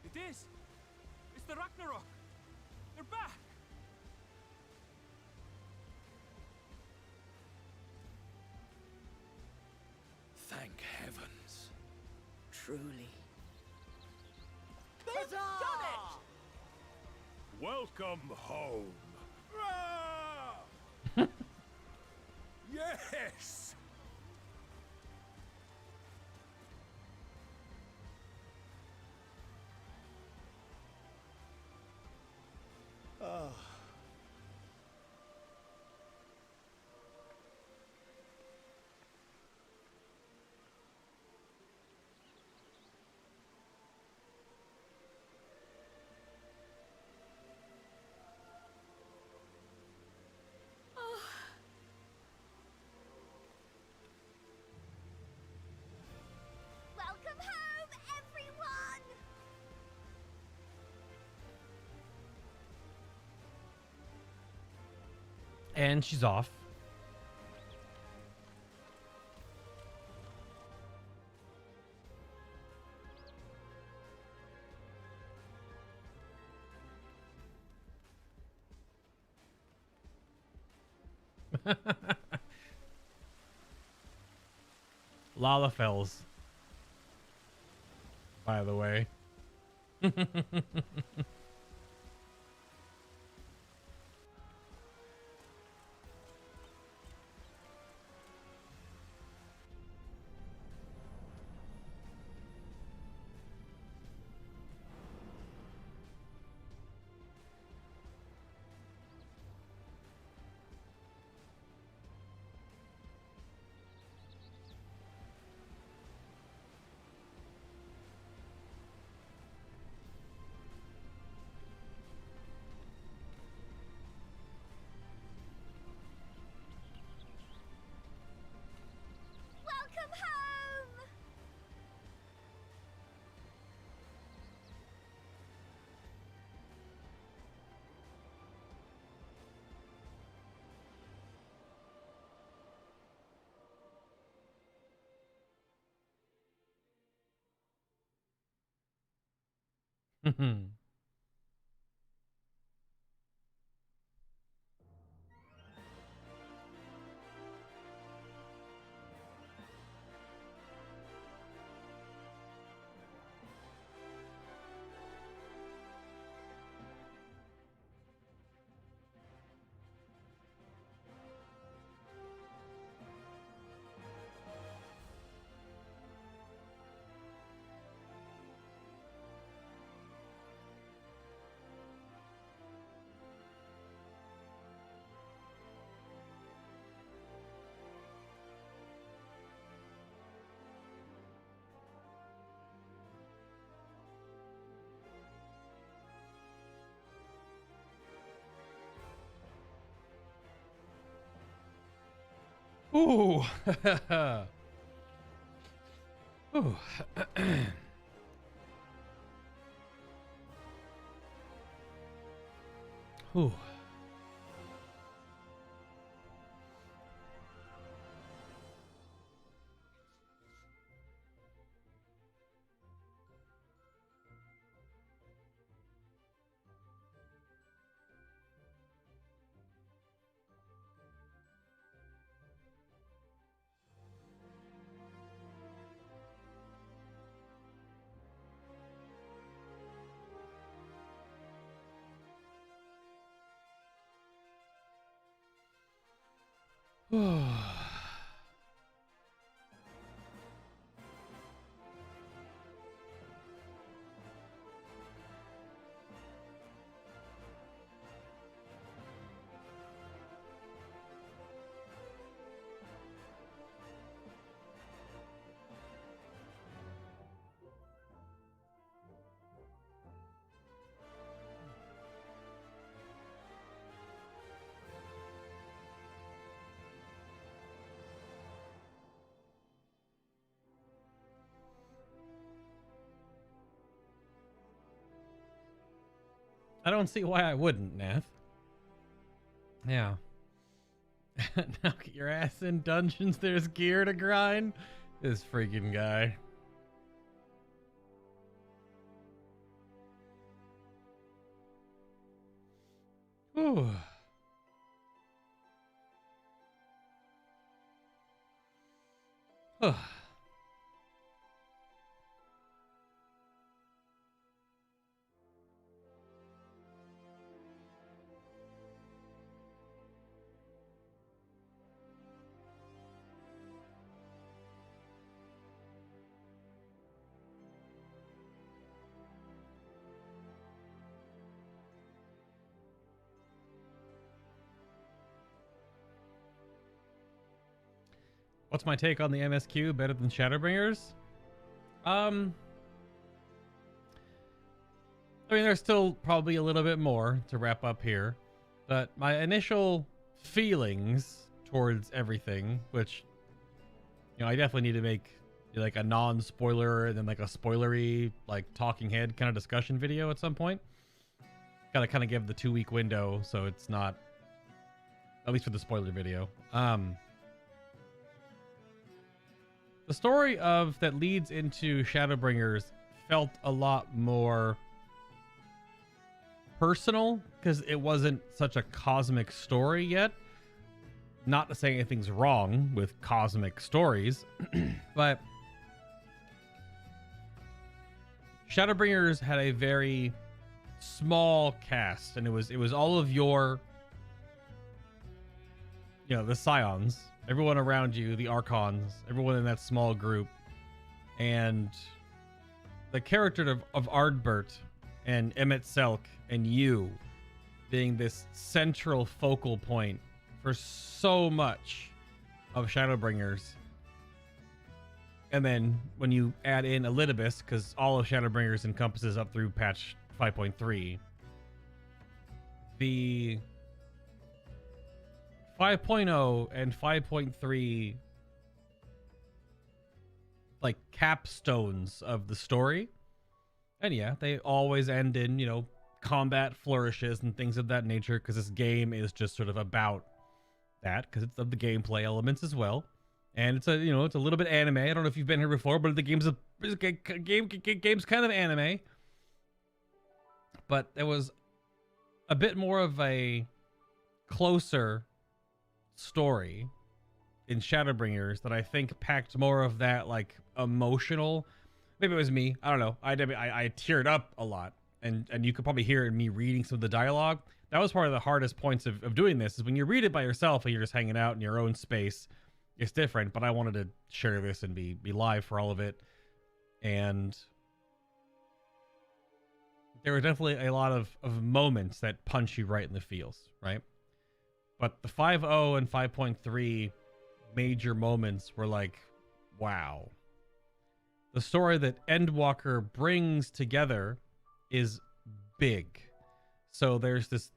It is! It's the Ragnarok! They're back! Thank heavens. Truly. They've done it! Welcome home. Yes! Ah. Welcome home, everyone! And she's off. Lalafells. By the way. Welcome home! Ooh. Ooh. Ooh. I don't see why I wouldn't, Nath. Yeah. Now get your ass in dungeons. There's gear to grind. This freaking guy. Ooh. Ugh. What's my take on the MSQ? Better than Shadowbringers? I mean, there's still probably a little bit more to wrap up here, but my initial feelings towards everything, which, you know, I definitely need to make like a non-spoiler and then like a spoilery, like talking head kind of discussion video at some point. Gotta kind of give the 2-week window so it's not, at least for the spoiler video. The story of that leads into Shadowbringers felt a lot more personal because it wasn't such a cosmic story yet. Not to say anything's wrong with cosmic stories, but Shadowbringers had a very small cast, and it was all of your, you know, the Scions, everyone around you, the Archons, everyone in that small group, and the character of Ardbert and Emmett Selk and you being this central focal point for so much of Shadowbringers. And then when you add in Elidibus, because all of Shadowbringers encompasses up through patch 5.3, the 5.0 and 5.3 like capstones of the story. And yeah, they always end in, you know, combat flourishes and things of that nature, because this game is just sort of about that, because it's of the gameplay elements as well. And it's a, you know, it's a little bit anime. I don't know if you've been here before, but the game's game's kind of anime. But there was a bit more of a closer story in Shadowbringers that I think packed more of that like emotional. Maybe it was me. I don't know. I teared up a lot, and you could probably hear it in me reading some of the dialogue. That was part of the hardest points of doing this, is when you read it by yourself and you're just hanging out in your own space. It's different, but I wanted to share this and be live for all of it. And there were definitely a lot of moments that punch you right in the feels, right? But the 5.0 and 5.3 major moments were like, wow. The story that Endwalker brings together is big. So there's this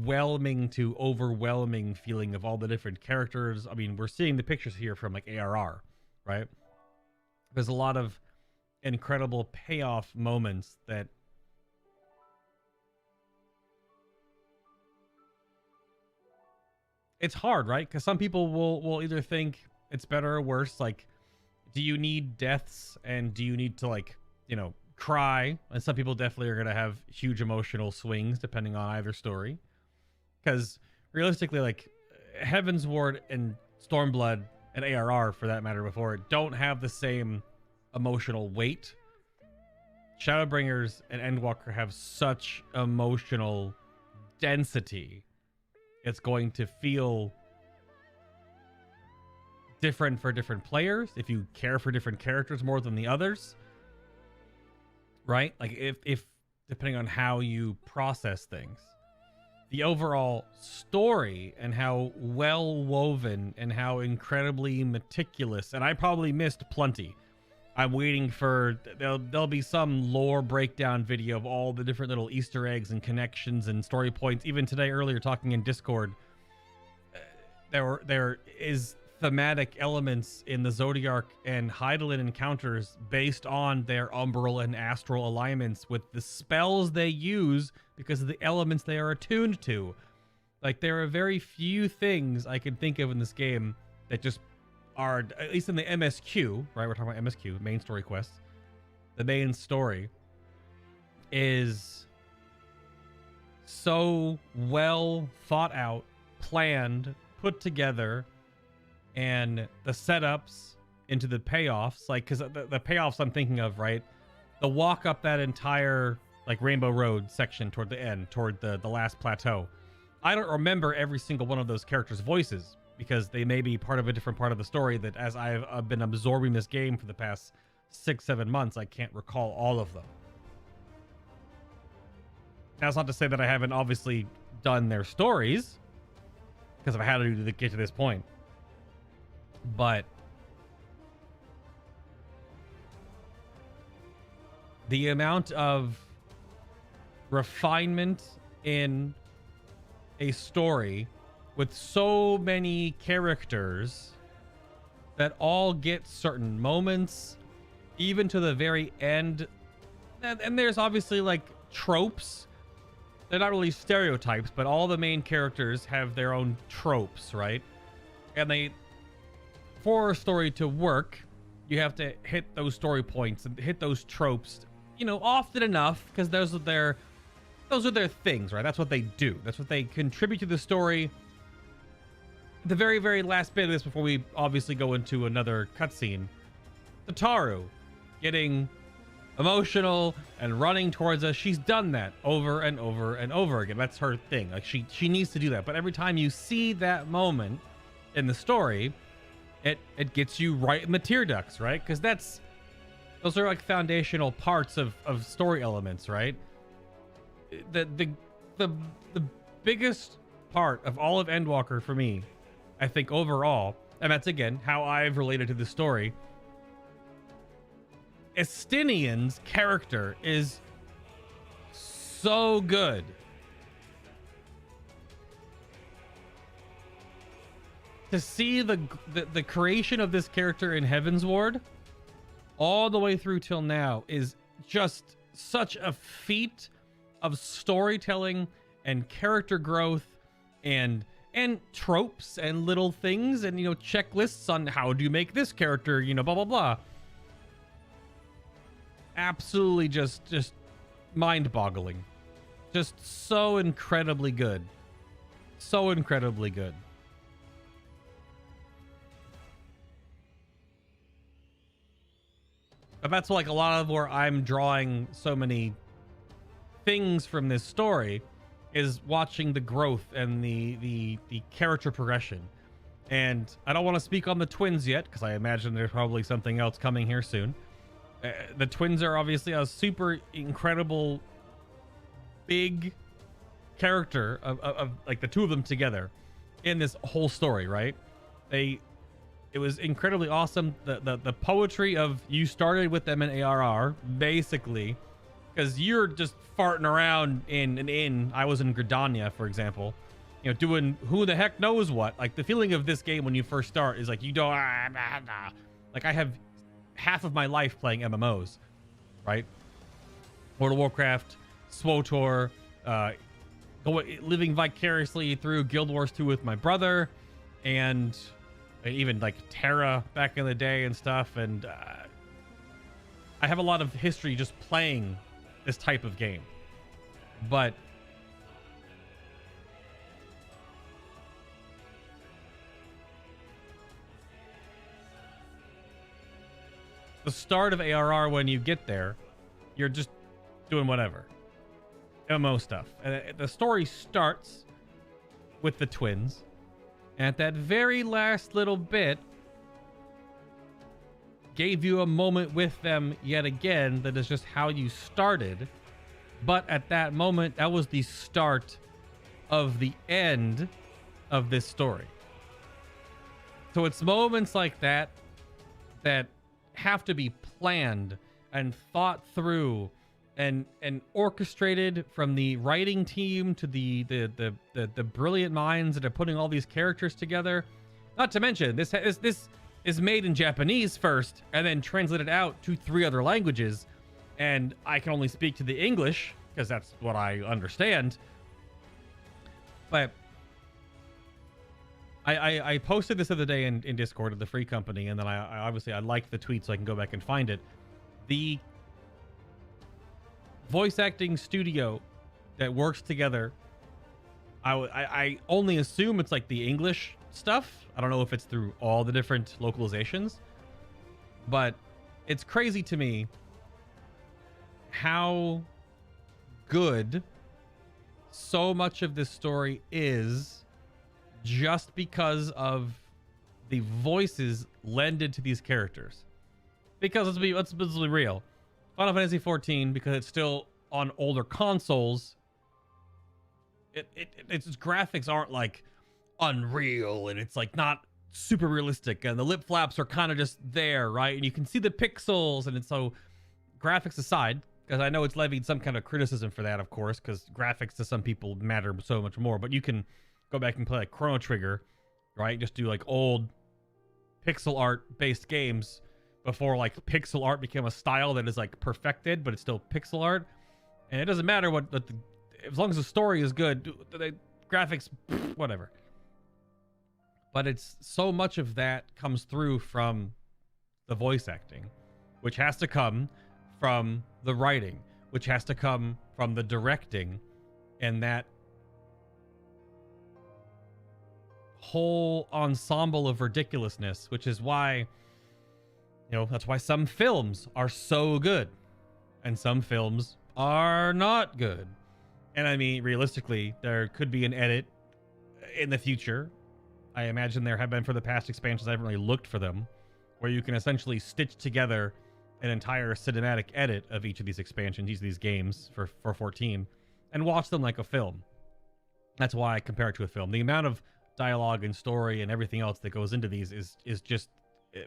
whelming to overwhelming feeling of all the different characters. I mean, we're seeing the pictures here from like ARR, right? There's a lot of incredible payoff moments that it's hard, right? Because some people will either think it's better or worse. Like, do you need deaths and do you need to, like, you know, cry? And some people definitely are going to have huge emotional swings depending on either story. Because realistically, like, Heaven's Ward and Stormblood and ARR, for that matter, before it, don't have the same emotional weight. Shadowbringers and Endwalker have such emotional density. It's going to feel different for different players if you care for different characters more than the others, right? Like if depending on how you process things, the overall story and how well woven and how incredibly meticulous, and I probably missed plenty. I'm waiting for there'll be some lore breakdown video of all the different little Easter eggs and connections and story points. Even today, earlier, talking in Discord, there is thematic elements in the Zodiark and Hydaelyn encounters based on their umbral and astral alignments with the spells they use because of the elements they are attuned to. Like, there are very few things I can think of in this game that just are, at least in the MSQ, right? We're talking about MSQ, main story quests. The main story is so well thought out, planned, put together, and the setups into the payoffs, like, because the payoffs I'm thinking of, right? The walk up that entire, like, Rainbow Road section toward the end, toward the last plateau. I don't remember every single one of those characters' voices, because they may be part of a different part of the story that as I've been absorbing this game for the past 6-7 months, I can't recall all of them. Now, it's not to say that I haven't obviously done their stories, because I've had to get to this point. But the amount of refinement in a story with so many characters that all get certain moments, even to the very end. And there's obviously, like, tropes. They're not really stereotypes, but all the main characters have their own tropes, right? And for a story to work, you have to hit those story points and hit those tropes, you know, often enough, because those are their things, right? That's what they do. That's what they contribute to the story. The very, very last bit of this before we obviously go into another cutscene, Tataru getting emotional and running towards us. She's done that over and over and over again. That's her thing. Like, she needs to do that. But every time you see that moment in the story, it gets you right in the tear ducts, right? Because those are like foundational parts of story elements, right? The biggest part of all of Endwalker for me, I think, overall, and that's again how I've related to the story, Estinian's character is so good. To see the creation of this character in Heaven's Ward all the way through till now is just such a feat of storytelling and character growth and tropes and little things and, you know, checklists on how do you make this character, you know, blah, blah, blah. Absolutely just mind-boggling. Just so incredibly good. So incredibly good. But that's like a lot of where I'm drawing so many things from this story is watching the growth and the character progression. And I don't want to speak on the twins yet, because I imagine there's probably something else coming here soon. The twins are obviously a super incredible big character of like the two of them together in this whole story, right? It was incredibly awesome. The poetry of you started with them in ARR, basically because you're just farting around in an inn. I was in Gridania, for example, you know, doing who the heck knows what. Like, the feeling of this game when you first start is like, you don't, like, I have half of my life playing MMOs, right? World of Warcraft, SWTOR, living vicariously through Guild Wars 2 with my brother, and even like Terra back in the day and stuff. And I have a lot of history just playing this type of game. But the start of ARR, when you get there, you're just doing whatever. MMO stuff. And the story starts with the twins. And at that very last little bit, gave you a moment with them yet again that is just how you started. But at that moment, that was the start of the end of this story. So it's moments like that that have to be planned and thought through and orchestrated from the writing team to the brilliant minds that are putting all these characters together. Not to mention, this is made in Japanese first and then translated out to 3 other languages, and I can only speak to the English because that's what I understand. But I posted this the other day in Discord of the Free Company, and then I obviously I liked the tweet so I can go back and find it. The voice acting studio that works together, I only assume it's like the English stuff. I don't know if it's through all the different localizations, but it's crazy to me how good so much of this story is just because of the voices lended to these characters. Because let's be real, Final Fantasy XIV, because it's still on older consoles, its graphics aren't like unreal, and it's like not super realistic, and the lip flaps are kind of just there, right? And you can see the pixels, and it's so, graphics aside, because I know it's levied some kind of criticism for that, of course, because graphics to some people matter so much more, but you can go back and play like Chrono Trigger, right? Just do like old pixel art based games before like pixel art became a style that is like perfected, but it's still pixel art. And it doesn't matter what as long as the story is good, the graphics, whatever. But it's so much of that comes through from the voice acting, which has to come from the writing, which has to come from the directing, and that whole ensemble of ridiculousness, which is why, you know, that's why some films are so good and some films are not good. And I mean, realistically, there could be an edit in the future. I imagine there have been for the past expansions. I haven't really looked for them, where you can essentially stitch together an entire cinematic edit of each of these expansions, each of these games for 14, and watch them like a film. That's why I compare it to a film. The amount of dialogue and story and everything else that goes into these is just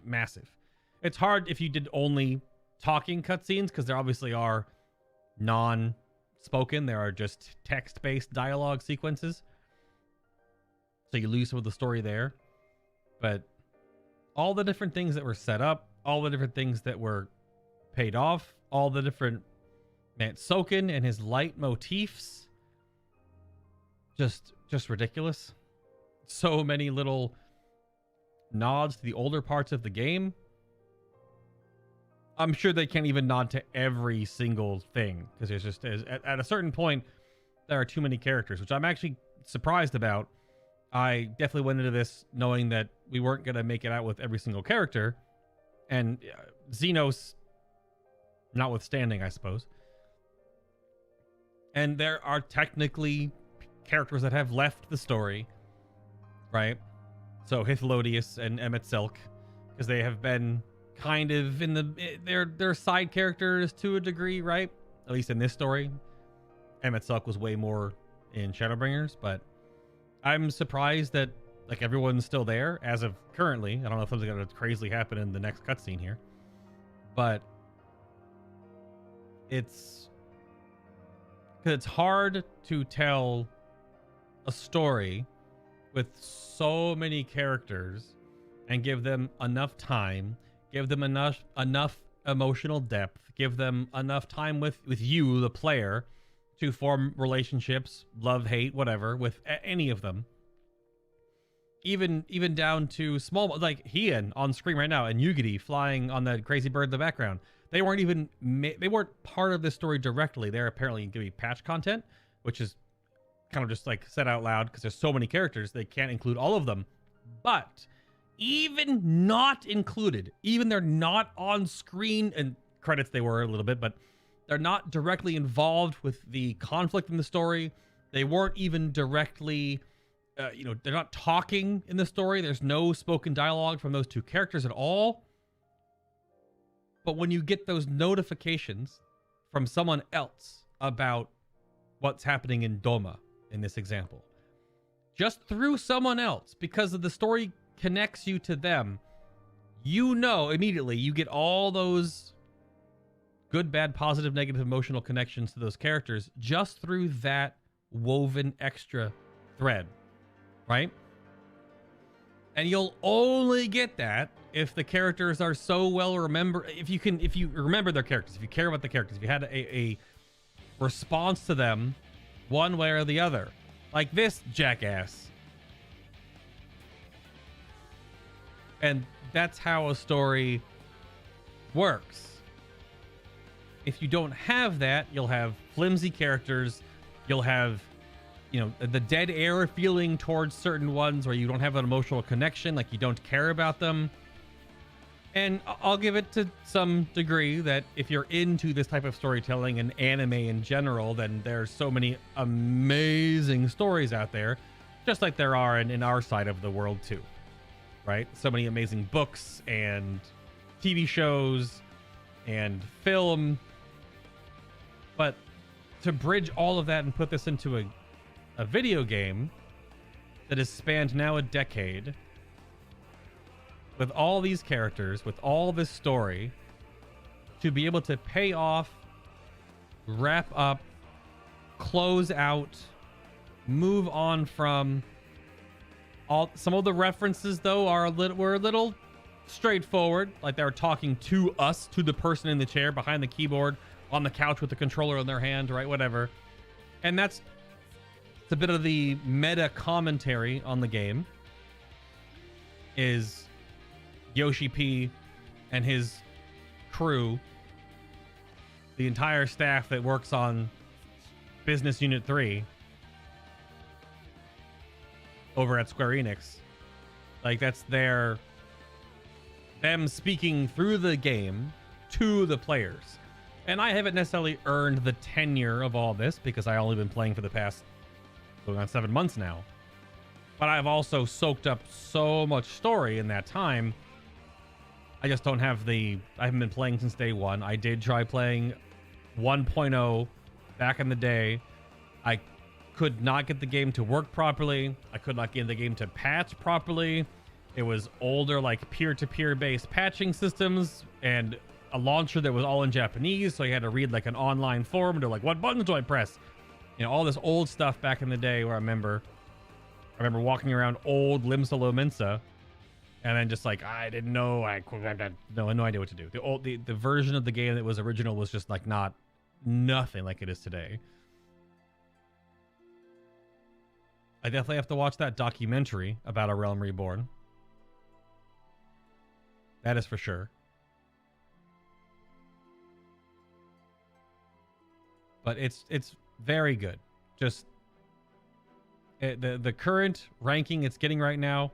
massive. It's hard if you did only talking cutscenes, because there obviously are non-spoken. There are just text-based dialogue sequences. So you lose some of the story there. But all the different things that were set up, all the different things that were paid off, all the different... Man, Soken and his light motifs. Just ridiculous. So many little nods to the older parts of the game. I'm sure they can't even nod to every single thing, because there's just at a certain point there are too many characters, which I'm actually surprised about. I definitely went into this knowing that we weren't going to make it out with every single character, and Xenos notwithstanding, I suppose. And there are technically characters that have left the story, right? So Hythlodius and Emmett Selk, because they have been kind of in the... They're side characters to a degree, right? At least in this story. Emmett Selk was way more in Shadowbringers, but I'm surprised that like everyone's still there as of currently. I don't know if something's going to crazily happen in the next cutscene here, but it's because it's hard to tell a story with so many characters and give them enough time, give them enough emotional depth, give them enough time with you, the player, to form relationships, love, hate, whatever, with any of them. Even down to small, like Hien on screen right now and Yugiri flying on that crazy bird in the background. They weren't part of this story directly. They're apparently going to be patch content, which is kind of just like said out loud because there's so many characters they can't include all of them. But even not included, even they're not on screen, and credits they were a little bit, but they're not directly involved with the conflict in the story. They weren't even directly, they're not talking in the story. There's no spoken dialogue from those two characters at all. But when you get those notifications from someone else about what's happening in Doma, in this example, just through someone else, because of the story connects you to them, immediately you get all those good, bad, positive, negative, emotional connections to those characters just through that woven extra thread, right? And you'll only get that if the characters are so well remembered. If you remember their characters, if you care about the characters, if you had a response to them one way or the other, like this jackass. And that's how a story works. If you don't have that, you'll have flimsy characters. You'll have, the dead air feeling towards certain ones where you don't have an emotional connection, like you don't care about them. And I'll give it to some degree that if you're into this type of storytelling and anime in general, then there's so many amazing stories out there, just like there are in our side of the world too. Right? So many amazing books and TV shows and film. But to bridge all of that and put this into a video game that has spanned now a decade, with all these characters, with all this story, to be able to pay off, wrap up, close out, move on from... Some of the references, though, were a little straightforward. Like they were talking to us, to the person in the chair behind the keyboard, on the couch with the controller in their hand, right? Whatever. And it's a bit of the meta commentary on the game. Is Yoshi P and his crew, the entire staff that works on Business Unit 3 over at Square Enix, like that's them speaking through the game to the players. And I haven't necessarily earned the tenure of all this because I've only been playing for the past going on 7 months now, but I've also soaked up so much story in that time. I just don't have I haven't been playing since day one. I did try playing 1.0 back in the day. I could not get the game to work properly. I could not get the game to patch properly. It was older, like peer-to-peer based patching systems and a launcher that was all in Japanese, so you had to read like an online forum to like, what buttons do I press? All this old stuff back in the day where I remember walking around old Limsa Lominsa and then just like, I didn't know, I had no idea what to do. The version of the game that was original was just like nothing like it is today. I definitely have to watch that documentary about A Realm Reborn. That is for sure. But it's very good. Just the current ranking it's getting right now,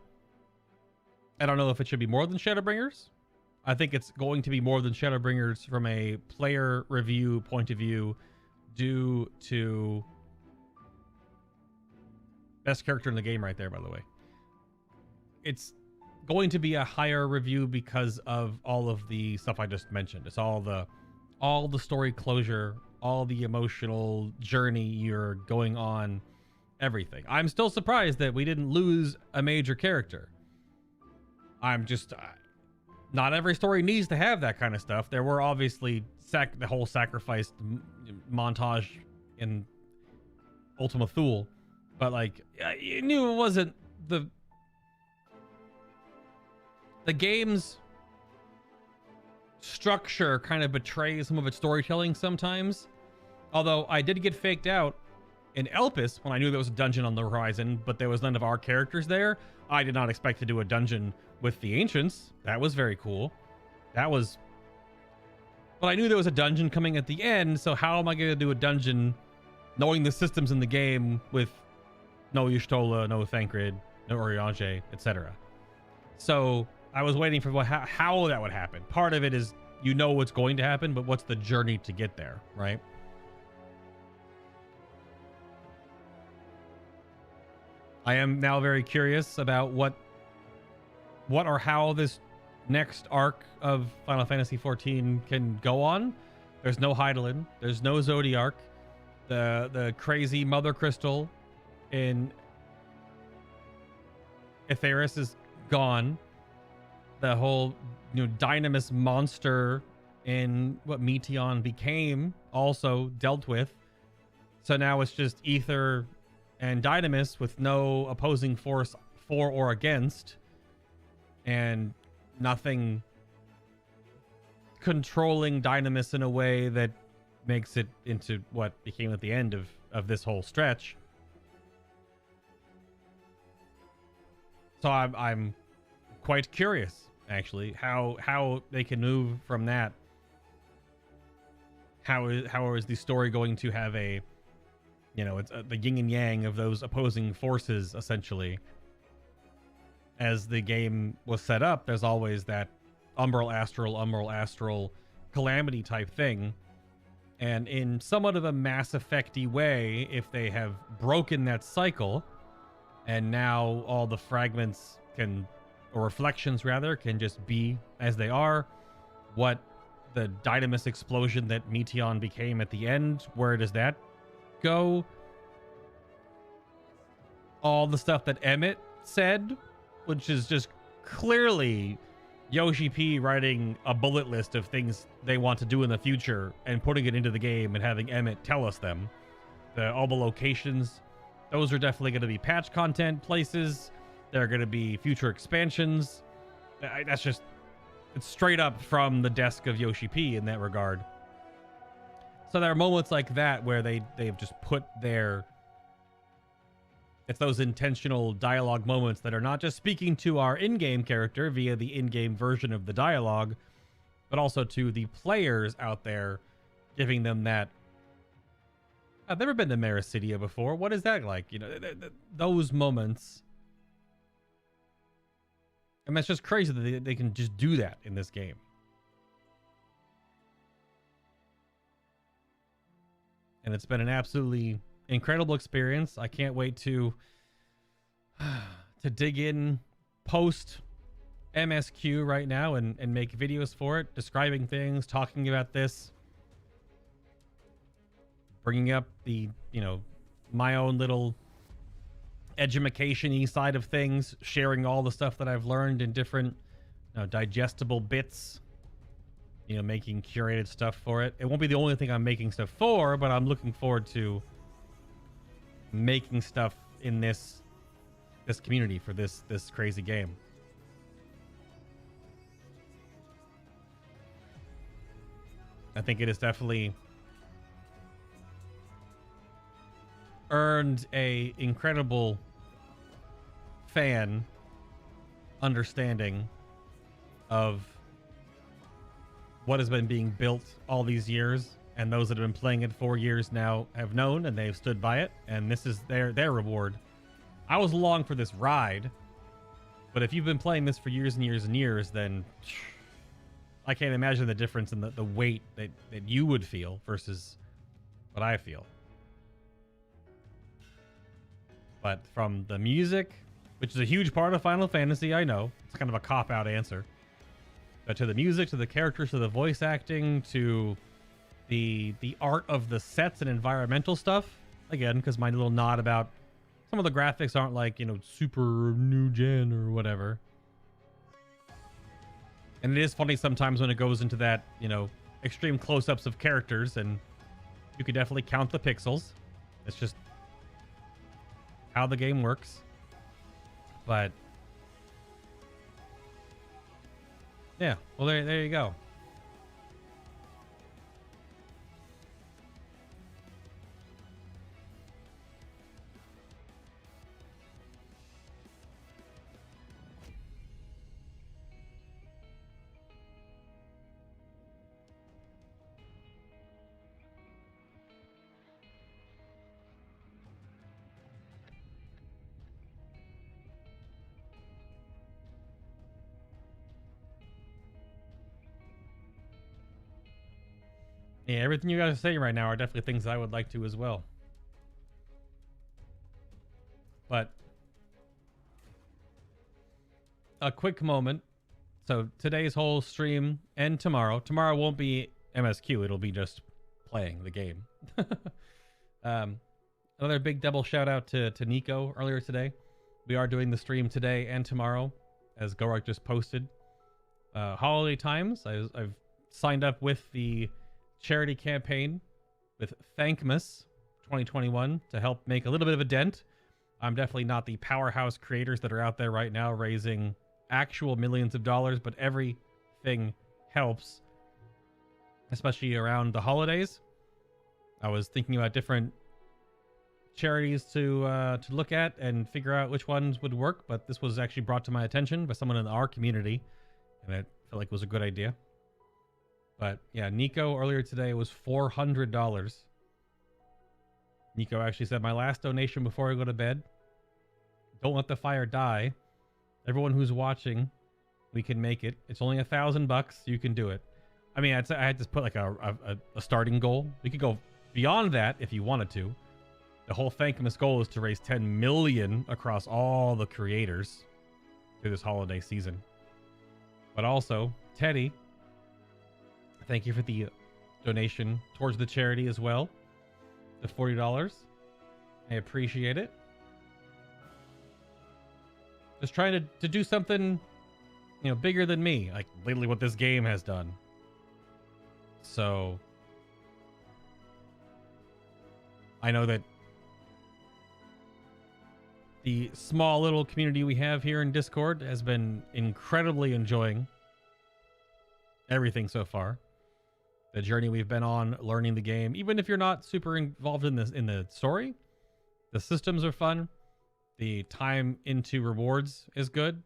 I don't know if it should be more than Shadowbringers. I think it's going to be more than Shadowbringers from a player review point of view due to best character in the game right there, by the way. It's going to be a higher review because of all of the stuff I just mentioned. It's all the story closure, all the emotional journey you're going on, everything. I'm still surprised that we didn't lose a major character. I'm just... not every story needs to have that kind of stuff. There were obviously the whole sacrifice montage in Ultima Thule, but like you knew it wasn't the game's structure kind of betrays some of its storytelling sometimes. Although I did get faked out in Elpis when I knew there was a dungeon on the horizon, but there was none of our characters there. I did not expect to do a dungeon with the Ancients. That was very cool. But I knew there was a dungeon coming at the end, so how am I going to do a dungeon knowing the systems in the game with no Y'shtola, no Thancred, no Urianger, etc.? So I was waiting for how that would happen. Part of it is you know what's going to happen, but what's the journey to get there, right? I am now very curious about what or how this next arc of Final Fantasy XIV can go on. There's no Hydaelyn. There's no Zodiark. The crazy Mother Crystal in Aetheris is gone. The whole Dynamis monster in what Meteion became also dealt with. So now it's just Aether and Dynamis with no opposing force for or against, and nothing controlling Dynamis in a way that makes it into what became at the end of this whole stretch. So I'm quite curious, actually, how they can move from that. How is the story going to have a, it's the yin and yang of those opposing forces, essentially. As the game was set up, there's always that Umbral Astral Calamity type thing. And in somewhat of a Mass Effect-y way, if they have broken that cycle, and now all the fragments or reflections rather, can just be as they are, what the Dynamis explosion that Meteion became at the end, where does that go? All the stuff that Emmett said, which is just clearly Yoshi P writing a bullet list of things they want to do in the future and putting it into the game and having Emmett tell us them. All the locations, those are definitely going to be patch content places. They're going to be future expansions. That's just, it's straight up from the desk of Yoshi P in that regard. So there are moments like that where they've just put it's those intentional dialogue moments that are not just speaking to our in-game character via the in-game version of the dialogue, but also to the players out there, giving them that. I've never been to Marasidia before. What is that like? Those moments. And that's just crazy that they can just do that in this game. And it's been an absolutely incredible experience. I can't wait to dig in post MSQ right now and make videos for it, describing things, talking about this, bringing up the, my own little edumacation-y side of things, sharing all the stuff that I've learned in different digestible bits, making curated stuff for it. It won't be the only thing I'm making stuff for, but I'm looking forward to making stuff in this community for this crazy game. I think it has definitely earned a incredible fan understanding of what has been being built all these years. And those that have been playing it 4 years now have known, and they've stood by it. And this is their reward. I was along for this ride, but if you've been playing this for years and years and years, then I can't imagine the difference in the weight that you would feel versus what I feel. But from the music, which is a huge part of Final Fantasy, I know. It's kind of a cop-out answer. But to the music, to the characters, to the voice acting, to the art of the sets and environmental stuff, again, because my little nod about some of the graphics aren't like super new gen or whatever, and it is funny sometimes when it goes into that extreme close-ups of characters, and you can definitely count the pixels. It's just how the game works. But yeah, well, there you go. Yeah, everything you guys are saying right now are definitely things I would like to as well. But a quick moment. So today's whole stream and tomorrow won't be MSQ. It'll be just playing the game. Another big double shout out to Nico earlier today. We are doing the stream today and tomorrow, as Gorak just posted. Holiday times. I've signed up with the charity campaign with Thankmas 2021 to help make a little bit of a dent. I'm definitely not the powerhouse creators that are out there right now raising actual millions of dollars, but everything helps, especially around the holidays. I was thinking about different charities to look at and figure out which ones would work, but this was actually brought to my attention by someone in our community, and I felt like it was a good idea. But yeah, Nico earlier today was $400. Nico actually said, my last donation before I go to bed. Don't let the fire die. Everyone who's watching, we can make it. It's only $1,000. You can do it. I mean, I had to put like a starting goal. We could go beyond that if you wanted to. The whole Thankmas goal is to raise 10 million across all the creators through this holiday season. But also, Teddy, thank you for the donation towards the charity as well. The $40. I appreciate it. Just trying to do something, you know, bigger than me. Like literally what this game has done. So I know that the small little community we have here in Discord has been incredibly enjoying everything so far. The journey we've been on learning the game, even if you're not super involved in the story, the systems are fun. The time into rewards is good.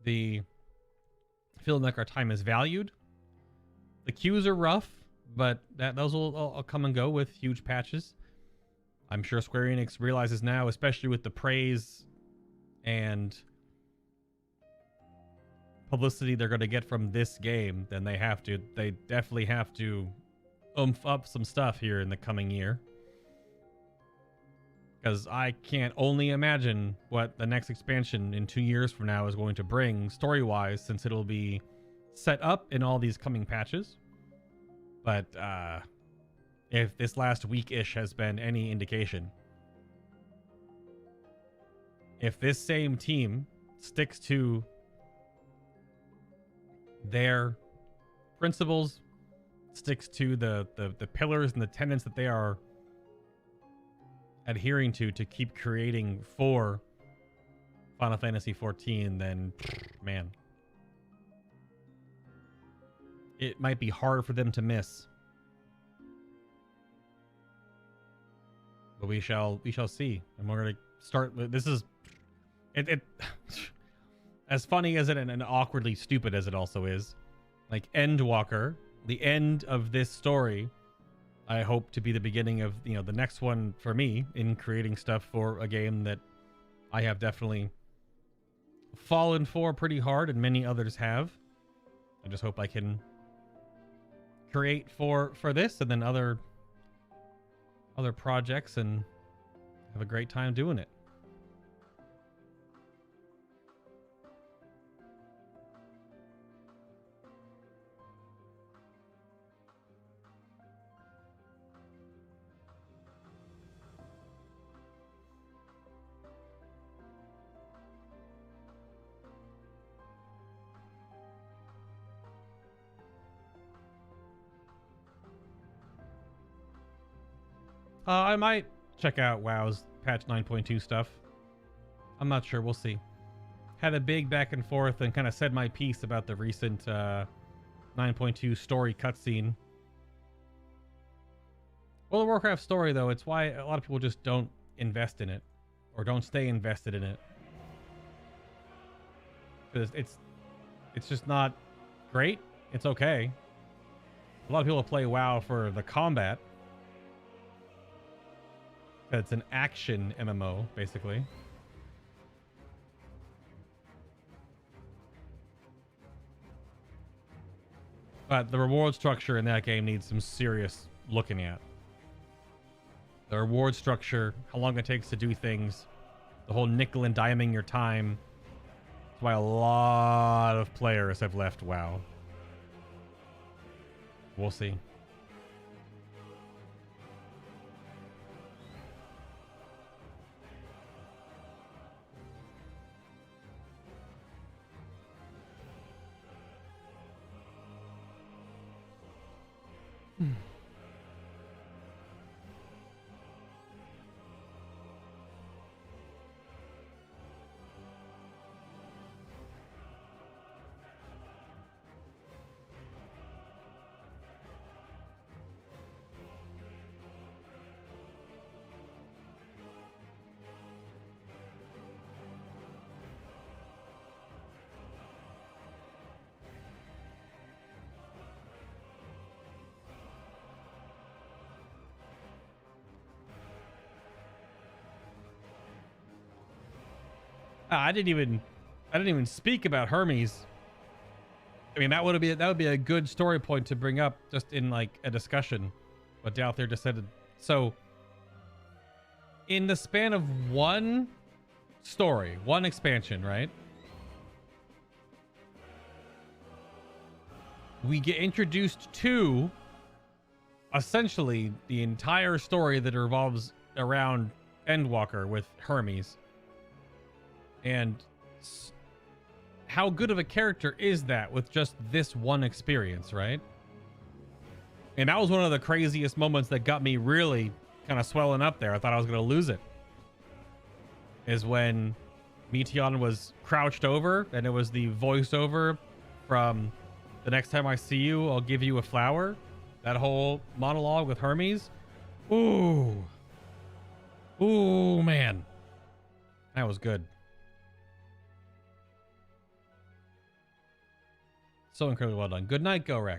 The feeling like our time is valued. The queues are rough, but those will all come and go with huge patches. I'm sure Square Enix realizes now, especially with the praise and publicity they're going to get from this game, then they definitely have to oomph up some stuff here in the coming year. Because I can't only imagine what the next expansion in 2 years from now is going to bring story-wise, since it'll be set up in all these coming patches. But if this last week-ish has been any indication, if this same team sticks to their principles, sticks to the pillars and the tenets that they are adhering to keep creating for Final Fantasy XIV, then man, it might be hard for them to miss. But we shall see. And we're gonna start with this. Is it as funny as it and awkwardly stupid as it also is, like Endwalker, the end of this story, I hope to be the beginning of, you know, the next one for me in creating stuff for a game that I have definitely fallen for pretty hard, and many others have. I just hope I can create for this and then other projects and have a great time doing it. I might check out WoW's patch 9.2 stuff. I'm not sure. We'll see. Had a big back and forth and kind of said my piece about the recent 9.2 story cutscene. World of Warcraft story, though, it's why a lot of people just don't invest in it or don't stay invested in it. Because it's just not great. It's okay. A lot of people play WoW for the combat. It's an action MMO, basically. But the reward structure in that game needs some serious looking at. The reward structure, how long it takes to do things, the whole nickel and diming your time. That's why a lot of players have left WoW. We'll see. I didn't even speak about Hermes. I mean, that would be a good story point to bring up just in like a discussion. But out there just said it. So in the span of one story, one expansion, right? We get introduced to essentially the entire story that revolves around Endwalker with Hermes. And how good of a character is that with just this one experience, right? And that was one of the craziest moments that got me really kind of swelling up there. I thought I was going to lose it. Is when Meteion was crouched over and it was the voiceover from "The next time I see you, I'll give you a flower." That whole monologue with Hermes. Ooh. Ooh, man. That was good. So incredibly well done. Good night, Gorek.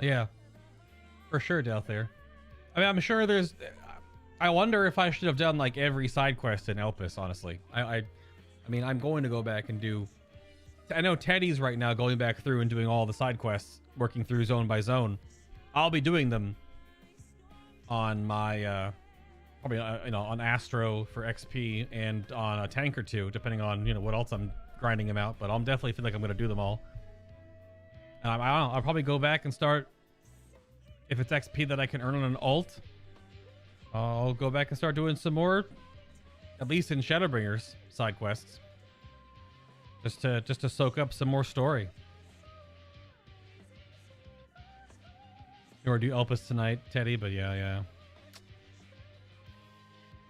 Yeah, for sure, out there. I mean, I'm sure there's. I wonder if I should have done like every side quest in Elpis. Honestly, I mean, I'm going to go back and do. I know Teddy's right now going back through and doing all the side quests, working through zone by zone. I'll be doing them on my probably on Astro for XP and on a tank or two, depending on what else I'm grinding them out. But I'll definitely feel like I'm going to do them all. And I don't know, I'll probably go back and start, if it's XP that I can earn on an alt, I'll go back and start doing some more, at least in Shadowbringers side quests, just to soak up some more story. Or do Elpis tonight, Teddy? But yeah,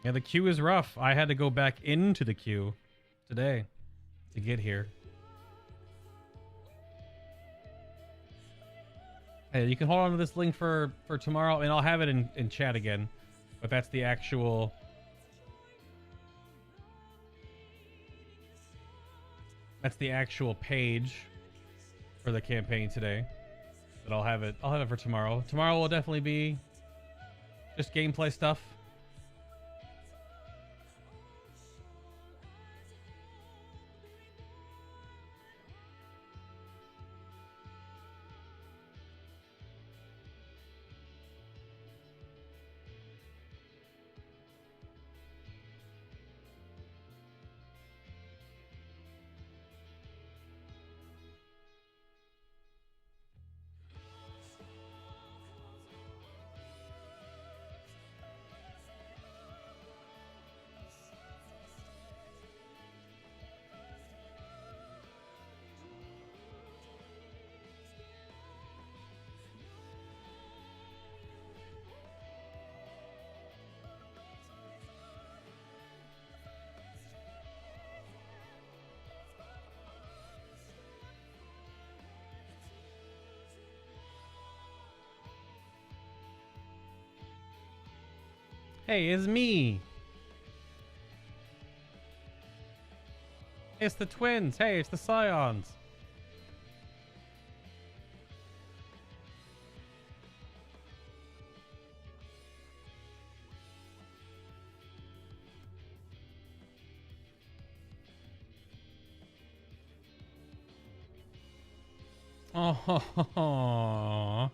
the queue is rough. I had to go back into the queue today to get here. Hey, you can hold on to this link for tomorrow, and I'll have it in chat again. But that's the actual... That's the actual page for the campaign today. But I'll have it for tomorrow. Tomorrow will definitely be just gameplay stuff. Hey, it's me. It's the twins. Hey, it's the Scions. Oh.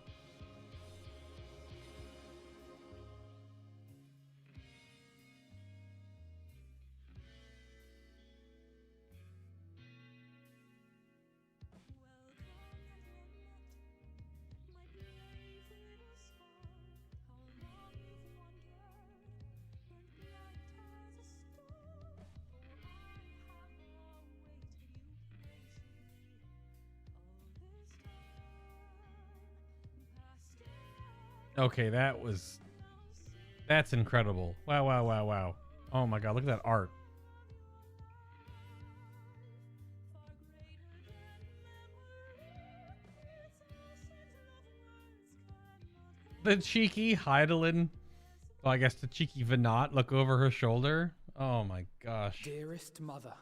Okay, that's incredible. Wow, wow, wow, wow. Oh my god, look at that art. The cheeky Heidelin. Well, I guess the cheeky Venat look over her shoulder. Oh my gosh. Dearest mother.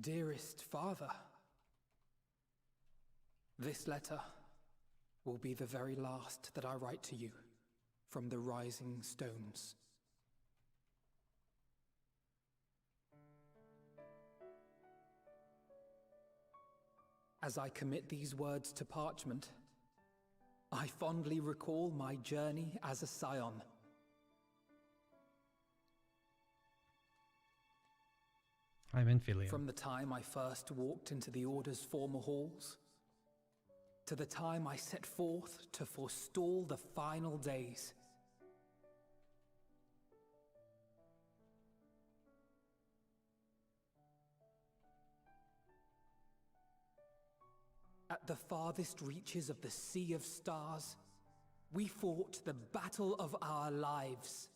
Dearest father. This letter will be the very last that I write to you from the Rising Stones. As I commit these words to parchment, I fondly recall my journey as a scion. I'm in Philia. From the time I first walked into the Order's former halls, to the time I set forth to forestall the final days. At the farthest reaches of the Sea of Stars, we fought the battle of our lives.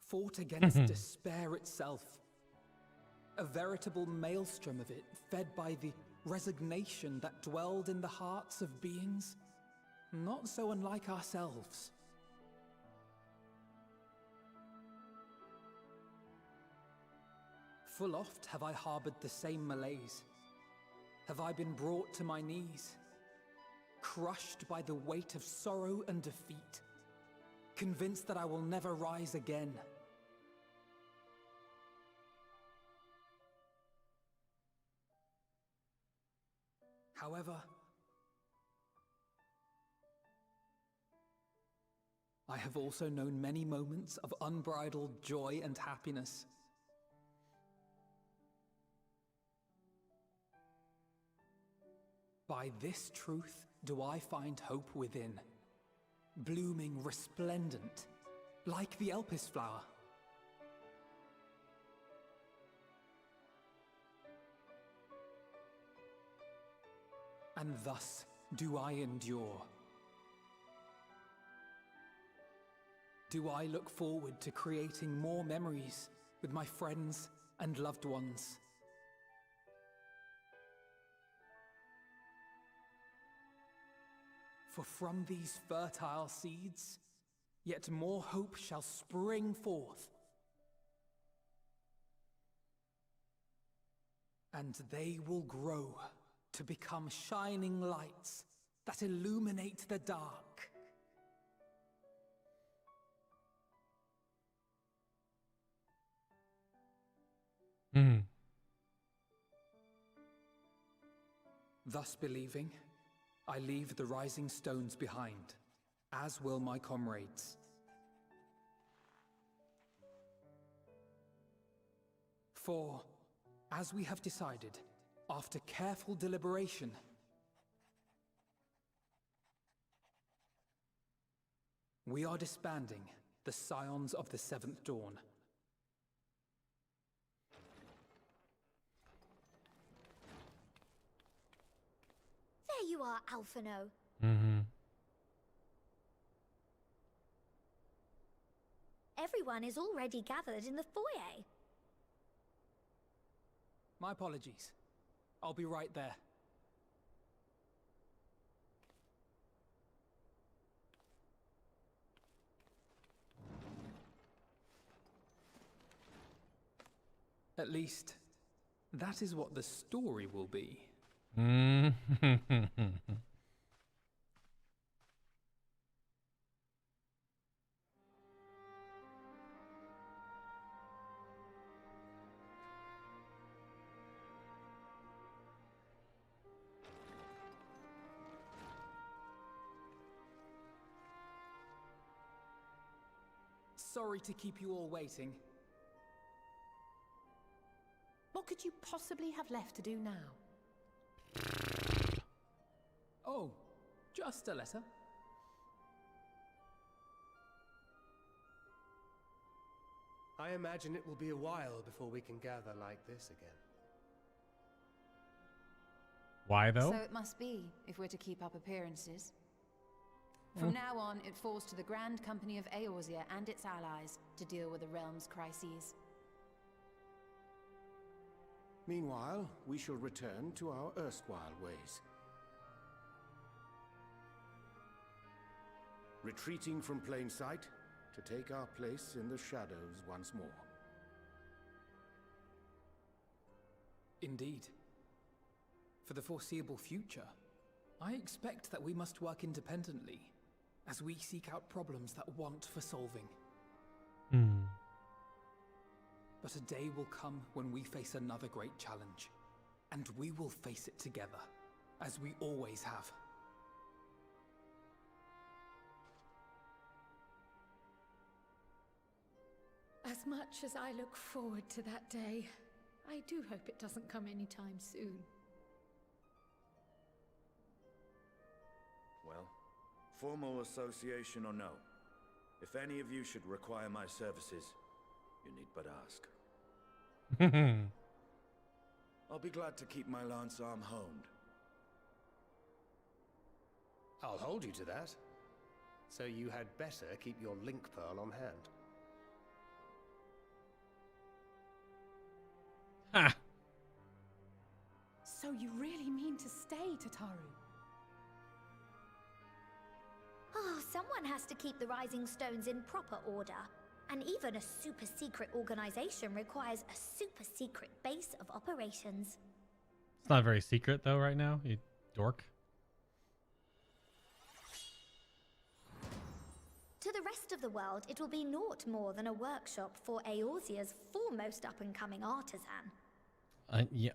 Fought against despair itself. A veritable maelstrom of it, fed by the resignation that dwelled in the hearts of beings not so unlike ourselves. Full oft have I harbored the same malaise. Have I been brought to my knees, crushed by the weight of sorrow and defeat, convinced that I will never rise again. However, I have also known many moments of unbridled joy and happiness. By this truth, do I find hope within, blooming resplendent, like the Elpis flower. And thus do I endure. Do I look forward to creating more memories with my friends and loved ones. For from these fertile seeds, yet more hope shall spring forth. And they will grow to become shining lights that illuminate the dark. Thus believing, I leave the rising stones behind, as will my comrades. For, as we have decided, after careful deliberation, we are disbanding the Scions of the Seventh Dawn. There you are, Alphino. Everyone is already gathered in the foyer. My apologies. I'll be right there. At least, that is what the story will be. Sorry to keep you all waiting. What could you possibly have left to do now? Oh, just a letter. I imagine it will be a while before we can gather like this again. Why though? So it must be, if we're to keep up appearances. From now on, it falls to the Grand Company of Eorzea and its allies to deal with the realm's crises. Meanwhile, we shall return to our erstwhile ways. Retreating from plain sight to take our place in the shadows once more. Indeed. For the foreseeable future, I expect that we must work independently as we seek out problems that want for solving. But a day will come when we face another great challenge, and we will face it together, as we always have. As much as I look forward to that day, I do hope it doesn't come anytime soon. Well, formal association or no, if any of you should require my services, you need but ask. I'll be glad to keep my lance arm honed. I'll hold you to that. So you had better keep your link pearl on hand. Ha! So you really mean to stay, Tataru? Oh, someone has to keep the Rising Stones in proper order. And even a super-secret organization requires a super-secret base of operations. It's not very secret though right now, you dork. To the rest of the world, it will be naught more than a workshop for Eorzea's foremost up-and-coming artisan. If you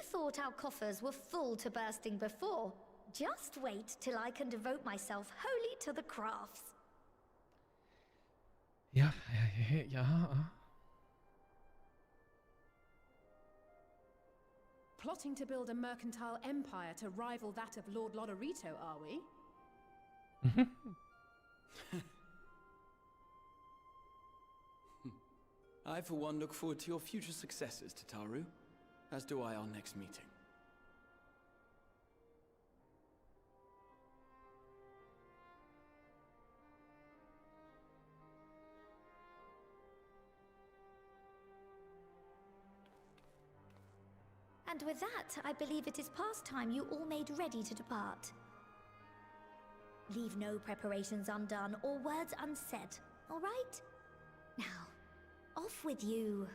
thought our coffers were full to bursting before, just wait till I can devote myself wholly to the crafts. Yeah. plotting to build a mercantile empire to rival that of Lord Lodorito, are we? I, for one, look forward to your future successes, Tataru, as do I our next meeting. And with that, I believe it is past time you all made ready to depart. Leave no preparations undone or words unsaid, all right? Now, off with you.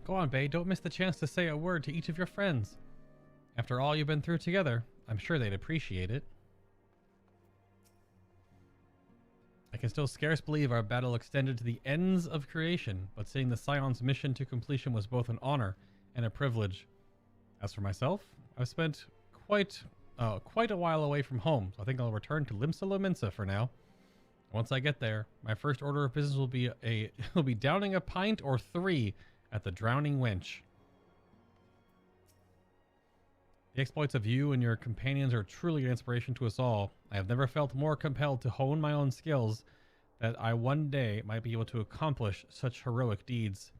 Go on, Bae. Don't miss the chance to say a word to each of your friends. After all you've been through together, I'm sure they'd appreciate it. I can still scarce believe our battle extended to the ends of creation, but seeing the Scion's mission to completion was both an honor and a privilege. As for myself, I've spent quite a while away from home, so I think I'll return to Limsa Lominsa for now. Once I get there, my first order of business will be downing a pint or 3 at the Drowning Wench. The exploits of you and your companions are truly an inspiration to us all. I have never felt more compelled to hone my own skills that I one day might be able to accomplish such heroic deeds.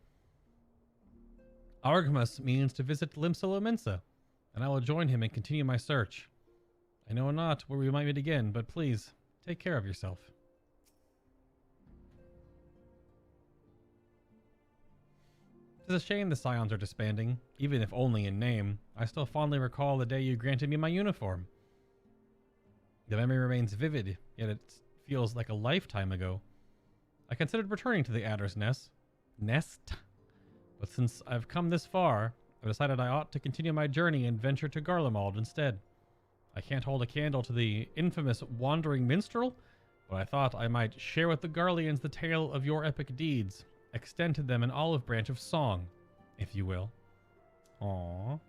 Thankmas means to visit Limsa Lominsa, and I will join him and continue my search. I know not where we might meet again, but please, take care of yourself. It's a shame the Scions are disbanding, even if only in name. I still fondly recall the day you granted me my uniform. The memory remains vivid, yet it feels like a lifetime ago. I considered returning to the Adder's Nest, but since I've come this far, I've decided I ought to continue my journey and venture to Garlemald instead. I can't hold a candle to the infamous Wandering Minstrel, but I thought I might share with the Garleans the tale of your epic deeds. Extend to them an olive branch of song, if you will. Aww.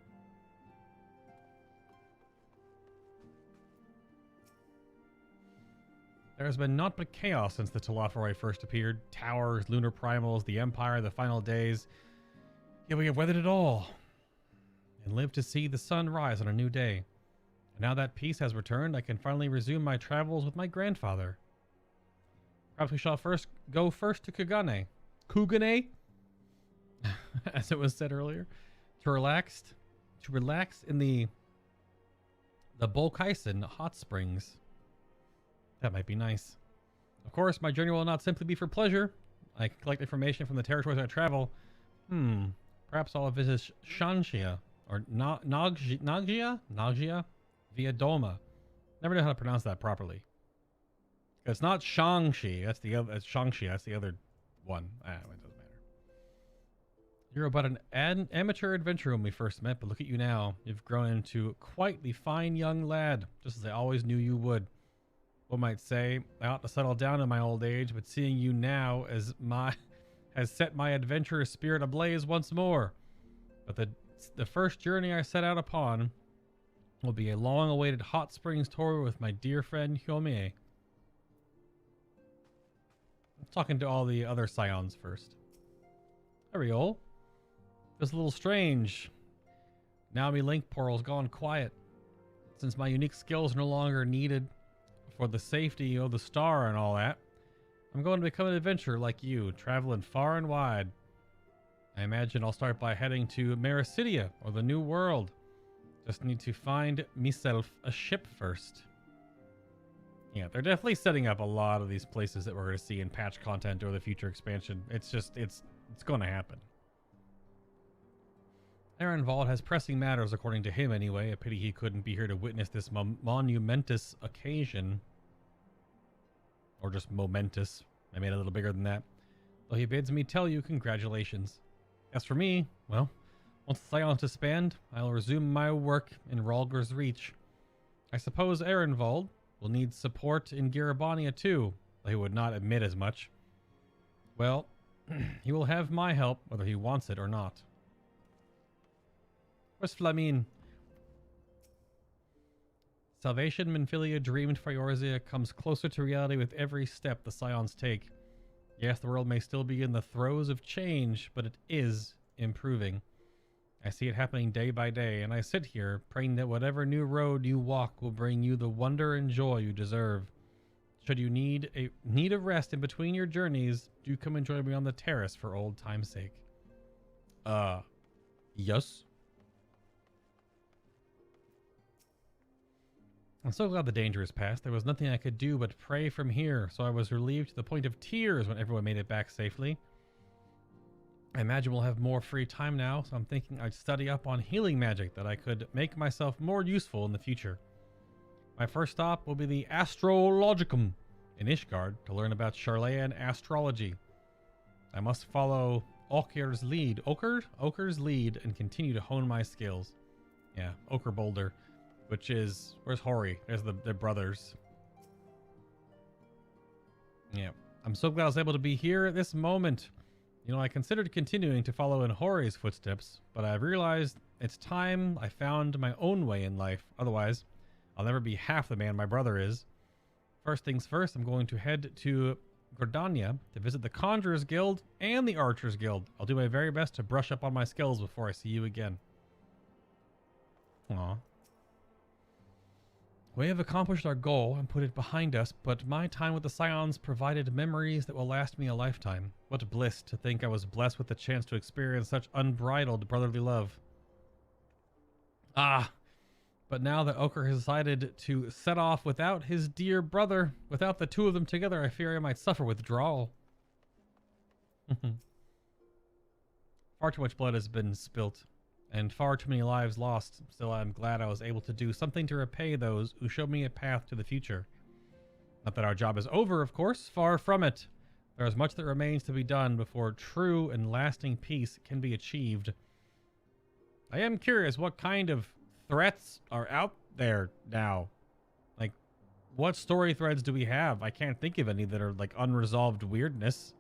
There has been naught but chaos since the Telophoroi first appeared. Towers, lunar primals, the Empire, the final days. Yet we have weathered it all and lived to see the sun rise on a new day. And now that peace has returned, I can finally resume my travels with my grandfather. Perhaps we shall go first to Kugane, as it was said earlier, to relax in the Bolkaisen hot springs. That might be nice. Of course, my journey will not simply be for pleasure. I can collect information from the territories I travel. Perhaps I'll visit Shanxia or Nagia via Doma. Never know how to pronounce that properly. It's not Shangxi. That's the other. It's Shangxi. That's the other one. It doesn't matter. You're about an amateur adventurer when we first met, but look at you now. You've grown into quite the fine young lad, just as I always knew you would. One might say I ought to settle down in my old age, but seeing you now has set my adventurous spirit ablaze once more. But the first journey I set out upon will be a long-awaited hot springs tour with my dear friend Hyomie. I'm talking to all the other Scions first. Ariol. Feels a little strange. Now my link portal's gone quiet. Since my unique skills are no longer needed for the safety of the star and all that, I'm going to become an adventurer like you, traveling far and wide. I imagine I'll start by heading to Mericidia or the New World. Just need to find myself a ship first. Yeah, they're definitely setting up a lot of these places that we're going to see in patch content or the future expansion. It's going to happen. Ehrenwald has pressing matters, according to him anyway. A pity he couldn't be here to witness this monumentous occasion. Or just momentous. I made it a little bigger than that. So he bids me tell you congratulations. As for me, well, once the silence disband, I'll resume my work in Rhalgr's Reach. I suppose Ehrenwald will need support in Garabania too, though he would not admit as much. Well, he will have my help, whether he wants it or not. Where's Flamine? Salvation Minfilia dreamed for Eorzea comes closer to reality with every step the Scions take. Yes, the world may still be in the throes of change, but it is improving. I see it happening day by day, and I sit here praying that whatever new road you walk will bring you the wonder and joy you deserve. Should you need a rest in between your journeys, do come and join me on the terrace for old time's sake. Yes. I'm so glad the danger is past. There was nothing I could do but pray from here, so I was relieved to the point of tears when everyone made it back safely. I imagine we'll have more free time now, so I'm thinking I'd study up on healing magic that I could make myself more useful in the future. My first stop will be the Astrologicum in Ishgard to learn about Charlayan astrology. I must follow Oker's lead. Oker's lead and continue to hone my skills. Yeah, Oker Boulder, which is... Where's Hori? There's the brothers. Yeah, I'm so glad I was able to be here at this moment. You know, I considered continuing to follow in Hori's footsteps, but I've realized it's time I found my own way in life. Otherwise, I'll never be half the man my brother is. First things first, I'm going to head to Gordania to visit the Conjurer's Guild and the Archer's Guild. I'll do my very best to brush up on my skills before I see you again. Aww. We have accomplished our goal and put it behind us, but my time with the Scions provided memories that will last me a lifetime. What bliss to think I was blessed with the chance to experience such unbridled brotherly love. Ah, but now that Oker has decided to set off without his dear brother, without the two of them together, I fear I might suffer withdrawal. Far too much blood has been spilt, and far too many lives lost. Still, I'm glad I was able to do something to repay those who showed me a path to the future. Not that our job is over, of course. Far from it. There is much that remains to be done before true and lasting peace can be achieved. I am curious what kind of threats are out there now. Like, what story threads do we have? I can't think of any that are like unresolved weirdness.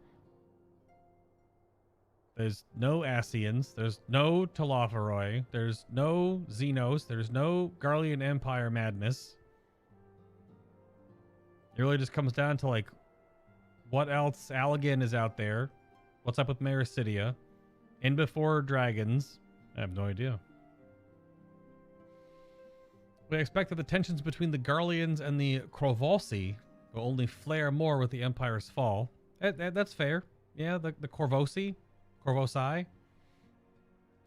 There's no Asians. There's no Talafaroi. There's no Xenos. There's no Garlean Empire madness. It really just comes down to, like, what else Allegan is out there? What's up with Mericidia? In Before Dragons? I have no idea. We expect that the tensions between the Garleans and the Corvosi will only flare more with the Empire's fall. That's fair. Yeah, the Corvosi. Corvosi.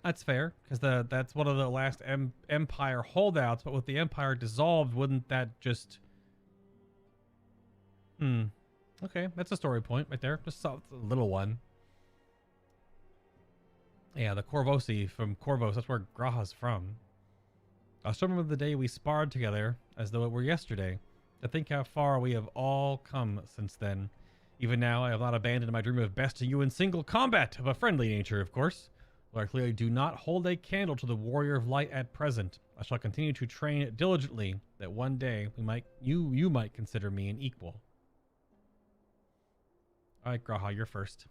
That's fair, because that's one of the last Empire holdouts, but with the Empire dissolved, wouldn't that just... Okay, that's a story point right there. Just a little one. Yeah, the Corvosi from Corvos, that's where Graha's from. I still remember the day we sparred together, as though it were yesterday. To think how far we have all come since then. Even now, I have not abandoned my dream of besting you in single combat, of a friendly nature, of course. Though I clearly do not hold a candle to the Warrior of Light at present. I shall continue to train diligently, that one day you might consider me an equal. Alright, Graha, you're first.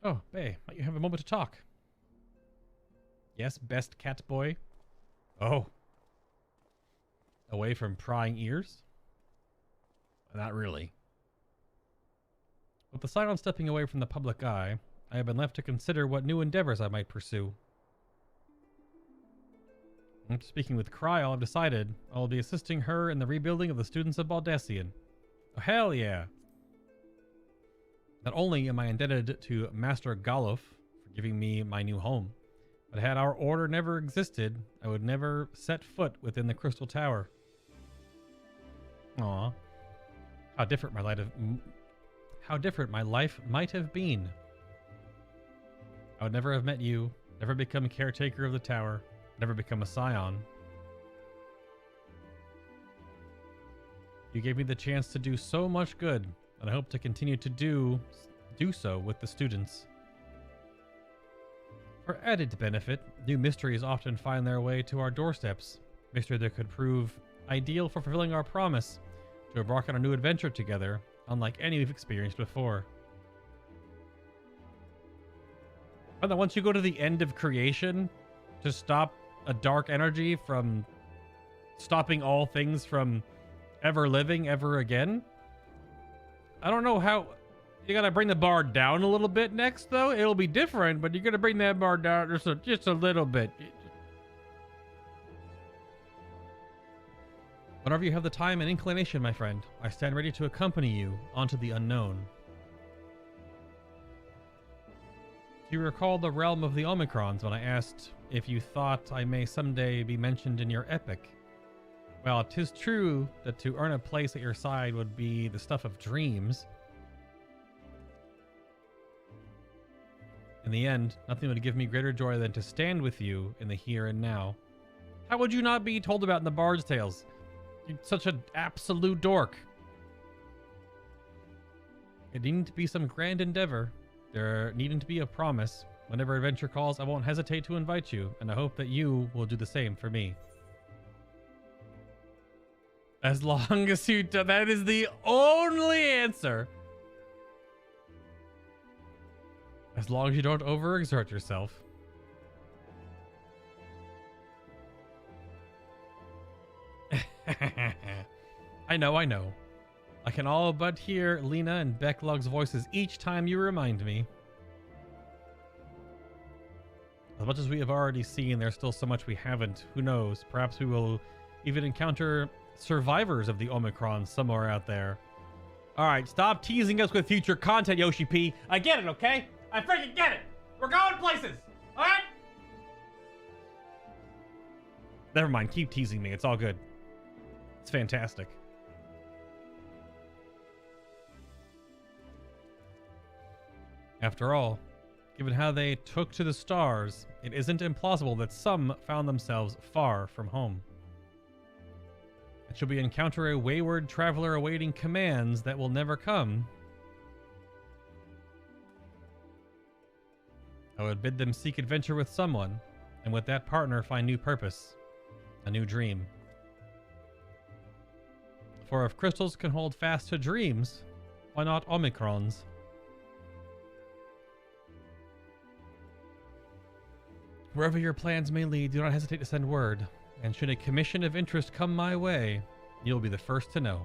Oh, Bay, might you have a moment to talk? Yes, best cat boy. Oh. Away from prying ears? Not really. With the silence stepping away from the public eye, I have been left to consider what new endeavors I might pursue. Speaking with Kryal, I've decided I will be assisting her in the rebuilding of the students of Baldessian. Oh, hell yeah! Not only am I indebted to Master Galof for giving me my new home, but had our order never existed, I would never set foot within the Crystal Tower. Aw. How different my life might have been. I would never have met you, never become caretaker of the tower, never become a scion. You gave me the chance to do so much good, and I hope to continue to do so with the students. For added benefit, new mysteries often find their way to our doorsteps. Mystery that could prove ideal for fulfilling our promise to embark on a new adventure together, unlike any we've experienced before. And then once you go to the end of creation to stop a dark energy from stopping all things from ever living ever again, I don't know how. You gotta bring the bar down a little bit next, though. It'll be different, but you're gonna bring that bar down just a little bit. Whenever you have the time and inclination, my friend, I stand ready to accompany you onto the unknown. Do you recall the realm of the Omicrons when I asked if you thought I may someday be mentioned in your epic? Well, 'tis true that to earn a place at your side would be the stuff of dreams. In the end, nothing would give me greater joy than to stand with you in the here and now. How would you not be told about in the Bard's Tales? You're such an absolute dork. It needn't to be some grand endeavor. There needn't to be a promise. Whenever adventure calls, I won't hesitate to invite you, and I hope that you will do the same for me. As long as you do, that is the only answer. As long as you don't overexert yourself. I know. I can all but hear Lena and Becklog's voices each time you remind me. As much as we have already seen, there's still so much we haven't. Who knows? Perhaps we will even encounter survivors of the Omicron somewhere out there. Alright, stop teasing us with future content, Yoshi P. I get it, okay? I freaking get it! We're going places! Alright? Never mind, keep teasing me. It's all good. It's fantastic. After all, given how they took to the stars, it isn't implausible that some found themselves far from home. And should we encounter a wayward traveler awaiting commands that will never come, I would bid them seek adventure with someone, and with that partner find new purpose, a new dream. For if crystals can hold fast to dreams, why not Omicrons? Wherever your plans may lead, do not hesitate to send word, and should a commission of interest come my way, you'll be the first to know.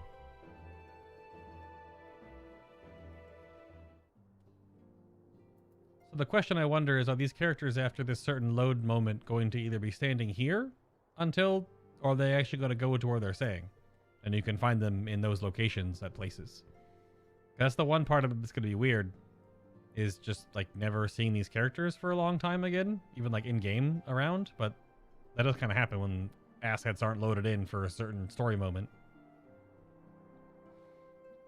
So the question I wonder is, are these characters after this certain load moment going to either be standing here until, or are they actually going to go to where they're saying? And you can find them in those locations at places. That's the one part of it that's going to be weird, is just like never seeing these characters for a long time again, even like in-game around, but that does kind of happen when assets aren't loaded in for a certain story moment.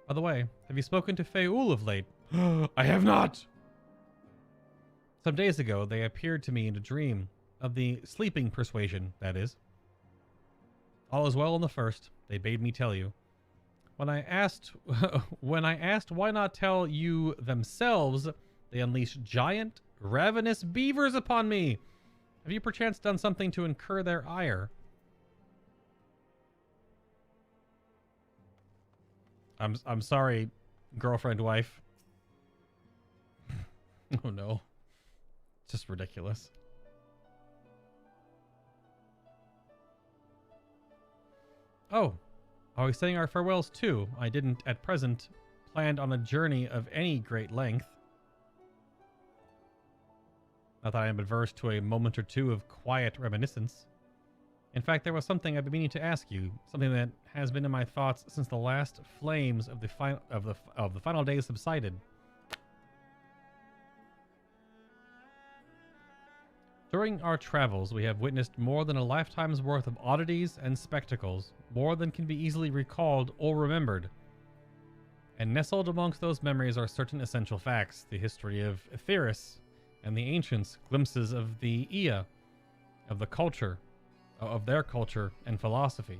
By the way, have you spoken to Feul of late? I have not! Some days ago, they appeared to me in a dream, of the sleeping persuasion, that is. All is well in the first, they bade me tell you. When I asked why not tell you themselves, they unleashed giant, ravenous beavers upon me. Have you perchance done something to incur their ire? I'm sorry, girlfriend, wife. Oh no. It's just ridiculous. Oh. Are we saying our farewells too? I didn't, at present, plan on a journey of any great length. Not that I am adverse to a moment or two of quiet reminiscence. In fact, there was something I've been meaning to ask you, something that has been in my thoughts since the last flames of the final days subsided. During our travels, we have witnessed more than a lifetime's worth of oddities and spectacles, more than can be easily recalled or remembered. And nestled amongst those memories are certain essential facts, the history of Etheris and the ancients, glimpses of the Ea, of the culture, of their culture and philosophy.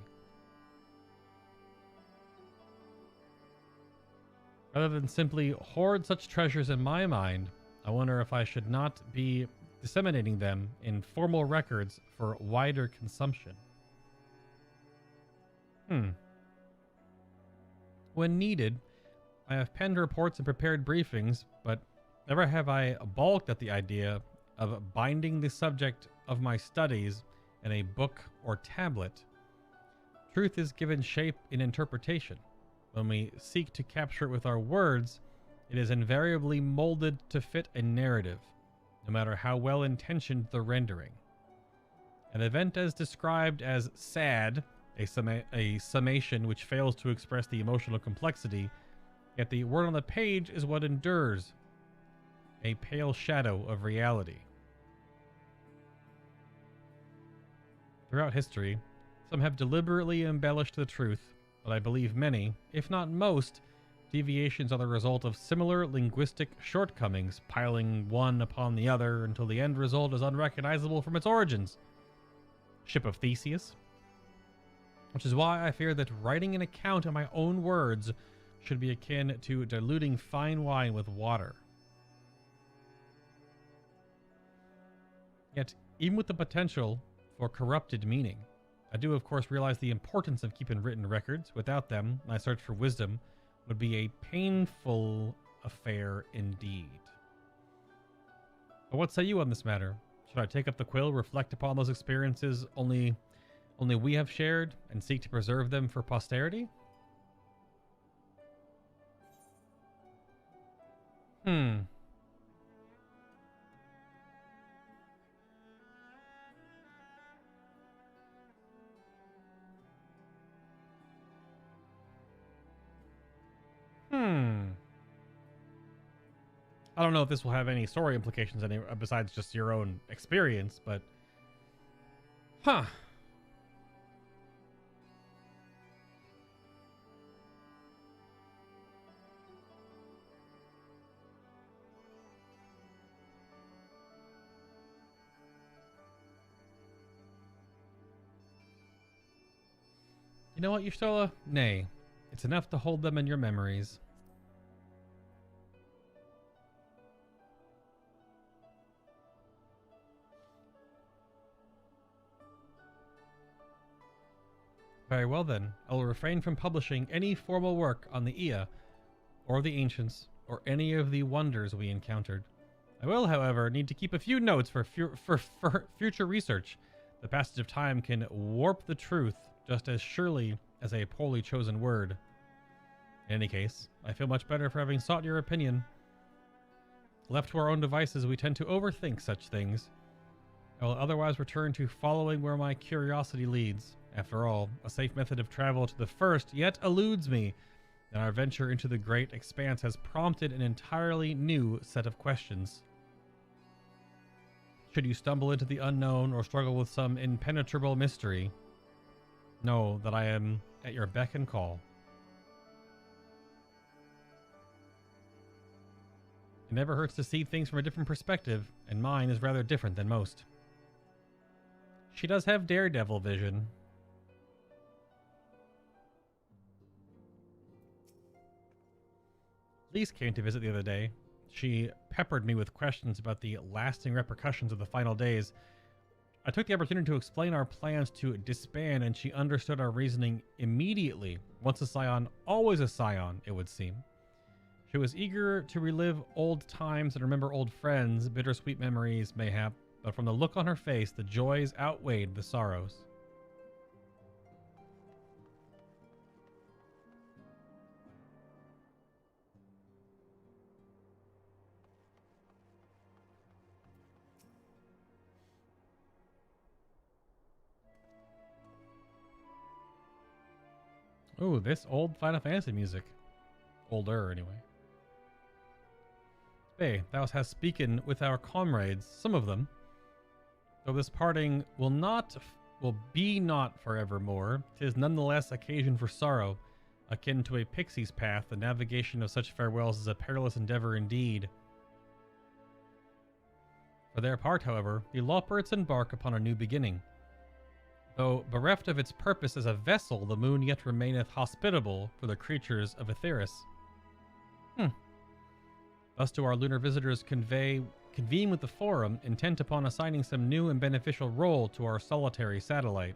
Rather than simply hoard such treasures in my mind, I wonder if I should not be disseminating them in formal records for wider consumption. When needed, I have penned reports and prepared briefings, but never have I balked at the idea of binding the subject of my studies in a book or tablet. Truth is given shape in interpretation. When we seek to capture it with our words, it is invariably molded to fit a narrative, no matter how well intentioned the rendering. An event as described as sad, a summation which fails to express the emotional complexity, yet the word on the page is what endures, a pale shadow of reality. Throughout history, some have deliberately embellished the truth, but I believe many, if not most, deviations are the result of similar linguistic shortcomings, piling one upon the other until the end result is unrecognizable from its origins. Ship of Theseus. Which is why I fear that writing an account in my own words should be akin to diluting fine wine with water. Yet, even with the potential for corrupted meaning, I do of course realize the importance of keeping written records. Without them, my search for wisdom would be a painful affair indeed. But what say you on this matter? Should I take up the quill, reflect upon those experiences only we have shared, and seek to preserve them for posterity? I don't know if this will have any story implications besides just your own experience, but... You know what, Y'shtola? Nay. It's enough to hold them in your memories. Very well then, I will refrain from publishing any formal work on the Ea, or the ancients, or any of the wonders we encountered. I will, however, need to keep a few notes for future research. The passage of time can warp the truth just as surely as a poorly chosen word. In any case, I feel much better for having sought your opinion. Left to our own devices, we tend to overthink such things. I will otherwise return to following where my curiosity leads. After all, a safe method of travel to the first yet eludes me, and our venture into the great expanse has prompted an entirely new set of questions. Should you stumble into the unknown or struggle with some impenetrable mystery, know that I am at your beck and call. It never hurts to see things from a different perspective, and mine is rather different than most. She does have daredevil vision. Lise came to visit the other day. She peppered me with questions about the lasting repercussions of the final days. I took the opportunity to explain our plans to disband, and she understood our reasoning immediately. Once a scion, always a scion, it would seem. She was eager to relive old times and remember old friends, bittersweet memories mayhap, but from the look on her face, the joys outweighed the sorrows. Ooh, this old Final Fantasy music. Older, anyway. Hey, thou hast speaken with our comrades, some of them. Though this parting will be not forevermore, 'tis nonetheless occasion for sorrow. Akin to a pixie's path, the navigation of such farewells is a perilous endeavor indeed. For their part, however, the Lawpirates embark upon a new beginning. Though bereft of its purpose as a vessel, the moon yet remaineth hospitable for the creatures of Aetheris. Thus do our lunar visitors convene with the Forum, intent upon assigning some new and beneficial role to our solitary satellite.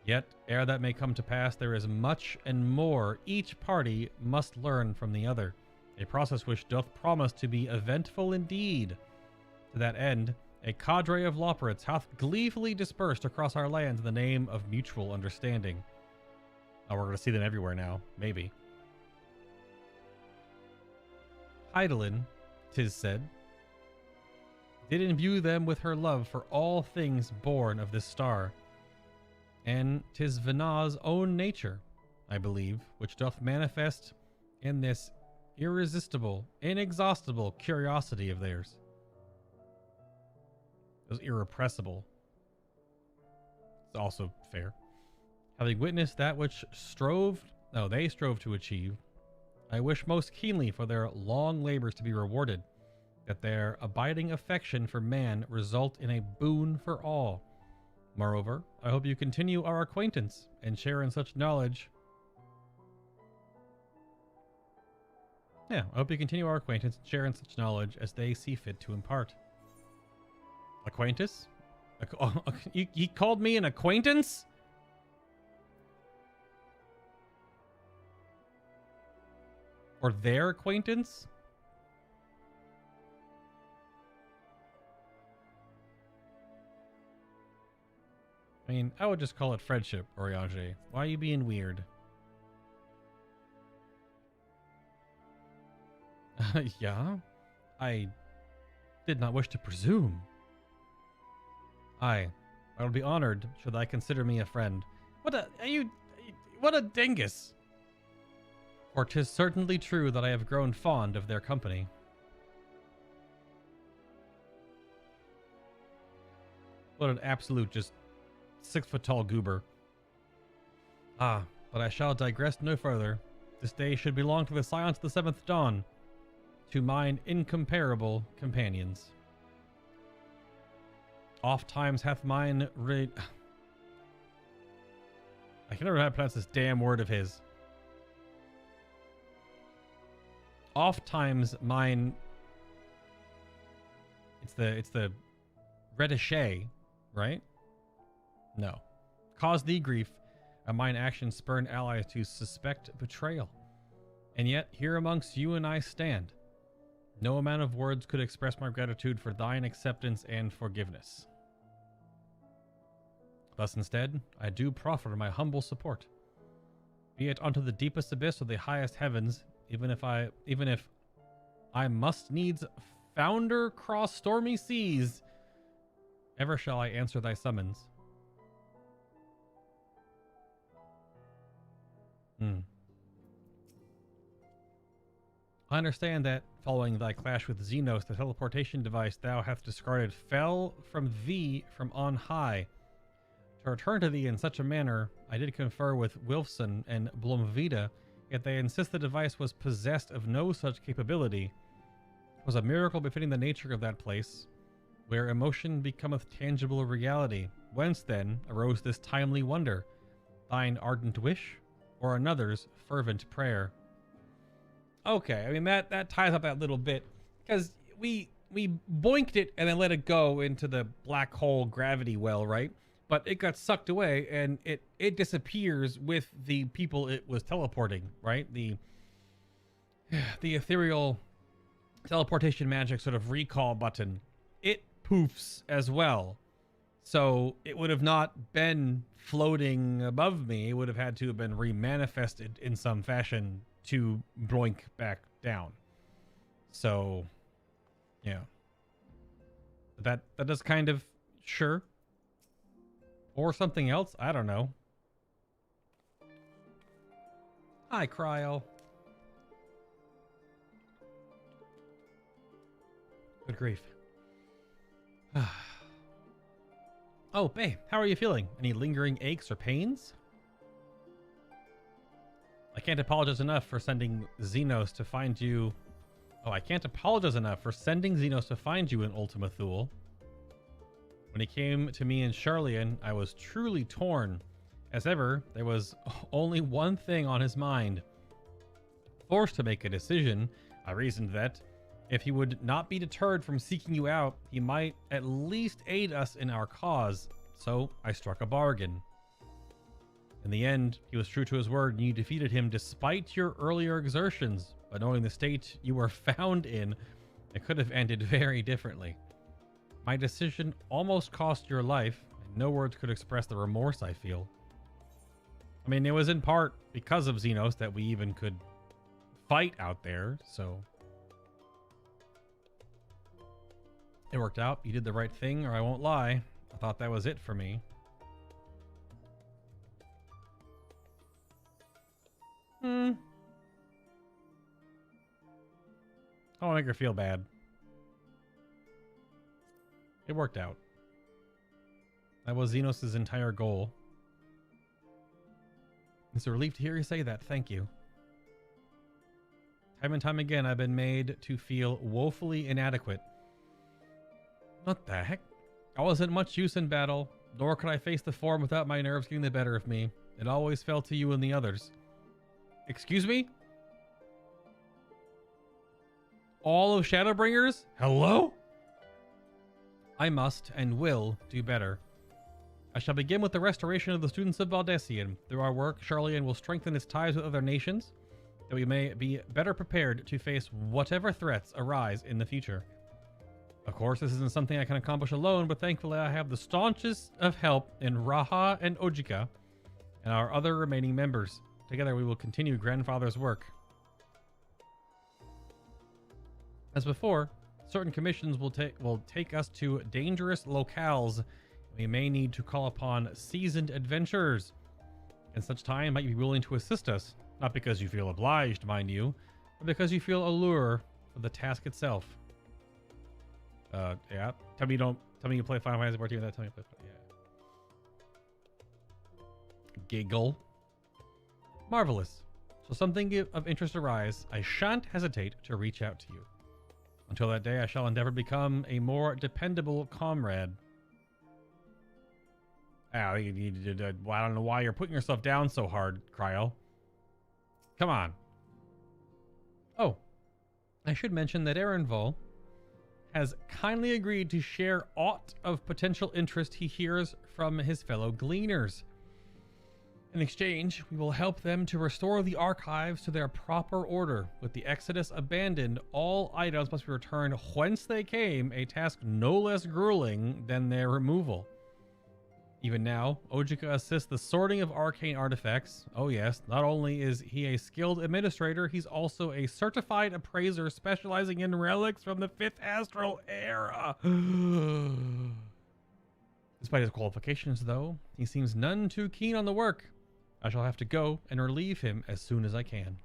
Yet, ere that may come to pass, there is much and more each party must learn from the other, a process which doth promise to be eventful indeed. To that end, a cadre of Lawpirates hath gleefully dispersed across our lands in the name of mutual understanding. Oh, we're going to see them everywhere now. Maybe. Hydaelyn, 'tis said, did imbue them with her love for all things born of this star. And 'tis Venar's own nature, I believe, which doth manifest in this irresistible, inexhaustible curiosity of theirs. It was irrepressible. It's also fair. Having witnessed that which they strove to achieve, I wish most keenly for their long labors to be rewarded, that their abiding affection for man result in a boon for all. Moreover, I hope you continue our acquaintance and share in such knowledge. I hope you continue our acquaintance and share in such knowledge as they see fit to impart. Acquaintance? He called me an acquaintance? Or their acquaintance? I mean, I would just call it friendship, Oriange. Why are you being weird? Yeah? I did not wish to presume. I would be honored should I consider me a friend. What a dingus! For 'tis certainly true that I have grown fond of their company. What an absolute just 6-foot-tall goober. But I shall digress no further. This day should belong to the Scions of the Seventh Dawn, to mine incomparable companions. Oft times hath mine I can never know how to pronounce this damn word of his. Oft times mine... It's the retichet, right? No. Cause thee grief, and mine actions spurn allies to suspect betrayal. And yet, here amongst you and I stand. No amount of words could express my gratitude for thine acceptance and forgiveness. Thus instead, I do proffer my humble support. Be it unto the deepest abyss or the highest heavens, even if I must needs founder cross stormy seas, ever shall I answer thy summons. I understand that, following thy clash with Xenos, the teleportation device thou hast discarded fell from thee from on high. To return to thee in such a manner, I did confer with Wilfson and Blomvita, yet they insist the device was possessed of no such capability. It was a miracle befitting the nature of that place, where emotion becometh tangible reality. Whence, then, arose this timely wonder? Thine ardent wish, or another's fervent prayer? Okay, I mean, that ties up that little bit, because we boinked it and then let it go into the black hole gravity well, right? But it got sucked away, and it disappears with the people it was teleporting, right? The ethereal teleportation magic sort of recall button, it poofs as well. So it would have not been floating above me. It would have had to have been remanifested in some fashion to broink back down. So, yeah. That does kind of, sure. Or something else, I don't know. Hi, Cryo. Good grief. Oh, babe, how are you feeling? Any lingering aches or pains? I can't apologize enough for sending Xenos to find you. Oh, I can't apologize enough for sending Xenos to find you in Ultima Thule. When he came to me in Charlian, I was truly torn. As ever, there was only one thing on his mind. Forced to make a decision, I reasoned that if he would not be deterred from seeking you out, he might at least aid us in our cause. So I struck a bargain. In the end, he was true to his word, and you defeated him despite your earlier exertions. But knowing the state you were found in, it could have ended very differently. My decision almost cost your life, and no words could express the remorse I feel. I mean, it was in part because of Xenos that we even could fight out there, so it worked out. You did the right thing, or I won't lie. I thought that was it for me. I don't make her feel bad. It worked out. That was Xenos' entire goal. It's a relief to hear you say that. Thank you. Time and time again, I've been made to feel woefully inadequate. What the heck? I wasn't much use in battle, nor could I face the form without my nerves getting the better of me. It always fell to you and the others. Excuse me? All of Shadowbringers? Hello? I must and will do better. I shall begin with the restoration of the students of Valdesian. Through our work, Charlian will strengthen its ties with other nations, that we may be better prepared to face whatever threats arise in the future. Of course, this isn't something I can accomplish alone, but thankfully I have the staunchest of help in Raha and Ojika and our other remaining members. Together we will continue Grandfather's work. As before, certain commissions will take us to dangerous locales. We may need to call upon seasoned adventurers. In such time, might you be willing to assist us? Not because you feel obliged, mind you, but because you feel allure of the task itself. Yeah. Tell me you play Final Fantasy 14 without telling me you play. Yeah. Giggle. Marvelous. So something of interest arise, I shan't hesitate to reach out to you. Until that day, I shall endeavor to become a more dependable comrade. I don't know why you're putting yourself down so hard, Cryo. Come on. Oh, I should mention that Erenvol has kindly agreed to share aught of potential interest he hears from his fellow gleaners. In exchange, we will help them to restore the archives to their proper order. With the Exodus abandoned, all items must be returned whence they came, a task no less grueling than their removal. Even now, Ojika assists the sorting of arcane artifacts. Oh yes, not only is he a skilled administrator, he's also a certified appraiser specializing in relics from the 5th Astral Era. Despite his qualifications, though, he seems none too keen on the work. I shall have to go and relieve him as soon as I can.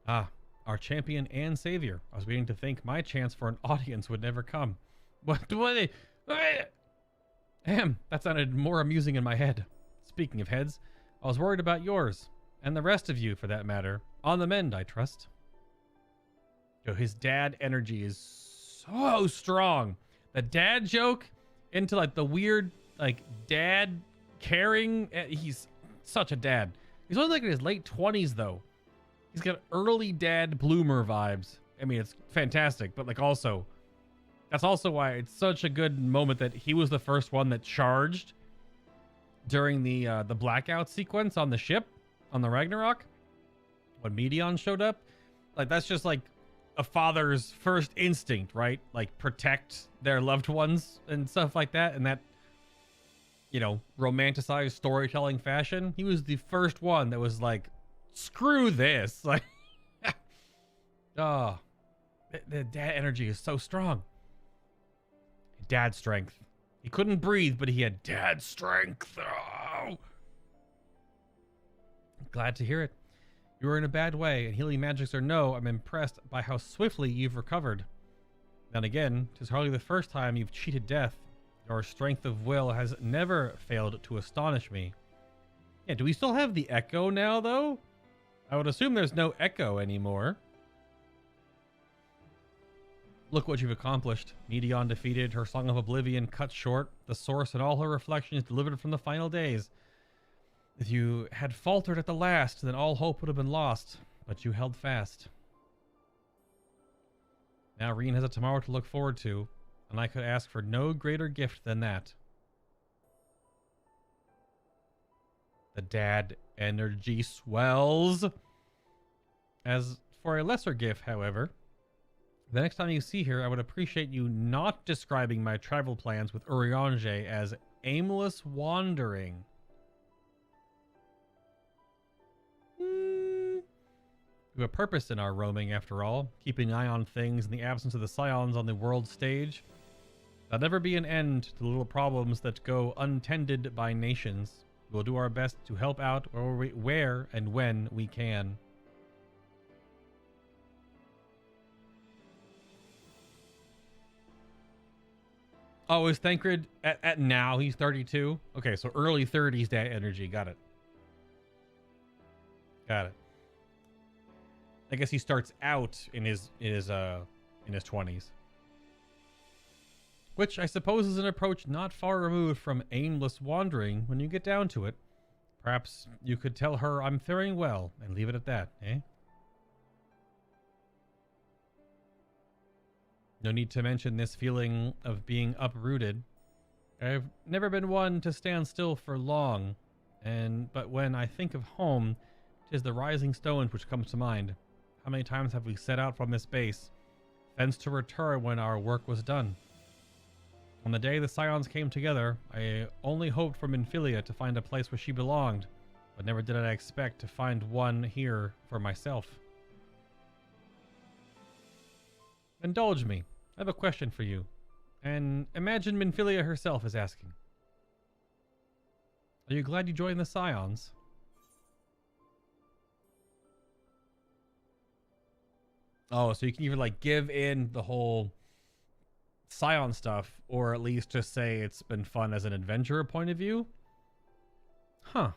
Ah, our champion and savior. I was waiting to think my chance for an audience would never come. What? Ahem, that sounded more amusing in my head. Speaking of heads, I was worried about yours, and the rest of you for that matter. On the mend, I trust. Yo, his dad energy is so strong. The dad joke into like the weird, like dad caring. He's such a dad. He's only like in his late 20s though. He's got early dad bloomer vibes. I mean, it's fantastic, but like also, that's also why it's such a good moment that he was the first one that charged during the blackout sequence on the ship on the Ragnarok when Medion showed up. Like that's just like a father's first instinct, right? Like protect their loved ones and stuff like that. And that, you know, romanticized storytelling fashion. He was the first one that was like, screw this. Like, oh, the dad energy is so strong. Dad strength. He couldn't breathe, but he had dad strength. Oh. Glad to hear it. You were in a bad way, and healing magics or no, I'm impressed by how swiftly you've recovered. Then again, 'tis hardly the first time you've cheated death. Your strength of will has never failed to astonish me. Yeah, do we still have the echo now, though? I would assume there's no echo anymore. Look what you've accomplished. Meteon defeated, her Song of Oblivion cut short, the source and all her reflections delivered from the final days. If you had faltered at the last, then all hope would have been lost, but you held fast. Now Reen has a tomorrow to look forward to, and I could ask for no greater gift than that. The dad energy swells. As for a lesser gift, however, the next time you see her, I would appreciate you not describing my travel plans with Urianger as aimless wandering. We have a purpose in our roaming, after all, keeping an eye on things in the absence of the scions on the world stage. There'll never be an end to the little problems that go untended by nations. We'll do our best to help out where and when we can. Oh, is Thancred at now? He's 32? Okay, so early 30s dad energy. Got it. Got it. I guess he starts out in his 20s. Which I suppose is an approach not far removed from aimless wandering when you get down to it. Perhaps you could tell her I'm faring well and leave it at that, eh? No need to mention this feeling of being uprooted. I've never been one to stand still for long, but when I think of home, 'tis the rising stone which comes to mind. How many times have we set out from this base, thence to return when our work was done? On the day the Scions came together, I only hoped for Minfilia to find a place where she belonged, but never did I expect to find one here for myself. Indulge me. I have a question for you, and imagine Minfilia herself is asking. Are you glad you joined the Scions? Oh, so you can either like give in the whole Scion stuff, or at least just say it's been fun as an adventurer point of view? Huh.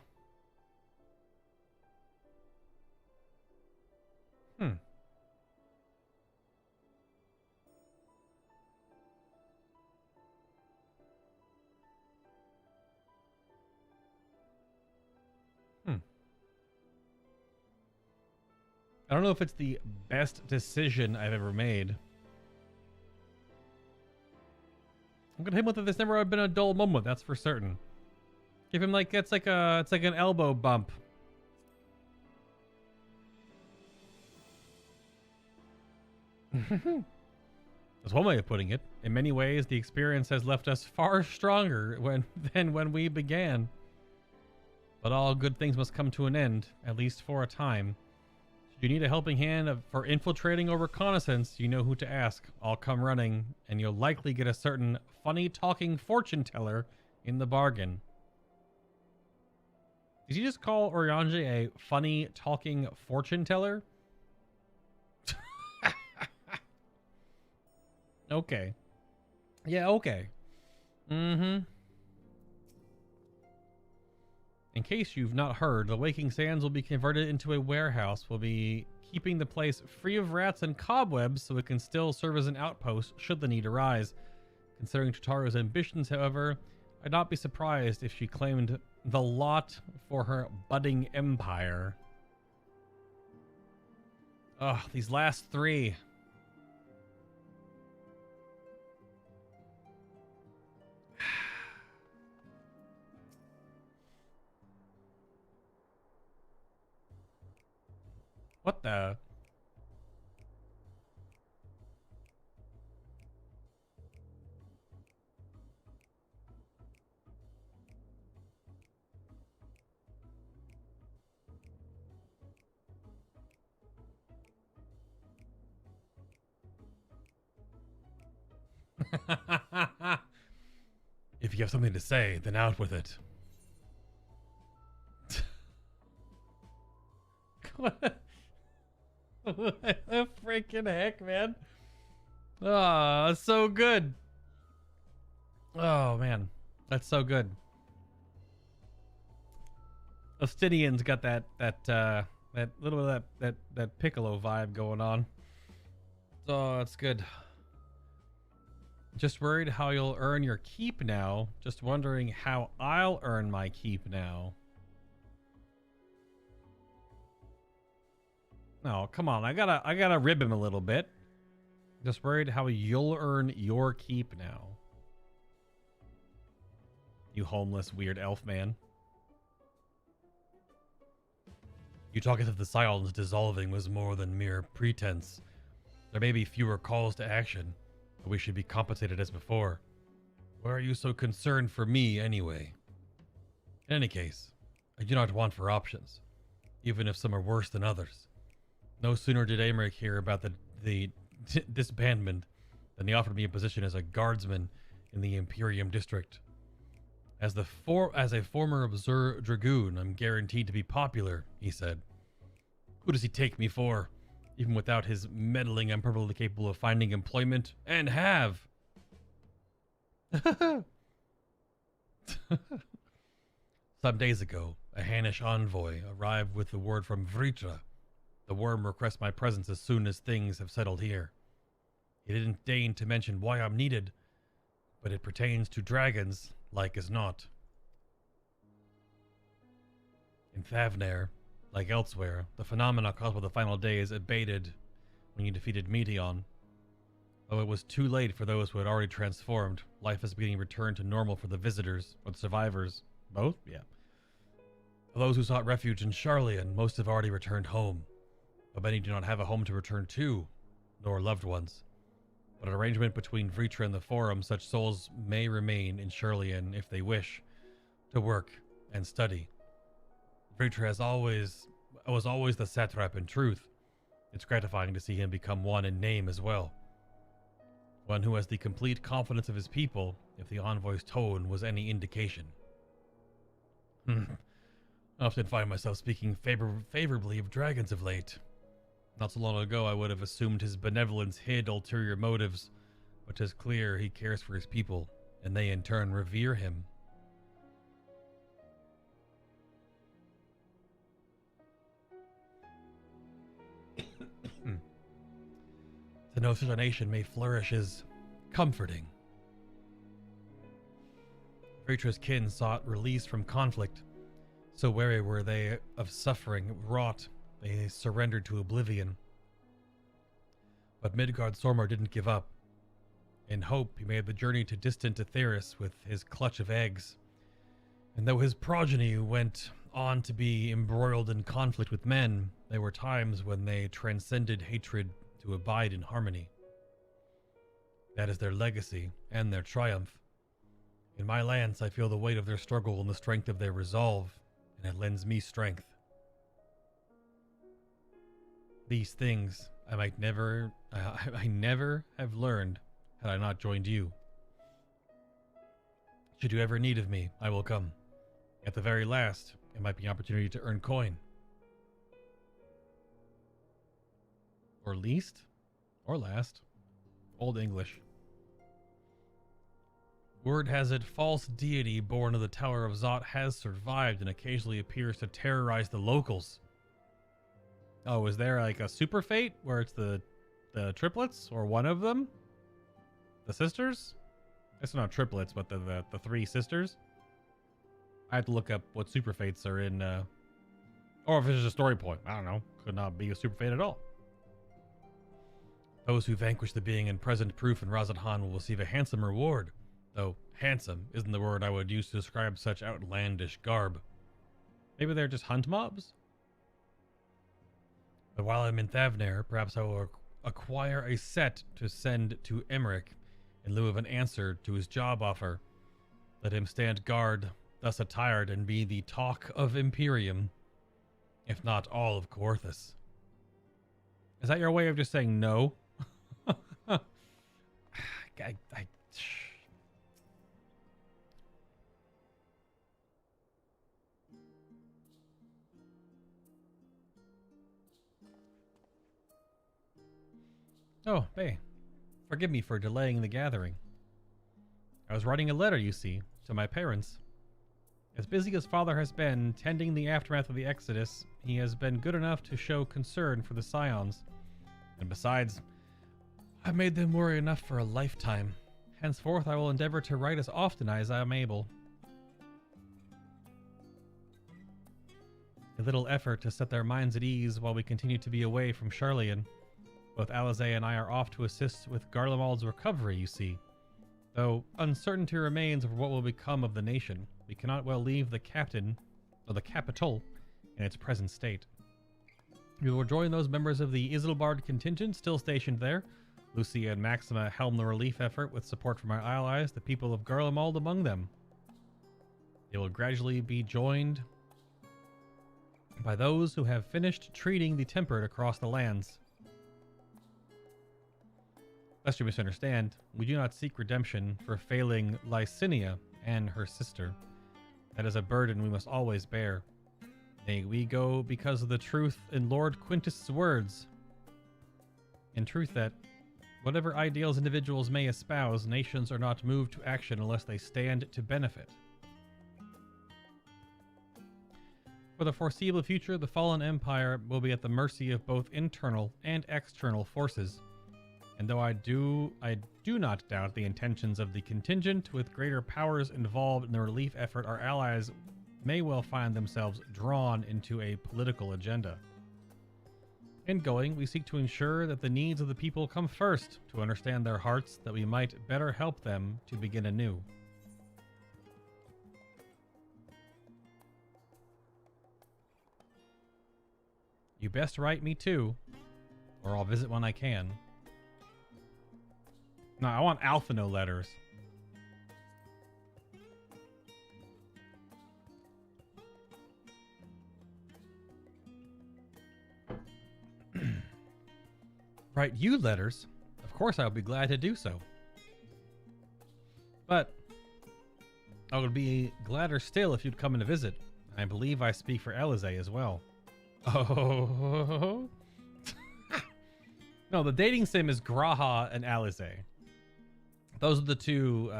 I don't know if it's the best decision I've ever made. I'm gonna hit him with it. There's never been a dull moment, that's for certain. Give him like it's like an elbow bump. That's one way of putting it. In many ways, the experience has left us far stronger than when we began. But all good things must come to an end, at least for a time. Should you need a helping hand for infiltrating or reconnaissance, you know who to ask. I'll come running, and you'll likely get a certain funny talking fortune teller in the bargain. Did you just call Urianger a funny talking fortune teller? Okay. Yeah, okay. In case you've not heard, the Waking Sands will be converted into a warehouse. We'll be keeping the place free of rats and cobwebs so it can still serve as an outpost should the need arise. Considering Totaro's ambitions, however, I'd not be surprised if she claimed the lot for her budding empire. Ugh, these last three. What the? If you have something to say, then out with it. What? freaking heck, man. Oh, that's so good. Oh, man. That's so good. Ostinian's got that little bit of that Piccolo vibe going on. Oh, that's good. Just worried how you'll earn your keep now. Just wondering how I'll earn my keep now. No, come on. I gotta rib him a little bit. Just worried how you'll earn your keep now. You homeless, weird elf man. You talk as if the Scions dissolving was more than mere pretense. There may be fewer calls to action, but we should be compensated as before. Why are you so concerned for me anyway? In any case, I do not want for options, even if some are worse than others. No sooner did Emmerich hear about the disbandment than he offered me a position as a guardsman in the Imperium district. As a former Observer Dragoon, I'm guaranteed to be popular, he said. Who does he take me for? Even without his meddling, I'm perfectly capable of finding employment, and have. Some days ago, a Hannish envoy arrived with the word from Vritra. The worm requests my presence as soon as things have settled here. He didn't deign to mention why I'm needed, but it pertains to dragons, like as not. In Thavnair, like elsewhere, the phenomena caused by the final days abated when you defeated Meteon. Though it was too late for those who had already transformed, life is beginning to return to normal for the visitors, or the survivors. Both? Yeah. For those who sought refuge in Sharlayan, most have already returned home. But many do not have a home to return to, nor loved ones. But an arrangement between Vritra and the Forum, such souls may remain in Sharlayan if they wish, to work and study. Vritra was always the satrap in truth. It's gratifying to see him become one in name as well. One who has the complete confidence of his people, if the envoy's tone was any indication. I often find myself speaking favorably of dragons of late. Not so long ago, I would have assumed his benevolence hid ulterior motives, but 'tis clear he cares for his people, and they in turn revere him. To know such a nation may flourish is comforting. Vritra's kin sought release from conflict. So wary were they of suffering wrought, they surrendered to oblivion. But Midgard Sormar didn't give up. In hope, he made the journey to distant Aetheris with his clutch of eggs. And though his progeny went on to be embroiled in conflict with men, there were times when they transcended hatred to abide in harmony. That is their legacy and their triumph. In my lands, I feel the weight of their struggle and the strength of their resolve, and it lends me strength. These things I never have learned had I not joined you. Should you ever need of me, I will come. At the very last, it might be an opportunity to earn coin. Or least? Or last. Old English. Word has it, false deity born of the Tower of Zot has survived and occasionally appears to terrorize the locals. Oh, is there like a super fate where it's the triplets or one of them? The sisters? It's not triplets, but the three sisters. I have to look up what super fates are in, or if it's just a story point. I don't know. Could not be a super fate at all. Those who vanquish the being in present proof in Razathan will receive a handsome reward, though handsome isn't the word I would use to describe such outlandish garb. Maybe they're just hunt mobs? But while I'm in Thavnair, perhaps I will acquire a set to send to Emmerich in lieu of an answer to his job offer. Let him stand guard, thus attired, and be the talk of Imperium, if not all of Coerthas. Is that your way of just saying no? Oh, Bay. Forgive me for delaying the gathering. I was writing a letter, you see, to my parents. As busy as Father has been tending the aftermath of the Exodus, he has been good enough to show concern for the Scions. And besides, I've made them worry enough for a lifetime. Henceforth, I will endeavor to write as often as I am able. A little effort to set their minds at ease while we continue to be away from Charlian. Both Alizé and I are off to assist with Garlemald's recovery, you see. Though uncertainty remains over what will become of the nation, we cannot well leave the capital in its present state. We will join those members of the Isilbard contingent still stationed there. Lucia and Maxima helm the relief effort with support from our allies, the people of Garlemald among them. They will gradually be joined by those who have finished treating the tempered across the lands. Lest you misunderstand, we do not seek redemption for failing Lycinia and her sister. That is a burden we must always bear. Nay, we go because of the truth in Lord Quintus' words. In truth that, whatever ideals individuals may espouse, nations are not moved to action unless they stand to benefit. For the foreseeable future, the fallen empire will be at the mercy of both internal and external forces. And though I do not doubt the intentions of the contingent, with greater powers involved in the relief effort, our allies may well find themselves drawn into a political agenda. In going, we seek to ensure that the needs of the people come first, to understand their hearts, that we might better help them to begin anew. You best write me too, or I'll visit when I can. No, I want Alphino letters. Write you letters? Of course I would be glad to do so. But I would be gladder still if you'd come in to visit. I believe I speak for Alizé as well. Oh. No, the dating sim is Graha and Alizé. Those are the two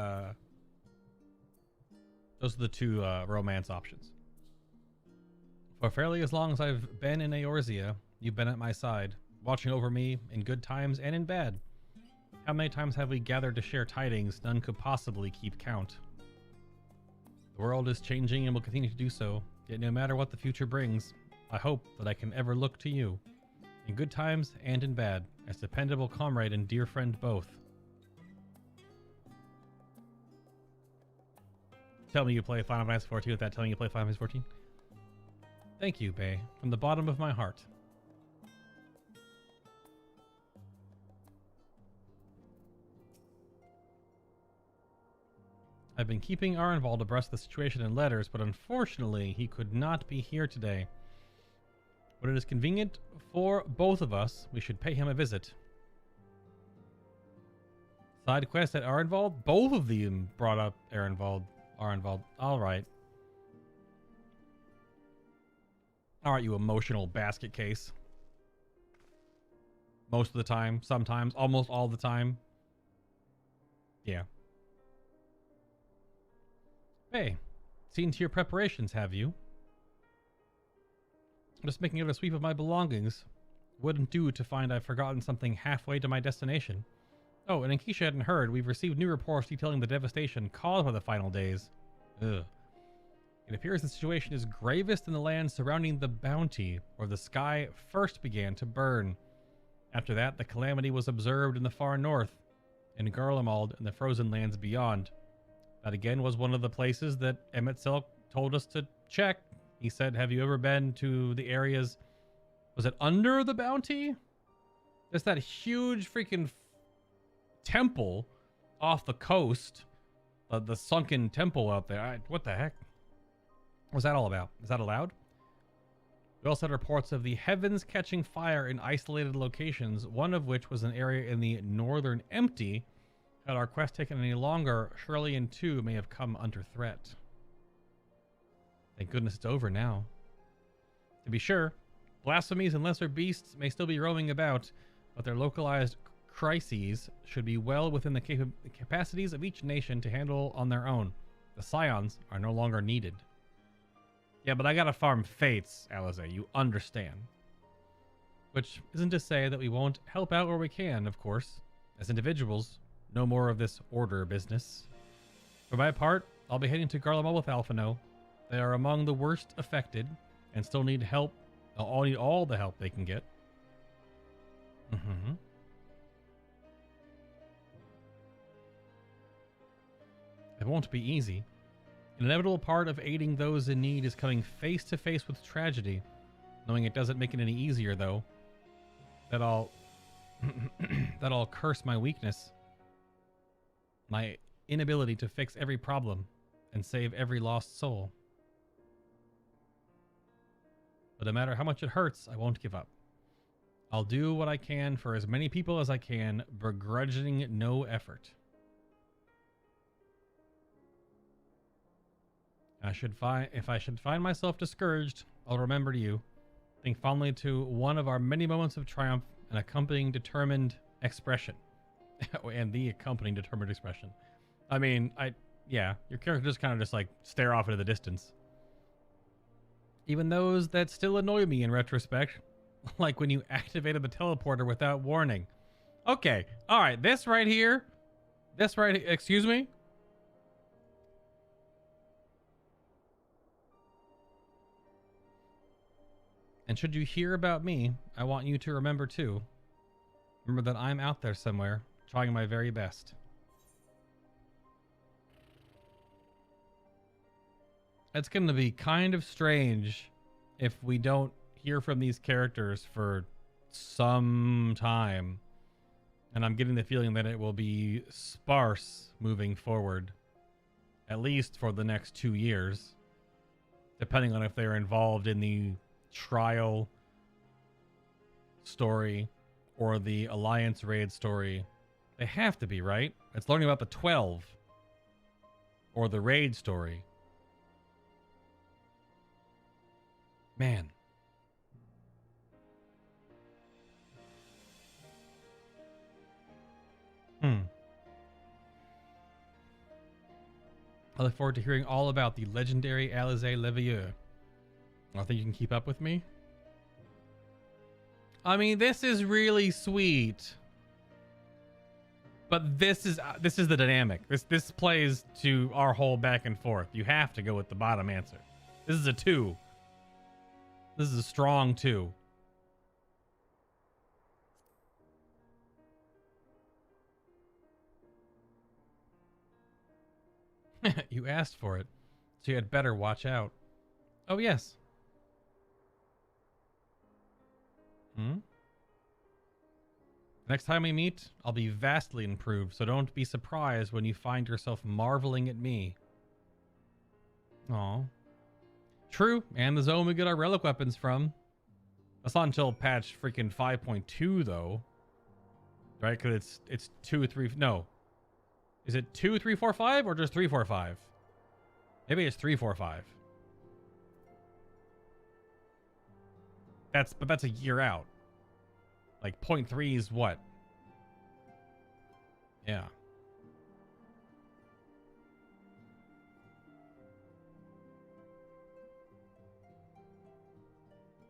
romance options. For fairly as long as I've been in Eorzea, you've been at my side, watching over me in good times and in bad. How many times have we gathered to share tidings none could possibly keep count? The world is changing and will continue to do so, yet no matter what the future brings, I hope that I can ever look to you, in good times and in bad, as dependable comrade and dear friend both. Tell me you play Final Fantasy XIV without telling you play Final Fantasy XIV. Thank you, Bay, from the bottom of my heart. I've been keeping Arenvald abreast of the situation in letters, but unfortunately he could not be here today. When it is convenient for both of us, we should pay him a visit. Side quest at Arenvald? Both of them brought up Arenvald. Alright. Alright, you emotional basket case. Most of the time, sometimes, almost all the time. Yeah. Hey, seen to your preparations, have you? I'm just making a sweep of my belongings. Wouldn't do to find I've forgotten something halfway to my destination. Oh, and in case you hadn't heard, we've received new reports detailing the devastation caused by the final days. Ugh. It appears the situation is gravest in the lands surrounding the Bounty, where the sky first began to burn. After that, the calamity was observed in the far north, in Garlemald and the frozen lands beyond. That again was one of the places that Emet-Selch told us to check. He said, have you ever been to the areas, was it under the Bounty? There's that huge freaking temple off the coast, the sunken temple out there. What the heck? What's that all about? Is that allowed? We also had reports of the heavens catching fire in isolated locations, one of which was an area in the northern Empty. Had our quest taken any longer, Charlian too may have come under threat. Thank goodness it's over now. To be sure, blasphemies and lesser beasts may still be roaming about, but their localized crises should be well within the capacities of each nation to handle on their own. The scions are no longer needed. Yeah, but I gotta farm fates, Alize, you understand. Which isn't to say that we won't help out where we can, of course. As individuals, no more of this order business. For my part, I'll be heading to Garlemald with Alphino. They are among the worst affected and still need help. They'll all need all the help they can get. It won't be easy. An inevitable part of aiding those in need is coming face to face with tragedy. Knowing it doesn't make it any easier, though. That I'll curse my weakness. My inability to fix every problem and save every lost soul. But no matter how much it hurts, I won't give up. I'll do what I can for as many people as I can, begrudging no effort. If I should find myself discouraged, I'll remember you. Think fondly to one of our many moments of triumph and accompanying determined expression. And the accompanying determined expression. I mean, yeah, your character just kind of just like stare off into the distance. Even those that still annoy me in retrospect, like when you activated the teleporter without warning. Okay, all right, this right here, excuse me? And should you hear about me, I want you to remember too. Remember that I'm out there somewhere, trying my very best. It's going to be kind of strange if we don't hear from these characters for some time. And I'm getting the feeling that it will be sparse moving forward. At least for the next 2 years. Depending on if they're involved in the trial story or the Alliance raid story. They have to be, right? It's learning about the 12 or the raid story. Man. I look forward to hearing all about the legendary Alize Levieux. I think you can keep up with me. I mean, this is really sweet. But this is the dynamic. This plays to our whole back and forth. You have to go with the bottom answer. This is a 2. This is a strong 2. You asked for it, so you had better watch out. Oh, yes. Next time we meet, I'll be vastly improved, so don't be surprised when you find yourself marveling at me. Aw. True, and the zone we get our relic weapons from. That's not until patch freaking 5.2 though. Right? Because it's 2, 3, no. Is it 2, 3, 4, 5 or just 3, 4, 5? Maybe it's 3, 4, 5. But that's a year out. Like 0.3 is what? Yeah.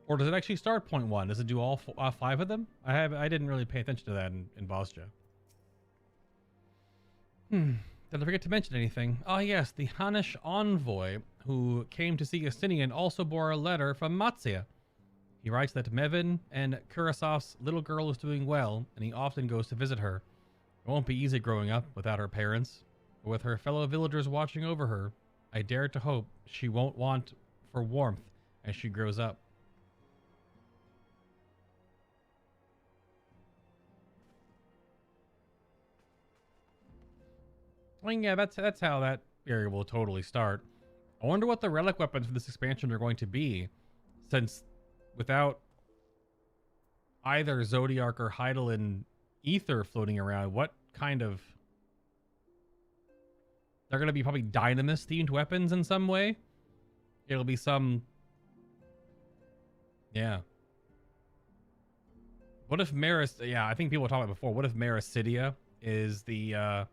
Or does it actually start 0.1? Does it do all 5 of them? I didn't really pay attention to that in Bosja. Did I forget to mention anything? Ah, yes, the Hanish envoy who came to see Justinian also bore a letter from Matzia. He writes that Mevin and Kurasov's little girl is doing well, and he often goes to visit her. It won't be easy growing up without her parents, but with her fellow villagers watching over her, I dare to hope she won't want for warmth as she grows up. I mean, yeah, that's how that area will totally start. I wonder what the relic weapons for this expansion are going to be, since without either Zodiark or Hydaelyn Ether floating around, what kind of... They're going to be probably Dynamis-themed weapons in some way? It'll be some... Yeah. What if Maris? Yeah, I think people were talking about before. What if Marisidia is the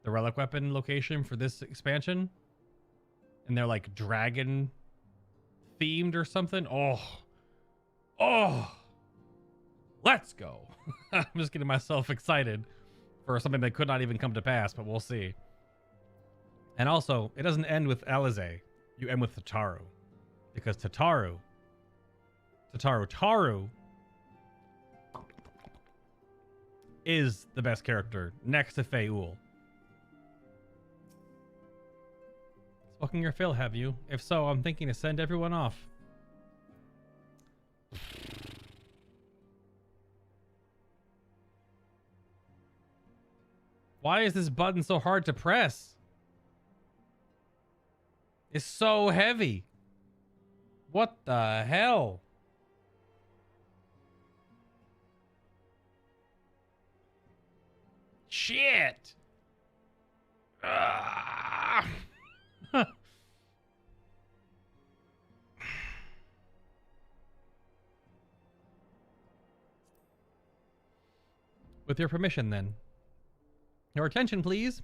relic weapon location for this expansion, and they're like dragon themed or something? Oh, let's go! I'm just getting myself excited for something that could not even come to pass, but we'll see. And also, it doesn't end with Alize. You end with Tataru, because Tataru is the best character next to Feul. Spoken your fill, have you? If so, I'm thinking to send everyone off. Why is this button so hard to press? It's so heavy. What the hell? Shit. With your permission, then. Your attention, please.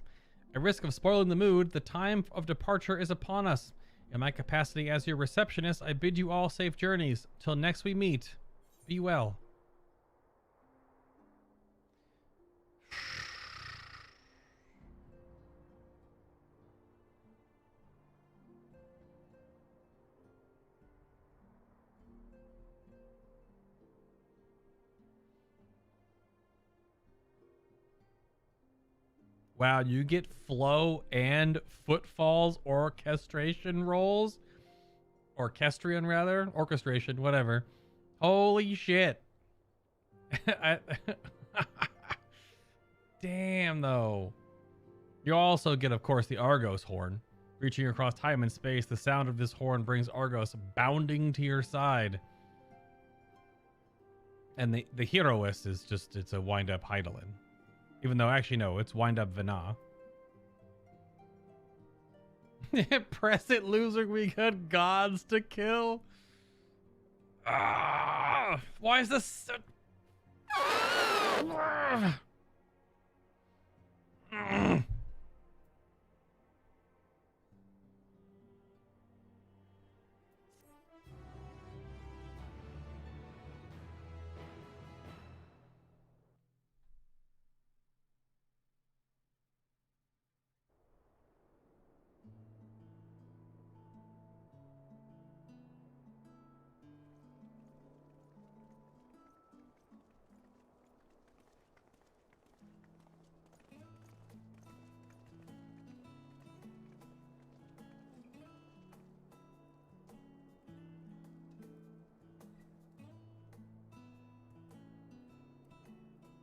At risk of spoiling the mood, the time of departure is upon us. In my capacity as your receptionist, I bid you all safe journeys. Till next we meet, be well. Wow, you get flow and footfalls orchestration rolls? Orchestrion, rather? Orchestration, whatever. Holy shit. Damn, though. You also get, of course, the Argos horn. Reaching across time and space, the sound of this horn brings Argos bounding to your side. And the Heroist is just, it's a wind-up Heidelin. Even though, actually, no, it's wind-up Vana. Press it, loser. We got gods to kill. Why is this so...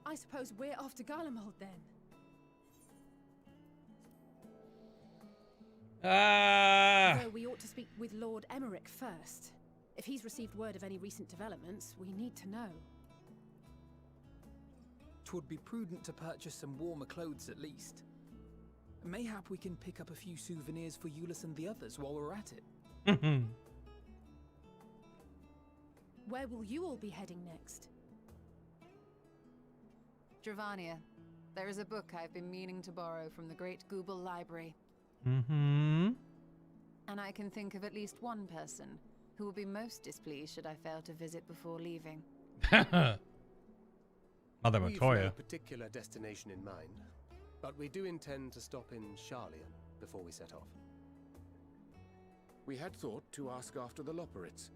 I suppose we're off to Garlemald then. Though we ought to speak with Lord Emmerich first. If he's received word of any recent developments, we need to know. 'Twould be prudent to purchase some warmer clothes at least. Mayhap we can pick up a few souvenirs for Euless and the others while we're at it. Where will you all be heading next? Dravania. There is a book I've been meaning to borrow from the Great Google Library. Mm-hmm. And I can think of at least one person who will be most displeased should I fail to visit before leaving. Mother We've Matoya. no particular destination in mind, but we do intend to stop in Sharlayan before we set off. We had thought to ask after the Loporrits.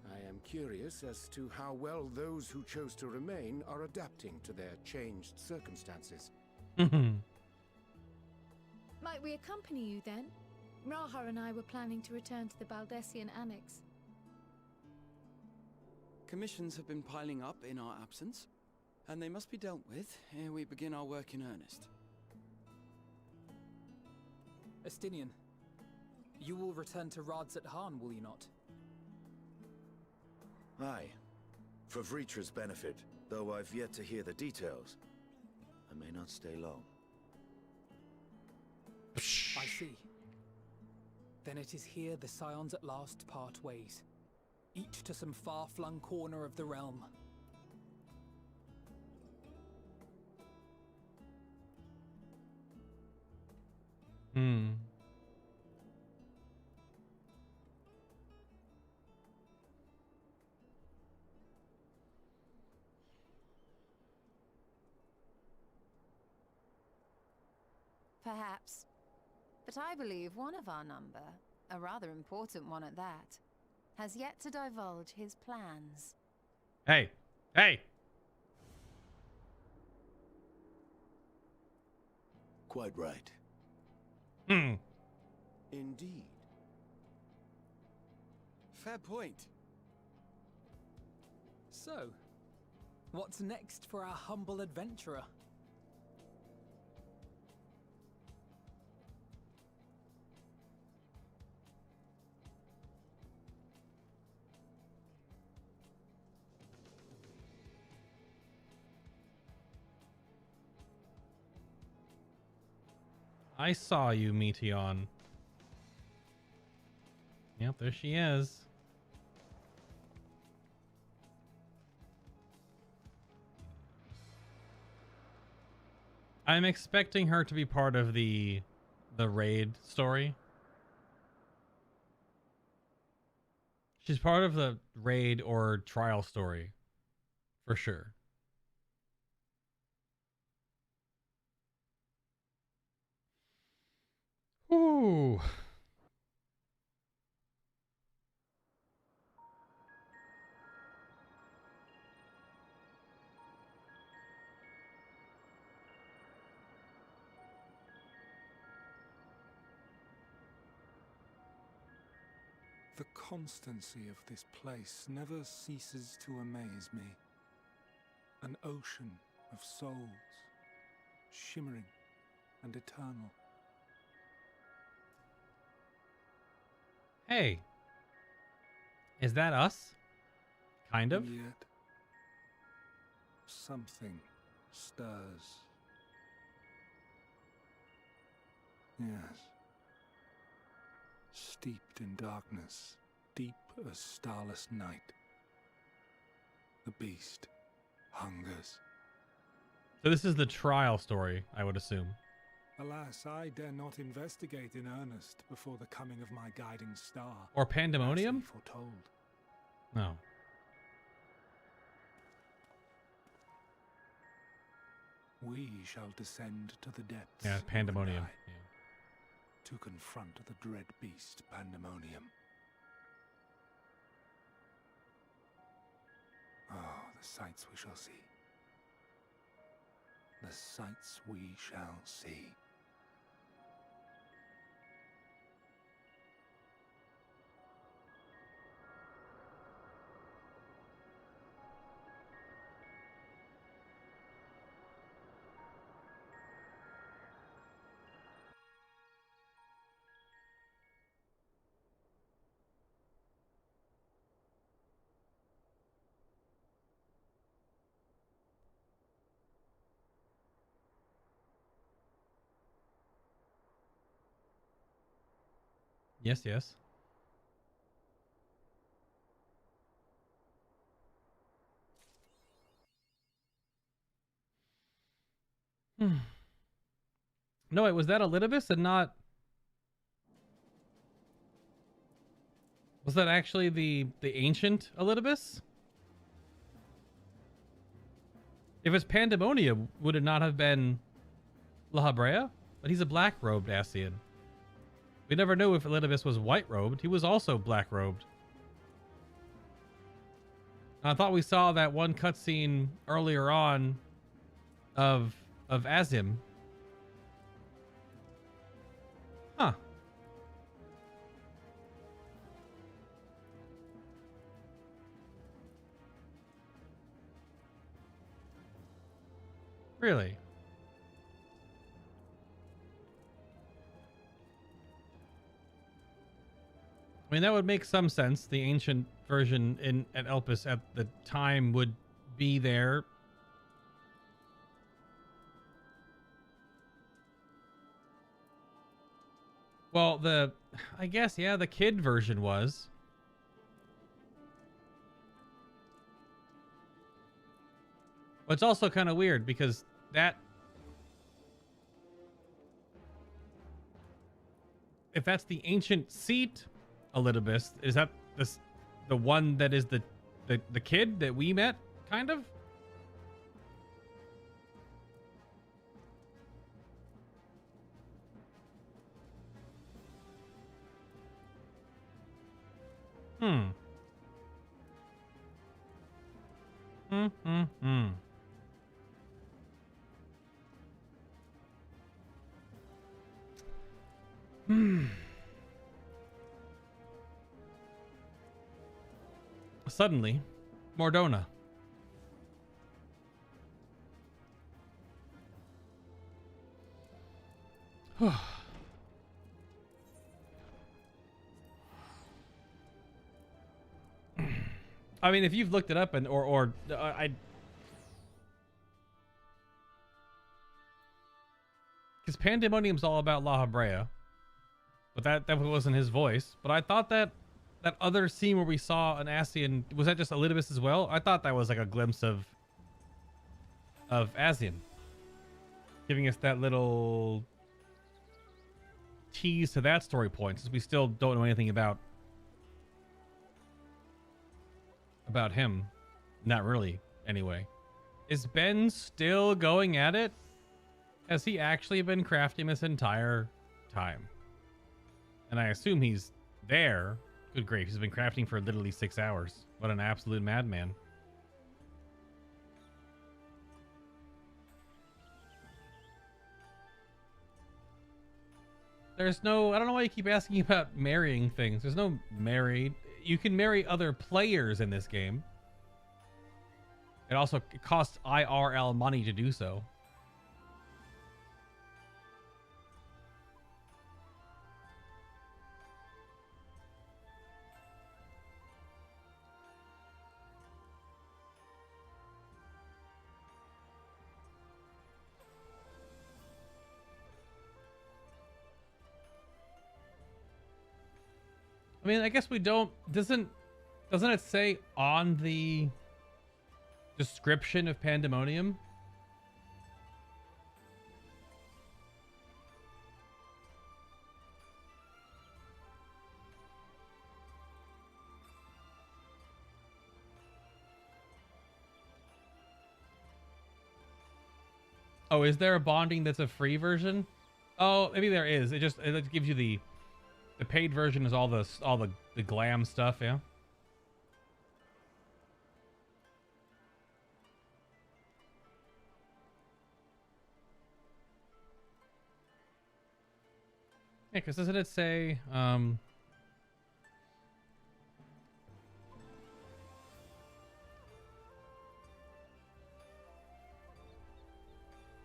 I am curious as to how well those who chose to remain are adapting to their changed circumstances. Mm-hmm. Might we accompany you then? Raha and I were planning to return to the Baldessian Annex. Commissions have been piling up in our absence, and they must be dealt with ere we begin our work in earnest. Estinian, you will return to Radzat Han, will you not? Aye. For Vritra's benefit, though I've yet to hear the details. I may not stay long. I see. Then it is here the Scions at last part ways, each to some far-flung corner of the realm. Perhaps. But I believe one of our number, a rather important one at that, has yet to divulge his plans. Hey. Hey. Quite right. Hmm. Indeed. Fair point. So, what's next for our humble adventurer? I saw you, Meteon. Yep, there she is. I'm expecting her to be part of the raid story. She's part of the raid or trial story, for sure. Ooh. The constancy of this place never ceases to amaze me. An ocean of souls, shimmering and eternal. Hey. Is that us? Kind of? And yet, something stirs. Yes. Steeped in darkness, deep as starless night. The beast hungers. So this is the trial story, I would assume. Alas, I dare not investigate in earnest before the coming of my guiding star. Or Pandemonium? As he foretold. No. We shall descend to the depths. Yeah, Pandemonium. To confront the dread beast, Pandemonium. Oh, the sights we shall see. The sights we shall see. Yes, yes. No, wait, was that Elidibus and not... Was that actually the ancient Elidibus? If it's Pandemonium, would it not have been La Habrea? But he's a black-robed Ascian. We never knew if Elidibus was white-robed. He was also black-robed. I thought we saw that one cutscene earlier on of Azim. Huh. Really? I mean, that would make some sense. The ancient version at Elpis at the time would be there. Well, I guess, yeah, the kid version was. But it's also kind of weird because if that's the ancient seat Elidibus, is that the one that is the kid that we met, kind of? Hmm. Suddenly, Mordona. I mean, if you've looked it up and because Pandemonium's all about La Habrea, but that definitely wasn't his voice. But I thought that other scene where we saw an Ascian, was that just Elidibus as well? I thought that was like a glimpse of Ascian, giving us that little tease to that story point, since we still don't know anything about him. Not really, anyway. Is Ben still going at it? Has he actually been crafting this entire time? And I assume he's there. Good grief, he's been crafting for literally 6 hours. What an absolute madman. There's no... I don't know why you keep asking about marrying things. There's no married... You can marry other players in this game. It also costs IRL money to do so. I mean, I guess we don't... Doesn't it say on the description of Pandemonium? Oh, is there a bonding that's a free version? Oh, maybe there is. It just gives you the paid version is all the glam stuff, yeah. Yeah, because doesn't it say I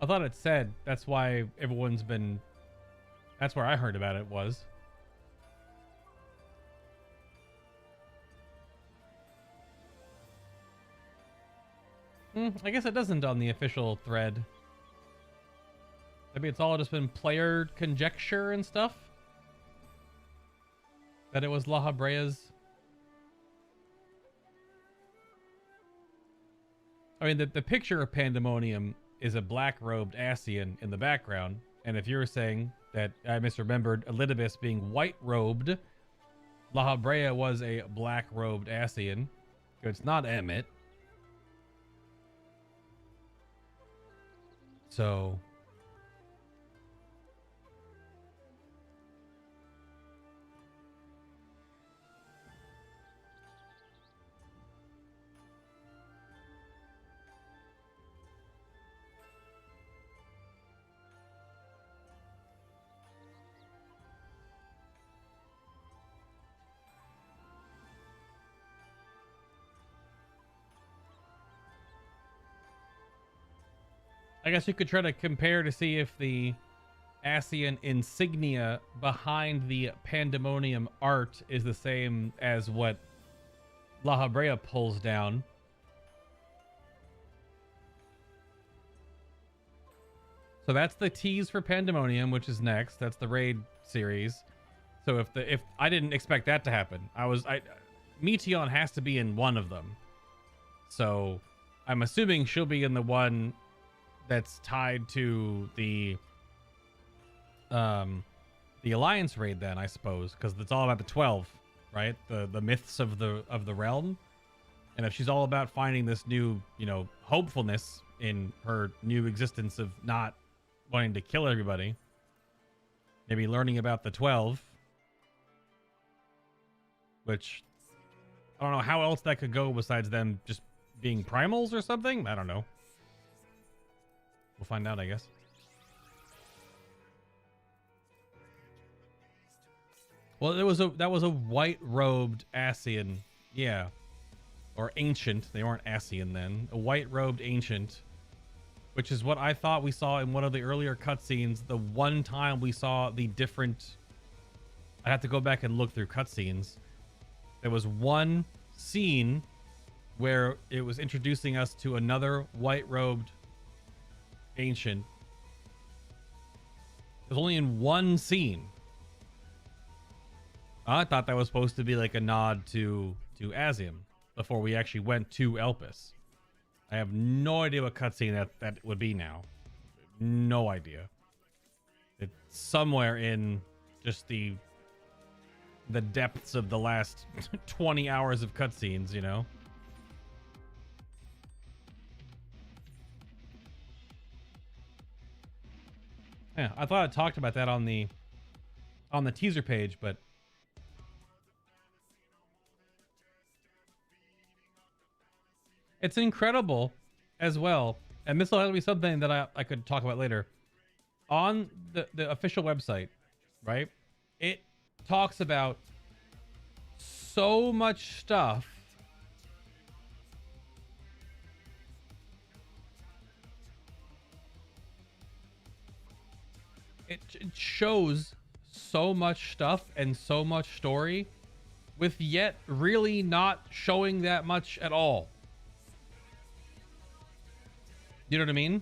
thought it said that's why everyone's been... That's where I heard about it was. I guess it doesn't on the official thread. Maybe it's all just been player conjecture and stuff? That it was La Habrea's... I mean, the picture of Pandemonium is a black-robed Ascian in the background. And if you're saying that I misremembered Elidibus being white-robed, La Habrea was a black-robed Ascian. It's not Emmett. So... I guess you could try to compare to see if the Ascian insignia behind the Pandemonium art is the same as what La Habrea pulls down. So that's the tease for Pandemonium, which is next. That's the raid series. So if I didn't expect that to happen. Meteion has to be in one of them. So I'm assuming she'll be in the one that's tied to the Alliance raid then, I suppose, because it's all about the 12, right? The myths of the realm. And if she's all about finding this new, hopefulness in her new existence of not wanting to kill everybody, maybe learning about the 12, which I don't know how else that could go besides them just being primals or something. I don't know. We'll find out, I guess. Well, that was a white-robed Ascian, yeah, or ancient. They weren't Ascian then. A white-robed ancient, which is what I thought we saw in one of the earlier cutscenes. The one time we saw the different. I have to go back and look through cutscenes. There was one scene where it was introducing us to another white-robed ancient. It was only in one scene. I thought that was supposed to be like a nod to Azium before we actually went to Elpis. I have no idea what cutscene that would be now. No idea. It's somewhere in just the depths of the last 20 hours of cutscenes, you know? Yeah, I thought I talked about that on the teaser page, but it's incredible as well. And this will have to be something that I could talk about later. On the official website, right? It talks about so much stuff it shows so much stuff and so much story with yet really not showing that much at all. You know what I mean?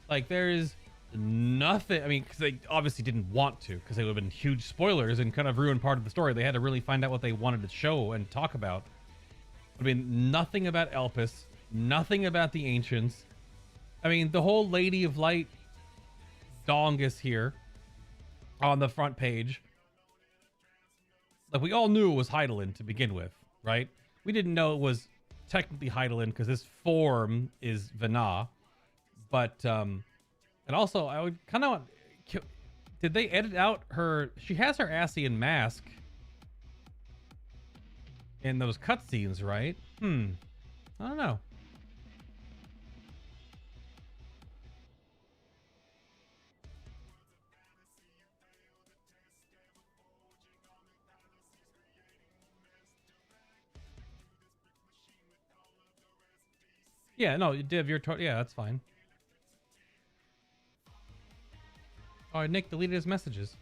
Like, there is nothing. I mean, because they obviously didn't want to, because they would have been huge spoilers and kind of ruined part of the story. They had to really find out what they wanted to show and talk about. I mean, nothing about Elpis, nothing about the Ancients. I mean, the whole Lady of Light dongus here on the front page. Like, we all knew it was Hydaelyn to begin with, right? We didn't know it was technically Hydaelyn because this form is Vana. But, and also, I would kind of... Did they edit out her... She has her Ascian mask in those cutscenes, right? I don't know. Yeah, no, Div, you're... Yeah, that's fine. Oh, Nick deleted his messages.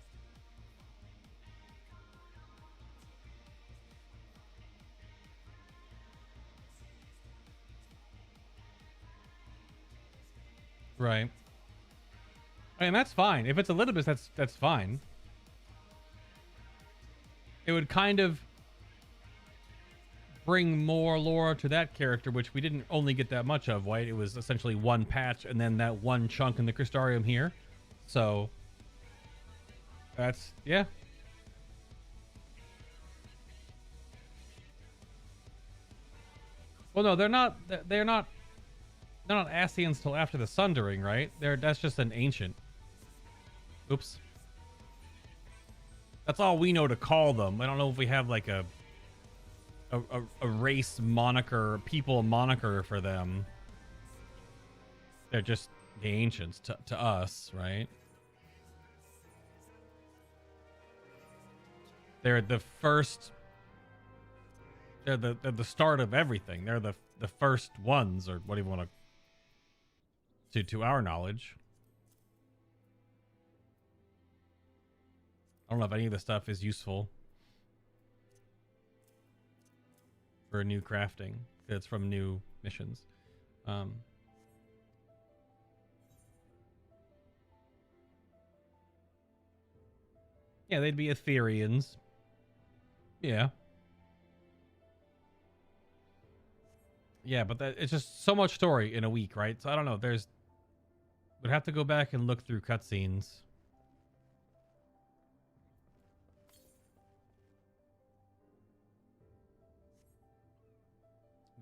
Right. I mean, that's fine. If it's Elidibus, that's fine. It would kind of bring more lore to that character, which we didn't only get that much of, right? It was essentially one patch and then that one chunk in the Crystarium here. So... That's, yeah. Well, no, they're not Ascians till after the Sundering, right? That's just an ancient. Oops. That's all we know to call them. I don't know if we have like a race moniker, people moniker for them. They're just the ancients to us, right? They're the first. They're the start of everything. They're the first ones, or what do you want to our knowledge. I don't know if any of this stuff is useful for new crafting. It's from new missions. Yeah, they'd be Ethereans. Yeah. Yeah, but it's just so much story in a week, right? So I don't know. Would have to go back and look through cutscenes.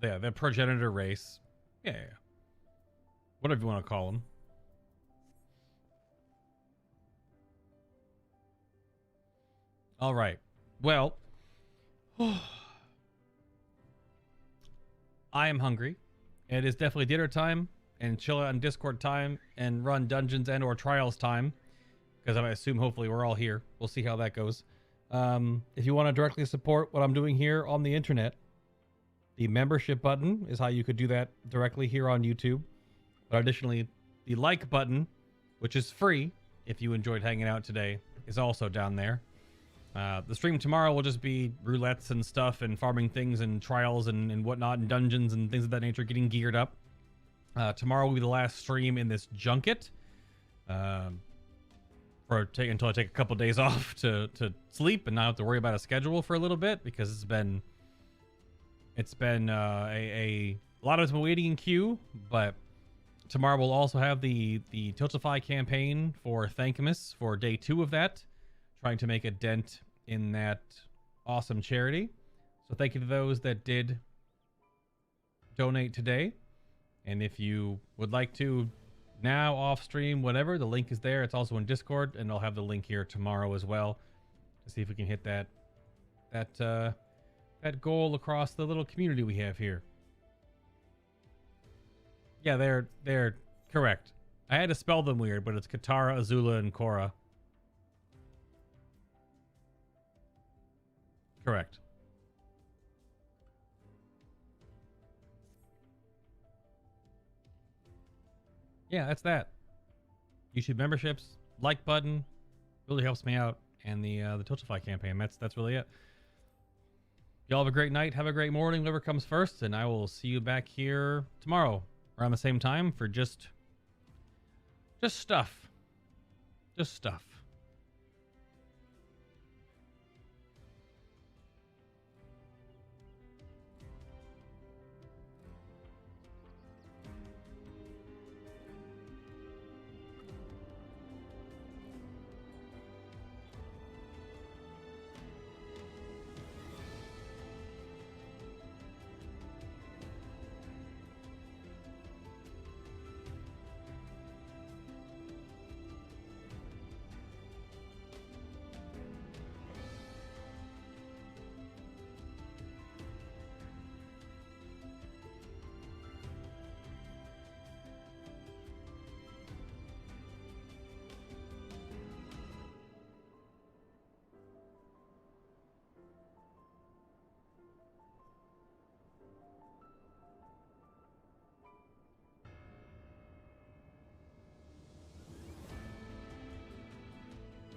Yeah, the progenitor race. Yeah. Whatever you want to call them. All right. Well, I am hungry. It is definitely dinner time and chill out on Discord time and run dungeons and or trials time, because I assume hopefully we're all here. We'll see how that goes. If you want to directly support what I'm doing here on the internet, the membership button is how you could do that directly here on YouTube. But additionally, the like button, which is free if you enjoyed hanging out today, is also down there. The stream tomorrow will just be roulettes and stuff and farming things and trials and whatnot and dungeons and things of that nature, getting geared up. Tomorrow will be the last stream in this junket. Until I take a couple days off to sleep and not have to worry about a schedule for a little bit, because it's been a lot of it's been waiting in queue. But tomorrow we'll also have the Tiltify campaign for Thankmas for day 2 of that, trying to make a dent in that awesome charity. So thank you to those that did donate today. And if you would like to now, off stream, whatever, the link is there. It's also in Discord, and I'll have the link here tomorrow as well to see if we can hit that goal across the little community we have here. Yeah, they're correct. I had to spell them weird, but it's Katara, Azula, and Korra. Correct. Yeah, that's that. YouTube memberships, like button, really helps me out, and the Tiltify campaign. That's really it. Y'all have a great night, have a great morning, whatever comes first, and I will see you back here tomorrow around the same time for just stuff. Just stuff.